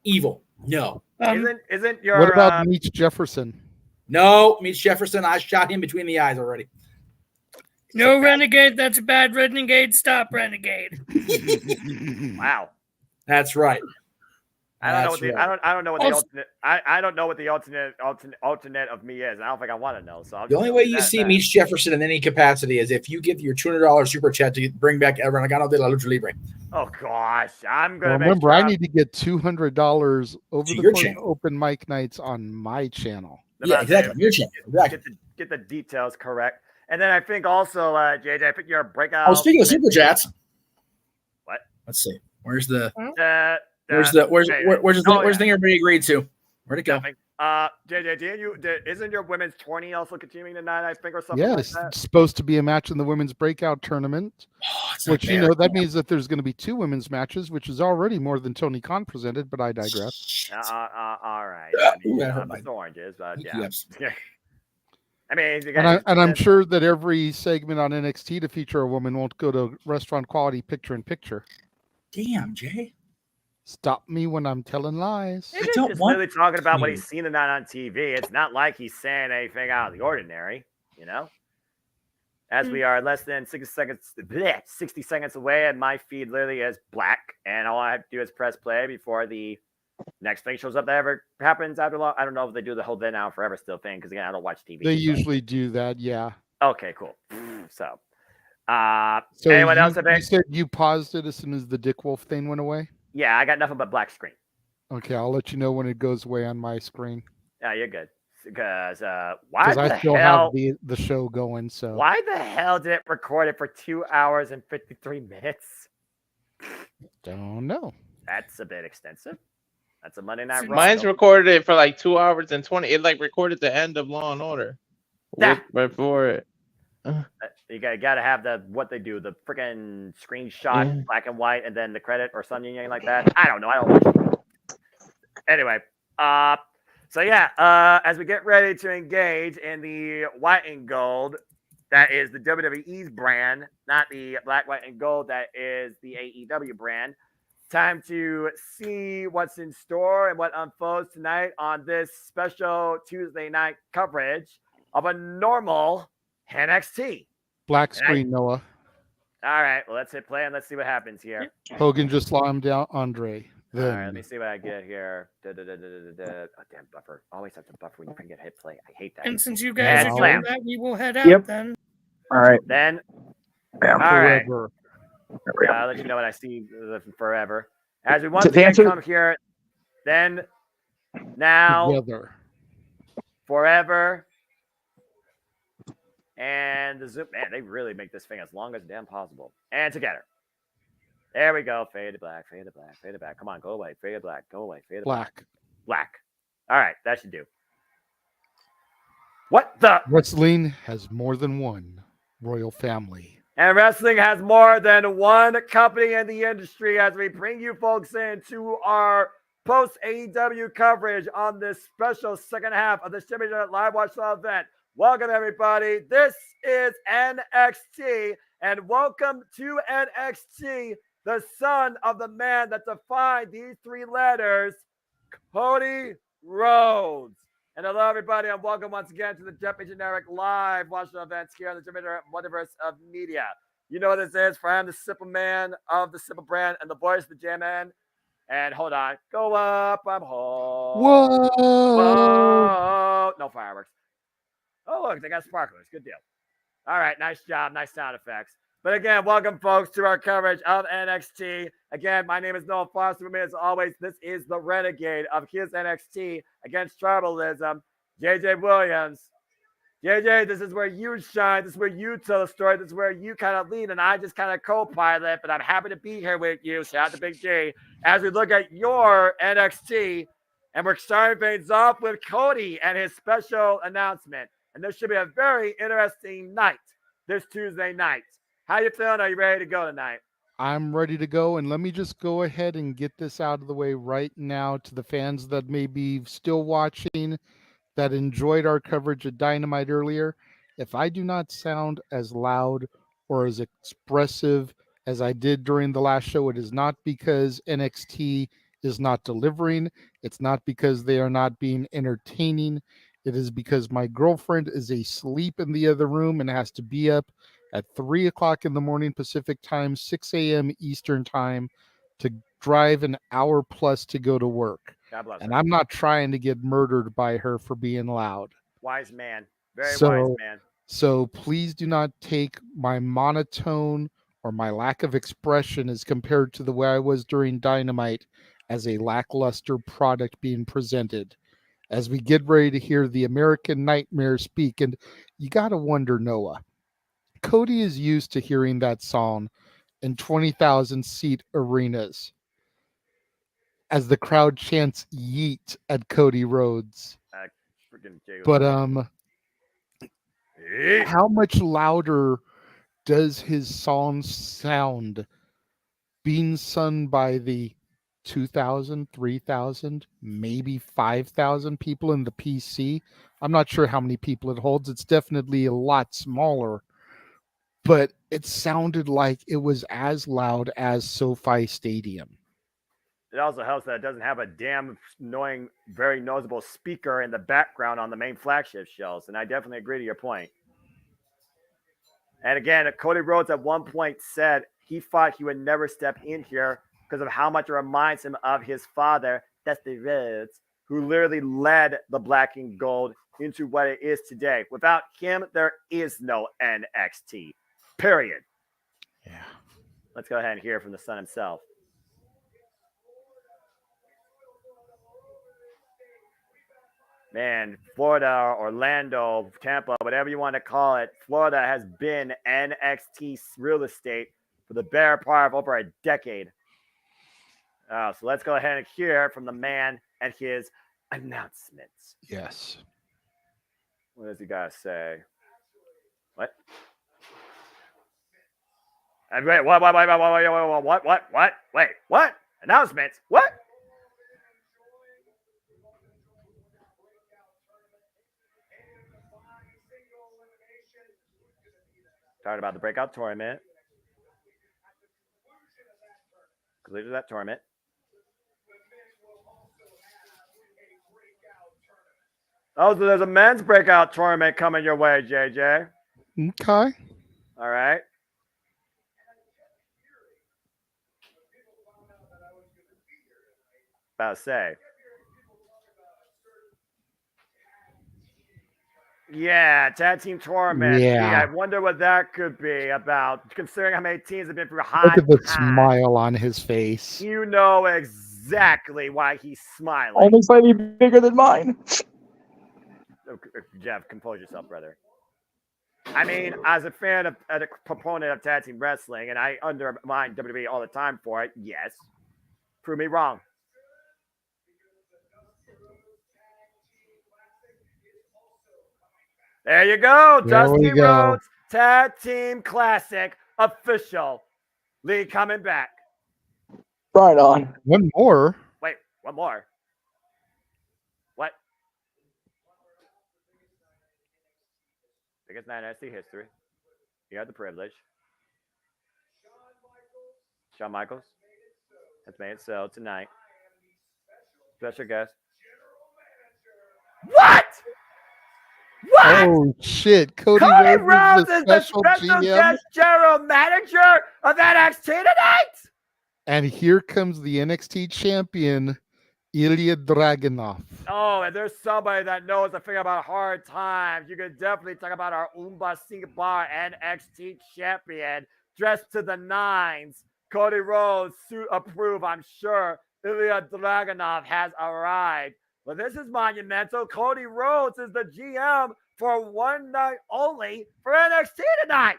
evil. No. Isn't your? What about Meach Jefferson? No, Meach Jefferson. I shot him between the eyes already. No, Renegade. That's a bad Renegade. Stop, Renegade. Wow, that's right. I don't know what the alternate of me is. I don't think I want to know. So the only way you see Meach Jefferson in any capacity is if you give your $200 super chat to bring back El Renegado de la Lucha Libre. Oh gosh, I'm gonna remember. I need to get $200 over the phone open mic nights on my channel. Yeah, exactly. Your channel. Exactly. Get the details correct. And then I think also, JJ, I think you're a breakout. Oh, speaking of super chats. What? Let's see. Where's the thing everybody agreed to? Where'd it go? JJ, isn't your women's tourney also continuing tonight, I think, or something like that? It's supposed to be a match in the women's breakout tournament, which, that means that there's going to be 2 women's matches, which is already more than Tony Khan presented, but I digress. All right. Oranges, but yeah. I mean, I'm sure that every segment on NXT to feature a woman won't go to restaurant quality picture-in-picture. Damn, Jay. Stop me when I'm telling lies. He's just really talking about what he's seen tonight on TV. It's not like he's saying anything out of the ordinary, As we are less than 60 seconds away, and my feed literally is black, and all I have to do is press play before the Next thing shows up that ever happens after long. I don't know if they do the whole then now forever still thing because again I don't watch TV. They usually do that, yeah. Okay, cool. So, So anyone else have you said you paused it as soon as the Dick Wolf thing went away? Yeah, I got nothing but black screen. Okay, I'll let you know when it goes away on my screen. Yeah, you're good. Because I still have the show going. So why the hell did it record it for 2 hours and 53 minutes? Don't know. That's a bit extensive. That's a Monday Night Raw. Mine's recorded it for like 2 hours and 20. It like recorded the end of Law and Order before it. You gotta have the freaking screenshot, black and white, and then the credit or something like that. I don't know. I don't watch it. Anyway, so yeah, as we get ready to engage in the white and gold, that is the WWE's brand, not the black, white, and gold. That is the AEW brand. Time to see what's in store and what unfolds tonight on this special Tuesday night coverage of a normal NXT. Black screen, Noah. All right, well, let's hit play and let's see what happens here. Hogan just slammed down Andre. All right, let me see what I get here. Oh, damn, buffer. Always have to buffer when you get hit play. I hate that. And since you guys are doing that, we will head out then. All right. Then, all right. I'll let you know what I see forever. As we once again come here, then, now, together. Forever, and the zoom. Man, they really make this thing as long as damn possible. And together. There we go. Fade to black, fade to black, fade to black. Come on, go away. Fade to black, go away. Fade to black. Black. All right, that should do. What the? Wrestling has more than one royal family. And wrestling has more than one company in the industry as we bring you folks into our post AEW coverage on this special second half of the Championship Live Watch event. Welcome, everybody. This is NXT, and welcome to NXT, the son of the man that defined these three letters, Cody Rhodes. And hello, everybody, and welcome once again to the Jeff Generic Live Watch events here on the Multiverse of Media. You know what this is, for I am the Sipper Man of the Sipper brand and the voice of the J-Man. And hold on, go up, I'm home. Whoa! Whoa! No fireworks. Oh, look, they got sparklers. Good deal. All right, nice job. Nice sound effects. But again, welcome, folks, to our coverage of NXT. Again, my name is Noah Foster. With me, as always, this is the Renegade of his NXT against tribalism, JJ Williams. JJ, this is where you shine. This is where you tell the story. This is where you kind of lead, and I just kind of co-pilot. But I'm happy to be here with you. Shout out to Big G. As we look at your NXT, and we're starting things off with Cody and his special announcement. And this should be a very interesting night this Tuesday night. How you feeling? Are you ready to go tonight? I'm ready to go, and let me just go ahead and get this out of the way right now to the fans that may be still watching, that enjoyed our coverage of Dynamite earlier. If I do not sound as loud or as expressive as I did during the last show, it is not because NXT is not delivering. It's not because they are not being entertaining. It is because my girlfriend is asleep in the other room and has to be up at 3 o'clock in the morning Pacific time, 6 a.m. Eastern time, to drive an hour plus to go to work. God bless her. And I'm not trying to get murdered by her for being loud. Wise man. Very wise man. So please do not take my monotone or my lack of expression as compared to the way I was during Dynamite as a lackluster product being presented. As we get ready to hear the American Nightmare speak, and you got to wonder, Noah, Cody is used to hearing that song in 20,000 seat arenas as the crowd chants yeet at Cody Rhodes. But how much louder does his song sound being sung by the 2,000, 3,000, maybe 5,000 people in the PC? I'm not sure how many people it holds. It's definitely a lot smaller, but it sounded like it was as loud as SoFi Stadium. It also helps that it doesn't have a damn annoying, very noticeable speaker in the background on the main flagship shows. And I definitely agree to your point. And again, Cody Rhodes at one point said he thought he would never step in here because of how much it reminds him of his father. Dusty Rhodes, who literally led the Black and Gold into what it is today. Without him, there is no NXT. Period. Yeah. Let's go ahead and hear from the son himself. Man, Florida, Orlando, Tampa, whatever you want to call it, Florida has been NXT real estate for the better part of over a decade. So let's go ahead and hear from the man and his announcements. Yes. What does he got to say? What? And wait, what? Wait, what? Announcements? What? Talking about the breakout tournament. Completed that tournament. Oh, so there's a men's breakout tournament coming your way, JJ. Okay. All right. About to say. Yeah, tag team tournament. Yeah. I wonder what that could be about, considering how many teams have been through hot Look at the times. smile on his face. You know exactly why he's smiling. Only slightly bigger than mine. Jeff, compose yourself, brother. I mean, as a fan of, a proponent of tag team wrestling, and I undermine WWE all the time for it, yes. Prove me wrong. There you go. Dusty Rhodes Tag Team Classic official. Lee coming back. Right on. One more. Wait, one more. What? Biggest night in NXT history. You had the privilege. Shawn Michaels has made it so tonight. Special guest. What? What? Oh shit! Cody Rhodes is is the special GM. guest general manager of NXT tonight. And here comes the NXT champion, Ilya Dragunov. Oh, and there's somebody that knows a thing about hard times. You could definitely talk about our Umba Singapore NXT champion, dressed to the nines. Cody Rhodes, suit approved, I'm sure. Ilya Dragunov has arrived. But this is monumental. Cody Rhodes is the GM for one night only for NXT tonight.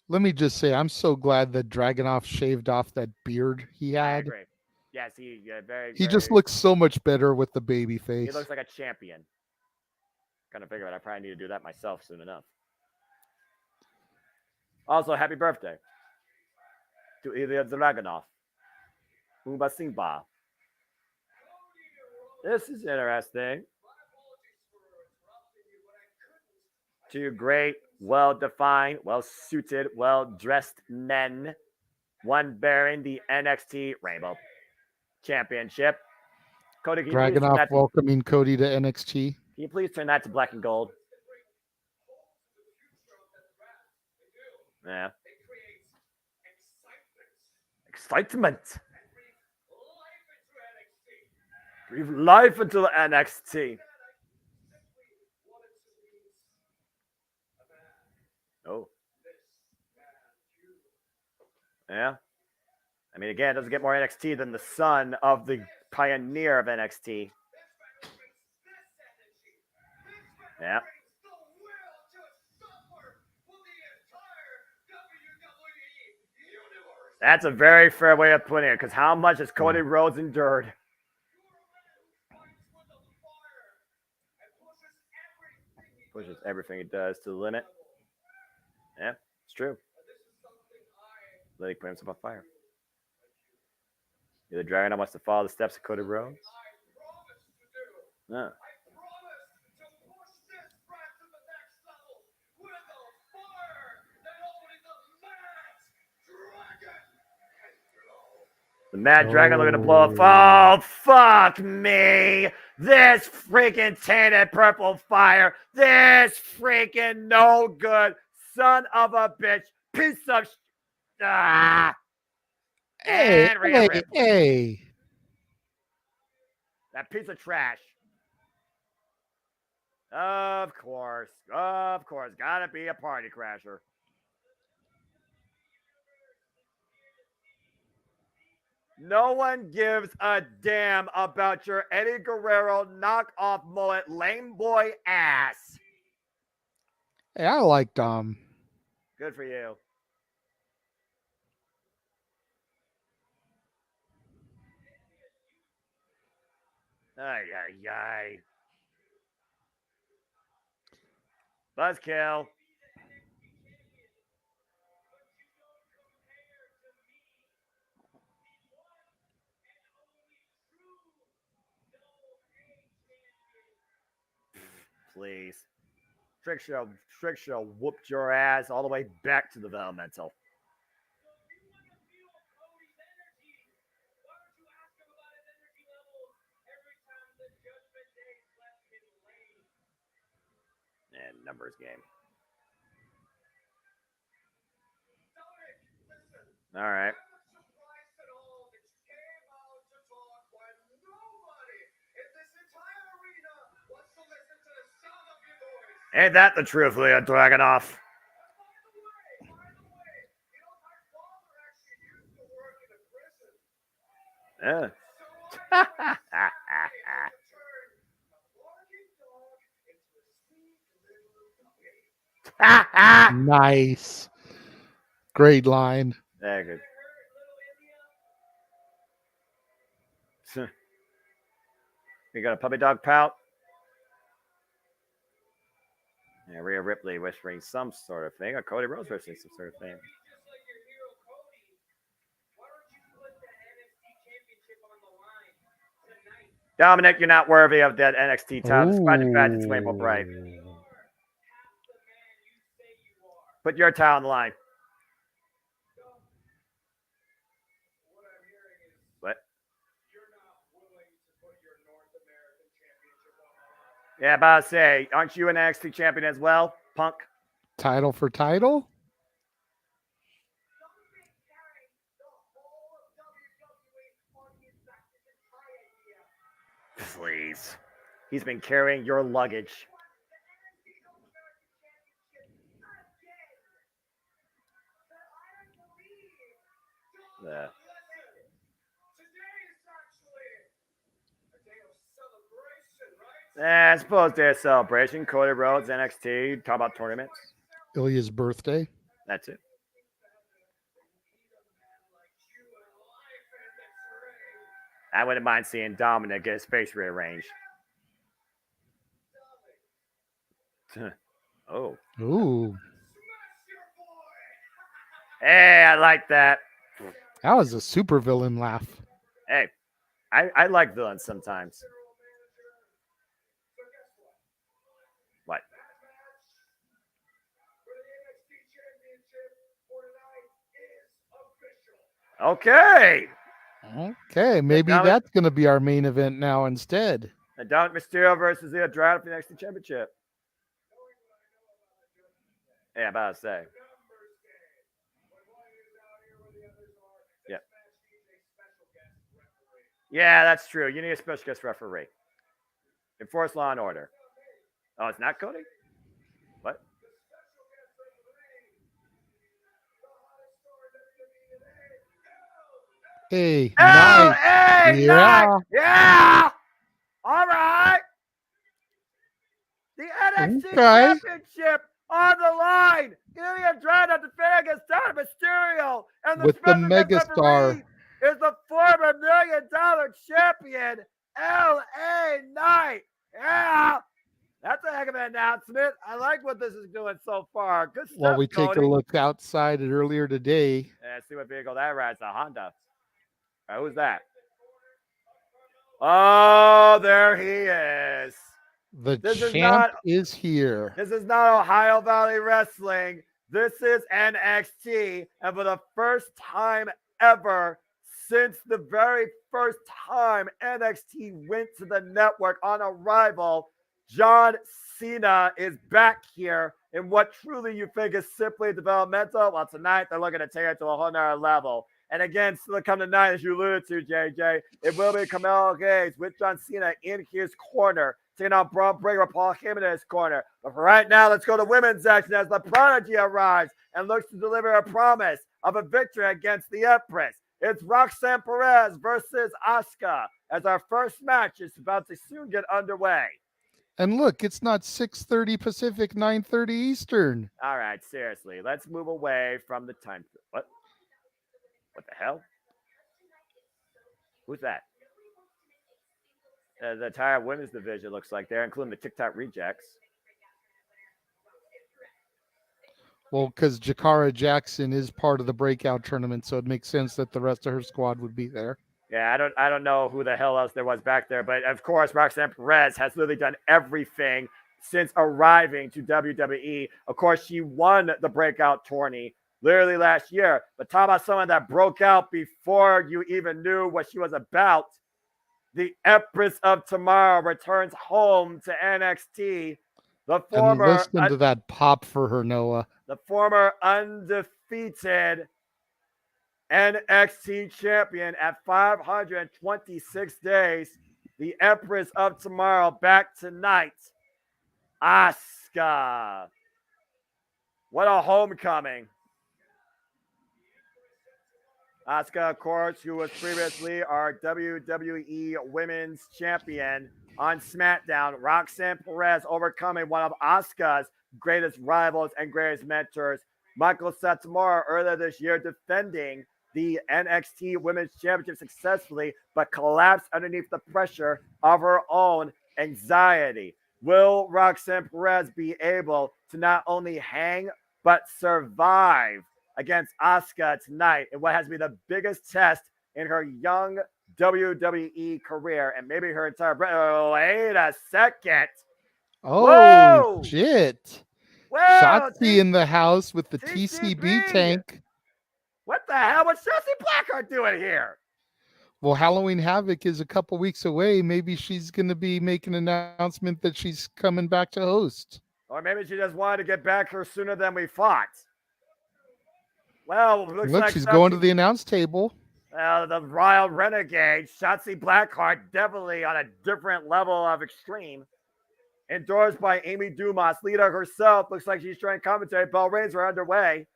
Let me just say, I'm so glad that Dragunov shaved off that beard he I had. agree. Yes, He just looks so much better with the baby face. He looks like a champion. Kind of figure out I probably need to do that myself soon enough. Also, happy birthday to Ilya Dragunov. Umba Singba. This is interesting. Two great, well-defined, well-suited, well-dressed men. One bearing the NXT Rainbow Championship. Cody, can you please turn Dragunov that welcoming Cody to NXT. Can you please turn that to black and gold? Yeah. Excitement. Breathe life into the NXT. Oh. Yeah. I mean, again, it doesn't get more NXT than the son of the pioneer of NXT. Yeah. That's a very fair way of putting it, because how much has Cody Rhodes endured? Pushes everything he does to the limit. Yeah, it's true. Let me put himself on fire. The Dragon wants to follow the steps of Cody Rhodes. Yeah. The Mad Dragon looking to blow up. Oh, fuck me. This freaking tainted purple fire. This freaking no good son of a bitch. Piece of Hey. That's That piece of trash. Of course. Gotta be a party crasher. No one gives a damn about your Eddie Guerrero knockoff mullet lame boy ass. Hey, I like Dom. Good for you. Ay. Buzzkill. Please. Trick Show whooped your ass all the way back to developmental. And numbers game. All right. Ain't that the truth, Leon Dragunov? Yeah. Nice. Great line. Yeah, good. We got a puppy dog pout. Yeah, Rhea Ripley whispering some sort of thing. Or Cody Rhodes whispering some sort of thing. Dominic, you're not worthy of that NXT title, despite the fact it's Rainbow Bright. Put your title on the line. What? Yeah, about to say, aren't you an NXT champion as well, Punk? Title for title? Please. He's been carrying your luggage. Yeah. I suppose there's a celebration. Cody Rhodes, NXT, talk about tournaments. Ilya's birthday. That's it. I wouldn't mind seeing Dominic get his face rearranged. Oh. Ooh. Hey, I like that. That was a super villain laugh. Hey, I like villains sometimes. What? Okay. Okay, maybe that's going to be our main event now instead. And Dominic Mysterio versus the Andrade for the NXT Championship. Yeah, about to say. Yeah. Yeah, that's true. You need a special guest referee. Enforce law and order. Oh, it's not Cody? What? Hey, nice. Hey, yeah. Nice. Yeah. All right. The NXT Championship on the line. Ilya Andrade defending against Dominic Mysterio. And with the megastar is the former $1 million champion, LA Knight. Yeah. That's a heck of an announcement. I like what this is doing so far. Good stuff, Well, we Cody. take a look outside at earlier today. Yeah, see what vehicle that rides. A Honda. All right, who's that? Oh, there he is. The champ is here. This is not Ohio Valley Wrestling. This is NXT. And for the first time ever, since the very first time NXT went to the network on arrival, John Cena is back here in what truly you think is simply developmental. Well, tonight they're looking to take it to a whole nother level. And again, still come tonight, as you alluded to, JJ, it will be Carmelo Hayes with John Cena in his corner, taking on Bron Breakker, Paul Heyman in his corner. But for right now, let's go to women's action as the Prodigy arrives and looks to deliver a promise of a victory against the Empress. It's Roxanne Perez versus Auska as our first match is about to soon get underway. And look, it's not 6:30 Pacific, 9:30 Eastern. All right, seriously, let's move away from the time. What the hell? Who's that? The entire women's division looks like they're including the TikTok rejects. Well, because Jakara Jackson is part of the breakout tournament, so it makes sense that the rest of her squad would be there. Yeah, I don't know who the hell else there was back there, but of course, Roxanne Perez has literally done everything since arriving to WWE. Of course, she won the breakout tourney literally last year, but talk about someone that broke out before you even knew what she was about. The Empress of Tomorrow returns home to NXT. The former, and listen to that pop for her, Noah. The former undefeated NXT champion at 526 days. The Empress of Tomorrow back tonight. Auska. What a homecoming. Auska, of course, who was previously our WWE Women's Champion on SmackDown. Roxanne Perez overcoming one of Auska's greatest rivals and greatest mentors, Michael Satomura, earlier this year, defending the NXT Women's Championship successfully, but collapsed underneath the pressure of her own anxiety. Will Roxanne Perez be able to not only hang, but survive against Auska tonight in what has been the biggest test in her young WWE career and maybe her entire wait a second. Oh, whoa! Shit. Whoa, Shotzi in the house with the TCB tank. What the hell was Shotzi Blackheart doing here? Well, Halloween Havoc is a couple weeks away. Maybe she's going to be making an announcement that she's coming back to host. Or maybe she just wanted to get back here sooner than we thought. Well, looks look, like she's going to the announce table. The Royal Renegade, Shotzi Blackheart, definitely on a different level of extreme. Endorsed by Amy Dumas, leader herself. Looks like she's trying to commentate. Bell rings are underway.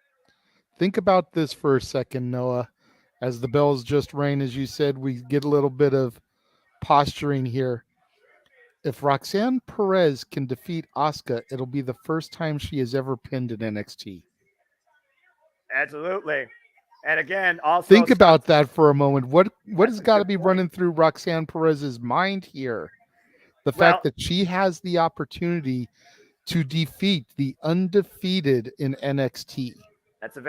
Think about this for a second, Noah. As the bells just rang, as you said, we get a little bit of posturing here. If Roxanne Perez can defeat Auska, it'll be the first time she has ever pinned in NXT. Absolutely. And again, also think about that for a moment. What has got to be running through Roxanne Perez's mind here? The fact that she has the opportunity to defeat the undefeated in NXT. That's a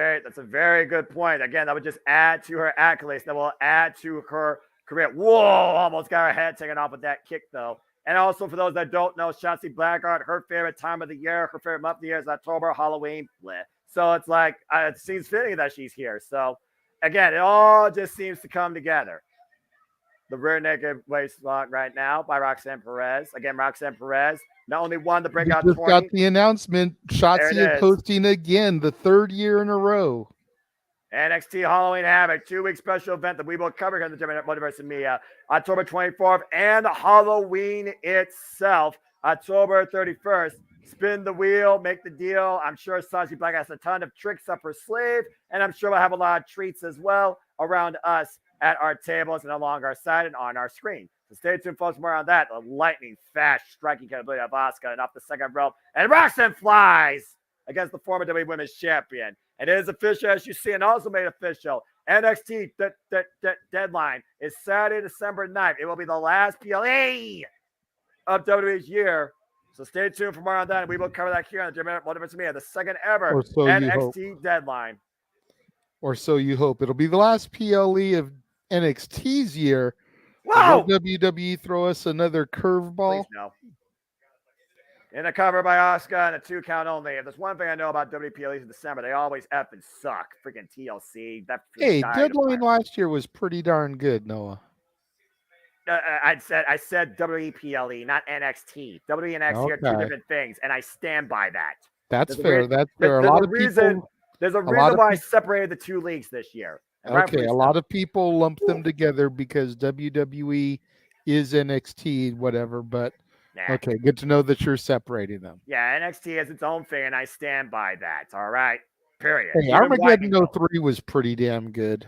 very good point. Again, that would just add to her accolades. That will add to her career. Whoa, almost got her head taken off with that kick, though. And also, for those that don't know, Shotzi Blackheart, her favorite time of the year, her favorite month of the year is October, Halloween. Bleh. So it's like, it seems fitting that she's here. So, again, it all just seems to come together. The rear naked waistlock right now by Roxanne Perez. Again, Roxanne Perez not only won the breakout tournament. Just got the announcement. Shotzi posting again, the third year in a row. NXT Halloween Havoc, 2-week special event that we will cover here in the Multiverse and Media, October 24th, and Halloween itself, October 31st. Spin the wheel, make the deal. I'm sure Shotzi Black has a ton of tricks up her sleeve, and I'm sure we'll have a lot of treats as well around us at our tables and along our side and on our screen. So stay tuned, folks, more on that. The lightning fast striking capability of Auska and off the second rope. And Roxanne flies against the former WWE Women's Champion. And it is official, as you see, and also made official. NXT deadline is Saturday, December 9th. It will be the last PLE of WWE's year. So stay tuned for more on that. And we will cover that here on the Multiverse Media, the second ever NXT deadline. Or so you hope. It'll be the last PLE of NXT's year. Wow! Will WWE throw us another curveball? Please no. In a cover by Auska and a 2 count only. If there's one thing I know about WPLEs in December, they always effing suck. Freaking TLC. Hey, deadline last year was pretty darn good, Noah. I said WPLE, not NXT. W and NXT are two different things, and I stand by that. That's fair. That's fair. There's a reason why I separated the two leagues this year. Okay, a lot of people lump them together because WWE is NXT, whatever, but okay, good to know that you're separating them. Yeah, NXT has its own thing, and I stand by that. All right, period. Hey, Armageddon 03 was pretty damn good.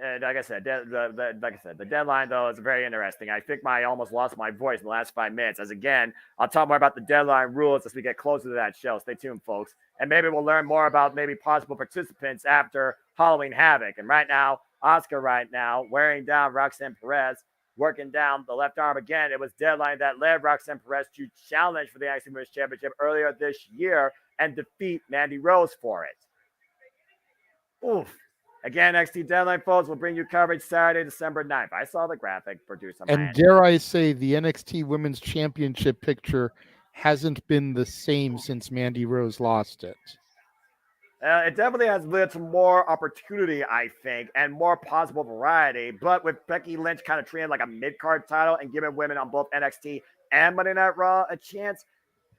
And like I said, the deadline though is very interesting. I think I almost lost my voice in the last 5 minutes. As again, I'll talk more about the deadline rules as we get closer to that show. Stay tuned, folks, and maybe we'll learn more about maybe possible participants after Halloween Havoc. And right now, Auska wearing down Roxanne Perez, working down the left arm again. It was deadline that led Roxanne Perez to challenge for the NXT Women's Championship earlier this year and defeat Mandy Rose for it. Oof. Again, NXT Deadline, folks, will bring you coverage Saturday, December 9th. I saw the graphic produced on my end. Dare I say, the NXT Women's Championship picture hasn't been the same since Mandy Rose lost it. It definitely has led to more opportunity, I think, and more possible variety. But with Becky Lynch kind of treated like a mid-card title and giving women on both NXT and Monday Night Raw a chance,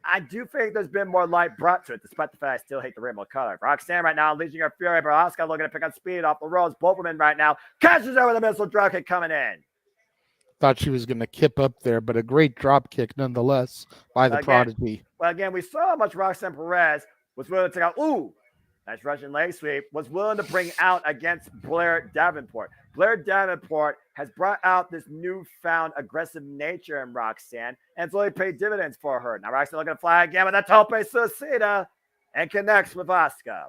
I do think there's been more light brought to it, despite the fact I still hate the rainbow color. Roxanne right now unleashing her fury, but Auska looking to pick up speed off the ropes. Both women right now catches over the missile drop kick coming in. Thought she was going to kip up there, but a great drop kick nonetheless by the Prodigy. Well, again, we saw how much Roxanne Perez was willing to take out. Ooh, nice Russian leg sweep. Was willing to bring out against Blair Davenport. Blair Davenport has brought out this newfound aggressive nature in Roxanne, and it's only paid dividends for her. Now Roxanne looking to fly again with a tope suicida and connects with Auska.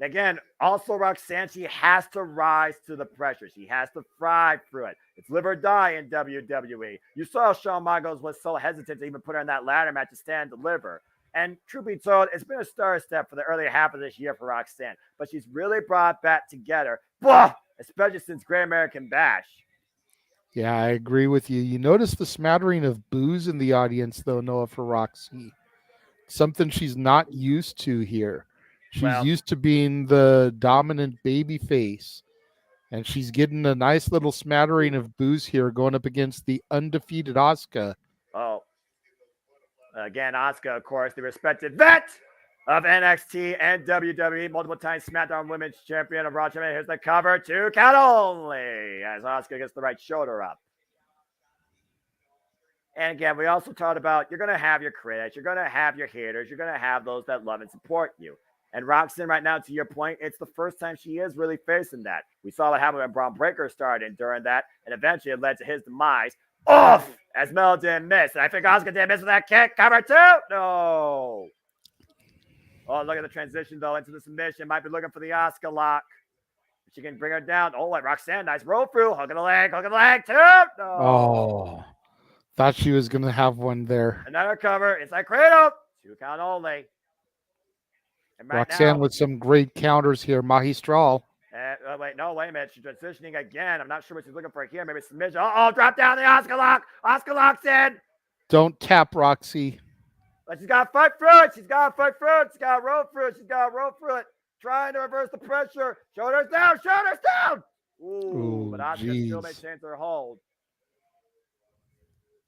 Again, also Roxanne, she has to rise to the pressure. She has to thrive through it. It's live or die in WWE. You saw Shawn Michaels was so hesitant to even put her in that ladder match to stand and deliver. And truth be told, it's been a star step for the early half of this year for Roxanne. But she's really brought back together, especially since Great American Bash. Yeah, I agree with you. You notice the smattering of boos in the audience, though, Noah, for Roxy. Something she's not used to here. She's used to being the dominant baby face. And she's getting a nice little smattering of boos here going up against the undefeated Auska. Oh. Again, Auska, of course, the respected vet of NXT and WWE, multiple times SmackDown Women's Champion of Raw Champion. Here's the cover, 2 count only, as Auska gets the right shoulder up. And again, we also talked about you're going to have your critics, you're going to have your haters, you're going to have those that love and support you. And Roxanne, right now, to your point, it's the first time she is really facing that. We saw what happened when Bron Breakker started during that, and eventually it led to his demise. Off as Mel didn't miss. And I think Auska did miss with that kick. Cover 2. No. Oh, look at the transition, though, into the submission. Might be looking for the Auska lock. She can bring her down. Oh, like Roxanne. Nice roll through. Hook of the leg. 2. No. Oh. Thought she was going to have one there. Another cover. It's like cradle. 2 count only. And right Roxanne now, with some great counters here. Magistral. Wait a minute. She's transitioning again. I'm not sure what she's looking for here. Maybe submission. Drop down the Auska lock. Auska locks in. Don't tap Roxy. But she's got to fight through it. She's got to roll through it. Trying to reverse the pressure. Shoulders down. Ooh, but Auska still maintains her hold.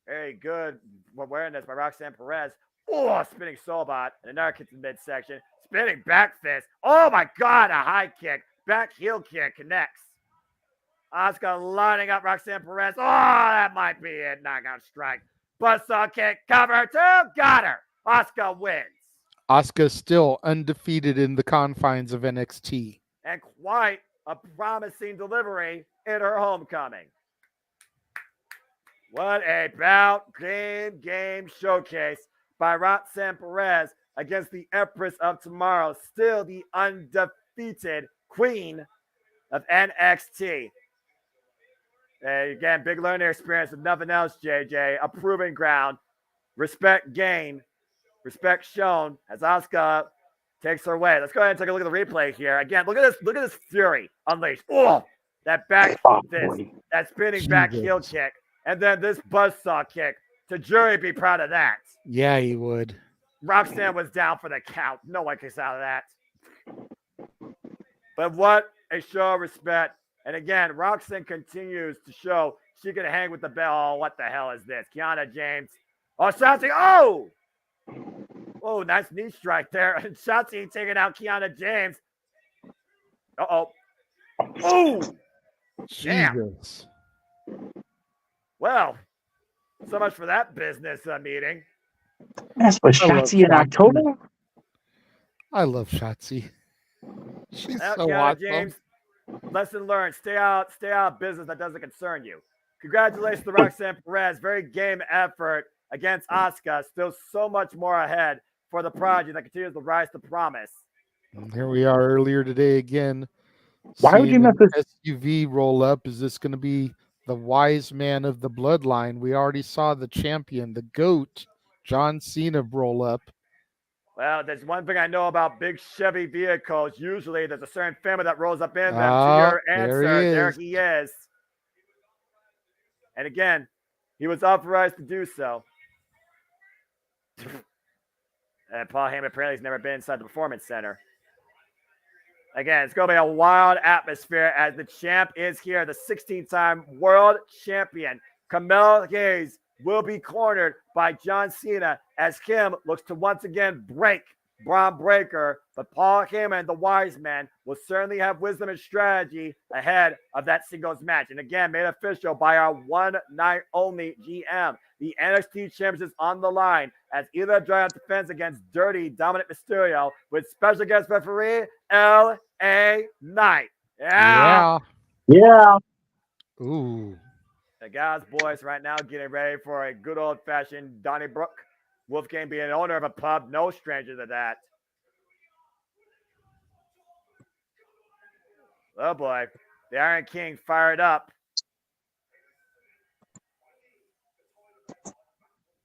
Very good awareness by Roxanne Perez. Oh, spinning soulbot. And another kick in midsection. Spinning back fist. Oh, my God. A high kick. Back heel kick connects. Auska lining up Roxanne Perez. Oh, that might be it. Knockout strike. Buzzsaw kick. Cover 2. Got her. Auska wins. Auska still undefeated in the confines of NXT. And quite a promising delivery in her homecoming. What a bout game showcase by Roxanne Perez against the Empress of Tomorrow. Still the undefeated queen of NXT. Again, big learning experience with nothing else, JJ. A proving ground. Respect gained. Respect shown as Auska takes her way. Let's go ahead and take a look at the replay here. Again, look at this fury unleashed. Oh, that back fist, that spinning back heel kick, and then this buzzsaw kick. To jury be proud of that. Yeah, he would. Roxanne was down for the count. No one kicks out of that. But what a show of respect. And again, Roxanne continues to show she can hang with the bell. Oh, what the hell is this? Kiana James. Oh, Shotzi. Oh, nice knee strike there. And Shotzi taking out Kiana James. Uh-oh. Oh! Jesus. Well, so much for that business meeting. That's what I love Shotzi in Shotzi. October. I love Shotzi. She's Well, so Keanu awesome. James, lesson learned. Stay out of business that doesn't concern you. Congratulations to Roxanne Perez. Very game effort against Auska. Still so much more ahead for the Prodigy that continues to rise to promise. And here we are earlier today again. Why would you seeing mess an SUV roll up? Is this going to be the wise man of the bloodline? We already saw the champion, the GOAT, John Cena, roll up. Well, there's one thing I know about big Chevy vehicles. Usually there's a certain family that rolls up in them. To your answer, there he is. And again, he was authorized to do so. And Paul Heyman apparently has never been inside the Performance Center. Again, it's going to be a wild atmosphere as the champ is here, the 16-time world champion. Carmelo Hayes will be cornered by John Cena as Kim looks to once again break Bron Breakker. But Paul Heyman, the wise man, will certainly have wisdom and strategy ahead of that singles match. And again, made official by our one night only GM. The NXT Championship is on the line as either dry out defense against Dirty Dominic Mysterio with special guest referee L.A. Knight. Yeah. Ooh. The Gallus boys right now getting ready for a good old-fashioned Donnybrook. Wolfgang being an owner of a pub, no stranger to that. Oh, boy. The Iron King fired up.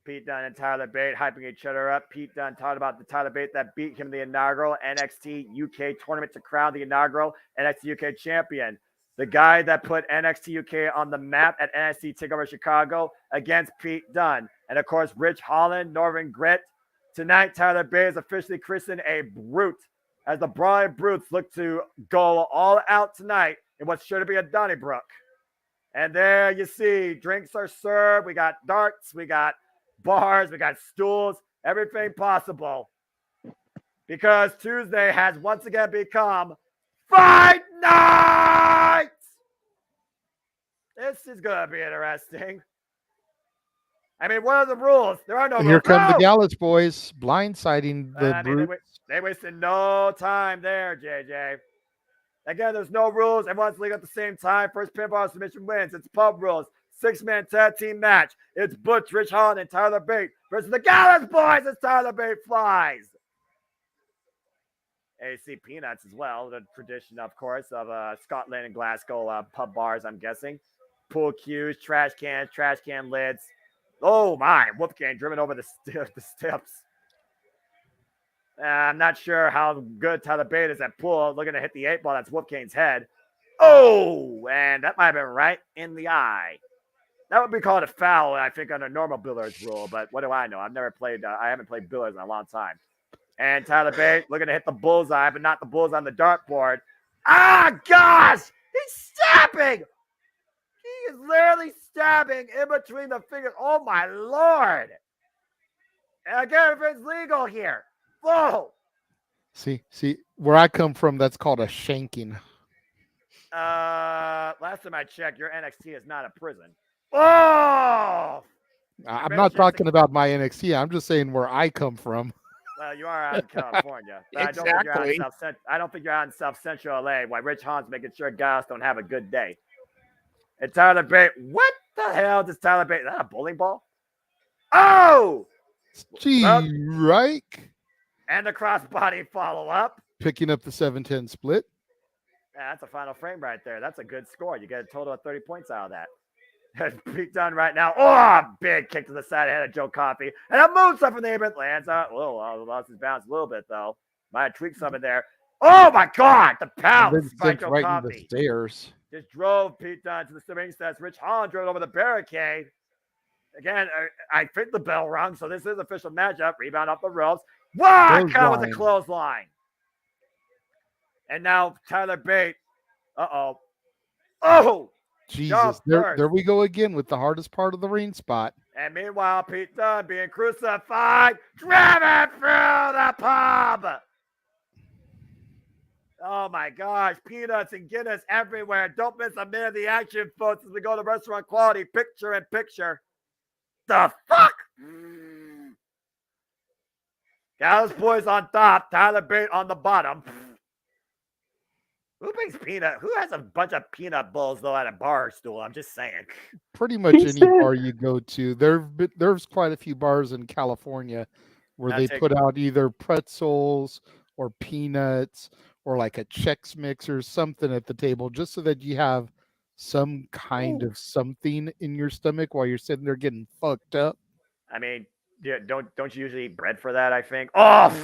Pete Dunne and Tyler Bate hyping each other up. Pete Dunne talked about the Tyler Bate that beat him in the inaugural NXT UK tournament to crown the inaugural NXT UK champion. The guy that put NXT UK on the map at NXT TakeOver Chicago against Pete Dunne. And, of course, Rich Holland, Northern Grit. Tonight, Tyler Bate is officially christened a Brute as the Brawling Brutes look to go all out tonight in what's sure to be a Donnybrook. And there you see, drinks are served. We got darts. We got bars. We got stools. Everything possible. Because Tuesday has once again become Fight Night! This is going to be interesting. I mean, what are the rules? There are no rules. Here come the Gallus boys, blindsiding the Brutes. They wasted no time there, JJ. Again, there's no rules. Everyone's leaving at the same time. First pinfall submission wins. It's pub rules. 6-man tag team match. It's Butch, Rich Holland, and Tyler Bate versus the Gallus boys as Tyler Bate flies. AC Peanuts as well. The tradition, of course, of Scotland and Glasgow pub bars, I'm guessing. Pool cues, trash can lids. Oh, my. Wolfgang driven over the steps. I'm not sure how good Tyler Bate is at pool. Looking to hit the 8-ball. That's Wolfgang's head. Oh, and that might have been right in the eye. That would be called a foul, I think, under normal billiards rule. But what do I know? I've never played. I haven't played billiards in a long time. And Tyler Bate looking to hit the bullseye, but not the bullseye on the dartboard. Ah, gosh! He's stabbing! He is literally stabbing in between the fingers. Oh, my Lord. And again, everything's legal here. Whoa. See, where I come from, that's called a shanking. Last time I checked, your NXT is not a prison. Oh! I'm not talking about my NXT. I'm just saying where I come from. Well, you are out in California. But Exactly. I don't think you're out in South Central LA while Rich Holland's making sure guys don't have a good day. And Tyler Bate, what the hell does Tyler Bate? Is that a bowling ball? Oh! Gee, Well, right? and the crossbody follow-up. Picking up the 7-10 split. Yeah, that's a final frame right there. That's a good score. You get a total of 30 points out of that. Pete Dunne right now. Oh, big kick to the side ahead of Joe Coffey. And a moonsault from the apron. Lands out. Whoa, lost his balance a little bit, though. Might have tweaked something there. Oh, my God. The pounce by Joe right Coffey. in the stairs. Just drove Pete Dunne to the ring steps. Rich Holland drove over the barricade. Again, I think the bell rung, so this is official matchup. Rebound off the ropes. Wow, God with a clothesline. And now Tyler Bate. Uh-oh. Oh! Jesus, there we go again with the hardest part of the ring spot. And meanwhile, Pete Dunne being crucified, driven through the pub. Oh my gosh, peanuts and Guinness everywhere. Don't miss a minute of the action, folks, as we go to restaurant quality picture in picture. The fuck? Gallus boys on top, Tyler Bate on the bottom. Who makes peanut? Who has a bunch of peanut bowls though at a bar stool? I'm just saying. Pretty much any bar you go to. There's quite a few bars in California where they put out either pretzels or peanuts or like a Chex Mix or something at the table, just so that you have some kind of something in your stomach while you're sitting there getting fucked up. I mean, yeah, don't you usually eat bread for that? I think. Oh.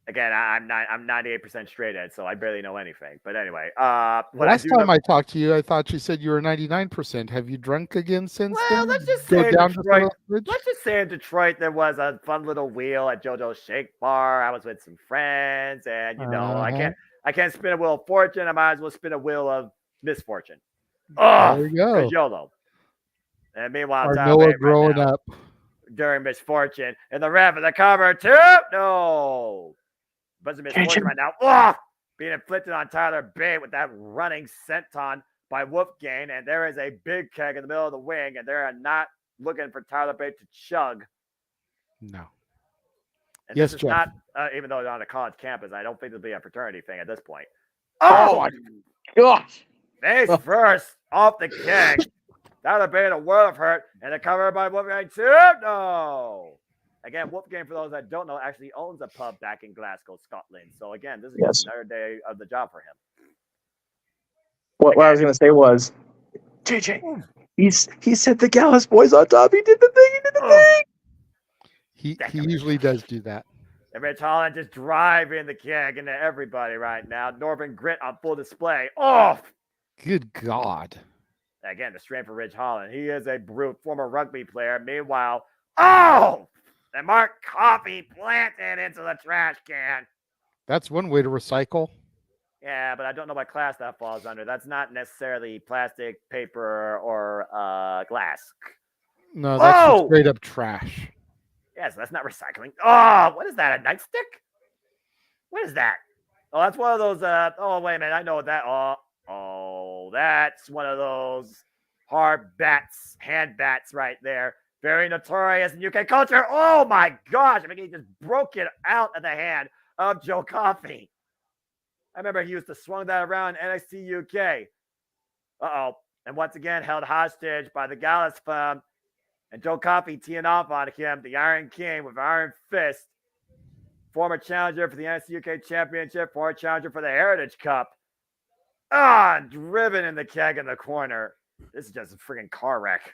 Again, I'm 98% straight edge, so I barely know anything. But anyway, last time I talked to you, I thought you said you were 99%. Have you drunk again since then? Well, let's just say in Detroit there was a fun little wheel at JoJo's Shake Bar. I was with some friends, and I can't spin a wheel of fortune. I might as well spin a wheel of misfortune. Oh, there you go. YOLO. And meanwhile, Noah growing up during misfortune, and the ref of the cover too. No. But misfortune right now. Oh, being inflicted on Tyler Bate with that running senton by Wolfgang, and there is a big keg in the middle of the wing, and they're not looking for Tyler Bate to chug. No. And yes, this is Jeff. Not, even though they're on a college campus, I don't think there'll be a fraternity thing at this point. Oh my gosh! Face first off the keg. Tyler Bate a world of hurt, and the cover by Wolfgang too. No. Again, Wolfgang, for those that don't know, actually owns a pub back in Glasgow, Scotland. So again, this is another day of the job for him. What I was going to say was, JJ, he said the Gallus boys on top. He did the thing. He usually does do that. And Rich Holland just driving the keg into everybody right now. Northern Grit on full display. Oh, good God. Again, the strength for Rich Holland. He is a brute, former rugby player. Meanwhile, and Mark Coffey planted into the trash can. That's one way to recycle. Yeah, but I don't know what class that falls under. That's not necessarily plastic, paper, or glass. No, that's straight up trash. Yeah, so that's not recycling. Oh, what is that? A nightstick? What is that? Oh, that's one of those. Oh, wait a minute. I know what that. Oh, that's one of those hard bats, hand bats right there. Very notorious in UK culture. Oh my gosh. I mean, he just broke it out of the hand of Joe Coffey. I remember he used to swung that around NXT UK. And once again, held hostage by the Gallus firm. And Joe Coffey teeing off on him, the Iron King with Iron Fist. Former challenger for the NXT UK Championship, former challenger for the Heritage Cup. Driven in the keg in the corner. This is just a freaking car wreck.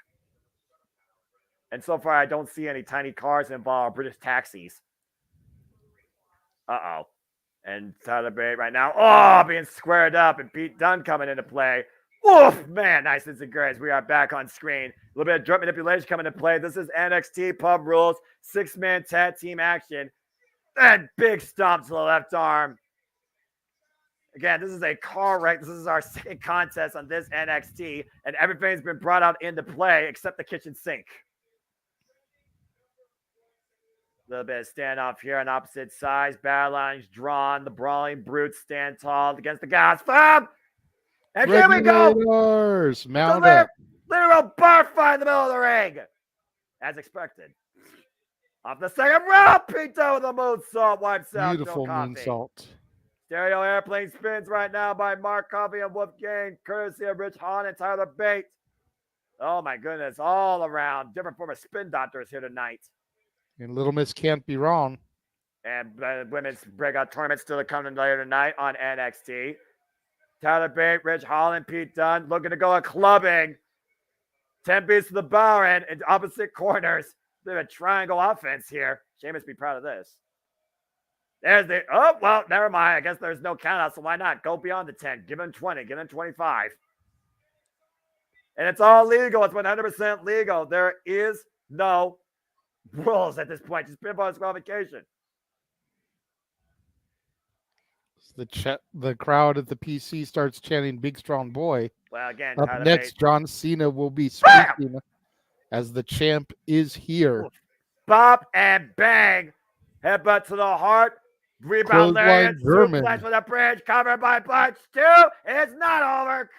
And so far, I don't see any tiny cars involved, British taxis. And Tyler Bate right now, being squared up, and Pete Dunne coming into play. Oof, man, nice and great. We are back on screen. A little bit of joint manipulation coming into play. This is NXT Pub Rules, 6-man tag team action. And big stomp to the left arm. Again, this is a car wreck. This is our second contest on this NXT, and everything's been brought out into play except the kitchen sink. A little bit of standoff here on opposite sides. Battle lines drawn. The Brawling Brutes stand tall against the Gallus firm. And here we go. Mount up. Literal bar fight in the middle of the ring. As expected. Off the second rope. Pito with a moonsault wipes out. Beautiful moonsault. Stereo airplane spins right now by Mark Coffey and Wolfgang, courtesy of Rich Holland and Tyler Bate. Oh my goodness. All around. Different form of spin doctors here tonight. And Little Miss can't be wrong. And women's breakout tournament still coming later tonight on NXT. Tyler Bate, Rich Holland, Pete Dunne looking to go a clubbing. 10 beats to the bar and in opposite corners. Bit of a triangle offense here. Sheamus be proud of this. There's the, never mind. I guess there's no count out, so why not? Go beyond the 10. Give him 20. Give him 25. And it's all legal. It's 100% legal. There is no rules at this point. Just pinfall disqualification. The crowd at the PC starts chanting "Big Strong Boy." Well, again, up next, John Cena will be speaking as the champ is here. Bop and bang, headbutt to the heart. Rebound Lariat, German. suplex with a bridge, covered by Butch 2. It's not over.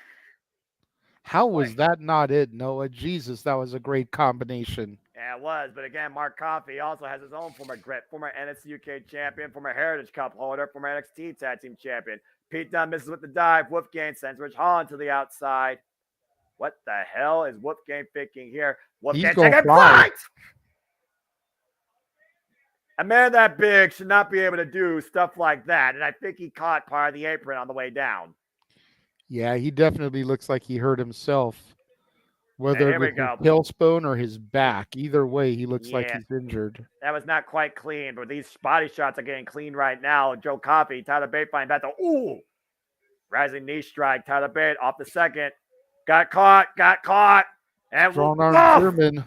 How was that not it, Noah? Jesus, that was a great combination. Yeah, it was. But again, Mark Coffey also has his own former grit, former NXT UK champion, former Heritage Cup holder, former NXT Tag Team champion. Pete Dunne misses with the dive. Wolfgang sends Rich Holland to the outside. What the hell is Wolfgang thinking here? Wolfgang taking flight! A man that big should not be able to do stuff like that. And I think he caught part of the apron on the way down. Yeah, he definitely looks like he hurt himself. Whether it was his tailbone or his back. Either way, he looks like he's injured. That was not quite clean, but these body shots are getting clean right now. Joe Coffey, Tyler Bate find back to rising knee strike. Tyler Bate off the second. Got caught. And Strong arm German.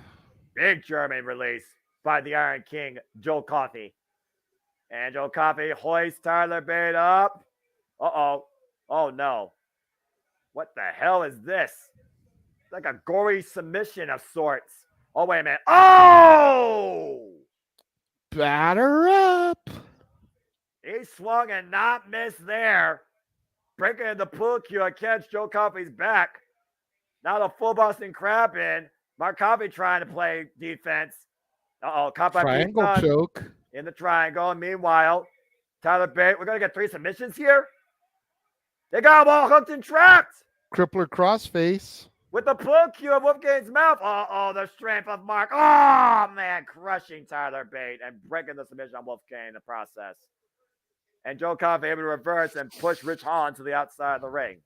Big German release by the Iron King, Joe Coffey. And Joe Coffey hoists Tyler Bate up. Uh-oh. Oh, no. What the hell is this? It's like a gory submission of sorts. Oh, wait a minute. Oh! Batter up. He swung and not missed there. Breaking the pull cue against Joe Coffey's back. Now the full Boston Crab in. Mark Coffey trying to play defense. Uh-oh, caught by triangle choke. In the triangle. And meanwhile, Tyler Bate, we're going to get 3 submissions here. They got them all hooked and trapped. Crippler crossface. With the pull cue of Wolfgang's mouth. Uh-oh, the strength of Mark. Oh, man, crushing Tyler Bate and breaking the submission on Wolfgang in the process. And Joe Coffey able to reverse and push Rich Holland to the outside of the ring.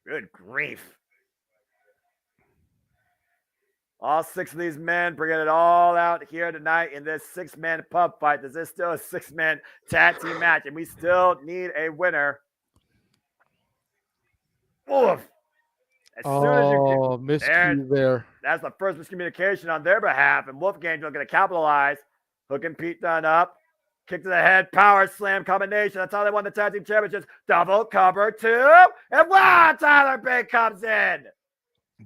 Good grief. All 6 of these men bringing it all out here tonight in this 6-man pub fight. This is still a 6-man tag team match, and we still need a winner. Oof. Miscue there. That's the first miscommunication on their behalf, and Wolfgang looking to capitalize. Hooking Pete Dunne up. Kick to the head, power slam combination. That's how they won the tag team championships. Double cover 2. And wow, Tyler Bate comes in.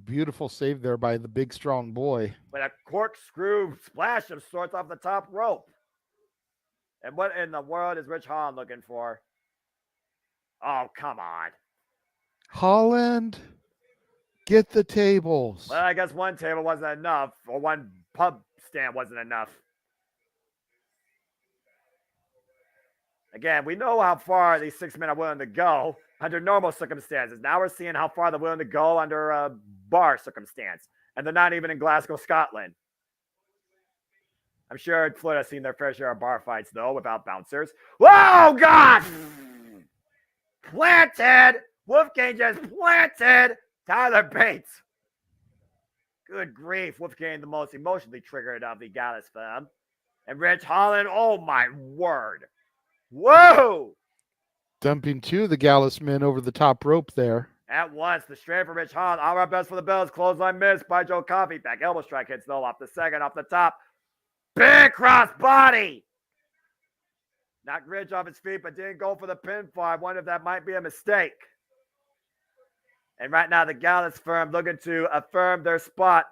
Beautiful save there by the big, strong boy. With a corkscrew splash of sorts off the top rope. And what in the world is Rich Holland looking for? Oh, come on. Holland, get the tables. Well, I guess one table wasn't enough, or one pub stand wasn't enough. Again, we know how far these 6 men are willing to go under normal circumstances. Now we're seeing how far they're willing to go under a bar circumstance. And they're not even in Glasgow, Scotland. I'm sure Florida's seen their fair share of bar fights, though, without bouncers. Whoa, God! Planted! Wolfgang just planted Tyler Bates. Good grief. Wolfgang, the most emotionally triggered of the Gallus fam. And Rich Holland, oh my word. Whoa! Dumping 2 of the Gallus men over the top rope there. At once, the straight for Rich Holland. All our best for the Bells. Clothesline missed by Joe Coffey. Back elbow strike hits though off the second, off the top. Big cross body. Knocked Rich off his feet, but didn't go for the pinfall. I wonder if that might be a mistake. And right now, the Gallus firm looking to affirm their spot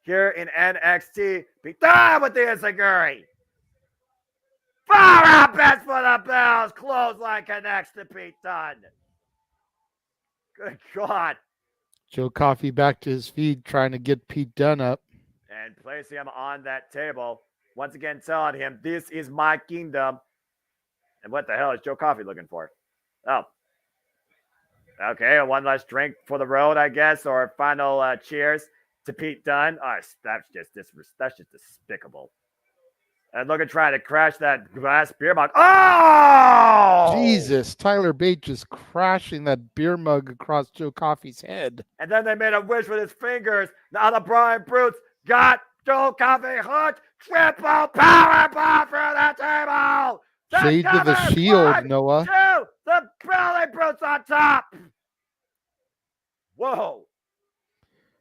here in NXT. Be done with the Enziguri. Far out best for the Bells. Clothesline connects to Pete Dunne. Good God. Joe Coffey back to his feet, trying to get Pete Dunne up. And placing him on that table. Once again, telling him, this is my kingdom. And what the hell is Joe Coffey looking for? Oh. Okay, one last drink for the road, I guess, or final cheers to Pete Dunne. Oh, that's just despicable. And looking trying to crash that glass beer mug. Oh! Jesus, Tyler Bate just crashing that beer mug across Joe Coffey's head. And then they made a wish with his fingers. Now the Brawling Brutes got Joe Coffey hooked. Triple power bomb for the table. Shades of the Shield, 1, Noah. 2, the Brawling Brutes on top. Whoa.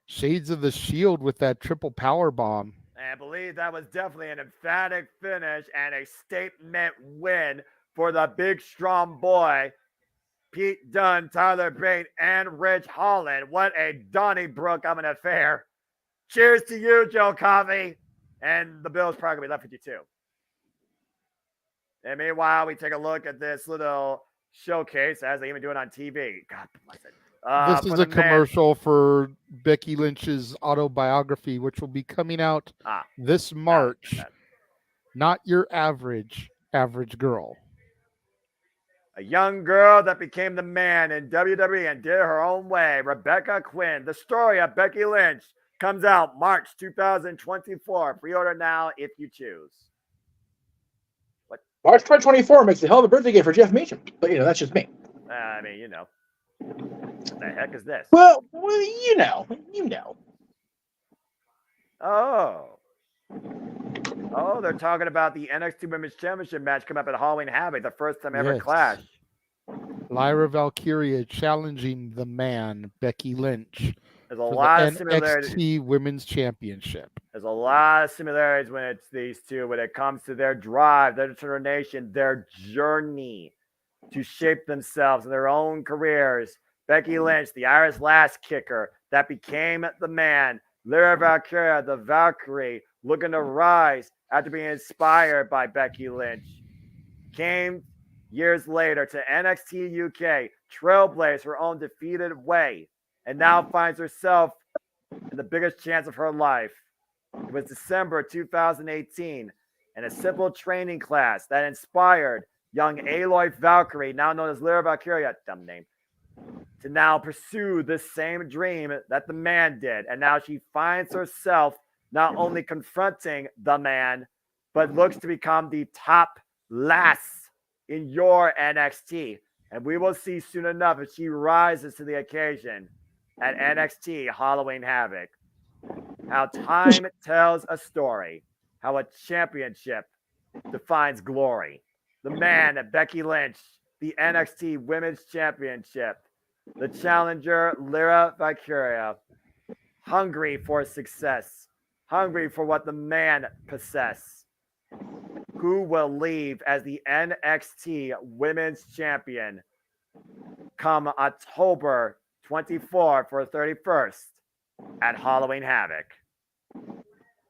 Shades of the Shield with that triple power bomb. I believe that was definitely an emphatic finish and a statement win for the big, strong boy, Pete Dunne, Tyler Bate, and Rich Holland. What a Donnybrook of an affair. Cheers to you, Joe Coffey. And the Bills probably going to be left with you, too. And meanwhile, we take a look at this little showcase as they even do it on TV. God bless it. This is a commercial for Becky Lynch's autobiography, which will be coming out this March. Not your average girl. A young girl that became the man in WWE and did her own way. Rebecca Quinn. The story of Becky Lynch comes out March 2024. Pre-order now if you choose. What? March 2024 makes a hell of a birthday gift for Jeff Meacham. But, that's just me. I mean, What the heck is this? Well, you know. Oh, they're talking about the NXT Women's Championship match coming up at Halloween Havoc, the first time ever clash. Lyra Valkyria challenging the man, Becky Lynch. There's a lot of similarities. NXT Women's Championship. There's a lot of similarities when it's these two, when it comes to their drive, their determination, their journey to shape themselves in their own careers. Becky Lynch, the Irish Lass kicker that became the man. Lyra Valkyria, the Valkyrie, looking to rise after being inspired by Becky Lynch. Came years later to NXT UK, trailblazed her own defeated way, and now finds herself in the biggest chance of her life. It was December 2018, and a simple training class that inspired young Aloy Valkyrie, now known as Lyra Valkyria, dumb name, to now pursue the same dream that the man did. And now she finds herself not only confronting the man, but looks to become the top lass in your NXT. And we will see soon enough if she rises to the occasion at NXT Halloween Havoc. How time tells a story, how a championship defines glory. The man, Becky Lynch, the NXT Women's Championship, the challenger, Lyra Valkyria, hungry for success, hungry for what the man possesses. Who will leave as the NXT Women's Champion come October 24th or 31st at Halloween Havoc?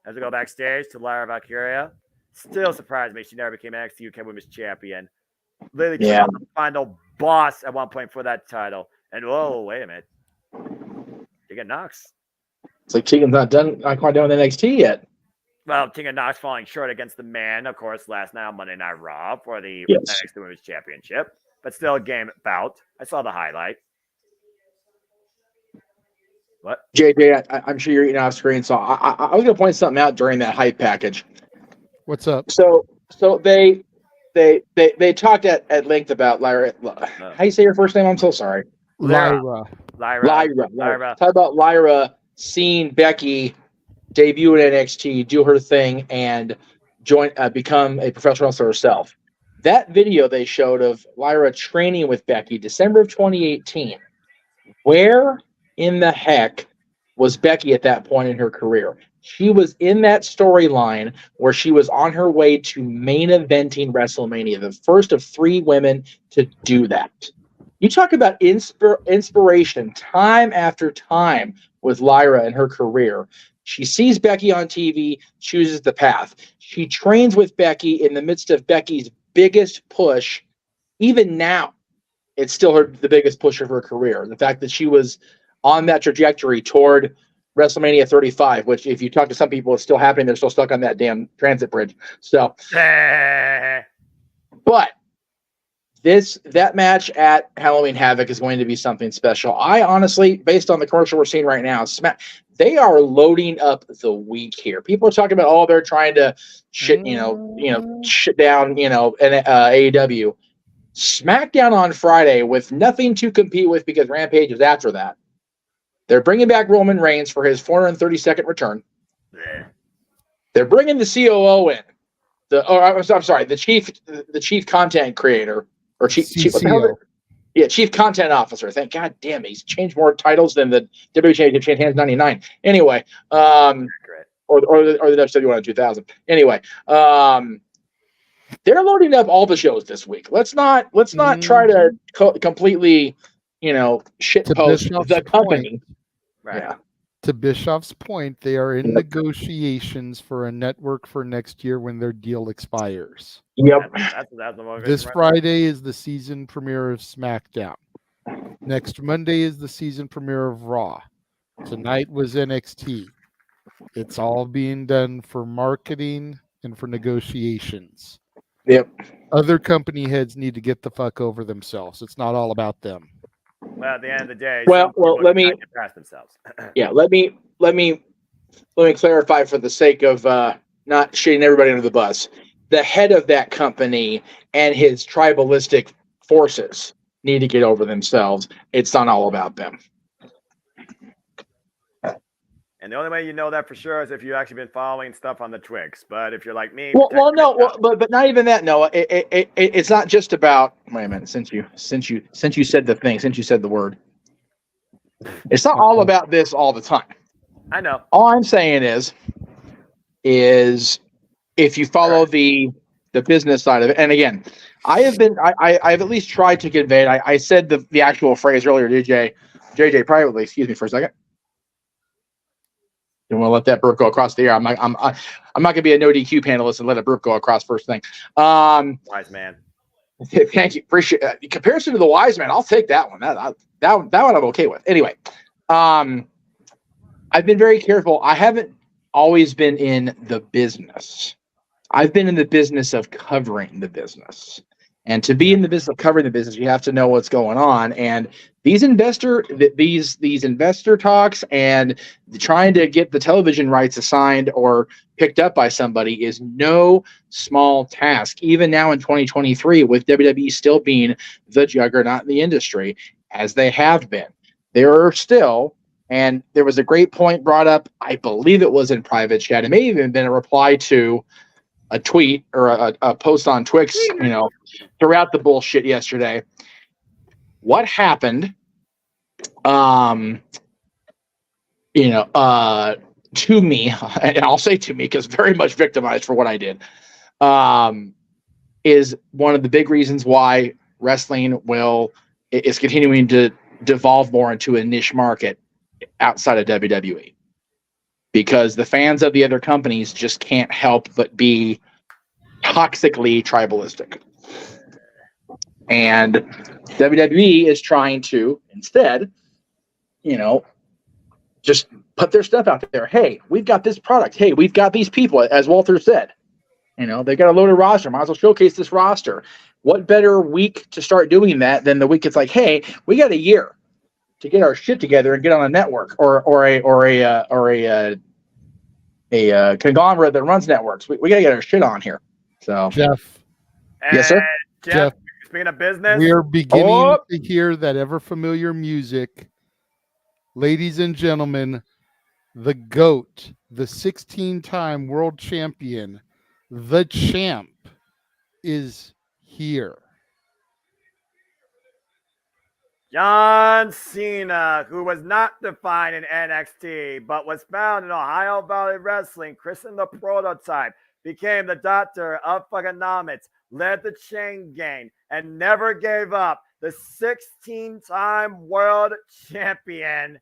As we go backstage to Lyra Valkyria, still surprised me she never became NXT UK Women's Champion. Literally came out the final boss at one point for that title. And whoa, wait a minute. Tegan Nox. It's like Tegan's not quite done with NXT yet. Well, Tegan Nox falling short against the man, of course, last night on Monday Night Raw for the NXT Women's Championship. But still a game bout. I saw the highlight. What? JJ, I'm sure you're eating off screen, so I was going to point something out during that hype package. What's up? So they talked at length about Lyra. How do you say your first name? I'm so sorry. Lyra. Talk about Lyra seeing Becky debut in NXT, do her thing, and become a professional wrestler herself. That video they showed of Lyra training with Becky, December of 2018. Where in the heck was Becky at that point in her career? She was in that storyline where she was on her way to main eventing WrestleMania, the first of 3 women to do that. You talk about inspiration time after time with Lyra in her career. She sees Becky on TV, chooses the path. She trains with Becky in the midst of Becky's biggest push. Even now, it's still the biggest push of her career. The fact that she was on that trajectory toward WrestleMania 35, which if you talk to some people, it's still happening. They're still stuck on that damn transit bridge. So, but that match at Halloween Havoc is going to be something special. I honestly, based on the commercial we're seeing right now, they are loading up the week here. People are talking about, they're trying to shit down, AEW. SmackDown on Friday with nothing to compete with because Rampage is after that. They're bringing back Roman Reigns for his 432nd return. They're bringing the COO in. The chief content creator or chief content officer. Thank God damn, he's changed more titles than the WWE Championship changed hands 99. Anyway, or the WWE 2000. Anyway, they're loading up all the shows this week. Let's not try to completely, shit post the company. Right. To Bischoff's point, they are in negotiations for a network for next year when their deal expires. Yep. That's the motivation. This Friday is the season premiere of SmackDown. Next Monday is the season premiere of Raw. Tonight was NXT. It's all being done for marketing and for negotiations. Yep. Other company heads need to get the fuck over themselves. It's not all about them. Well, at the end of the day, Well, let me get past themselves. Yeah, let me clarify for the sake of not shitting everybody under the bus. The head of that company and his tribalistic forces need to get over themselves. It's not all about them. And the only way you know that for sure is if you've actually been following stuff on the Twix. But if you're like me, but not even that, Noah. It's not just about. Wait a minute. Since you said the thing, since you said the word, it's not all about this all the time. I know. All I'm saying is if you follow the business side of it, and again, I've at least tried to convey it. I said the actual phrase earlier to JJ privately. Excuse me for a second. You want to let that burp go across the air? I'm not going to be a no DQ panelist and let a burp go across first thing. Wise man. Thank you. Appreciate it. In comparison to the wise man, I'll take that one. That one I'm okay with. Anyway, I've been very careful. I haven't always been in the business. I've been in the business of covering the business. And to be in the business of covering the business, you have to know what's going on. And these investor talks and trying to get the television rights assigned or picked up by somebody is no small task. Even now in 2023, with WWE still being the juggernaut in the industry, as they have been, there are still, and there was a great point brought up, I believe it was in private chat. It may have even been a reply to a tweet or a post on Twix, throughout the bullshit yesterday. What happened, to me, and I'll say to me because very much victimized for what I did, is one of the big reasons why wrestling is continuing to devolve more into a niche market outside of WWE. Because the fans of the other companies just can't help but be toxically tribalistic. And WWE is trying to, instead, just put their stuff out there. Hey, we've got this product. Hey, we've got these people, as Walter said. They've got a loaded roster. Might as well showcase this roster. What better week to start doing that than the week it's like, hey, we got a year to get our shit together and get on a network or a conglomerate that runs networks. We got to get our shit on here. So, Jeff. Yes, sir. Jeff. Speaking of business, we are beginning to hear that ever familiar music. Ladies and gentlemen, the GOAT, the 16-time world champion, the champ, is here. John Cena, who was not defined in NXT, but was found in Ohio Valley Wrestling, christened the Prototype, became the doctor of fuckonomics, led the chain gang, and never gave up. The 16-time world champion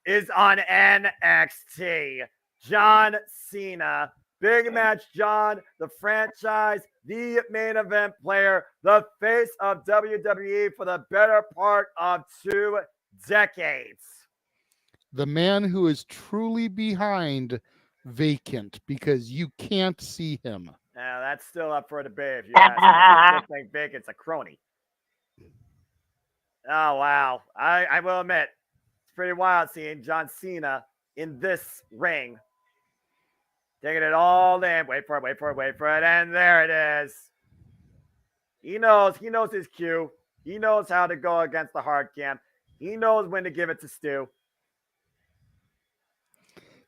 is on NXT. John Cena. Big match John, the franchise, the main event player, the face of WWE for the better part of 2 decades. The man who is truly behind Vacant because you can't see him. Now, that's still up for debate if you ask me. I still think Vacant's a crony. Oh, wow. I will admit, it's pretty wild seeing John Cena in this ring. Taking it all in. Wait for it. And there it is. He knows his cue. He knows how to go against the hard cam. He knows when to give it to Stu.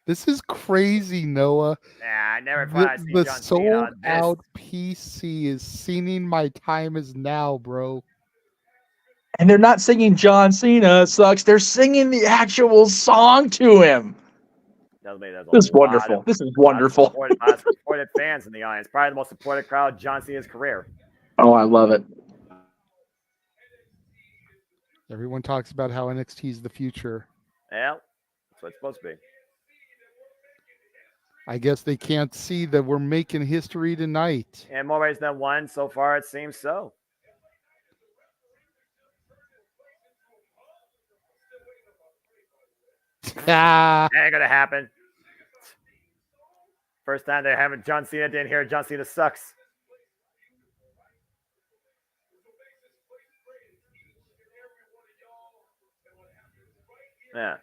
This is crazy, Noah. Nah, I never thought I'd see the John Cena on this. sold-out PC is singing "My Time Is Now," bro. And they're not singing John Cena sucks. They're singing the actual song to him. This is wonderful. This is wonderful. Supported fans in the audience. Probably the most supported crowd of John Cena's career. Oh, I love it. Everyone talks about how NXT is the future. Yeah, that's what it's supposed to be. I guess they can't see that we're making history tonight. In more ways than one, so far it seems so. Ain't gonna happen. First time they haven't John Cena didn't hear John Cena sucks. Yeah.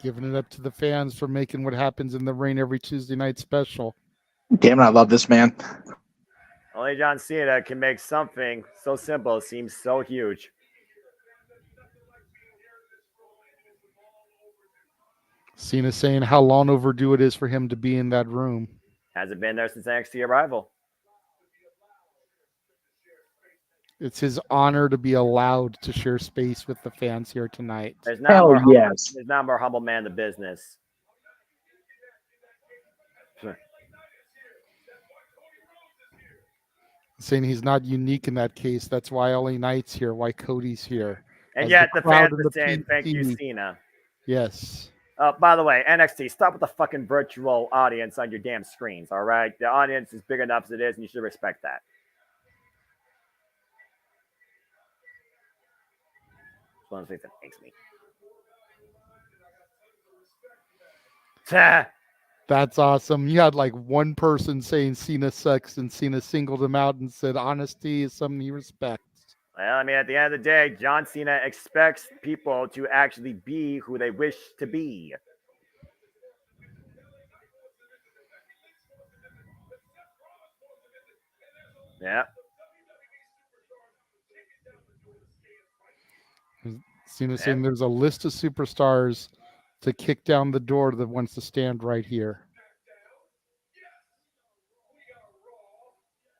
Giving it up to the fans for making what happens in the ring every Tuesday night special. Damn it, I love this man. Only John Cena can make something so simple seem so huge. Cena saying how long overdue it is for him to be in that room. Hasn't been there since NXT arrival. It's his honor to be allowed to share space with the fans here tonight. There's not more humble man in the business. Saying he's not unique in that case. That's why LA Knight's here, why Cody's here. And yet the fans are saying, thank you, Cena. Yes. By the way, NXT, stop with the fucking virtual audience on your damn screens, all right? The audience is big enough as it is, and you should respect that. It's one of the things that makes me. That's awesome. You had like one person saying Cena sucks, and Cena singled him out and said honesty is something he respects. Well, I mean, at the end of the day, John Cena expects people to actually be who they wish to be. Yeah. Cena saying there's a list of superstars to kick down the door that wants to stand right here.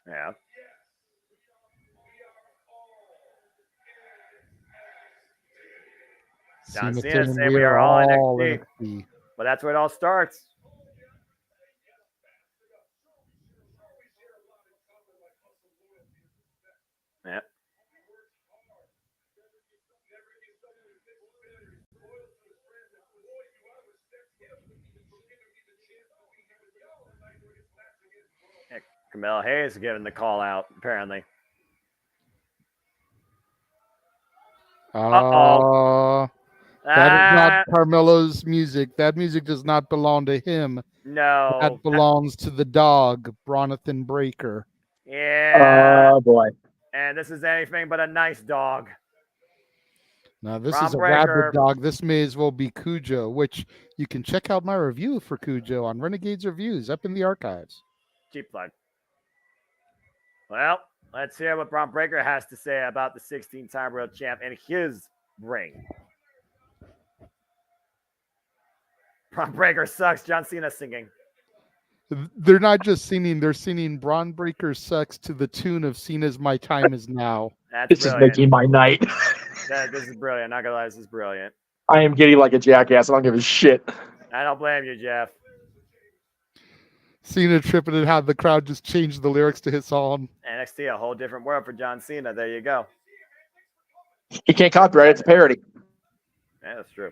Yeah. John Cena saying we are all NXT. But that's where it all starts. Yep. Carmelo Hayes giving the call out, apparently. That is not Carmelo's music. That music does not belong to him. No. That belongs to the dog, Bron Breakker. Yeah. Oh, boy. And this is anything but a nice dog. Now, this is a rabid dog. This may as well be Cujo, which you can check out my review for Cujo on Renegade's Reviews up in the archives. Cheap plug. Well, let's hear what Bron Breakker has to say about the 16-time world champ and his ring. Bron Breakker sucks. John Cena singing. They're not just singing; they're singing "Bron Breakker sucks" to the tune of Cena's "My Time Is Now." This is making my night. This is brilliant. Not gonna lie, this is brilliant. I am getting like a jackass. I don't give a shit. I don't blame you, Jeff. Cena tripping and how the crowd just changed the lyrics to his song. NXT, a whole different world for John Cena. There you go. He can't copyright it. It's a parody. Yeah, that's true.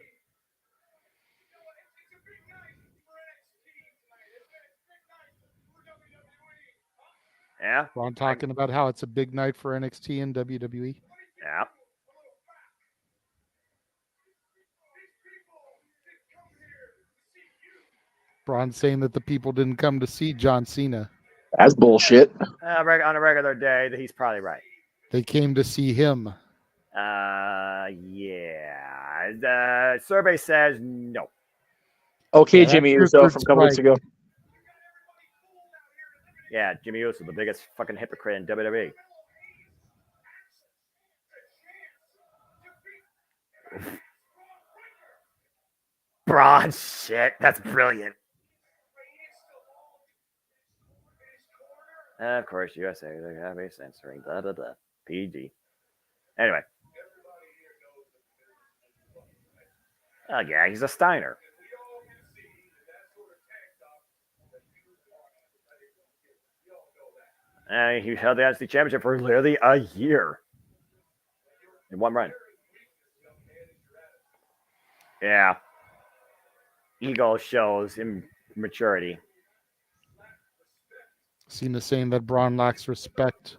Yeah. Ron talking about how it's a big night for NXT and WWE. Yeah. Braun saying that the people didn't come to see John Cena. That's bullshit. On a regular day, he's probably right. They came to see him. Yeah. The survey says no. Okay, Jimmy Uso from a couple weeks ago. Yeah, Jimmy Uso, the biggest fucking hypocrite in WWE. Braun, shit, that's brilliant. Of course, USA, they have a censoring, blah, blah, blah. PG. Anyway. Oh, yeah, he's a Steiner. And he held the NXT Championship for literally a year. In one run. Yeah. Ego shows immaturity. Cena saying that Braun lacks respect.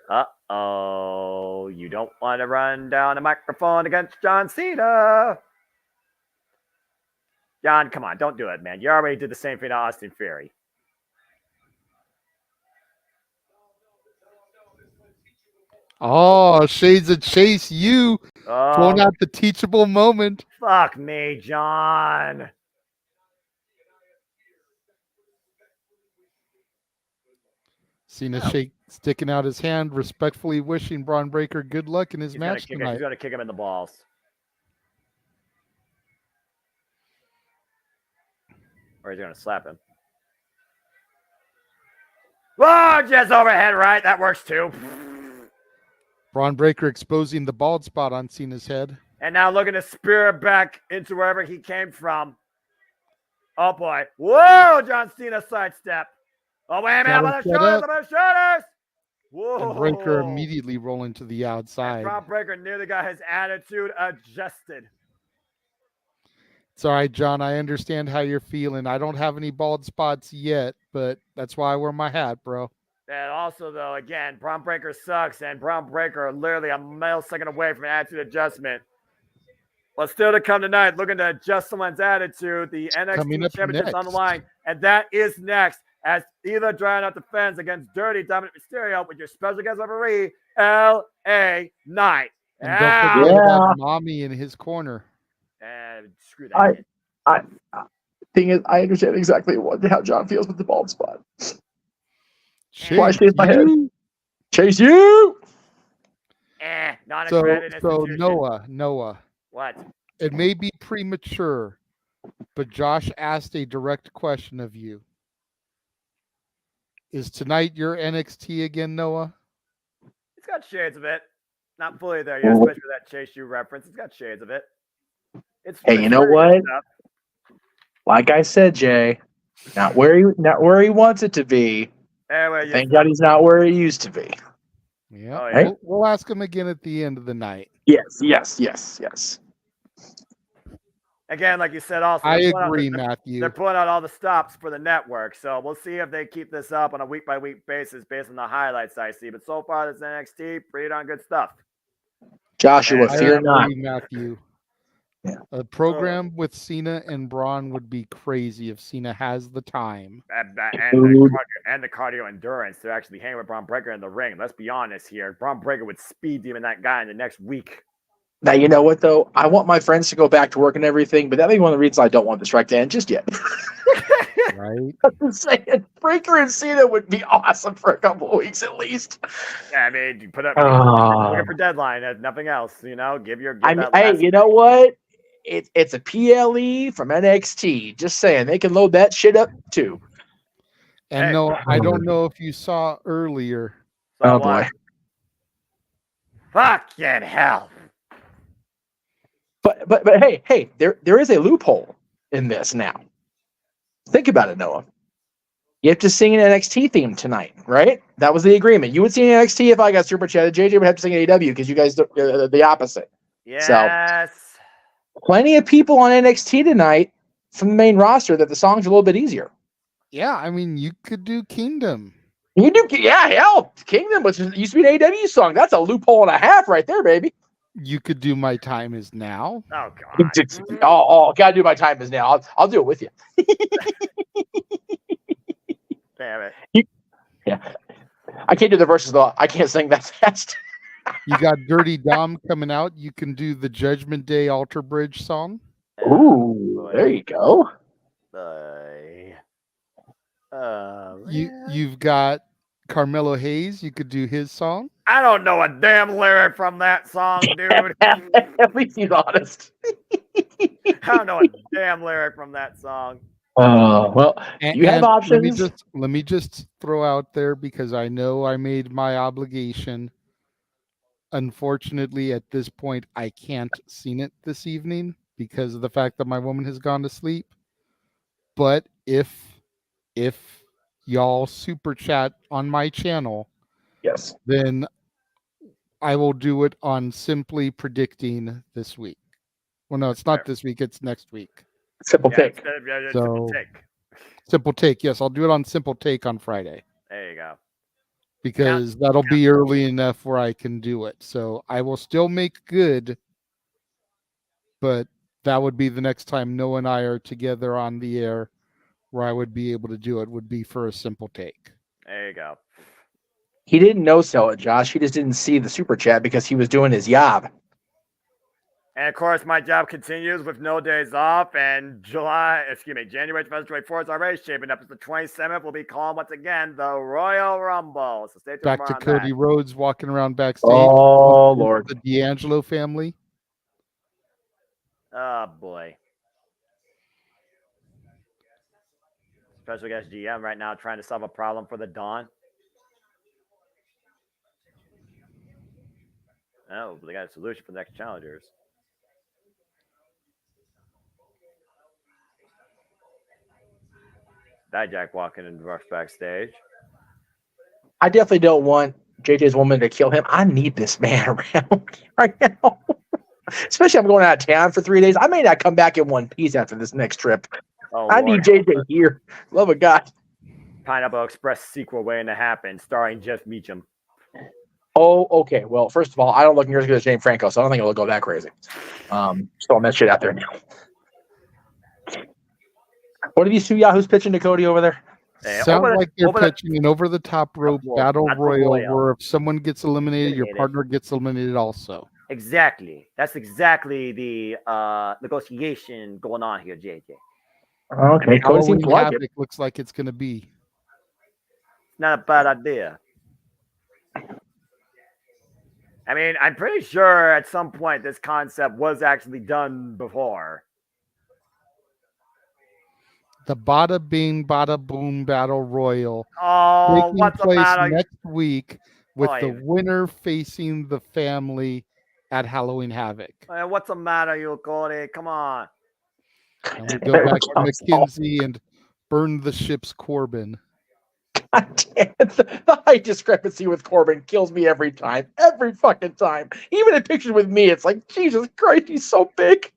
Uh-oh. You don't want to run down a microphone against John Cena. John, come on. Don't do it, man. You already did the same thing to Austin Theory. Oh, Shades of Chase, you pulling out the teachable moment. Fuck me, John. Cena sticking out his hand, respectfully wishing Bron Breakker good luck in his match tonight. He's going to kick him in the balls. Or he's going to slap him. Whoa, just overhead right. That works too. Bron Breakker exposing the bald spot on Cena's head. And now looking to spear it back into wherever he came from. Oh, boy. Whoa, John Cena sidestep. Oh, wait a minute. I'm on the shoulders. Whoa. And Breakker immediately rolling to the outside. And Bron Breakker nearly got his attitude adjusted. It's all right, John. I understand how you're feeling. I don't have any bald spots yet, but that's why I wear my hat, bro. And also, though, again, Bron Breakker sucks, and Bron Breakker literally a millisecond away from an attitude adjustment. But still to come tonight, looking to adjust someone's attitude, the NXT Championship's on the line, and that is next as either drying out the fence against Dirty Dominic Mysterio with your special guest referee, L.A. Knight. And don't forget about Mommy in his corner. And screw that. Thing is, I understand exactly how John feels with the bald spot. Why shave my head? Chase you! Non-accredited so institution. Noah. What? It may be premature, but Josh asked a direct question of you. Is tonight your NXT again, Noah? It's got shades of it. Not fully there yet, especially with that Chase U reference. It's got shades of it. Hey, you know what? Like I said, Jay, not where he wants it to be. Thank God he's not where he used to be. Yeah, right? We'll ask him again at the end of the night. Yes. Again, like you said, also I agree, Matthew. They're pulling out all the stops for the network, so we'll see if they keep this up on a week-by-week basis based on the highlights I see. But so far, this NXT, pretty darn good stuff. Joshua, fear not, Matthew. Yeah. A program with Cena and Braun would be crazy if Cena has the time. And the cardio endurance to actually hang with Bron Breakker in the ring. Let's be honest here. Bron Breakker would speed demon that guy in the next week. Now, you know what, though? I want my friends to go back to work and everything, but that may be one of the reasons I don't want the strike to end just yet. Right? I'm saying Breakker and Cena would be awesome for a couple of weeks at least. Yeah, I mean, you put up looking for deadline, nothing else, you know? Hey, you know what? It's a PLE from NXT. Just saying, they can load that shit up too. And no, I don't know if you saw earlier. Oh boy! Fucking hell! But hey, there is a loophole in this now. Think about it, Noah. You have to sing an NXT theme tonight, right? That was the agreement. You would sing NXT if I got super chatted. JJ would have to sing AEW because you guys do the opposite. Yes. So, plenty of people on NXT tonight from the main roster that the song's a little bit easier. Yeah, I mean, you could do Kingdom. You do, hell, Kingdom, which used to be an AEW song. That's a loophole and a half right there, baby. You could do My Time Is Now. Oh, God. Gotta do My Time Is Now. I'll do it with you. Damn it. Yeah. I can't do the verses, though. I can't sing that fast. You got Dirty Dom coming out. You can do the Judgment Day Alter Bridge song. Ooh, there you go. You've got Carmelo Hayes. You could do his song. I don't know a damn lyric from that song, dude. At least he's honest. I don't know a damn lyric from that song. Well, you have options. Let me just throw out there, because I know I made my obligation. Unfortunately, at this point, I can't sing it this evening because of the fact that my woman has gone to sleep. But if y'all super chat on my channel, yes, then I will do it on Simply Predicting this week. Well, no, it's not this week. It's next week. Simple take. Simple take. Simple take. Yes, I'll do it on Simple Take on Friday. There you go. Because that'll be early enough where I can do it. So I will still make good, but that would be the next time Noah and I are together on the air where I would be able to do it, would be for a Simple Take. There you go. He didn't no-sell it, Josh. He just didn't see the super chat because he was doing his job. And of course, my job continues with no days off. And January 24th is already shaping up. It's the 27th. We'll be calling once again the Royal Rumble. So stay tuned. Back to Cody Rhodes walking around backstage. Oh, Lord. The D'Angelo family. Oh, boy. Special guest GM right now trying to solve a problem for the Dawn. Oh, they got a solution for the next challengers. Dijak walking in rush backstage. I definitely don't want JJ's woman to kill him. I need this man around right now. Especially I'm going out of town for 3 days. I may not come back in one piece after this next trip. Oh, I need JJ here. Love of God. Pineapple Express sequel waiting to happen, starring Jeff Meacham. Oh, okay. Well, first of all, I don't look near as good as James Franco, so I don't think it'll go that crazy. Just throwing that shit out there now. What are these two yahoos pitching to Cody over there? Sound like they're pitching an over-the-top rope battle royal where if someone gets eliminated, your partner gets eliminated also. Exactly. That's exactly the negotiation going on here, JJ. Okay, Cody seems like Havoc looks like it's going to be. Not a bad idea. I mean, I'm pretty sure at some point this concept was actually done before. The Bada Bing Bada Boom Battle Royal. Oh, what's the matter? Next week with the winner facing the family at Halloween Havoc. What's the matter, you Cody? Come on. And we go back to McKinsey and burn the ship's Corbin. God damn it. The height discrepancy with Corbin kills me every time. Every fucking time. Even in pictures with me, it's like, Jesus Christ, he's so big.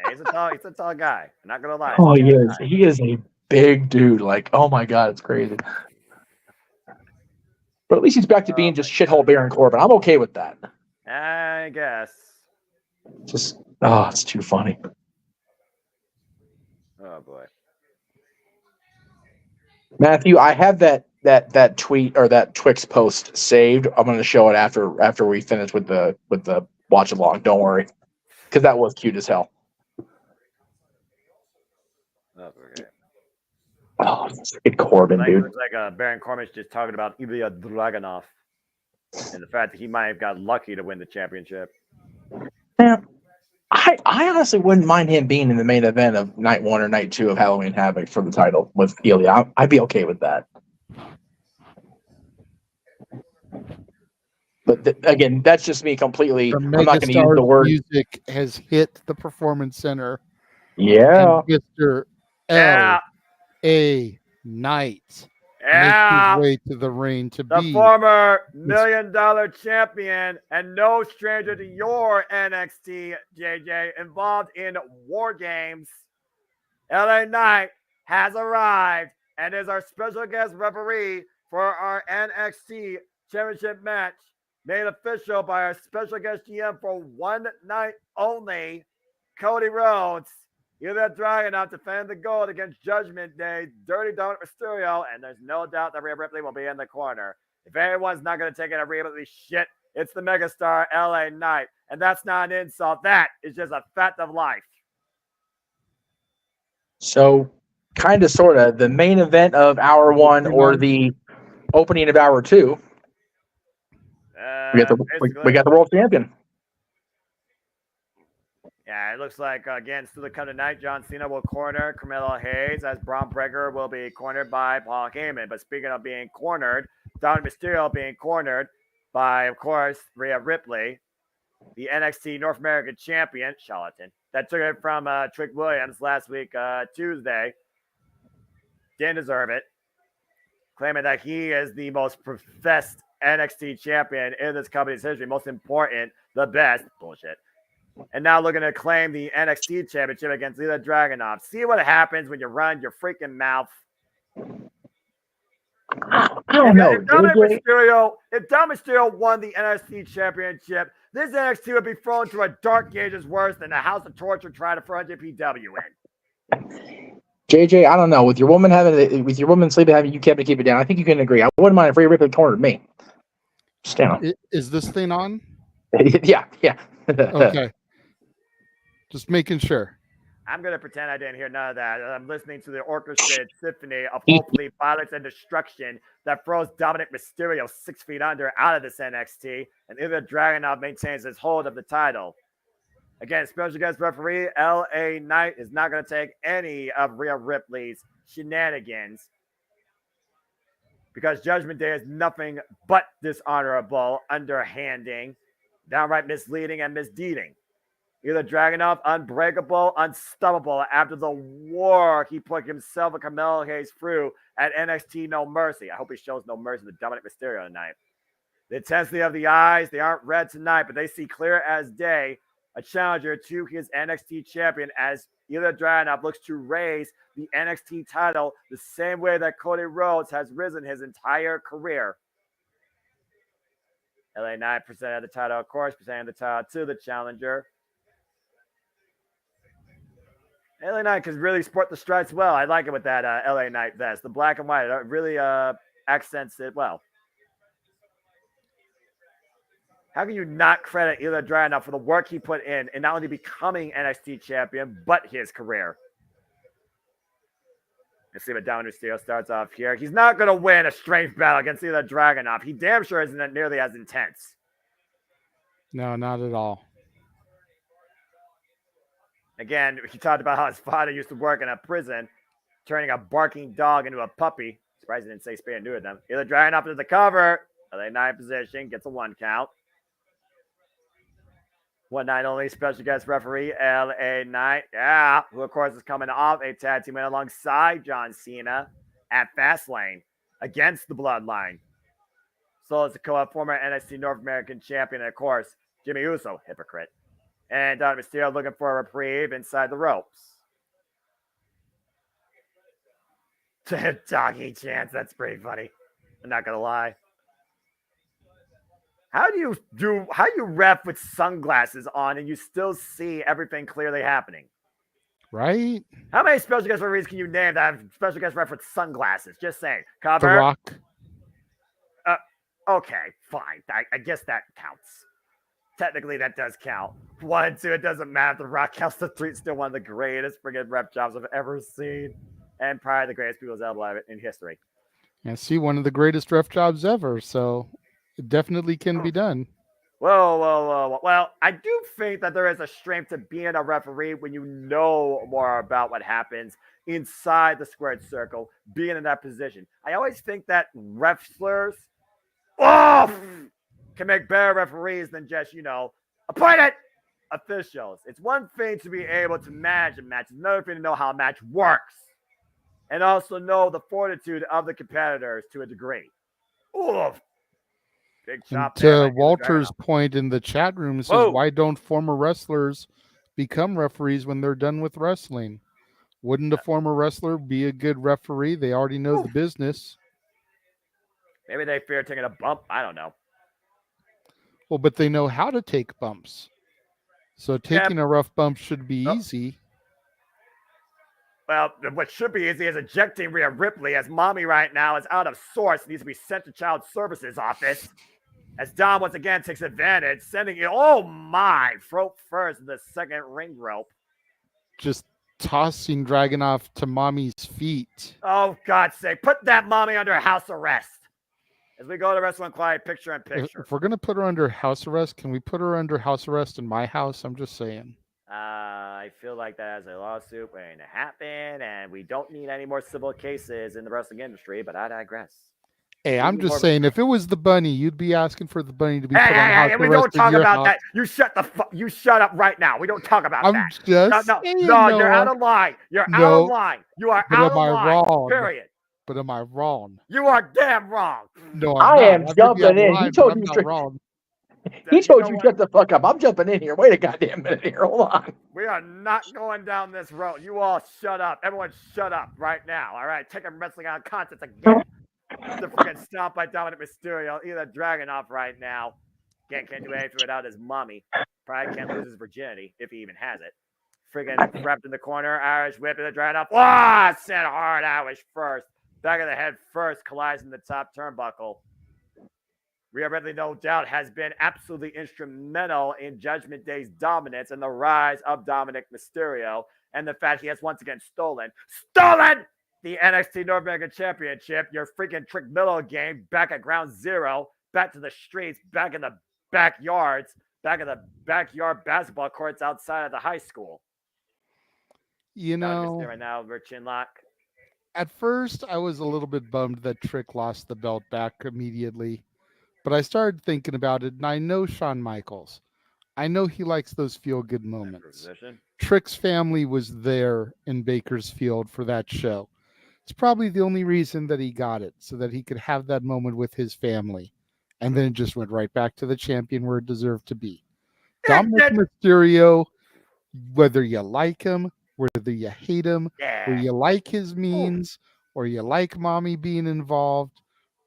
He's a tall guy. I'm not gonna lie. Oh, he is. He is a big dude. Like, oh my God, it's crazy. But at least he's back to being just shithole Baron Corbin. I'm okay with that. I guess. Just, oh, it's too funny. Oh boy. Matthew, I have that tweet or that Twix post saved. I'm going to show it after we finish with the watch along. Don't worry, because that was cute as hell. Okay. Oh, it's Corbin, dude. Looks like Baron Corbin's just talking about Ilya Dragunov and the fact that he might have got lucky to win the championship. Yeah. I honestly wouldn't mind him being in the main event of night 1 or night 2 of Halloween Havoc for the title with Ilya. I'd be okay with that. But again, that's just me completely. I'm not going to use the word. Music has hit the Performance Center. Yeah. And Mr. L.A. Knight Yeah. makes his way to the ring to the be former $1 million champion and no stranger to your NXT, JJ, involved in War Games. LA Knight has arrived and is our special guest referee for our NXT Championship match, made official by our special guest GM for one night only, Cody Rhodes. Ilya Dragunov defending the gold against Judgment Day, Dirty Dominic Mysterio, and there's no doubt that Rhea Ripley will be in the corner. If anyone's not going to take it a Rhea Ripley shit, it's the megastar LA Knight. And that's not an insult. That is just a fact of life. So, kind of, sort of, the main event of Hour 1 or the opening of Hour 2. We got the world champion. Yeah, it looks like, again, still the cut tonight. John Cena will corner Carmelo Hayes as Bron Breakker will be cornered by Paul Heyman. But speaking of being cornered, Dominic Mysterio being cornered by, of course, Rhea Ripley, the NXT North American champion, charlatan, that took it from Trick Williams last week, Tuesday. Didn't deserve it. Claiming that he is the most professed NXT champion in this company's history. Most important, the best. Bullshit. And now looking to claim the NXT Championship against Ilya Dragunov. See what happens when you run your freaking mouth. I don't know. If Dominic Mysterio won the NXT Championship, this NXT would be thrown to a dark ages worse than the House of Torture trying to throw NJPW in. JJ, I don't know. With your woman sleeping having you kept to keep it down, I think you can agree. I wouldn't mind if Rhea Ripley cornered me. Just down. Is this thing on? Yeah. Okay. Just making sure. I'm going to pretend I didn't hear none of that. I'm listening to the orchestrated symphony of hopefully violence and destruction that throws Dominic Mysterio 6 feet under out of this NXT, and Ilya Dragunov maintains his hold of the title. Again, special guest referee LA Knight is not going to take any of Rhea Ripley's shenanigans because Judgment Day is nothing but dishonorable, underhanding, downright misleading, and misdeeding. Ilya Dragunov, unbreakable, unstoppable after the war he put himself and Carmelo Hayes through at NXT No Mercy. I hope he shows no mercy to Dominic Mysterio tonight. The intensity of the eyes, they aren't red tonight, but they see clear as day. A challenger to his NXT champion as Ilya Dragunov looks to raise the NXT title the same way that Cody Rhodes has risen his entire career. LA Knight presented the title, of course, presenting the title to the challenger. LA Knight can really sport the stripes well. I like it with that LA Knight vest. The black and white really accents it well. How can you not credit Ilya Dragunov for the work he put in not only becoming NXT champion, but his career? Let's see what Dominic Mysterio starts off here. He's not going to win a strength battle against Ilya Dragunov. He damn sure isn't nearly as intense. No, not at all. Again, he talked about how his father used to work in a prison, turning a barking dog into a puppy. Surprised he didn't say spay and neuter them. Ilya Dragunov to the cover. LA Knight position, gets a 1 count. 1 night only special guest referee, LA Knight. Yeah, who of course is coming off a tag team win alongside John Cena at Fastlane against the Bloodline. So is the former NXT North American champion, and of course, Jimmy Uso, hypocrite. And Dominic Mysterio looking for a reprieve inside the ropes. Doggy chance, that's pretty funny. I'm not gonna lie. How do you ref with sunglasses on and you still see everything clearly happening? Right? How many special guest referees can you name that have special guest ref with sunglasses? Just saying. Cover. The Rock. Okay, fine. I guess that counts. Technically, that does count. 1, 2, it doesn't matter. The Rock counts the 3. Still one of the greatest friggin' rep jobs I've ever seen. And probably the greatest people's elbow in history. Yeah, see, one of the greatest ref jobs ever. So it definitely can be done. Whoa. Well, I do think that there is a strength to being a referee when you know more about what happens inside the squared circle, being in that position. I always think that wrestlers can make better referees than just, appointed officials. It's one thing to be able to manage a match. It's another thing to know how a match works and also know the fortitude of the competitors to a degree. Big chop. To Walter's point in the chat room, says, why don't former wrestlers become referees when they're done with wrestling? Wouldn't a former wrestler be a good referee? They already know the business. Maybe they fear taking a bump. I don't know. Well, but they know how to take bumps. So taking a rough bump should be easy. Well, what should be easy is ejecting Rhea Ripley, as mommy right now is out of sorts, needs to be sent to child services office. As Dom once again takes advantage, sending it, throat first in the second ring rope. Just tossing Dragunov to mommy's feet. Oh, God's sake. Put that mommy under house arrest. As we go to Wrestling Quiet picture in picture. If we're going to put her under house arrest, can we put her under house arrest in my house? I'm just saying. I feel like that as a lawsuit waiting to happen, and we don't need any more civil cases in the wrestling industry, but I digress. Hey, I'm just saying, if it was the bunny, you'd be asking for the bunny to be put on house arrest. We don't talk about that. You shut up right now. We don't talk about that. No, you're out of line. You're out of line. You are out of line. Wrong? Period. But am I wrong? You are damn wrong. No, I am jumping in. He told you wrong. He told you shut the fuck up. I'm jumping in here. Wait a goddamn minute here. Hold on. We are not going down this road. You all shut up. Everyone shut up right now. All right. Taking wrestling out of context again. The freaking stomp by Dominic Mysterio. Either Dragunov right now. Can't do anything without his mommy. Probably can't lose his virginity if he even has it. Freaking wrapped in the corner. Irish whip in the Dragunov. Ah, sent hard Irish first. Back of the head first. Collides in the top turnbuckle. Rhea Ripley, no doubt, has been absolutely instrumental in Judgment Day's dominance and the rise of Dominic Mysterio, and the fact he has once again stolen the NXT North American Championship, your freaking Trick Miller game, back at ground zero, back to the streets, back in the backyards, back in the backyard basketball courts outside of the high school. You know, right now, Chinlock. At first, I was a little bit bummed that Trick lost the belt back immediately. But I started thinking about it, and I know Shawn Michaels. I know he likes those feel-good moments. Trick's family was there in Bakersfield for that show. It's probably the only reason that he got it, so that he could have that moment with his family. And then it just went right back to the champion where it deserved to be. Dominic Mysterio, whether you like him, whether you hate him, or you like his means, or you like mommy being involved,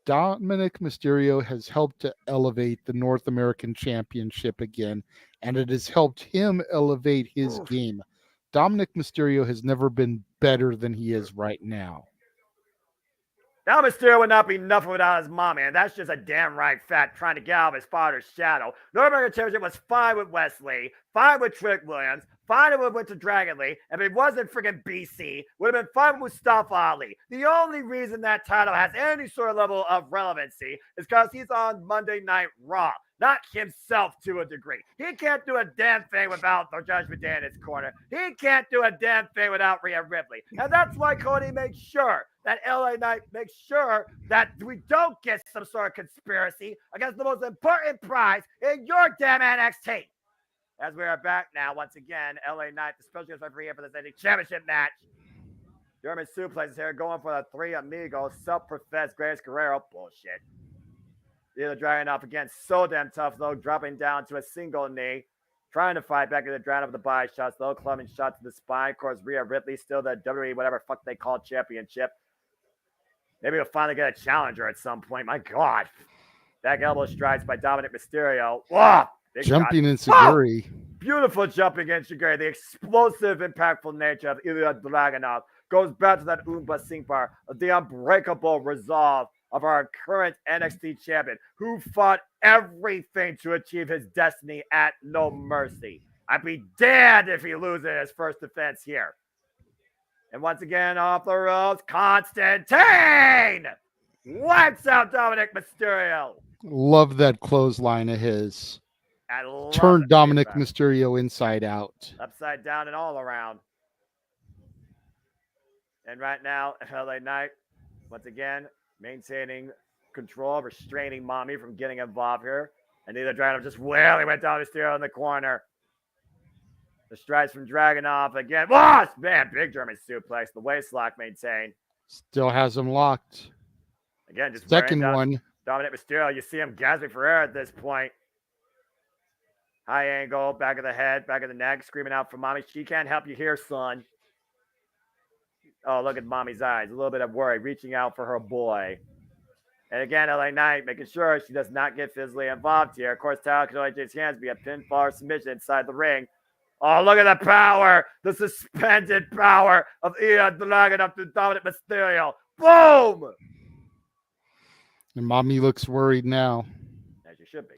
Dominic Mysterio has helped to elevate the North American Championship again, and it has helped him elevate his game. Dominic Mysterio has never been better than he is right now. Now Mysterio would not be nothing without his mommy, and that's just a damn right fact, trying to get out of his father's shadow. North American Championship was fine with Wesley, fine with Trick Williams, fine if it went to Dragon Lee, and if it wasn't freaking BC, would have been fine with Mustafa Ali. The only reason that title has any sort of level of relevancy is because he's on Monday Night Raw, not himself to a degree. He can't do a damn thing without the Judgment Day in his corner. He can't do a damn thing without Rhea Ripley. And that's why Cody makes sure that LA Knight makes sure that we don't get some sort of conspiracy against the most important prize in your damn NXT. As we are back now, once again, LA Knight, the special guest referee here for the NXT Championship match. German suplexes here, going for the Three Amigos, self-professed greatest Guerrero. Bullshit. The Dragunov again, so damn tough, though, dropping down to a single knee. Trying to fight back in the Dragunov with the body shots, though, clubbing shots to the spine. Of course, Rhea Ripley, still the WWE, whatever fuck they call championship. Maybe we'll finally get a challenger at some point. My God. Back elbow strides by Dominic Mysterio. Whoa! Jumping Enzuigiri. Beautiful jumping Enzuigiri. The explosive, impactful nature of Ilya Dragunov goes back to that Oompa Singh bar of the unbreakable resolve of our current NXT champion, who fought everything to achieve his destiny at No Mercy. I'd be damned if he loses his first defense here. And once again, off the ropes, Constantine wipes out Dominic Mysterio. Love that clothesline of his. Turned Dominic Mysterio inside out. Upside down and all around. And right now, LA Knight, once again, maintaining control, restraining mommy from getting involved here. And either Dragunov just went down Mysterio in the corner. The strides from Dragunov again. Oh, man, big German suplex. The waistlock maintained. Still has him locked. Again, just second one. Dominic Mysterio. You see him gasping for air at this point. High angle, back of the head, back of the neck, screaming out for mommy. She can't help you here, son. Oh, look at mommy's eyes. A little bit of worry, reaching out for her boy. And again, LA Knight making sure she does not get physically involved here. Of course, Tyler can only change hands via pinfall or submission inside the ring. Oh, look at the power, the suspended power of Ilya Dragunov to Dominic Mysterio. Boom! And mommy looks worried now. As you should be.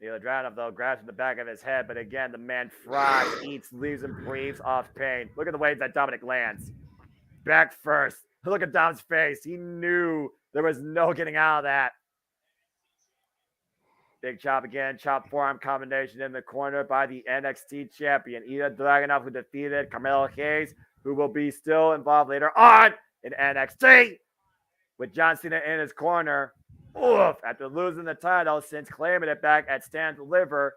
Ilya Dragunov, though, grabs in the back of his head, but again, the man fries, eats, leaves, and breathes off pain. Look at the way that Dominic lands. Back first. Look at Dom's face. He knew there was no getting out of that. Big chop again. Chop forearm combination in the corner by the NXT champion, Ilya Dragunov, who defeated Carmelo Hayes, who will be still involved later on in NXT with John Cena in his corner. Oof, after losing the title since claiming it back at Stand Deliver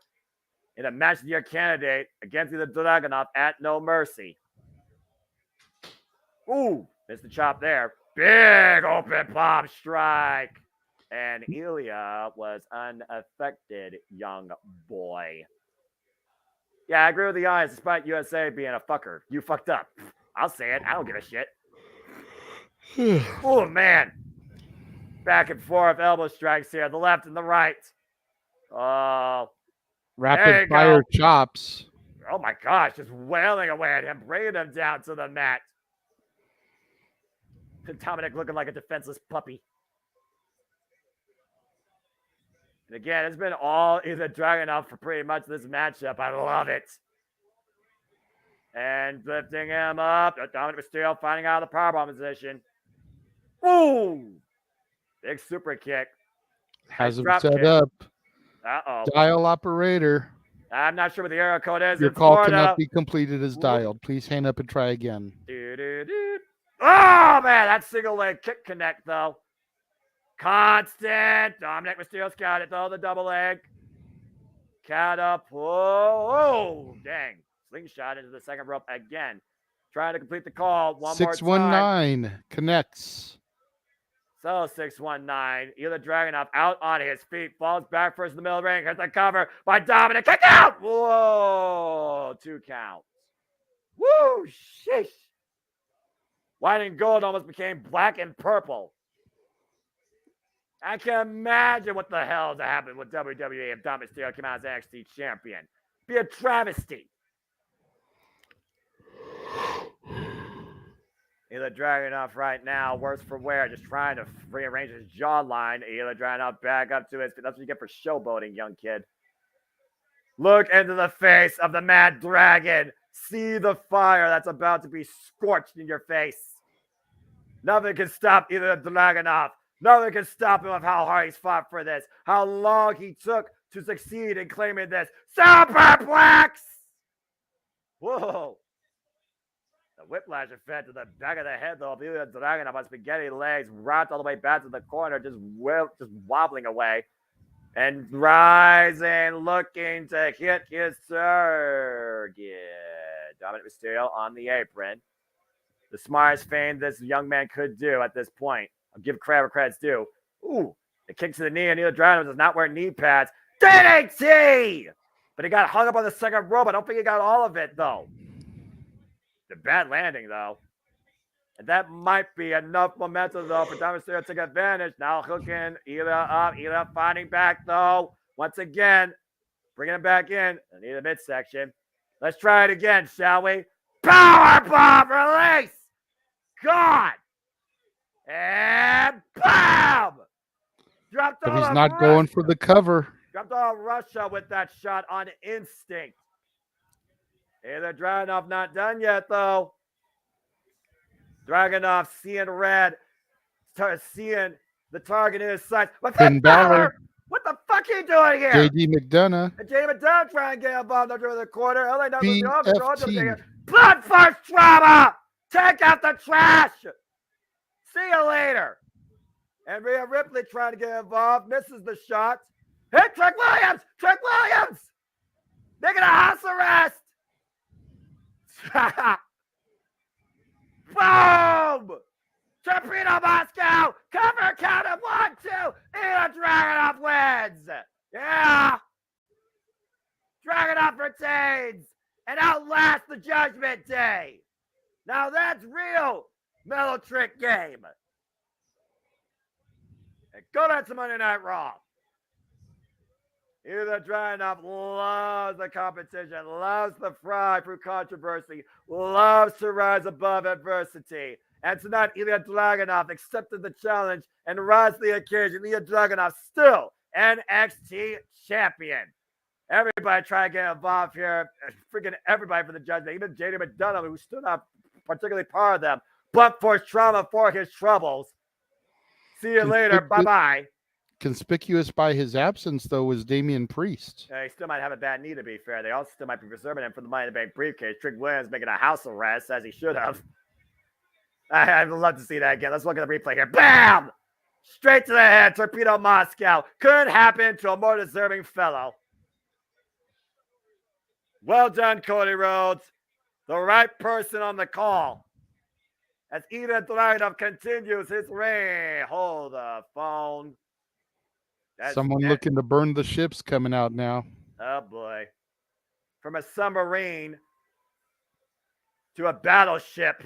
in a match of the year candidate against the Dragunov at No Mercy. Ooh, missed the chop there. Big open palm strike. And Ilya was unaffected, young boy. Yeah, I agree with the eyes, despite USA being a fucker. You fucked up. I'll say it. I don't give a shit. Oh, man. Back and forth elbow strikes here. The left and the right. Oh. Rapid fire chops. Oh, my gosh. Just wailing away at him. Bringing him down to the mat. Dominic looking like a defenseless puppy. And again, it's been all either dragging up for pretty much this matchup. I love it. And lifting him up. Dominic Mysterio finding out of the powerbomb position. Ooh! Big super kick. Has him Drop set kick. up. Uh-oh. Dial operator. I'm not sure what the error code is. Your in call Florida. cannot be completed as dialed. Please hang up and try again. Oh, man. That single leg kick connect, though. Constant. Dominic Mysterio's got it, though. The double leg. Catapult. Oh, dang. Slingshot into the second rope again. Trying to complete the call one more time. 619 connects. So 619. Ilya Dragunov out on his feet. Falls back first in the middle of the ring. Here's the cover by Dominic. Kick out. Whoa. 2 counts. Woo. Sheesh. White and gold almost became black and purple. I can imagine what the hell has happened with WWE if Dominic Mysterio came out as NXT champion. Be a travesty. Ilya Dragunov right now, worse for wear, just trying to rearrange his jawline. Ilya Dragunov back up to his feet. That's what you get for showboating, young kid. Look into the face of the Mad Dragon. See the fire that's about to be scorched in your face. Nothing can stop Ilya Dragunov. Nothing can stop him of how hard he's fought for this. How long he took to succeed in claiming this. Superplex! Whoa. The whiplash effect to the back of the head, though, of Ilya Dragunov on spaghetti legs, wrapped all the way back to the corner, just wobbling away. And rising, looking to hit his target. Dominic Mysterio on the apron. The smartest feint this young man could do at this point. I'll give credit where credit's due. Ooh, the kick to the knee, and Ilya Dragunov does not wear knee pads. DDT! But he got hung up on the second rope. I don't think he got all of it, though. The bad landing, though. And that might be enough momentum, though, for Dominic Mysterio to take advantage. Now hooking Ilya up. Ilya fighting back, though. Once again, bringing him back in. I need a midsection. Let's try it again, shall we? Powerbomb release! God! And BAM! Dropped But all he's of not going for the cover. Dropped all of Russia with that shot on instinct. Ilya Dragunov not done yet, though. Dragunov seeing red, seeing the target in his sights. But Finn Balor. What the fuck are you doing here? JD McDonough. And JD McDonough trying to get involved under the corner. LA Knight was the BFT. Blood first drama. Take out the trash. See you later. And Rhea Ripley trying to get involved. Misses the shot. Hit Trick Williams. Trick Williams. Making a house arrest. Boom! Torpedo Moscow! Cover count of 1, 2. Ilya Dragunov wins! Yeah! Dragunov retains and outlasts the Judgment Day. Now that's real Mellow Trick game. And go down to Monday Night Raw. Ilya Dragunov loves the competition, loves the fry through controversy, loves to rise above adversity. And tonight, Ilya Dragunov accepted the challenge and rise to the occasion. Ilya Dragunov still NXT champion. Everybody trying to get involved here. Freaking everybody for the judgment. Even JD McDonough, who stood up particularly part of them. Blunt force trauma for his troubles. See you later. Bye-bye. Conspicuous by his absence, though, was Damian Priest. He still might have a bad knee, to be fair. They also still might be preserving him for the Money in the Bank briefcase. Trick Williams making a house arrest, as he should have. I'd love to see that again. Let's look at the replay here. Bam! Straight to the head. Torpedo Moscow. Couldn't happen to a more deserving fellow. Well done, Cody Rhodes. The right person on the call. As Ilya Dragunov continues his reign. Hold the phone. Someone looking to burn the ships coming out now. Oh boy. From a submarine to a battleship.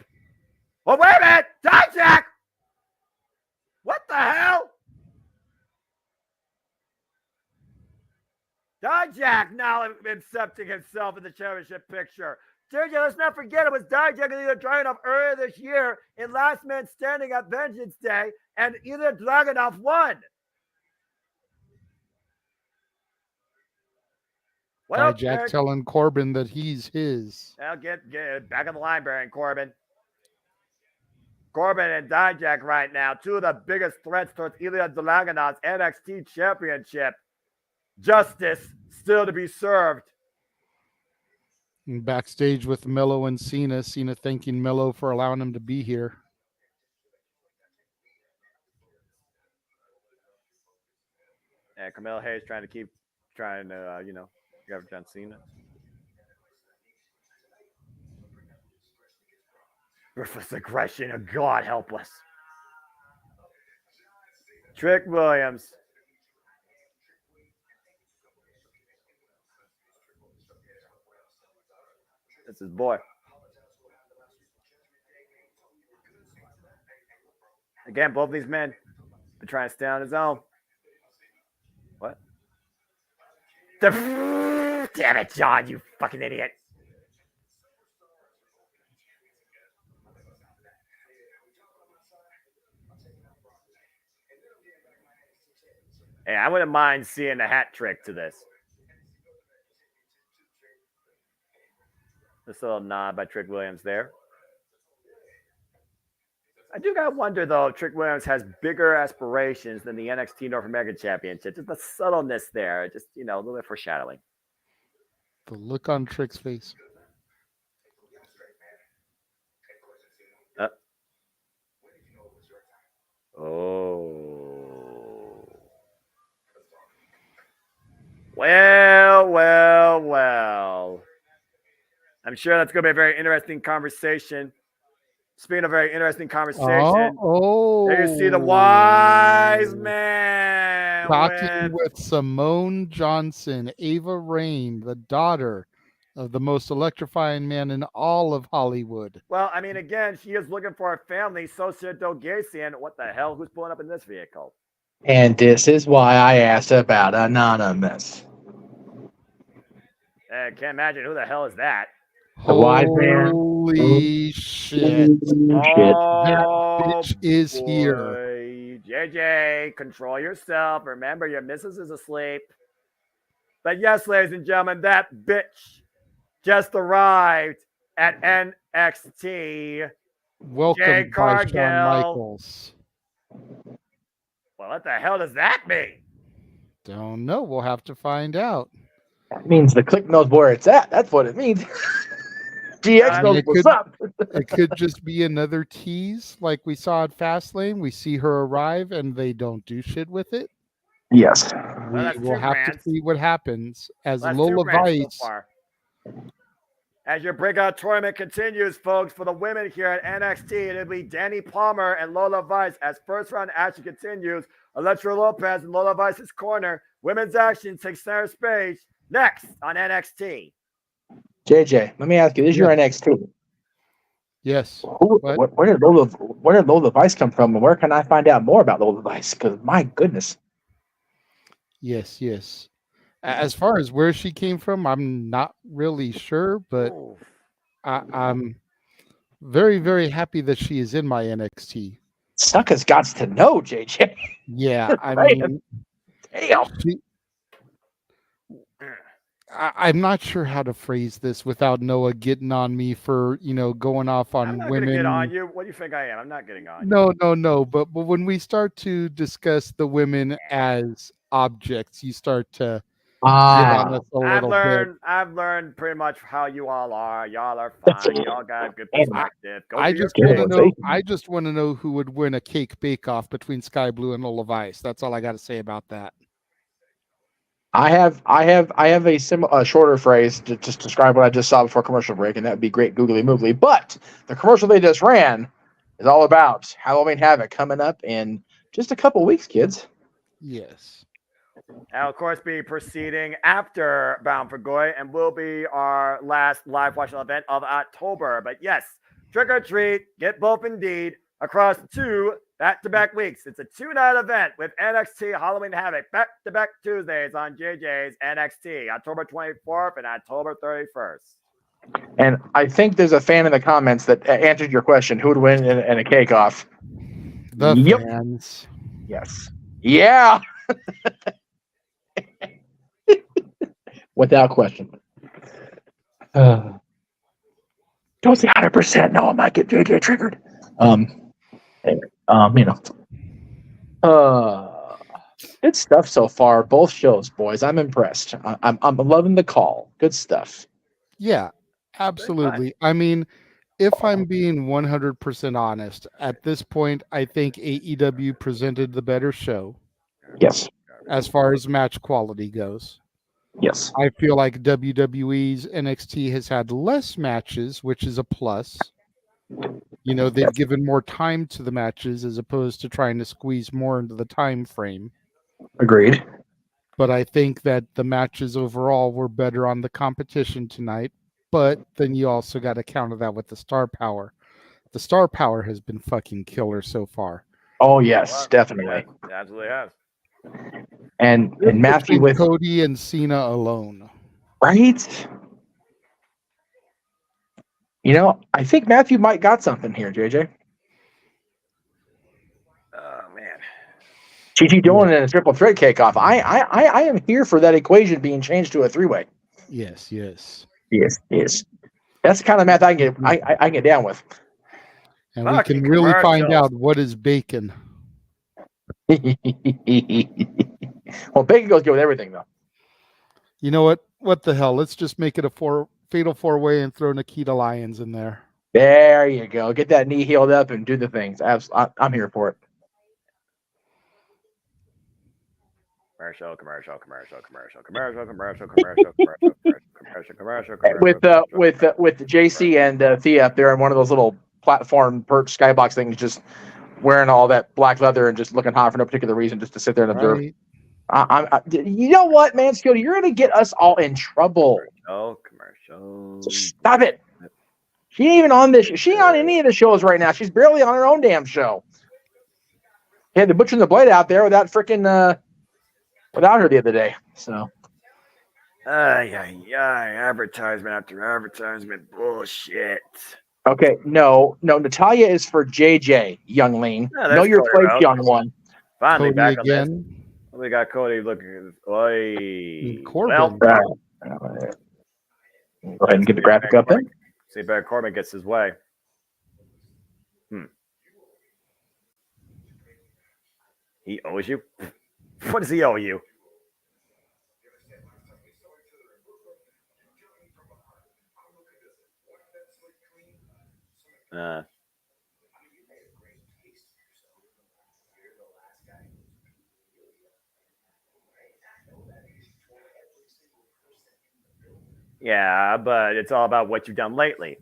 Oh, wait a minute! Dijak! What the hell? Dijak now accepting himself in the championship picture. JJ, let's not forget it was Dijak either Dragunov earlier this year in Last Man Standing at Vengeance Day, and either Dragunov won. Well, Dijak telling Corbin that he's his. Well, get back in the line, Baron Corbin. Corbin and Dijak right now, two of the biggest threats towards Ilya Dragunov's NXT championship. Justice still to be served. And backstage with Melo and Cena. Cena thanking Melo for allowing him to be here. And Carmelo Hayes trying to grab John Cena. Ruthless aggression, oh God help us. Trick Williams. That's his boy. Again, both of these men are trying to stay on his own. What? Damn it, John, you fucking idiot. Hey, I wouldn't mind seeing a hat trick to this. This little nod by Trick Williams there. I do gotta wonder though if Trick Williams has bigger aspirations than the NXT North American Championship. Just the subtleness there, just a little bit foreshadowing. The look on Trick's face. Oh. Well. I'm sure that's going to be a very interesting conversation. Speaking of very interesting conversation, there you see the wise man talking with Simone Johnson, Ava Rain, the daughter of the most electrifying man in all of Hollywood. Well, I mean, again, she is looking for a family. So should Dogasian. What the hell? Who's pulling up in this vehicle? And this is why I asked about Anonymous. I can't imagine who the hell is that. The wise man. Holy shit. That bitch is here. JJ, control yourself. Remember, your missus is asleep. But yes, ladies and gentlemen, that bitch just arrived at NXT. Welcome by Shawn Michaels. Well, what the hell does that mean? Don't know. We'll have to find out. That means the click knows where it's at. That's what it means. GX knows what's up. It could just be another tease like we saw at Fastlane. We see her arrive and they don't do shit with it. Yes. We'll have to see what happens as Lola Vice. So as your breakout tournament continues, folks, for the women here at NXT, it'll be Danny Palmer and Lola Vice as first round action continues. Elektra Lopez in Lola Vice's corner. Women's action takes center stage next on NXT. JJ, let me ask you, this is your NXT. Yes. Where did Lola Vice come from, and where can I find out more about Lola Vice? Because my goodness. Yes. As far as where she came from, I'm not really sure, but I'm very, very happy that she is in my NXT. Sucker's got to know, JJ. Yeah, I mean, damn. I'm not sure how to phrase this without Noah getting on me for, going off on I'm not women. Gonna get on you. What do you think I am? I'm not getting on you. No. But when we start to discuss the women as objects, you start to get on us a little bit. I've learned pretty much how you all are. Y'all are fine. Y'all got a good perspective. I just want to know who would win a cake bake-off between Sky Blue and Lola Vice. That's all I got to say about that. I have a shorter phrase to just describe what I just saw before commercial break, and that would be great googly moogly. But the commercial they just ran is all about Halloween Havoc coming up in just a couple weeks, kids. Yes. I'll, of course, be proceeding after Bound for Glory and will be our last live watching event of October. But yes, trick or treat, get both indeed across 2 back-to-back weeks. It's a 2-night event with NXT Halloween Havoc back-to-back Tuesdays on JJ's NXT, October 24th and October 31st. And I think there's a fan in the comments that answered your question. Who would win in a cake-off? The fans. Yes. Yeah. Without question. Don't say 100%. No, I might get JJ triggered. Good stuff so far. Both shows, boys. I'm impressed. I'm loving the call. Good stuff. Yeah, absolutely. I mean, if I'm being 100% honest, at this point, I think AEW presented the better show. Yes. As far as match quality goes. Yes. I feel like WWE's NXT has had less matches, which is a plus. You know, they've given more time to the matches as opposed to trying to squeeze more into the time frame. Agreed. But I think that the matches overall were better on the competition tonight. But then you also got to counter that with the star power. The star power has been fucking killer so far. Oh, yes, definitely. Yeah, absolutely has. And Matthew with Cody and Cena alone. Right? You know, I think Matthew might got something here, JJ. Oh, man. Gigi Dolan in a triple threat kickoff. I am here for that equation being changed to a 3-way. Yes. Yes. That's the kind of math I can get down with. And we can really find out what is bacon. Well, bacon goes good with everything, though. You know what? What the hell? Let's just make it a fatal 4-way and throw Nikita Lyons in there. There you go. Get that knee healed up and do the things. I'm here for it. Commercial. With JC and Thea up there on one of those little platform perch skybox things, just wearing all that black leather and just looking hot for no particular reason, just to sit there and observe. Right. You know what, Mansfield? You're going to get us all in trouble. Commercial. Stop it. She ain't even on this. She ain't on any of the shows right now. She's barely on her own damn show. He had the Butcher and the Blade out there without freaking without her the other day. So. Advertisement after advertisement. Bullshit. Okay, no. Natalia is for JJ, young lean. Know your place, young one. Finally, Cody back again. on this. We got Cody looking. Corbin. Go ahead and get the graphic up then. See if Baron Corbin gets his way. He owes you? What does he owe you? Yeah, but it's all about what you've done lately.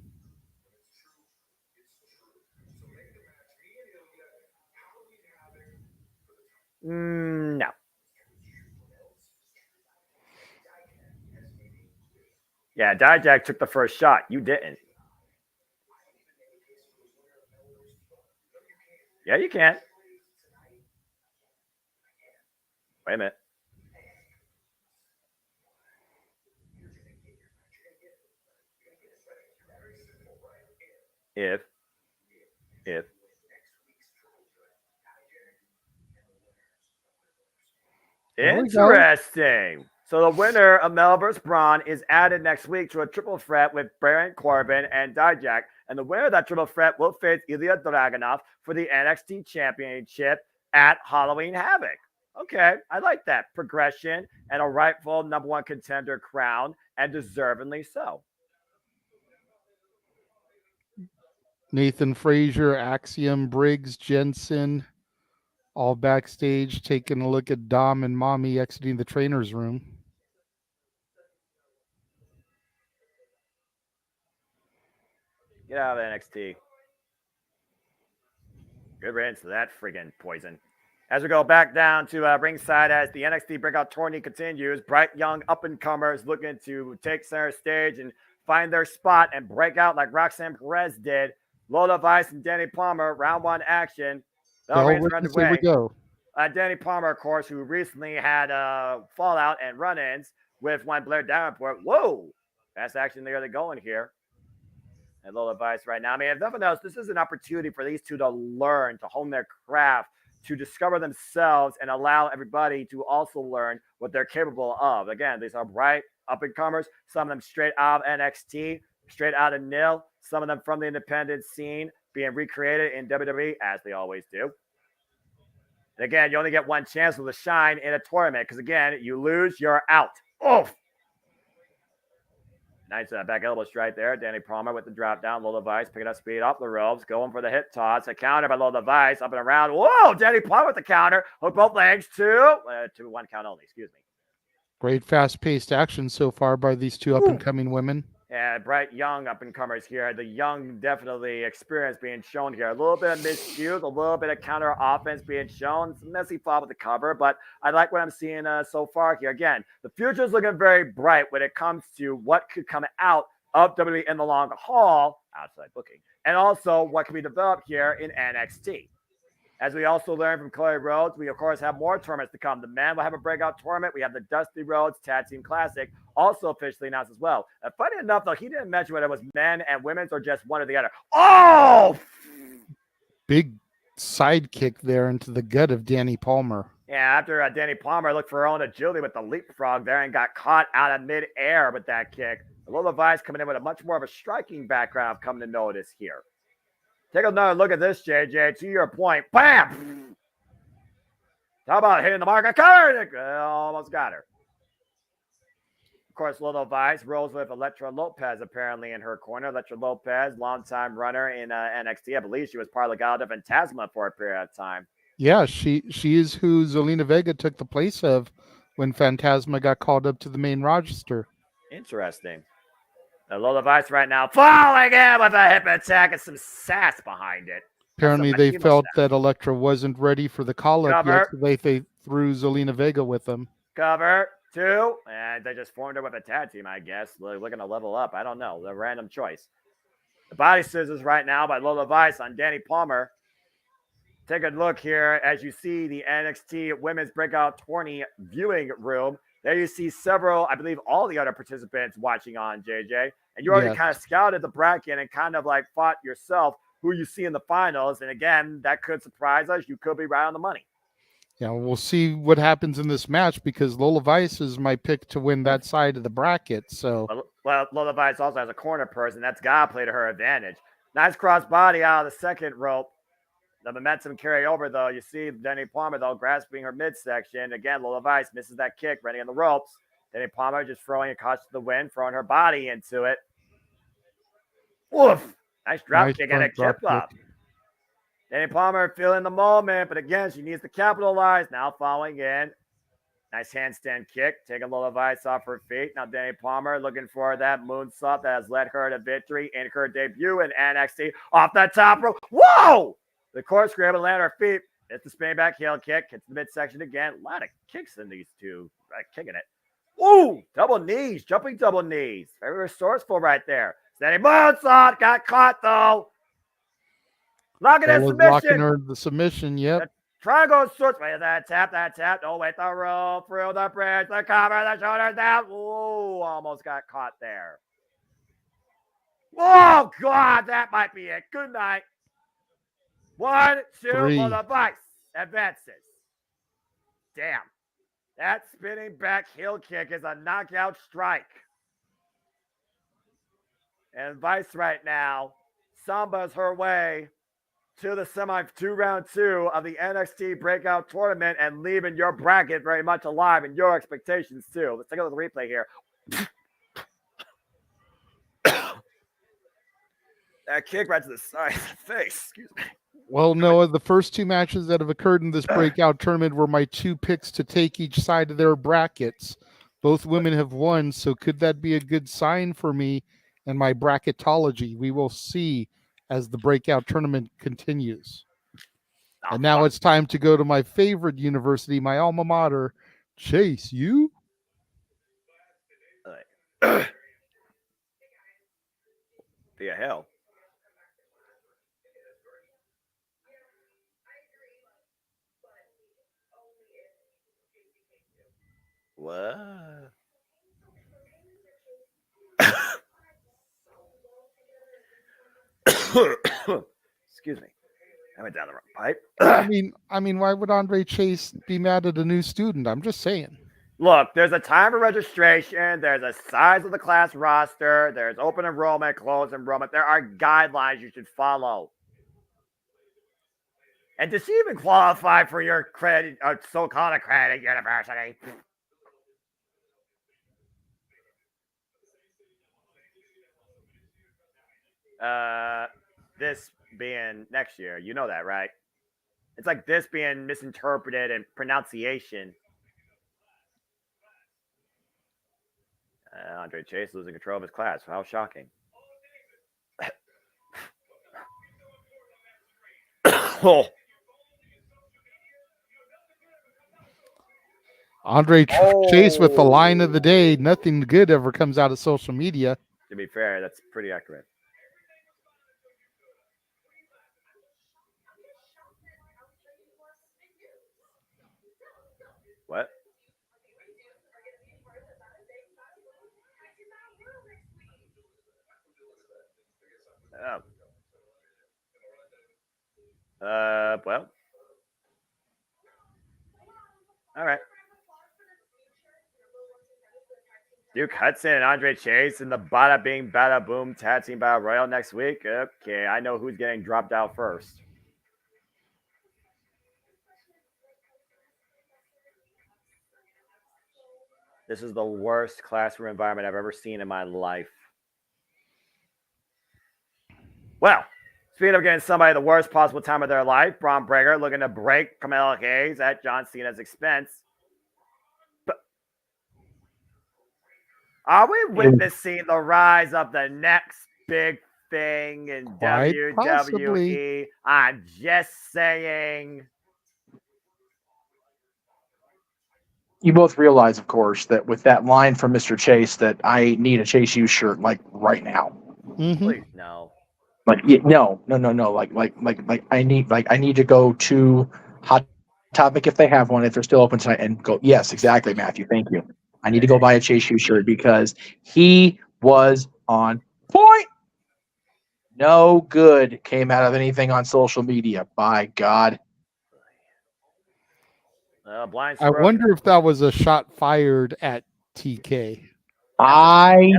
No. Yeah, Dijak took the first shot. You didn't. Yeah, you can. Wait a minute. If. Interesting. So the winner of Mel vs. Bron is added next week to a triple threat with Baron Corbin and Dijak. And the winner of that triple threat will face Ilya Dragunov for the NXT Championship at Halloween Havoc. Okay, I like that. Progression and a rightful number one contender crown, and deservingly so. Nathan Frazier, Axiom, Briggs, Jensen, all backstage taking a look at Dom and Mommy exiting the trainer's room. Get out of NXT. Good riddance to that friggin' poison. As we go back down to ringside as the NXT Breakout Tourney continues, bright young up-and-comers looking to take center stage and find their spot and break out like Roxanne Perez did. Lola Vice and Danny Palmer, round one action. Here we go. Danny Palmer, of course, who recently had fallout and run-ins with one Blair Davenport. Whoa! Fast action there they're going here. And Lola Vice right now. I mean, if nothing else, this is an opportunity for these two to learn, to hone their craft, to discover themselves and allow everybody to also learn what they're capable of. Again, these are bright up-and-comers, some of them straight out of NXT, straight out of NIL, some of them from the independent scene being recreated in WWE, as they always do. And again, you only get one chance to shine in a tournament because, again, you lose, you're out. Oof! Nice back elbow strike there. Danny Palmer with the drop down. Lola Vice picking up speed off the ropes. Going for the hip toss. A counter by Lola Vice. Up and around. Whoa! Danny Palmer with the counter. Hook both legs. Two. 1 count only. Excuse me. Great fast-paced action so far by these two up-and-coming women. Yeah, bright young up-and-comers here. The young, definitely experience being shown here. A little bit of miscues, a little bit of counter offense being shown. Some messy fall with the cover, but I like what I'm seeing so far here. Again, the future is looking very bright when it comes to what could come out of WWE in the long haul, outside booking, and also what can be developed here in NXT. As we also learned from Cody Rhodes, we, of course, have more tournaments to come. The men will have a breakout tournament. We have the Dusty Rhodes Tag Team Classic, also officially announced as well. Funny enough, though, he didn't mention whether it was men and women's or just one or the other. Oh! Big sidekick there into the gut of Danny Palmer. Yeah, after Danny Palmer looked for her own agility with the leapfrog there and got caught out of midair with that kick. Lola Vice coming in with a much more of a striking background I've come to notice here. Take another look at this, JJ. To your point, bam! How about hitting the mark? Almost got her. Of course, Lola Vice rolls with Elektra Lopez apparently in her corner. Elektra Lopez, longtime runner in NXT. I believe she was part of Legado de Fantasma for a period of time. Yeah, she is who Zelina Vega took the place of when Phantasma got called up to the main roster. Interesting. Lola Vice right now falling in with a hip attack and some sass behind it. Apparently they felt that Elektra wasn't ready for the call-up yet, so they threw Zelina Vega with them. Cover, 2, and they just formed her with a tag team, I guess. Looking to level up. I don't know. A random choice. The body scissors right now by Lola Vice on Danny Palmer. Take a look here as you see the NXT Women's Breakout Tourney viewing room. There you see several, I believe all the other participants watching on, JJ. And you already kind of scouted the bracket and kind of like fought yourself who you see in the finals. And again, that could surprise us. You could be right on the money. Yeah, we'll see what happens in this match because Lola Vice is my pick to win that side of the bracket. So, well, Lola Vice also has a corner person. That's got to play to her advantage. Nice cross body out of the second rope. The momentum carry over, though. You see Danny Palmer, though, grasping her midsection. Again, Lola Vice misses that kick, running in the ropes. Danny Palmer just throwing a caution to the wind, throwing her body into it. Woof! Nice drop kick and a chip up. Danny Palmer feeling the moment, but again, she needs to capitalize. Now following in. Nice handstand kick, taking Lola Vice off her feet. Now Danny Palmer looking for that moonsault that has led her to victory in her debut in NXT. Off the top rope. Whoa! The corkscrew able to land her feet. It's the spin back heel kick. Hits the midsection again. A lot of kicks in these two. Kicking it. Ooh, double knees. Jumping double knees. Very resourceful right there. Steady moonsault. Got caught though. Locking in submission. Locking her the submission. Yep. The triangle switch. Wait, that tap. Oh, wait, the rope. Through the bridge. The cover. The shoulders down. Ooh, almost got caught there. Oh, God. That might be it. Good night. 1, 2, 3. Lola Vice advances. Damn. That spinning back heel kick is a knockout strike. And Vice right now sambas her way to the round 2 of the NXT Breakout Tournament and leaving your bracket very much alive and your expectations too. Let's take a look at the replay here. That kick right to the side of the face. Excuse me. Well, Noah, the first 2 matches that have occurred in this breakout tournament were my 2 picks to take each side of their brackets. Both women have won, so could that be a good sign for me and my bracketology? We will see as the breakout tournament continues. And now it's time to go to my favorite university, my alma mater. Chase, you? The hell? What? Excuse me. I went down the wrong pipe. I mean, why would Andre Chase be mad at a new student? I'm just saying. Look, there's a time for registration. There's a size of the class roster. There's open enrollment, closed enrollment. There are guidelines you should follow. And does she even qualify for your credit, so-called accredited university? This being next year, you know that, right? It's like this being misinterpreted and pronunciation. Andre Chase losing control of his class. How shocking. Oh. Andre Chase with the line of the day, nothing good ever comes out of social media. To be fair, that's pretty accurate. What? Oh. Well. All right. Duke Hudson and Andre Chase in the Bada Bing Bada Boom Tag Team Battle Royal next week. Okay, I know who's getting dropped out first. This is the worst classroom environment I've ever seen in my life. Well, speaking of getting somebody the worst possible time of their life, Bron Breakker looking to break Carmelo Hayes at John Cena's expense. But are we witnessing the rise of the next big thing in Quite WWE? possibly. I'm just saying. You both realize, of course, that with that line from Mr. Chase, that I need a Chase U shirt like right now. Mm-hmm. Please, no. Like no. Like I need to go to Hot Topic if they have one, if they're still open tonight, and go. Yes, exactly, Matthew. Thank you. I need to go buy a Chase U shirt because he was on point. No good came out of anything on social media. By God. Blind I wonder if that was a shot fired at TK. I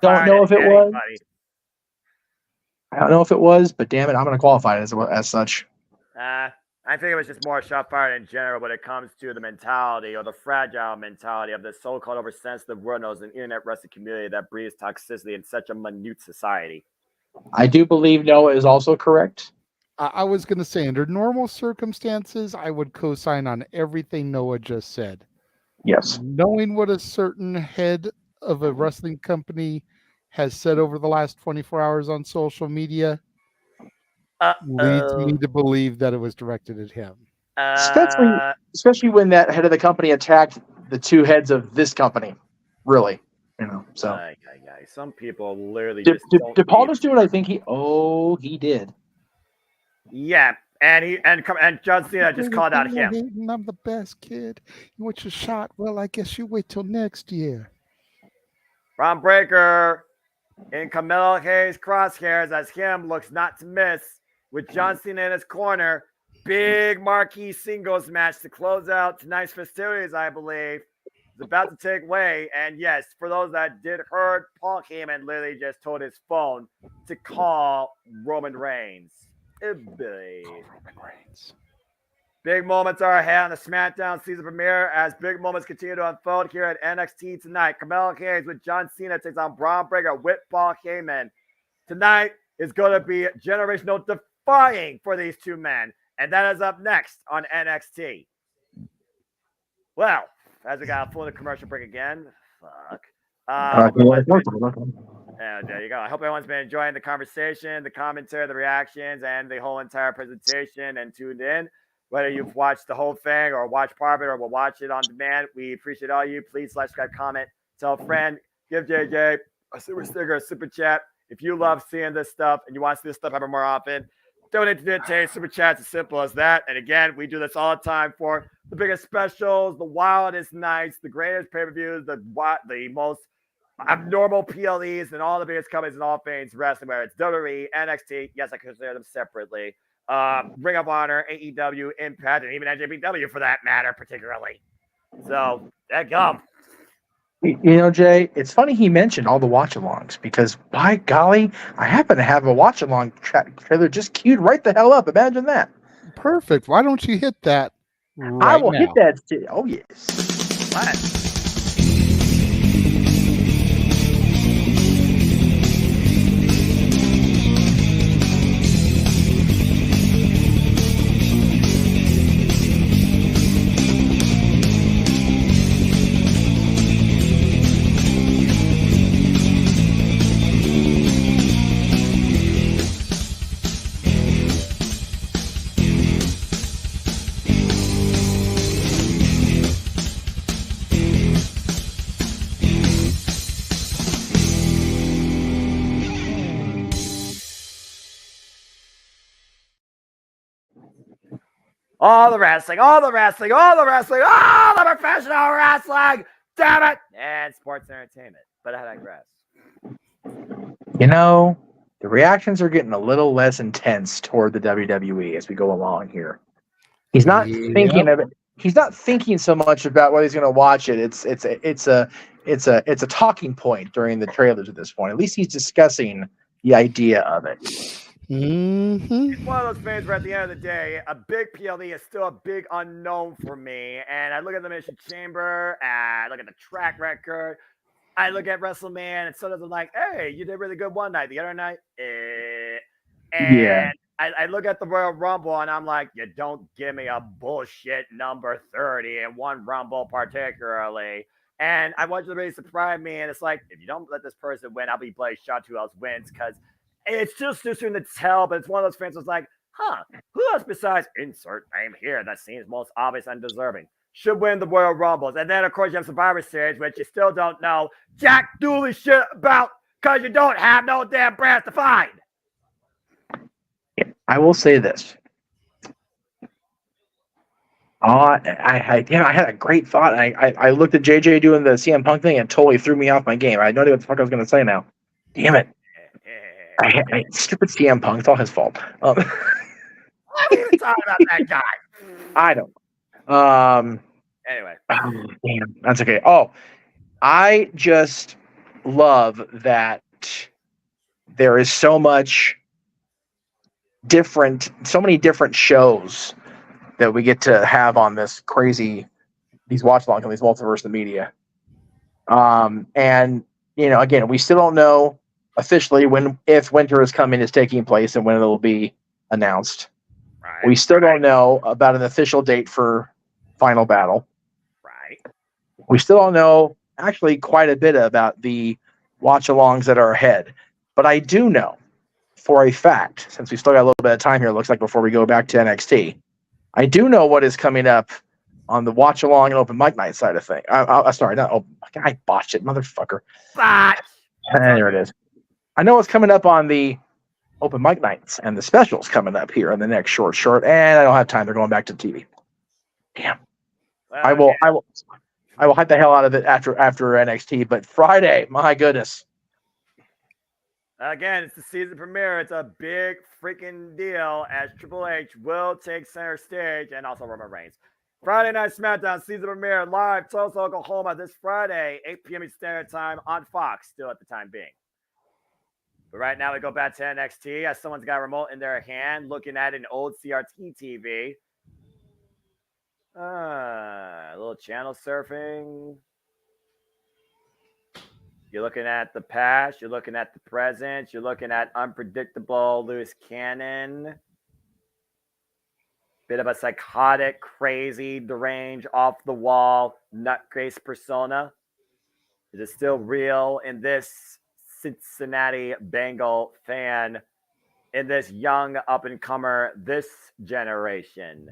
don't know if it was. I don't know if it was, but damn it, I'm going to qualify it as such. I think it was just more shot fired in general when it comes to the mentality or the fragile mentality of the so-called oversensitive world-knows and internet wrestling community that breeds toxicity in such a minute society. I do believe Noah is also correct. I was going to say, under normal circumstances, I would co-sign on everything Noah just said. Yes. Knowing what a certain head of a wrestling company has said over the last 24 hours on social media leads me to believe that it was directed at him. Especially when that head of the company attacked the two heads of this company. Really. So. Some people literally did Paul just do what I think he did. Yeah, and John Cena just called out him. I'm the best kid. You want your shot? Well, I guess you wait till next year. Bron Breakker in Carmelo Hayes crosshairs as him looks not to miss with John Cena in his corner. Big marquee singles match to close out tonight's festivities, I believe. It's about to take way. And yes, for those that did heard, Paul Heyman literally just told his phone to call Roman Reigns. Big moments are ahead on the SmackDown season premiere as big moments continue to unfold here at NXT tonight. Carmelo Hayes with John Cena takes on Bron Breakker with Paul Heyman. Tonight is going to be generational defying for these two men, and that is up next on NXT. Well, as we got a full commercial break again, and there you go. I hope everyone's been enjoying the conversation, the commentary, the reactions, and the whole entire presentation and tuned in. Whether you've watched the whole thing or watched part of it or will watch it on demand, we appreciate all you. Please like, subscribe, comment, tell a friend, give JJ a super sticker, a super chat. If you love seeing this stuff and you want to see this stuff happen more often, donate to the super chats. As simple as that. And again, we do this all the time for the biggest specials, the wildest nights, the greatest pay-per-views, the most abnormal PLEs, and all the biggest companies in all things wrestling, whether it's WWE, NXT. Yes, I consider them separately. Ring of Honor, AEW, Impact, and even NJPW for that matter, particularly. So, there you go. You know, Jay, it's funny he mentioned all the watch-alongs because, by golly, I happen to have a watch-along trailer just queued right the hell up. Imagine that. Perfect. Why don't you hit that right I will now? hit that. Oh, yes. What? All the wrestling, all the wrestling, all the wrestling, all the professional wrestling, damn it, and sports entertainment. But I digress. You know, the reactions are getting a little less intense toward the WWE as we go along here. He's not thinking of it. He's not thinking so much about whether he's going to watch it. It's a talking point during the trailers at this point. At least he's discussing the idea of it. Mm-hmm. It's one of those things where at the end of the day, a big PLE is still a big unknown for me. And I look at the Mission Chamber, I look at the track record, I look at WrestleMania, and sort of like, hey, you did really good one night. The other night, and Yeah. I look at the Royal Rumble, and I'm like, you don't give me a bullshit number 30 in one Rumble particularly. And I want you to really surprise me. And it's like, if you don't let this person win, I'll be blazed shot who else wins because it's just too soon to tell. But it's one of those fans that's like, who else besides insert name here that seems most obvious and deserving should win the Royal Rumbles? And then, of course, you have Survivor Series, which you still don't know jack dooley shit about because you don't have no damn brands to find. I will say this. I had a great thought. I looked at JJ doing the CM Punk thing and totally threw me off my game. I had no idea what the fuck I was going to say now. Damn it. Stupid CM Punk. It's all his fault. Why are we even talking about that guy? I don't. Anyway. Oh, damn. That's okay. Oh, I just love that there is so many different shows that we get to have on these watch alongs on these multiverse of media. And again, we still don't know officially if Winter is Coming is taking place and when it'll be announced. Right, we still don't know about an official date for Final Battle. Right. We still don't know actually quite a bit about the watch alongs that are ahead. But I do know for a fact, since we still got a little bit of time here, it looks like before we go back to NXT, I do know what is coming up on the watch along and open mic night side of things. Sorry, not open. I botched it, motherfucker. There it is. I know what's coming up on the open mic nights and the specials coming up here in the next short, and I don't have time. They're going back to TV. Damn. Well, I will hype the hell out of it after NXT. But Friday, my goodness. Again, it's the season premiere. It's a big freaking deal as Triple H will take center stage and also Roman Reigns. Friday Night SmackDown season premiere live Tulsa, Oklahoma this Friday, 8 p.m. Eastern Standard Time on Fox, still at the time being. But right now we go back to NXT as someone's got a remote in their hand looking at an old CRT TV. A little channel surfing. You're looking at the past. You're looking at the present. You're looking at unpredictable loose cannon. Bit of a psychotic, crazy, deranged, off-the-wall, nutcase persona. Is it still real in this Cincinnati Bengal fan, in this young up-and-comer this generation?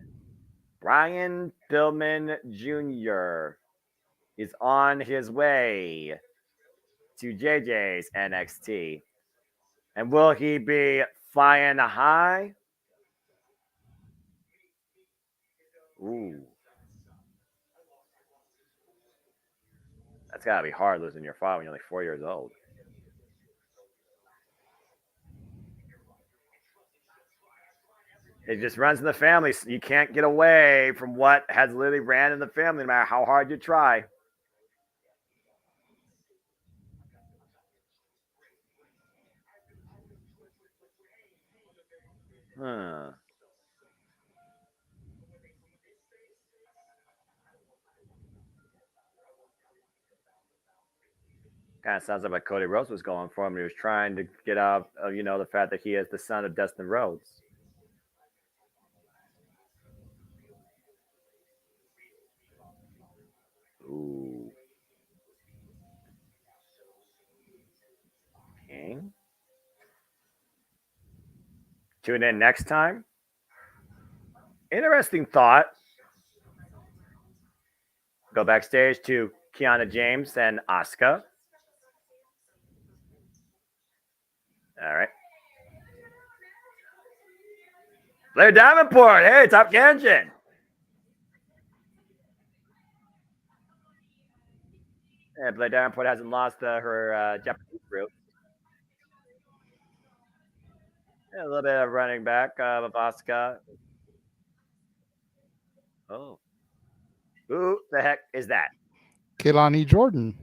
Brian Pillman Jr. is on his way to JJ's NXT. And will he be flying high? Ooh. That's got to be hard losing your father when you're only 4 years old. It just runs in the family. So you can't get away from what has literally ran in the family no matter how hard you try. Huh. Kind of sounds like what Cody Rhodes was going for him. He was trying to get out of, the fact that he is the son of Dustin Rhodes. Ooh. Okay. Tune in next time. Interesting thought. Go backstage to Kiana James and Auska. All right. Blair Davenport. Hey, Top Engine. Yeah, Blair Davenport hasn't lost her Japanese route. Yeah, a little bit of running back of Auska. Oh. Who the heck is that? Kehlani Jordan.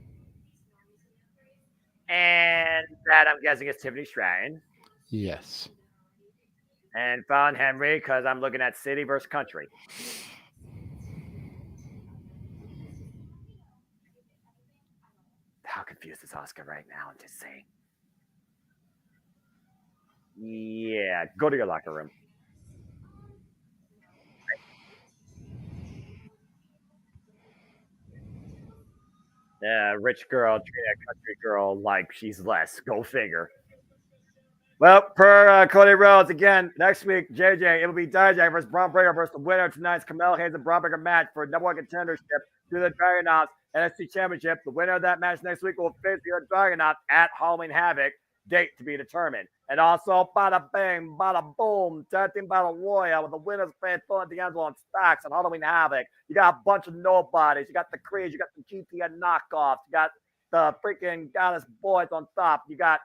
And that, I'm guessing, is Tiffany Stratton. Yes. And Fallon Henry, because I'm looking at city versus country. How confused is Auska right now? I'm just saying. Yeah, go to your locker room. Yeah, rich girl treat a country girl like she's less. Go figure. Well, per Cody Rhodes, again, next week, JJ, it will be Dijak versus Bron Breakker versus the winner of tonight's Carmelo Hayes and Bron Breakker match for number one contendership to the Dragonauts NXT Championship. The winner of that match next week will face the Dragonauts at Halloween Havoc. Date to be determined. And also, bada bang, bada boom, tag team battle royale with the winners playing Phil D'Angelo and Stacks on Halloween Havoc. You got a bunch of nobodies. You got the Creeds. You got the GTN knockoffs. You got the freaking Gallus boys on top. You got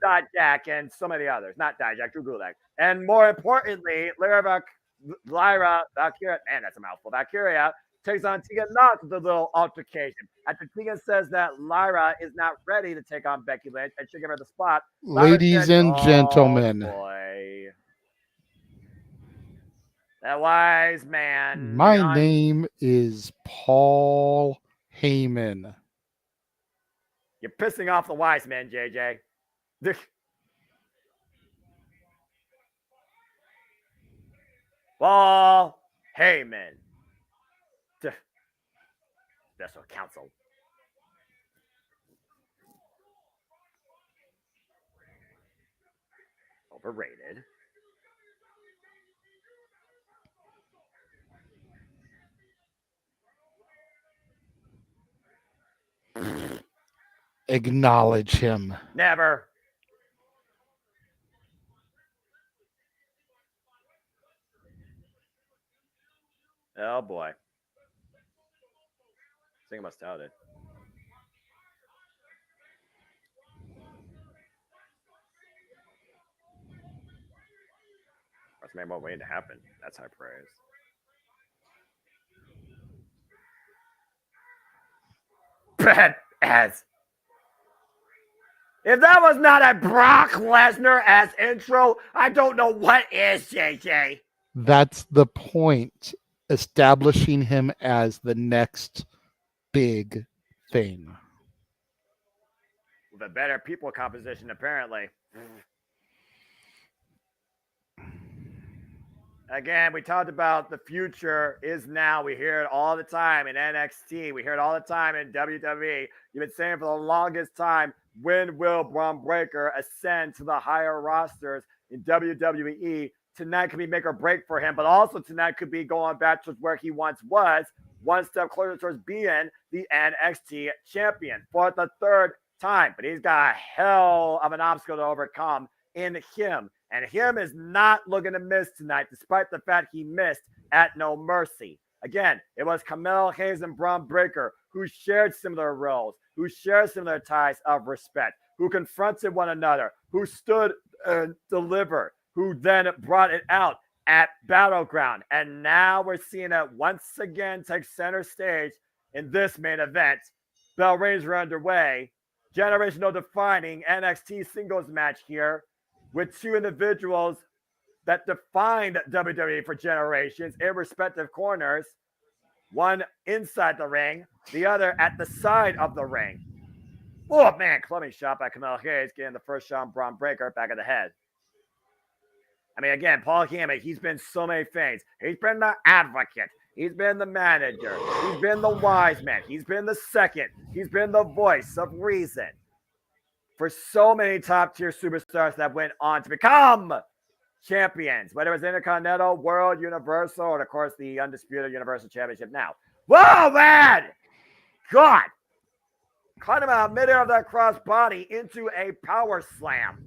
Dijak and so many others. Not Dijak, Drew Gulak. And more importantly, Lyra Valkyria, man, that's a mouthful. Valkyria takes on Tegan Knox with a little altercation. After Tegan says that Lyra is not ready to take on Becky Lynch and should give her the spot. Ladies and gentlemen. Boy. That wise man. My name is Paul Heyman. You're pissing off the wise men, JJ. Paul Heyman. Special counsel. Overrated. Acknowledge him. Never. Oh boy. I think I must doubt it. That's maybe what waiting to happen. That's high praise. Bad as. If that was not a Brock Lesnar as intro, I don't know what is, JJ. That's the point. Establishing him as the next big thing. With a better people composition, apparently. Again, we talked about the future is now. We hear it all the time in NXT. We hear it all the time in WWE. You've been saying for the longest time, when will Bron Breakker ascend to the higher rosters in WWE? tonight could be make or break for him, but also tonight could be going back to where he once was, one step closer towards being the NXT champion for the third time. But he's got a hell of an obstacle to overcome in him. And him is not looking to miss tonight, despite the fact he missed at No Mercy. Again, it was Carmelo Hayes and Bron Breakker who shared similar roles, who shared similar ties of respect, who confronted one another, who stood and delivered, who then brought it out at Battleground. And now we're seeing it once again take center stage in this main event. Bell rings are underway. Generational defining NXT singles match here with two individuals that defined WWE for generations in respective corners. One inside the ring, the other at the side of the ring. Oh, man, clubbing shot by Carmelo Hayes, getting the first shot on Bron Breakker back of the head. I mean, again, Paul Heyman, he's been so many things. He's been the advocate. He's been the manager. He's been the wise man. He's been the second. He's been the voice of reason for so many top-tier superstars that went on to become champions, whether it's Intercontinental, World, Universal, or, of course, the Undisputed Universal Championship now. Whoa, man! God! Caught him out midair of that crossbody into a power slam.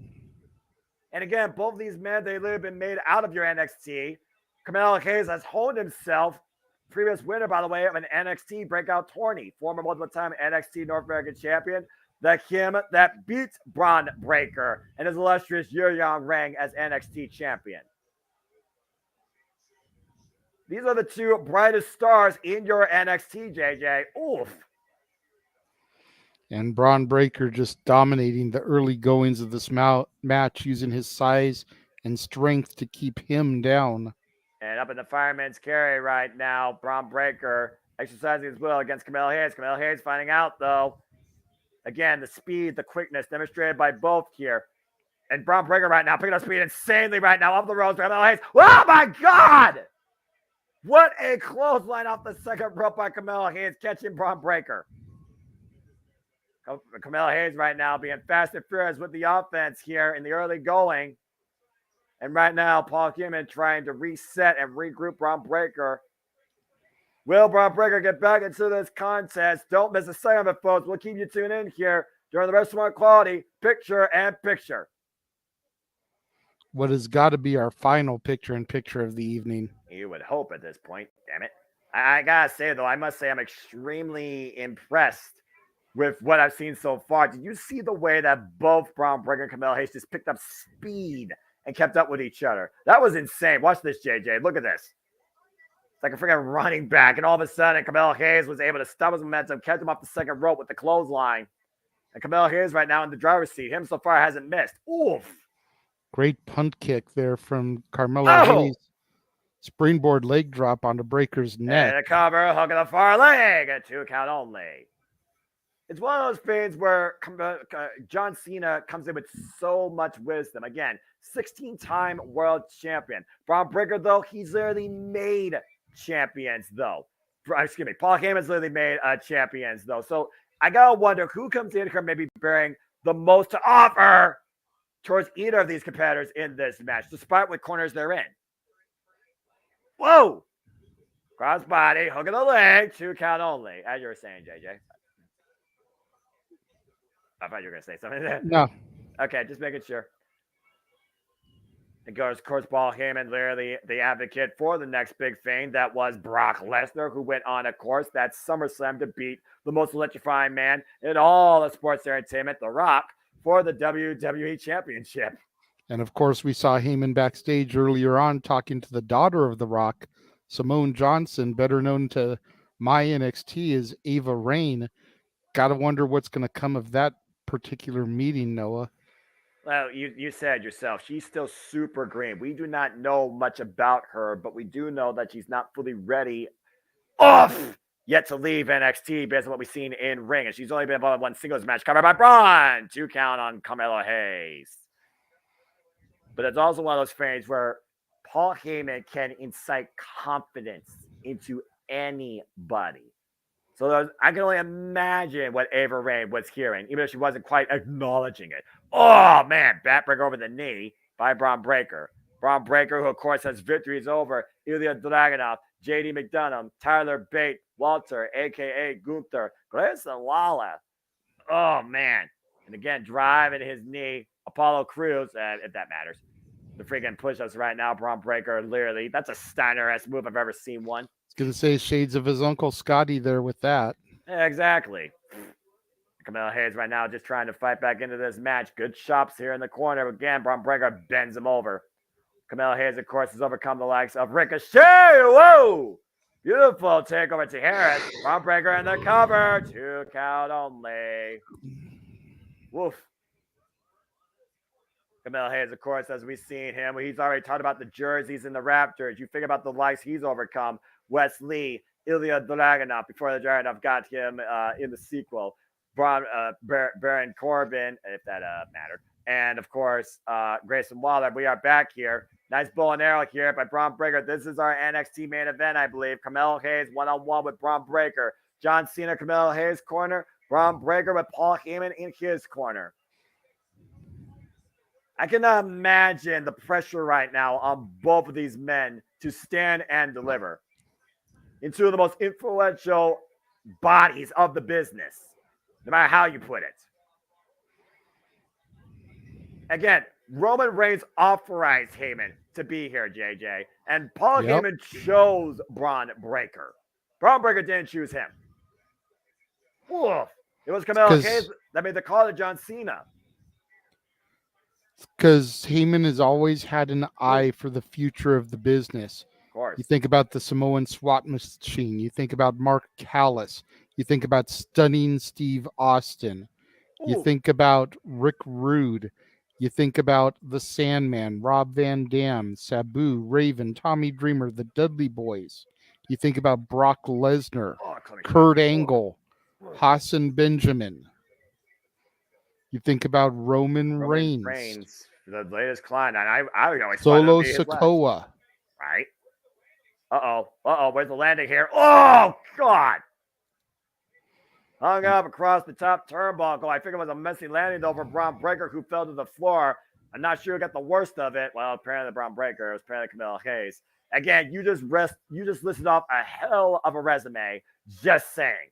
And again, both of these men, they have been made out of your NXT. Carmelo Hayes has honed himself. Previous winner, by the way, of an NXT breakout tourney. Former multiple-time NXT North American champion. The him that beat Bron Breakker and his illustrious year-young reign as NXT champion. These are the two brightest stars in your NXT, JJ. Oof. And Bron Breakker just dominating the early goings of this match, using his size and strength to keep him down. And up in the fireman's carry right now, Bron Breakker exercising his will against Carmelo Hayes. Carmelo Hayes finding out, though. Again, the speed, the quickness demonstrated by both here. And Bron Breakker right now picking up speed insanely right now up the ropes. Carmelo Hayes. Oh, my God! What a clothesline off the second rope by Carmelo Hayes, catching Bron Breakker. Carmelo Hayes right now being fast and furious with the offense here in the early going. And right now, Paul Heyman trying to reset and regroup Bron Breakker. Will Bron Breakker get back into this contest? Don't miss a second of it, folks. We'll keep you tuned in here during the Restaurant Quality Picture-in-Picture. What has got to be our final picture-in-picture of the evening. You would hope at this point, damn it. I gotta say, though, I must say I'm extremely impressed with what I've seen so far. Did you see the way that both Bron Breakker and Carmelo Hayes just picked up speed and kept up with each other? That was insane. Watch this, JJ. Look at this. It's like a freaking running back, and all of a sudden, Carmelo Hayes was able to stop his momentum, kept him off the second rope with the clothesline. And Carmelo Hayes right now in the driver's seat. Him so far hasn't missed. Oof. Great punt kick there from Carmelo Hayes. Springboard leg drop onto Breakker's neck. And a cover, hook of the far leg, a 2 count only. It's one of those things where John Cena comes in with so much wisdom. Again, 16-time world champion. Bron Breakker, though, he's literally made champions, though. Excuse me. Paul Heyman's literally made champions, though. So I got to wonder who comes in here maybe bearing the most to offer towards either of these competitors in this match, despite what corners they're in. Whoa! Crossbody, hook of the leg, 2 count only, as you were saying, JJ. I thought you were going to say something there. No. Okay, just making sure. It goes, of course, Paul Heyman, literally the advocate for the next big thing. That was Brock Lesnar, who went on, of course, that SummerSlam to beat the most electrifying man in all of sports entertainment, The Rock, for the WWE Championship. And, of course, we saw Heyman backstage earlier on talking to the daughter of The Rock, Simone Johnson, better known to my NXT as Ava Raine. Got to wonder what's going to come of that particular meeting, Noah. Well, you said yourself, she's still super green. We do not know much about her, but we do know that she's not fully ready yet to leave NXT based on what we've seen in ring. And she's only been involved in one singles match covered by Bron. 2 count on Carmelo Hayes. But it's also one of those things where Paul Heyman can incite confidence into anybody. So I can only imagine what Ava Raine was hearing, even if she wasn't quite acknowledging it. Oh, man, backbreaker over the knee by Bron Breakker. Bron Breakker, who of course has victories over Ilya Dragunov, JD McDonough, Tyler Bate, Walter, a.k.a. Gunther, Grayson Waller. Oh, man. And again, driving his knee, Apollo Crews, if that matters. The freaking push-ups right now, Bron Breakker, literally. That's a Steiner-esque move I've ever seen one. I was going to say shades of his uncle Scotty there with that. Yeah, exactly. Carmelo Hayes right now just trying to fight back into this match. Good chops here in the corner. Again, Bron Breakker bends him over. Carmelo Hayes, of course, has overcome the likes of Ricochet. Whoa! Beautiful takeover to Harris. Bron Breakker in the cover. 2 count only. Woof. Carmelo Hayes, of course, as we've seen him, he's already talked about the jerseys and the Raptors. You think about the likes he's overcome. Wes Lee, Ilya Dragunov, before the Dragunov got him in the sequel. Baron Corbin, if that mattered. And, of course, Grayson Waller. We are back here. Nice bow and arrow here by Bron Breakker. This is our NXT main event, I believe. Carmelo Hayes one-on-one with Bron Breakker. John Cena, Carmelo Hayes corner. Bron Breakker with Paul Heyman in his corner. I cannot imagine the pressure right now on both of these men to stand and deliver in two of the most influential bodies of the business, no matter how you put it. Again, Roman Reigns authorized Heyman to be here, JJ, and Paul Heyman chose Bron Breakker. Bron Breakker didn't choose him. Oof. It was Carmelo Hayes that made the call to John Cena. Because Heyman has always had an eye for the future of the business. Of course. You think about the Samoan SWAT machine. You think about Mark Callis. You think about stunning Steve Austin. Ooh. You think about Rick Rude. You think about the Sandman, Rob Van Dam, Sabu, Raven, Tommy Dreamer, the Dudley Boys. You think about Brock Lesnar, Kurt Angle, Hassan Benjamin. You think about Roman Reigns. The latest client. And I always Solo Sikoa. Right. Uh-oh. Where's the landing here? Oh, God. Hung up across the top turnbuckle. I think it was a messy landing though for Bron Breakker, who fell to the floor. I'm not sure who got the worst of it. Well, apparently Bron Breakker. It was apparently Carmelo Hayes. Again, you just listed off a hell of a resume. Just saying.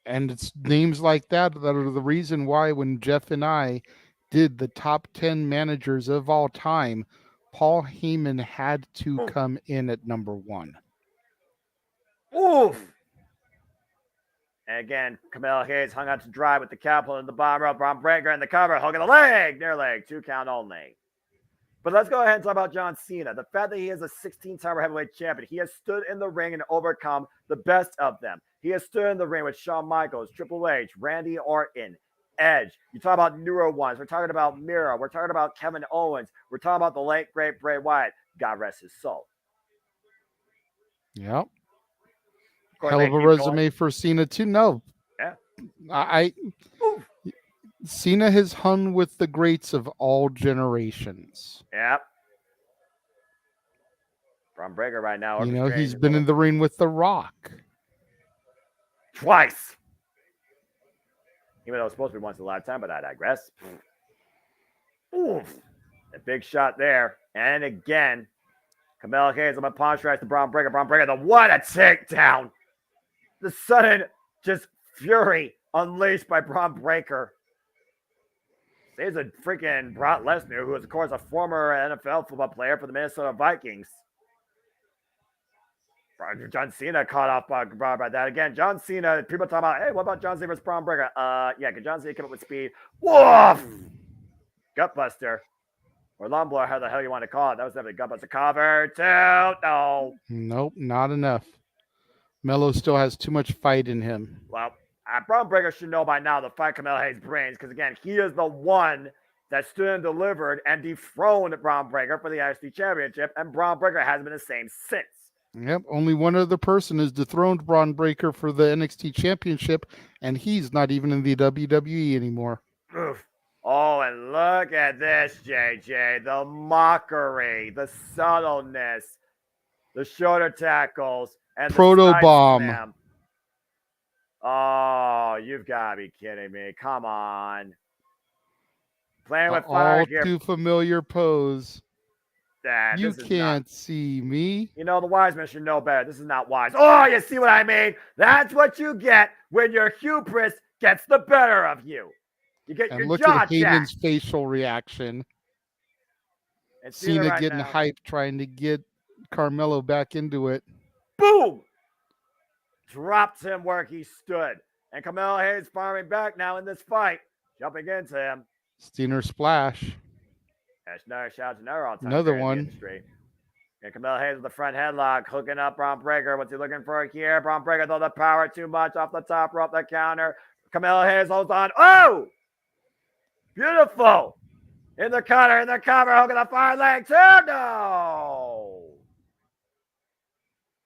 And it's names like that are the reason why when Jeff and I did the top 10 managers of all time, Paul Heyman had to come in at number 1. Oof. And again, Carmelo Hayes hung out to dry with the capital in the bottom row. Bron Breakker in the cover, hugging the leg, near leg, 2 count only. But let's go ahead and talk about John Cena. The fact that he is a 16-time heavyweight champion, he has stood in the ring and overcome the best of them. He has stood in the ring with Shawn Michaels, Triple H, Randy Orton, Edge. You talk about newer ones. We're talking about Miro. We're talking about Kevin Owens. We're talking about the late, great Bray Wyatt. God rest his soul. Yep. Hell of a resume for Cena too. No. Yeah. Cena has hung with the greats of all generations. Yep. Bron Breakker right now. You know, he's been in the ring with The Rock. Twice. Even though it was supposed to be once in a lifetime, but I digress. Oof. A big shot there. And again, Carmelo Hayes on my pawn strikes to Bron Breakker. Bron Breakker, what a takedown. The sudden just fury unleashed by Bron Breakker. He's a freaking Brock Lesnar, who is, of course, a former NFL football player for the Minnesota Vikings. John Cena caught off by that. Again, John Cena, people talk about, hey, what about John Cena versus Bron Breakker? Yeah, because John Cena came up with speed. Woof! Gutbuster. Or lawn blower, how the hell you want to call it. That was definitely Gutbuster. Cover, 2, no. Nope, not enough. Melo still has too much fight in him. Well, Bron Breakker should know by now the fight Carmelo Hayes brings, because again, he is the one that stood and delivered and dethroned Bron Breakker for the IC Championship, and Bron Breakker hasn't been the same since. Yep, only one other person has dethroned Bron Breakker for the NXT Championship, and he's not even in the WWE anymore. Oof. Oh, and look at this, JJ. The mockery, the subtleness, the shoulder tackles, and Protobomb. Oh, you've got to be kidding me. Come on. Playing with fire all here. too familiar pose. You can't see me. You know, the wise man should know better. This is not wise. Oh, you see what I mean? That's what you get when your hubris gets the better of you. You get And your look jaw at Heyman's facial reaction. And Cena right getting now, hyped, trying to get Carmelo back into it. Boom! Dropped him where he stood. And Carmelo Hayes firing back now in this fight. Jumping into him. Steiner splash. That's another shout to another all-time Another in the one. industry. And Carmelo Hayes with the front headlock, hooking up Bron Breakker. What's he looking for here? Bron Breakker throw the power too much off the top rope, the counter. Carmelo Hayes holds on. Oh! Beautiful. In the cutter, in the cover, hooking the far leg too. No!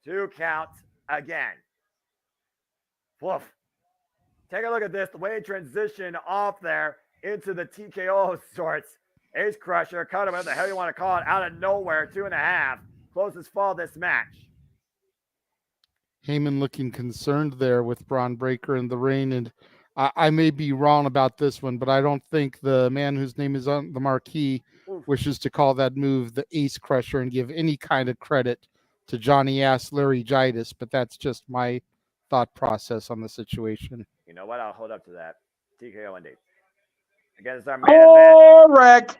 2 counts again. Woof. Take a look at this. The way he transitioned off there into the TKO of sorts. Ace Crusher, cutter, whatever the hell you want to call it, out of nowhere, 2.5. Closest fall of this match. Heyman looking concerned there with Bron Breakker in the ring. And I may be wrong about this one, but I don't think the man whose name is on the marquee wishes to call that move the Ace Crusher and give any kind of credit to Johnny Ass Larry Gitis, but that's just my thought process on the situation. You know what? I'll hold up to that. TKO indeed. Again, it's our main event. Correct.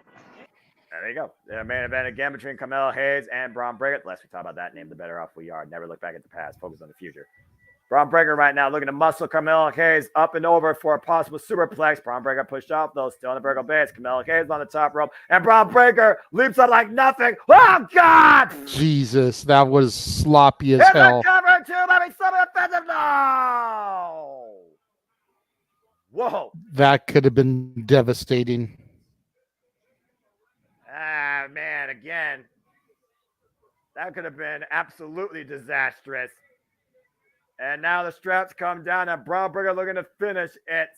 There you go. The main event again between Carmelo Hayes and Bron Breakker. The less we talk about that name, the better off we are. Never look back at the past. Focus on the future. Bron Breakker right now looking to muscle Carmelo Hayes up and over for a possible superplex. Bron Breakker pushed off though, still in the vertical base. Carmelo Hayes on the top rope, and Bron Breakker leaps up like nothing. Oh God! Jesus, that was sloppy as hell. Cover two, maybe some offensive. No! Whoa! That could have been devastating. Ah man, again, that could have been absolutely disastrous. And now the straps come down, and Bron Breakker looking to finish it.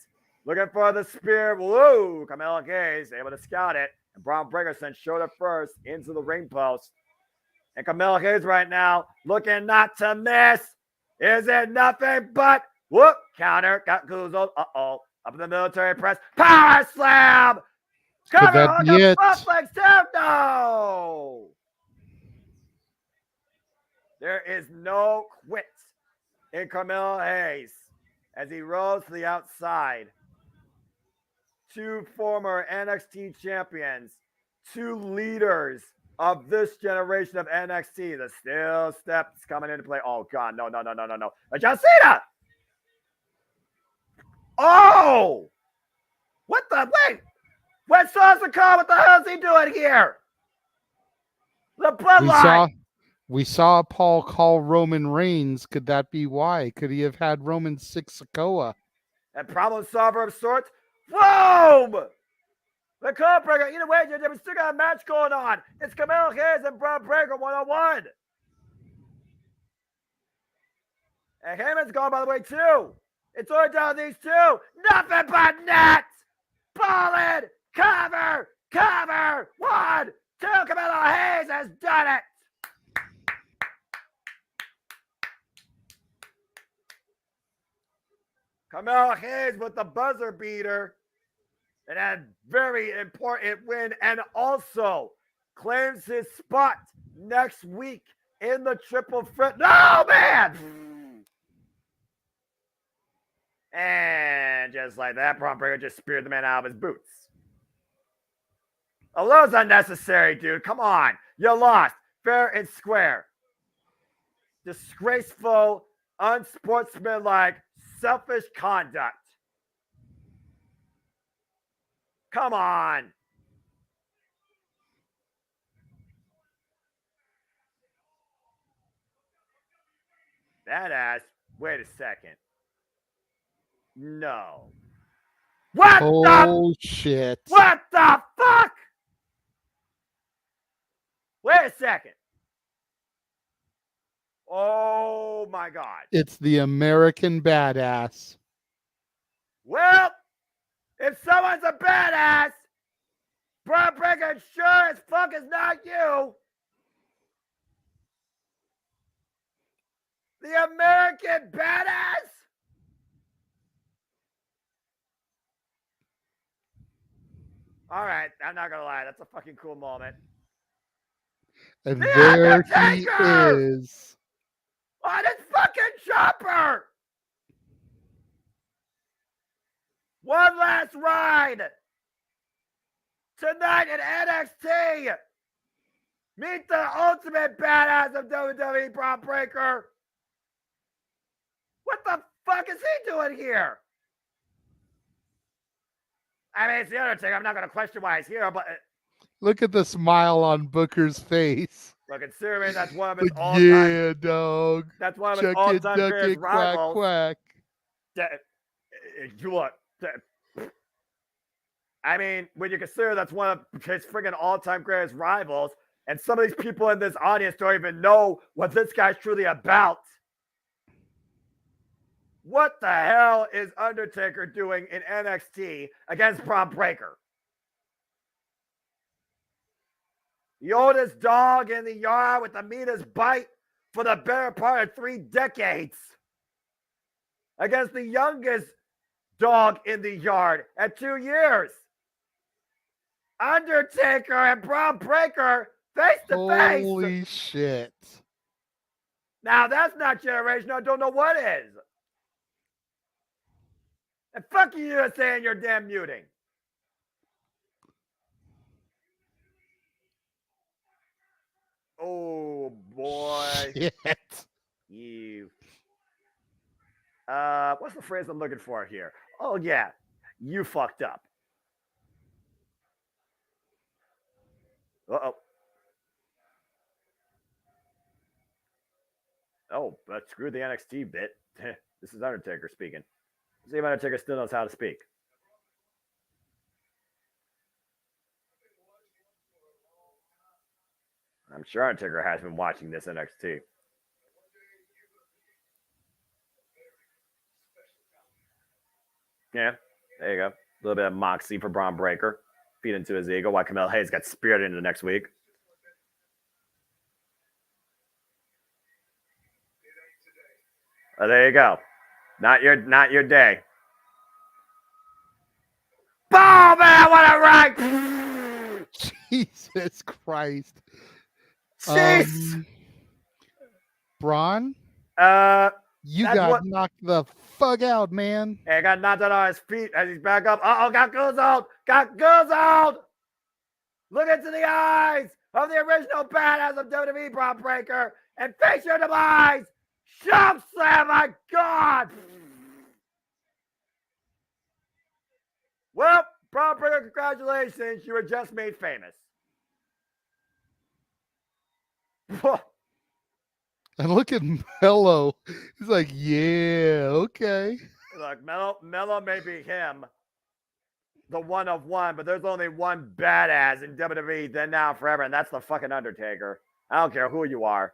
Looking for the spear. Woo! Carmelo Hayes able to scout it. And Bron Breakker sent shoulder first into the ring post. And Carmelo Hayes right now looking not to miss. Is it nothing but whoop? Counter. Got Goozled. Uh-oh. Up in the military press. Power slam! Cover on the front legs down. No! There is no quit in Carmelo Hayes as he rolls to the outside. 2 former NXT champions, 2 leaders of this generation of NXT. The still steps coming into play. Oh, God, no. John Cena! Oh! What the? Wait! Where's Auska? What the hell is he doing here? The bloodline! We saw Paul call Roman Reigns. Could that be why? Could he have had Roman Sikoa? And problem solver of sorts. Boom! The code breaker. Either way, JJ, we still got a match going on. It's Carmelo Hayes and Bron Breakker 1-on-1. And Heyman's gone, by the way, too. It's only down to these 2. Nothing but net. Ballin'. Cover. 1, 2. Carmelo Hayes has done it. Carmelo Hayes with the buzzer beater. And a very important win. And also claims his spot next week in the triple threat. No, man! And just like that, Bron Breakker just speared the man out of his boots. Oh, that was unnecessary, dude. Come on. You lost. Fair and square. Disgraceful, unsportsmanlike, selfish conduct. Come on. That ass. Wait a second. No. What the shit? What the fuck? Wait a second. Oh my God. It's the American Badass. Well, if someone's a badass, Bron Breakker sure as fuck is not you. The American Badass? All right, I'm not gonna lie, that's a fucking cool moment. And The there he Undertaker! is. On his fucking chopper! One last ride! Tonight at NXT! Meet the ultimate badass of WWE, Bron Breakker! What the fuck is he doing here? I mean, it's the Undertaker. I'm not going to question why he's here, but... Look at the smile on Booker's face. Look, considering that's one of his Like, all-time... yeah, dog. That's one of his Chuck it, all-time duck greatest it, quack, rivals. quack. You look... I mean, when you consider that's one of his friggin' all-time greatest rivals, and some of these people in this audience don't even know what this guy's truly about. What the hell is Undertaker doing in NXT against Bron Breakker? The oldest dog in the yard with the meanest bite for the better part of 3 decades. Against the youngest dog in the yard at 2 years. Undertaker and Bron Breakker face to face. Holy shit. Now that's not generational. I don't know what is. And fuck you USA and your damn muting. Oh boy. Shit. You. What's the phrase I'm looking for here? Oh yeah. You fucked up. Uh-oh. Oh, but screw the NXT bit. This is Undertaker speaking. See if Undertaker still knows how to speak. I'm sure Undertaker has been watching this NXT. Yeah, there you go. A little bit of moxie for Bron Breakker. Feed into his ego while Carmelo Hayes got spirited into next week. Oh, there you go. Not your day. Oh man, what a ride! Jesus Christ. Jeez. Bron? You that's got what- knocked the fuck out, man. Hey, got knocked out on his feet as he's back up. Uh-oh, got goozled! Got goozled! Look into the eyes of the original badass of WWE, Bron Breakker, and face your demise! Chop slam, my God! Well, Bron Breakker, congratulations. You were just made famous. And look at Mello. He's like, yeah, okay. Look, Mello may be him, the one of one, but there's only one badass in WWE then, now, forever, and that's the fucking Undertaker. I don't care who you are.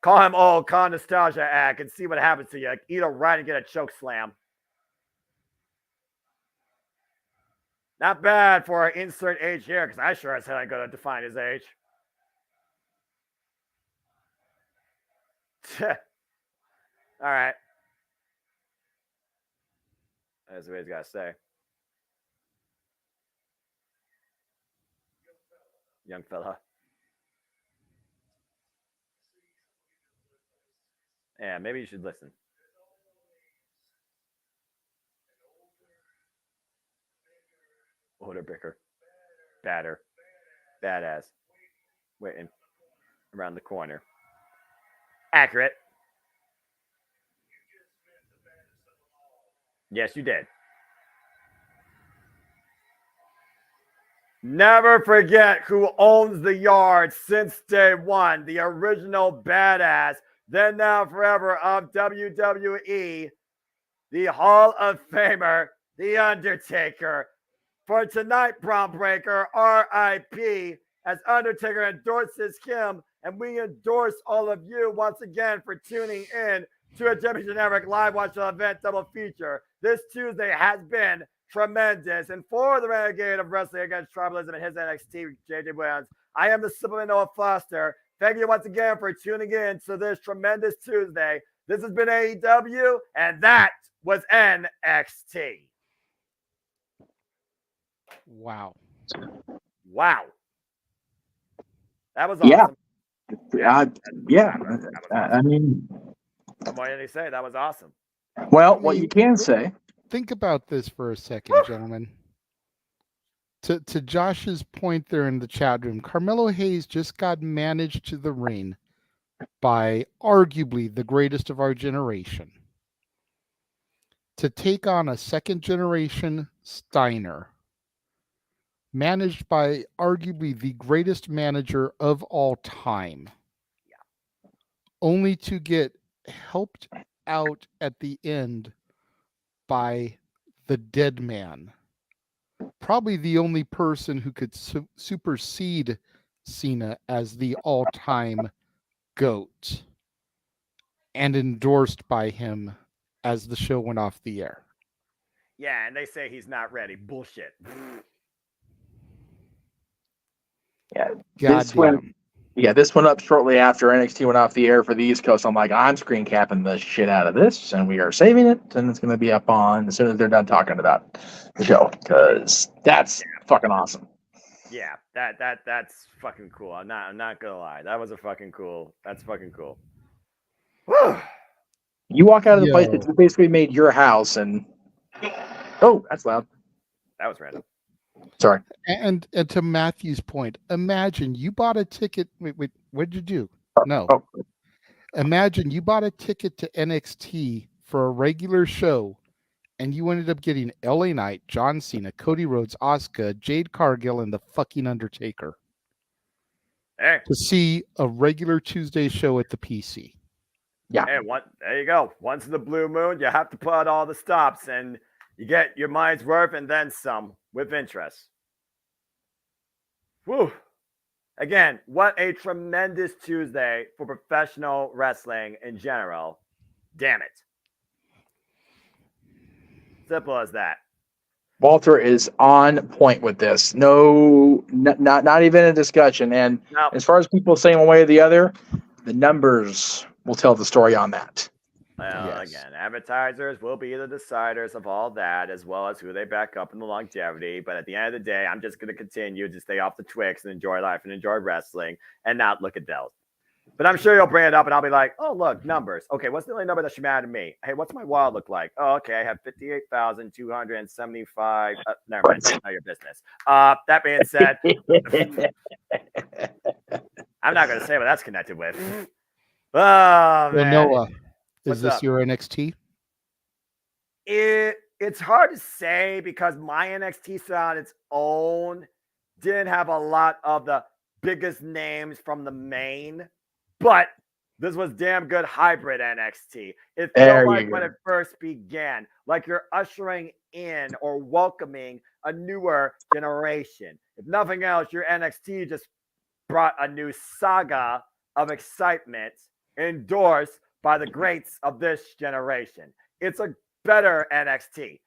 Call him old, call him nostalgia act, and see what happens to you. Like, eat a rat and get a choke slam. Not bad for an insert age here, because I sure as hell ain't going to define his age. All right. That's what he's got to say. Young fella. Yeah, maybe you should listen. Older, bigger, badder, badass, waiting around the corner. Accurate. Yes, you did. Never forget who owns the yard since day one. The original badass, then now forever of WWE, the Hall of Famer, The Undertaker. For tonight, Bron Breakker, RIP, as Undertaker endorses him, and we endorse all of you once again for tuning in to a Championship Network live watch event double feature. This Tuesday has been tremendous. And for the Renegade of Wrestling Against Tribalism and his NXT, J.J. Williams, I am the Superman Noah Foster. Thank you once again for tuning in to this tremendous Tuesday. This has been AEW, and that was NXT. Wow. Wow. That was awesome. I mean, What more did he say? That was awesome. Well, what you can say. Think about this for a second, gentlemen. To Josh's point there in the chat room, Carmelo Hayes just got managed to the ring by arguably the greatest of our generation to take on a second generation Steiner, managed by arguably the greatest manager of all time, only to get helped out at the end by the dead man. Probably the only person who could supersede Cena as the all-time GOAT, and endorsed by him as the show went off the air. Yeah, and they say he's not ready. Bullshit. Yeah, this went up shortly after NXT went off the air for the East Coast. I'm like, I'm screen capping the shit out of this, and we are saving it, and it's going to be up on as soon as they're done talking about the show, because that's fucking awesome. Yeah, that's fucking cool. I'm not gonna lie. That was that's fucking cool. Woo! You walk out of the place that's basically made your house, and oh, that's loud. That was random. Sorry. And to Matthew's point, imagine you bought a ticket. Wait, what did you do? No. Oh. Imagine you bought a ticket to NXT for a regular show, and you ended up getting LA Knight, John Cena, Cody Rhodes, Auska, Jade Cargill, and the fucking Undertaker. Hey. To see a regular Tuesday show at the PC. Yeah. Hey, there you go. Once in the blue moon, you have to put out all the stops, and you get your mind's worth and then some with interest. Whew. Again, what a tremendous Tuesday for professional wrestling in general. Damn it. Simple as that. Walter is on point with this. No, not even a discussion. And as far as people saying one way or the other, the numbers will tell the story on that. Well, again, advertisers will be the deciders of all that, as well as who they back up in the longevity. But at the end of the day, I'm just going to continue to stay off the Twix and enjoy life and enjoy wrestling and not look at those. But I'm sure you'll bring it up and I'll be like, oh, look, numbers. Okay, what's the only number that should matter to me? Hey, what's my wallet look like? Oh, okay, I have 58,275. Never mind, that's not your business. That being said, I'm not going to say what that's connected with. Oh, man. Noah, is this your NXT? It's hard to say because my NXT set on its own didn't have a lot of the biggest names from the main, but this was damn good hybrid NXT. It felt like when it first began, like you're ushering in or welcoming a newer generation. If nothing else, your NXT just brought a new saga of excitement endorsed by the greats of this generation. It's a better NXT.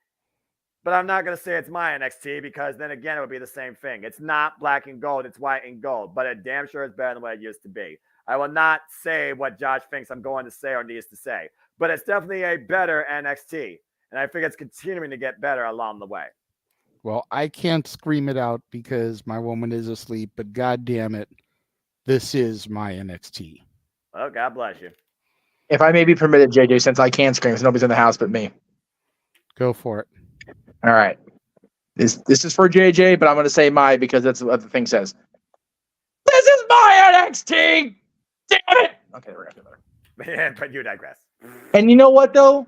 But I'm not going to say it's my NXT because then again, it would be the same thing. It's not black and gold. It's white and gold. But it damn sure is better than what it used to be. I will not say what Josh thinks I'm going to say or needs to say. But it's definitely a better NXT. And I think it's continuing to get better along the way. Well, I can't scream it out because my woman is asleep. But God damn it, this is my NXT. Oh, God bless you. If I may be permitted, JJ, since I can scream, because nobody's in the house but me. Go for it. All right. This is for JJ, but I'm going to say my because that's what the thing says. This is my NXT! Damn it! Okay, we're after there. Yeah, but you digress. And you know what, though?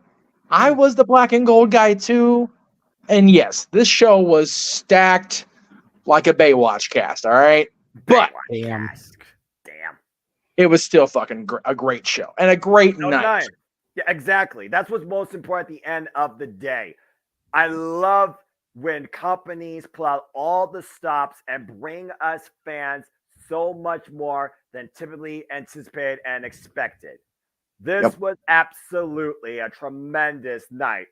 I was the black and gold guy, too. And yes, this show was stacked like a Baywatch cast, all right? But damn. It was still fucking a great show and a great night. Yeah, exactly. That's what's most important at the end of the day. I love when companies pull out all the stops and bring us fans so much more than typically anticipated and expected. This was absolutely a tremendous night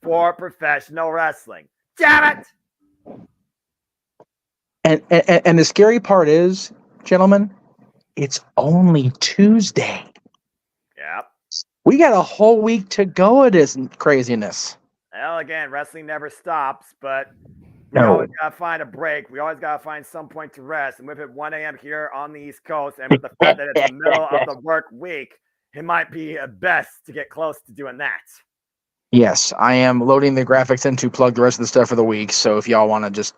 for professional wrestling. Damn it! And the scary part is, gentlemen, it's only Tuesday. Yep. We got a whole week to go of this craziness. Well, again, wrestling never stops, but We always gotta find a break. We always gotta find some point to rest. And with it 1 a.m. here on the East Coast, and with the fact that it's the middle of the work week, it might be best to get close to doing that. Yes, I am loading the graphics in to plug the rest of the stuff for the week. So if y'all want to just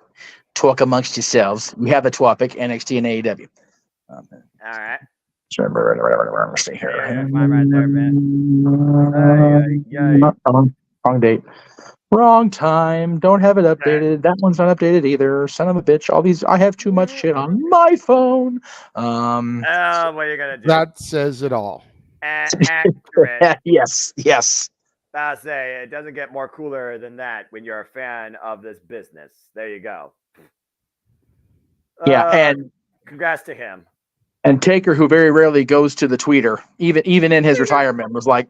talk amongst yourselves, we have a topic, NXT and AEW. All right. Stay here. Yeah, fine right there, man. Wrong date. Wrong time. Don't have it updated. That one's not updated either. Son of a bitch. All these. I have too much shit on my phone. What are you gonna do? That says it all. Accurate. Yes. I say it doesn't get more cooler than that when you're a fan of this business. There you go. Yeah, and congrats to him. And Taker, who very rarely goes to the tweeter, even in his retirement, was like,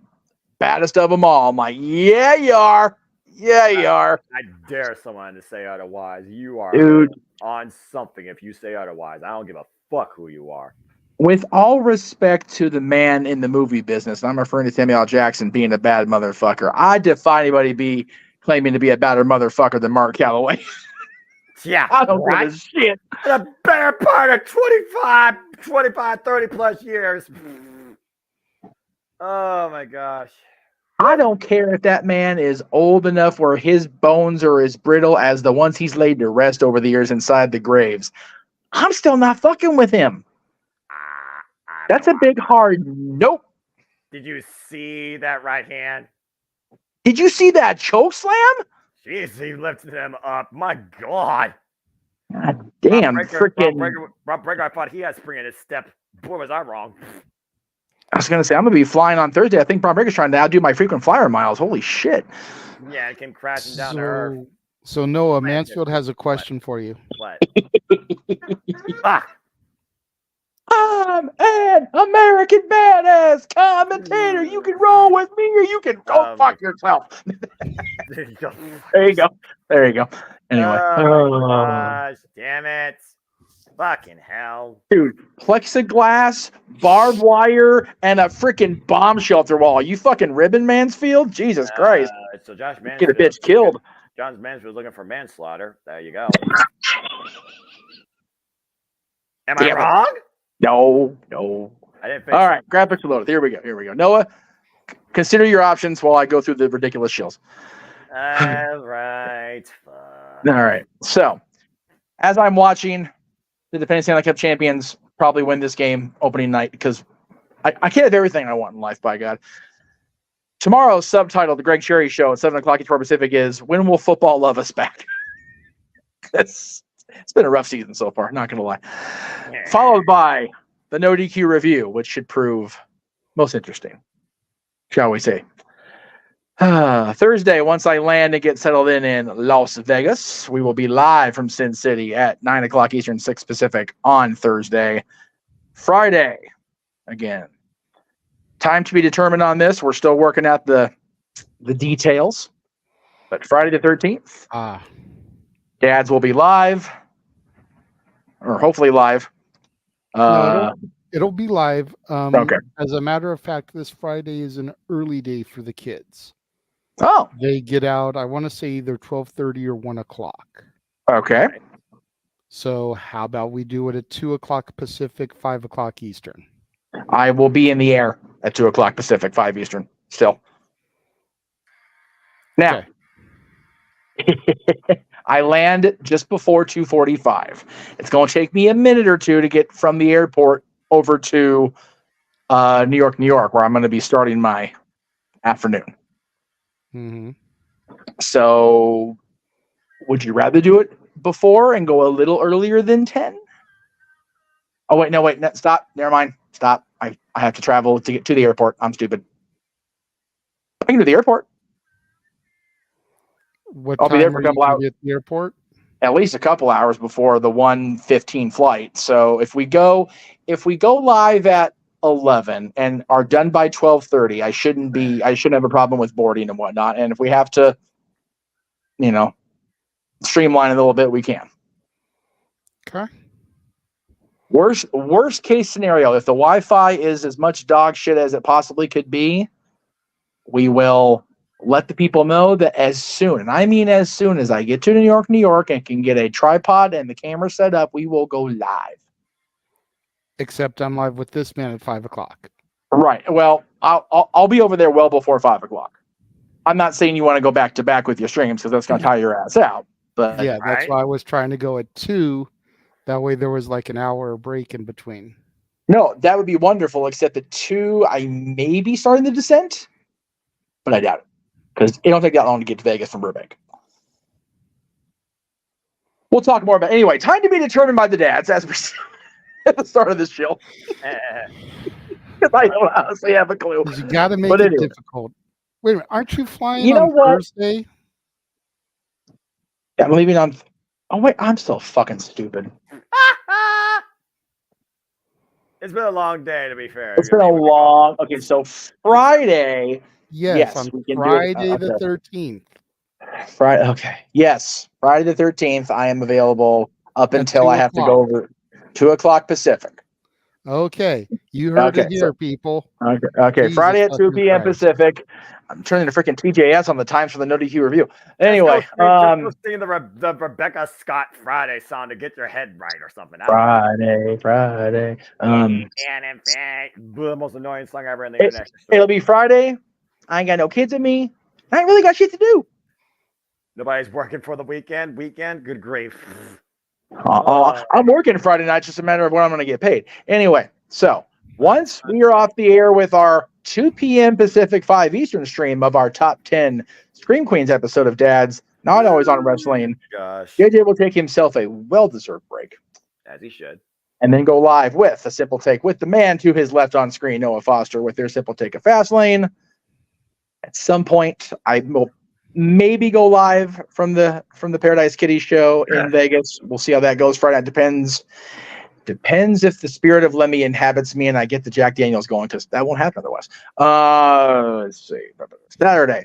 baddest of them all. I'm like, yeah, you are. Yeah, you are. I dare someone to say otherwise. You are on something if you say otherwise. I don't give a fuck who you are. With all respect to the man in the movie business, I'm referring to Samuel L. Jackson being a bad motherfucker. I defy anybody claiming to be a badder motherfucker than Mark Calloway. Yeah, I don't give a shit. The better part of 25, 30 plus years. Oh my gosh. I don't care if that man is old enough where his bones are as brittle as the ones he's laid to rest over the years inside the graves. I'm still not fucking with him. That's a big hard nope. Did you see that right hand? Did you see that choke slam? Jeez, he lifted him up. My God. God damn, freaking. Bron Breakker, I thought he had spring in his step. Boy, was I wrong. I was going to say, I'm going to be flying on Thursday. I think Bron Breakker's trying to outdo my frequent flyer miles. Holy shit. Yeah, it came crashing down to earth. So, Noah, Mansfield has a question for you. What? I'm an American badass commentator. You can roll with me or you can go fuck yourself. There you go. There you go. Anyway. Oh my gosh, damn it. Fucking hell. Dude, plexiglass, barbed wire, and a freaking bomb shelter wall. You fucking ribbon Mansfield? Jesus Christ. So Josh Mansfield. Get a bitch killed. John Mansfield looking for manslaughter. There you go. Am I wrong? No. I didn't think All right, graphics are loaded. Here we go. Noah, consider your options while I go through the ridiculous shills. All right. All right. So, as I'm watching the defending Stanley Cup champions probably win this game opening night because I can't have everything I want in life, by God. Tomorrow's subtitle, The Greg Cherry Show at 7 o'clock East Pacific is, When Will Football Love Us Back? It's been a rough season so far, not going to lie. Followed by the No DQ review, which should prove most interesting, shall we say. Thursday, once I land and get settled in Las Vegas, we will be live from Sin City at 9 o'clock Eastern, 6 Pacific on Thursday. Friday, again, time to be determined on this. We're still working out the details. But Friday the 13th, Dads will be live, or hopefully live. No, it'll be live. Okay. As a matter of fact, this Friday is an early day for the kids. Oh. They get out, I want to say either 12:30 or 1 o'clock. Okay. So how about we do it at 2 o'clock Pacific, 5 o'clock Eastern? I will be in the air at 2 o'clock Pacific, 5 Eastern, still. Now, I land just before 2:45. It's going to take me a minute or two to get from the airport over to New York, where I'm going to be starting my afternoon. Mm-hmm. So, would you rather do it before and go a little earlier than 10? Oh, wait, no, stop. Never mind. Stop. I have to travel to get to the airport. I'm stupid. I can go to the airport. I'll be there for a couple hours. At the airport? At least a couple hours before the 1:15 flight. So if we go live at 11 and are done by 12:30, I shouldn't have a problem with boarding and whatnot. And if we have to, streamline a little bit, we can. Okay. Worst case scenario, if the Wi-Fi is as much dog shit as it possibly could be, we will let the people know that as soon, and I mean as soon as I get to New York, and can get a tripod and the camera set up, we will go live. Except I'm live with this man at 5 o'clock. Right. Well, I'll be over there well before 5 o'clock. I'm not saying you want to go back to back with your streams because that's going to tire your ass out. But yeah, that's why I was trying to go at 2. That way there was like an hour break in between. No, that would be wonderful, except at 2, I may be starting the descent, but I doubt it because it don't take that long to get to Vegas from Burbank. We'll talk more about it. Anyway, time to be determined by the dads as we at the start of this show. Because I don't honestly have a clue. You got to make it difficult. Wait a minute, aren't you flying on Thursday? I'm leaving on... Oh, wait, I'm so fucking stupid. It's been a long day, to be fair. It's been a long... Okay, so Friday... Yes, on Friday the 13th. Friday, okay. Yes, Friday the 13th, I am available up until I have to go over 2 o'clock Pacific. Okay, you heard it here, people. Okay. Friday at 2 p.m. Pacific. I'm turning to freaking TJS on the times for the No DQ review. Anyway, sing the Rebecca Scott Friday song to get your head right or something. Friday. The most annoying song ever in the internet. It'll be Friday. I ain't got no kids in me. I ain't really got shit to do. Nobody's working for the weekend. Good grief. I'm working Friday night. It's just a matter of when I'm going to get paid. Anyway, so once we are off the air with our 2 p.m. Pacific, 5 Eastern stream of our top 10 Scream Queens episode of Dads, Not Always on Wrestling, JJ will take himself a well-deserved break. As he should. And then go live with a Simple Take with the man to his left on screen, Noah Foster, with their Simple Take of Fastlane. At some point, I will maybe go live from the Paradise Kitty show in Vegas. We'll see how that goes Friday. It depends if the spirit of Lemmy inhabits me and I get the Jack Daniels going, because that won't happen otherwise. Let's see. Saturday.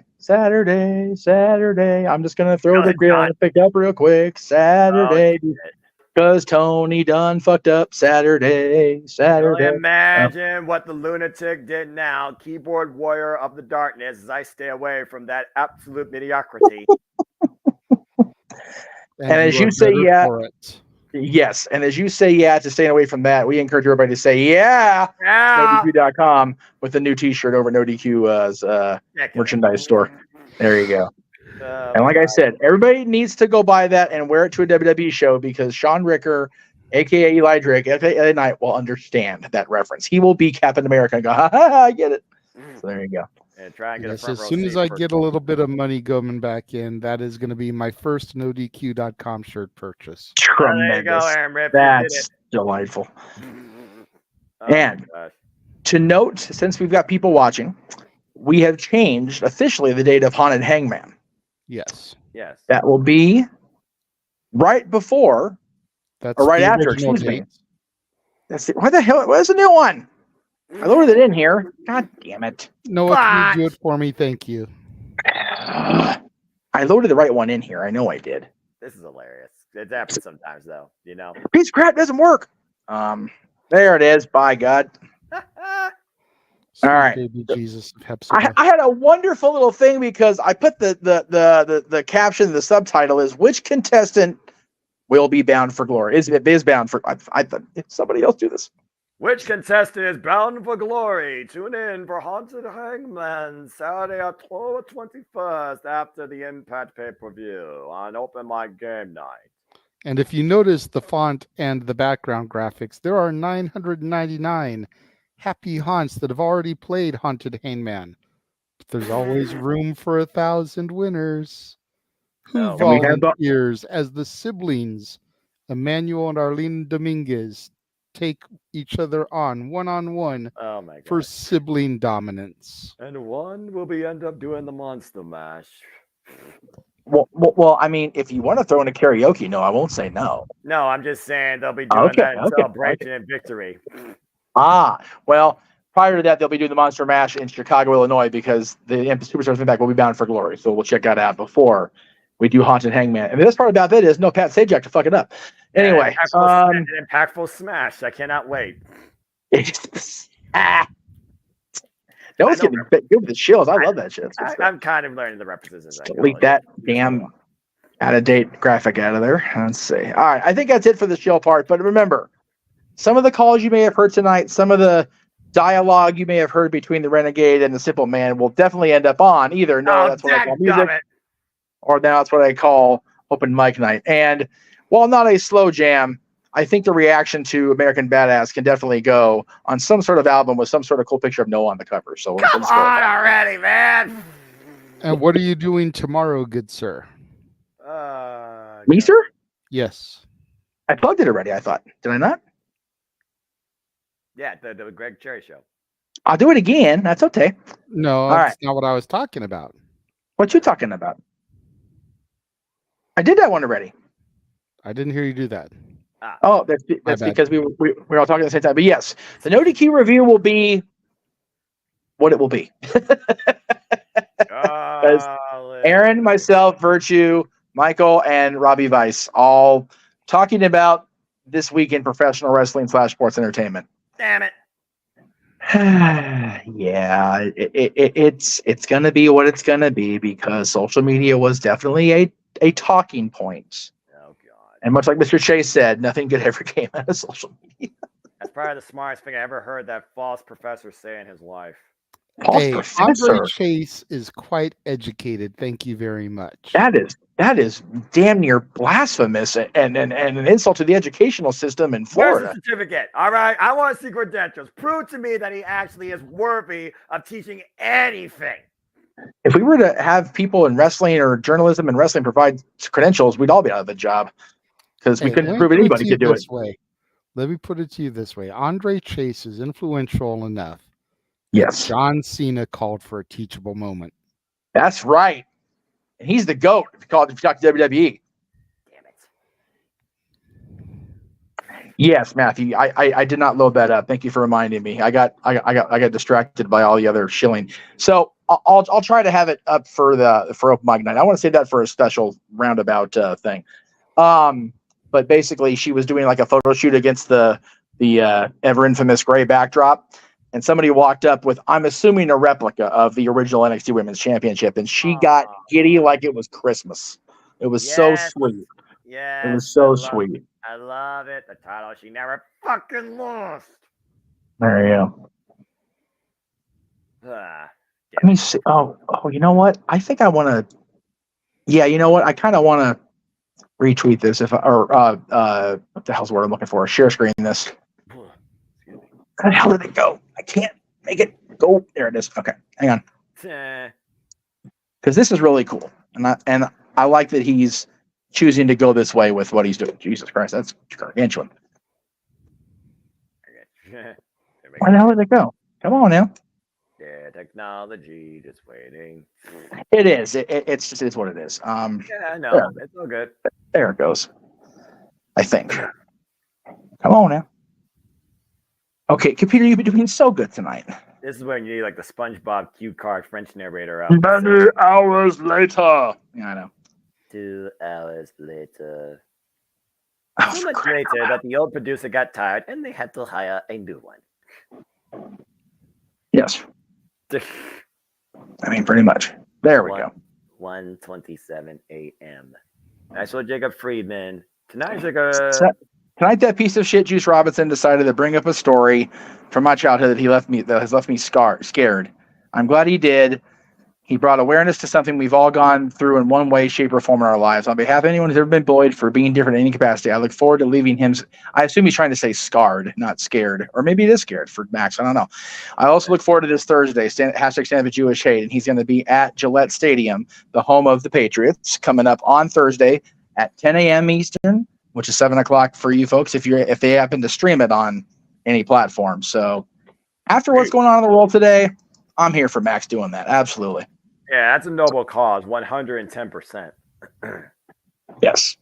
I'm just gonna throw the grill and pick up real quick. Saturday. Because Tony done fucked up Saturday. Imagine what the lunatic did now. Keyboard warrior of the darkness, as I stay away from that absolute mediocrity. And as you say, yes. And as you say, to staying away from that, we encourage everybody to say, NoDQ.com with the new T-shirt over NoDQ's merchandise store. There you go. And like I said, everybody needs to go buy that and wear it to a WWE show, because Sean Ricker, a.k.a. Eli Drake, a.k.a. Knight, will understand that reference. He will be Captain America and go, ha, ha, ha, I get it. So there you go. And try and get as soon as I get a little bit of money coming back in, that is going to be my first NoDQ.com shirt purchase. Tremendous. That's delightful. And to note, since we've got people watching, we have changed officially the date of Haunted Hangman. Yes. That will be right before or right after, excuse me. That's it. What the hell? Where's the new one? I loaded it in here. God damn it. Noah, can you do it for me? Thank you. I loaded the right one in here. I know I did. This is hilarious. It happens sometimes, though. You know, piece of crap doesn't work. There it is. By God. All right. Baby Jesus. I had a wonderful little thing because I put the caption, the subtitle is "Which contestant will be bound for glory?" Is bound for? I thought somebody else do this. Which contestant is bound for glory? Tune in for Haunted Hangman Saturday, October 21st, after the Impact pay-per-view on Open Mic Game Night. And if you notice the font and the background graphics, there are 999 happy haunts that have already played Haunted Hangman. But there's always room for 1,000 winners. Who volunteers as the siblings, Emmanuel and Arlene Dominguez, take each other on one-on-one for sibling dominance. And one will end up doing the Monster Mash. Well, I mean, if you want to throw in a karaoke, no, I won't say no. No, I'm just saying they'll be doing that in celebration and victory. Well, prior to that, they'll be doing the Monster Mash in Chicago, Illinois, because the Superstars Impact will be bound for glory. So we'll check that out before we do Haunted Hangman. And the best part about that is no Pat Sajak to fuck it up. Anyway, impactful smash. I cannot wait. There's Noah's getting good with the chills. I love that shit. I'm kind of learning the references. Delete that damn out-of-date graphic out of there. Let's see. All right, I think that's it for the chill part. But remember, some of the calls you may have heard tonight, some of the dialogue you may have heard between the Renegade and the Simple Man will definitely end up on either that's what I call music, or now that's what I call open mic night. And while not a slow jam, I think the reaction to American Badass can definitely go on some sort of album with some sort of cool picture of Noah on the cover. So come on already, man. And what are you doing tomorrow, good sir? Me, sir? Yes. I plugged it already, I thought. Did I not? Yeah, the Greg Cherry show. I'll do it again. That's okay. No, that's not what I was talking about. What you talking about? I did that one already. I didn't hear you do that. Oh, that's because we were all talking at the same time. But yes, the No DQ review will be what it will be. Aaron, myself, Virtue, Michael, and Robbie Weiss all talking about this week in professional wrestling / sports entertainment. Damn it. Yeah, it's gonna be what it's gonna be because social media was definitely a talking point. And much like Mr. Chase said, nothing good ever came out of social media. That's probably the smartest thing I ever heard that false professor say in his life. Hey, Andre Chase is quite educated. Thank you very much. That is damn near blasphemous and an insult to the educational system in Florida. Where's the certificate? All right, I want to see credentials. Prove to me that he actually is worthy of teaching anything. If we were to have people in wrestling or journalism and wrestling provide credentials, we'd all be out of the job. Because we couldn't prove anybody could do it. Let me put it to you this way. Andre Chase is influential enough. Yes. John Cena called for a teachable moment. That's right. And he's the GOAT if you talk to WWE. Damn it. Yes, Matthew. I did not load that up. Thank you for reminding me. I got distracted by all the other shilling. So I'll try to have it up for open mic night. I want to save that for a special roundabout thing. But basically, she was doing like a photo shoot against the ever infamous gray backdrop, and somebody walked up with, I'm assuming, a replica of the original NXT Women's Championship, and she got giddy like it was Christmas. It was so sweet. Yeah, it was so sweet. I love it. The title she never fucking lost. There you go. Let me see. Oh, you know what? I think I want to. Yeah, you know what? I kind of want to retweet this what the hell's the word I'm looking for? Share screen this. Where the hell did it go? I can't make it go. There it is. Okay, hang on. Because this is really cool, and I like that he's choosing to go this way with what he's doing. Jesus Christ, that's gargantuan. Where the hell did it go? Come on now. Yeah, technology just waiting. It is. It's just is what it is. Yeah, I know. It's all good. There it goes. I think. Come on now. Okay, computer, you've been doing so good tonight. This is when you need like the SpongeBob cue card French narrator out. Many hours later. Yeah, I know. 2 hours later. So much later that the old producer got tired and they had to hire a new one. Yes. I mean, pretty much. There we go. 1:27 a.m. I saw Jacob Friedman. Tonight, that piece of shit, Juice Robinson, decided to bring up a story from my childhood that has left me scared. I'm glad he did. He brought awareness to something we've all gone through in one way, shape, or form in our lives. On behalf of anyone who's ever been bullied for being different in any capacity, I look forward to leaving him. I assume he's trying to say scarred, not scared. Or maybe it is scared for Max. I don't know. I also look forward to this Thursday, hashtag Stand With Jewish Hate, and he's going to be at Gillette Stadium, the home of the Patriots, coming up on Thursday at 10 a.m. Eastern, which is 7 o'clock for you folks if they happen to stream it on any platform. So after what's going on in the world today, I'm here for Max doing that. Absolutely. Yeah, that's a noble cause, 110%. Yes.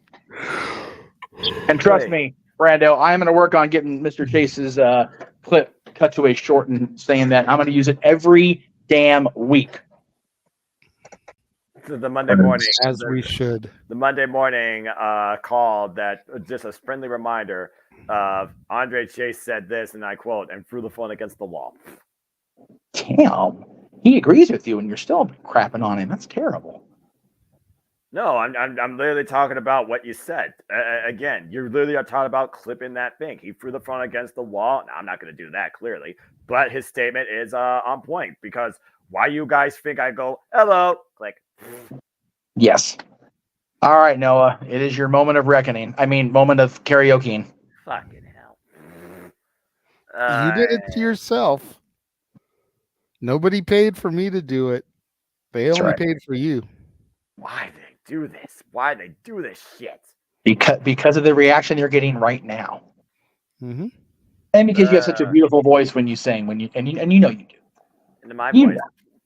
And trust me, Brando, I am going to work on getting Mr. Chase's clip cut to a short and saying that I'm going to use it every damn week. The Monday morning. As we should. The Monday morning call that just a friendly reminder of Andre Chase said this, and I quote, and threw the phone against the wall. Damn. He agrees with you, and you're still crapping on him. That's terrible. No, I'm literally talking about what you said. Again, you're literally talking about clipping that thing. He threw the phone against the wall. Now, I'm not going to do that, clearly. But his statement is on point, because why you guys think I go, hello, click. Yes. All right, Noah. It is your moment of reckoning. I mean, moment of karaoke. Fucking hell. You did it to yourself. Nobody paid for me to do it. They only paid for you. Why they do this? Why they do this shit? Because of the reaction you're getting right now. Mm-hmm. And because you have such a beautiful voice when you sing, and you know you do. And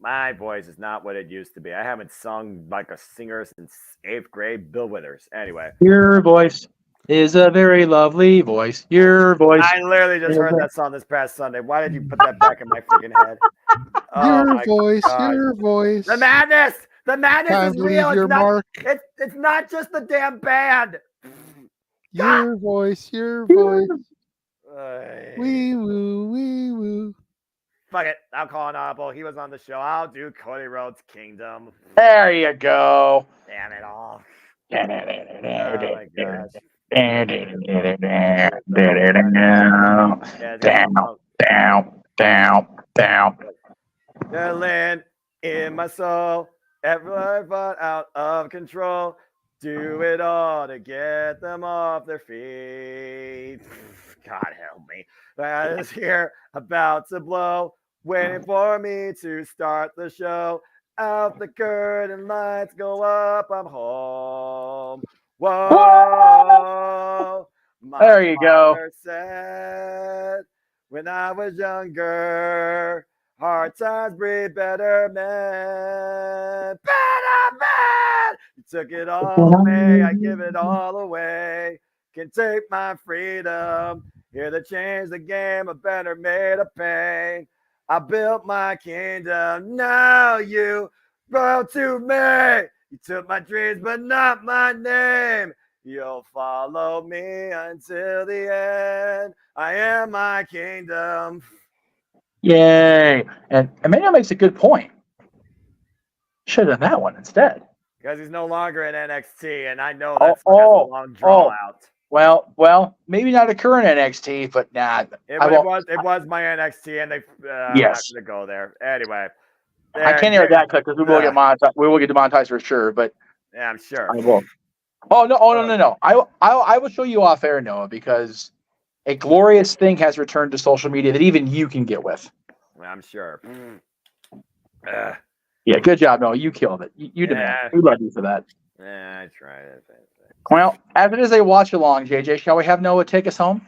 my voice is not what it used to be. I haven't sung like a singer since 8th grade. Bill Withers. Anyway. Your voice is a very lovely voice. Your voice. I literally just heard that song this past Sunday. Why did you put that back in my freaking head? Your voice. The madness! The madness is real. It's not just the damn band. Your voice. Wee woo, wee woo. Fuck it. I'm calling audible. He was on the show. I'll do Cody Rhodes' Kingdom. There you go. Damn it all. Oh my gosh. Down. The land in my soul. Everyone fought out of control. Do it all to get them off their feet. God help me. I was here about to blow, waiting for me to start the show. Out the curtain, lights go up, I'm home. Whoa. There you go. Said, when I was younger, hard times breed better men. Better men! You took it all away, I give it all away. Can take my freedom. Here to change the game, a better made of pain. I built my kingdom, now you bow to me. You took my dreams, but not my name. You'll follow me until the end. I am my kingdom. Yay. And Emmanuel makes a good point. Should have done that one instead. Because he's no longer in NXT, and I know that's a long draw out. Well, maybe not a current NXT, but nah. It was my NXT, and they I'm not going to go there. Anyway. I can't hear that clip because we will get monetized. We will get demonetized for sure, but yeah, I'm sure. I will. No. I will show you off air, Noah, because a glorious thing has returned to social media that even you can get with. I'm sure. Yeah, good job, Noah. You killed it. You demand. We love you for that. Yeah, I tried it. Well, as it is a watch along, JJ, shall we have Noah take us home?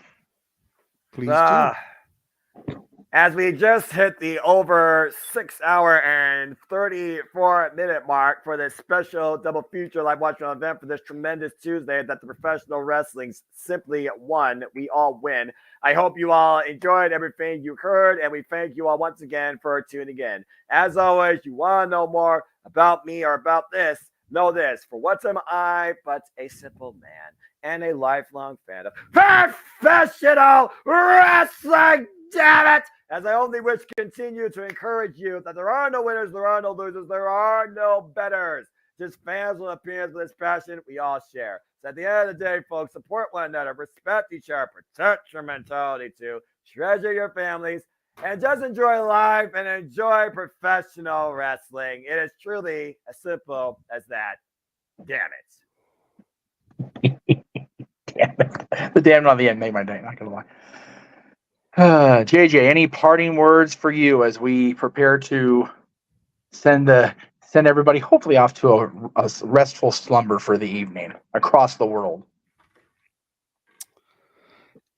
Please do. As we just hit the over 6 hour and 34-minute mark for this special double feature live watching event for this tremendous Tuesday that the professional wrestling simply won. We all win. I hope you all enjoyed everything you heard, and we thank you all once again for tuning in. As always, you want to know more about me or about this, know this. For what am I but a simple man and a lifelong fan of professional wrestling? Damn it! As I only wish to continue to encourage you that there are no winners, there are no losers, there are no betters. Just fans with opinions with this passion we all share. So at the end of the day, folks, support one another, respect each other, protect your mentality too, treasure your families, and just enjoy life and enjoy professional wrestling. It is truly as simple as that. Damn it. Damn it. The damn on the end made my day, not gonna lie. JJ, any parting words for you as we prepare to send everybody hopefully off to a restful slumber for the evening across the world?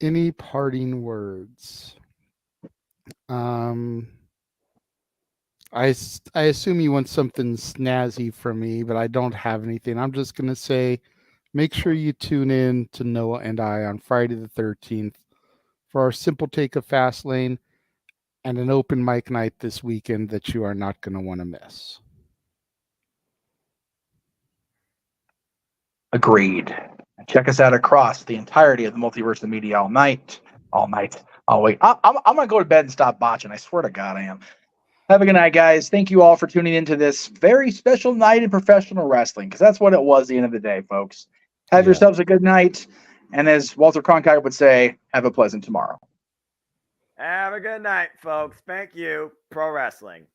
Any parting words? I assume you want something snazzy from me, but I don't have anything. I'm just going to say, make sure you tune in to Noah and I on Friday the 13th for our simple take of Fastlane and an open mic night this weekend that you are not going to want to miss. Agreed. Check us out across the entirety of the Multiverse of Media all night, Oh wait, I'm gonna go to bed and stop botching. I swear to God, I am. Have a good night, guys. Thank you all for tuning into this very special night in professional wrestling, because that's what it was at the end of the day, folks. Have yourselves a good night, and as Walter Cronkite would say, have a pleasant tomorrow. Have a good night, folks. Thank you. Pro Wrestling.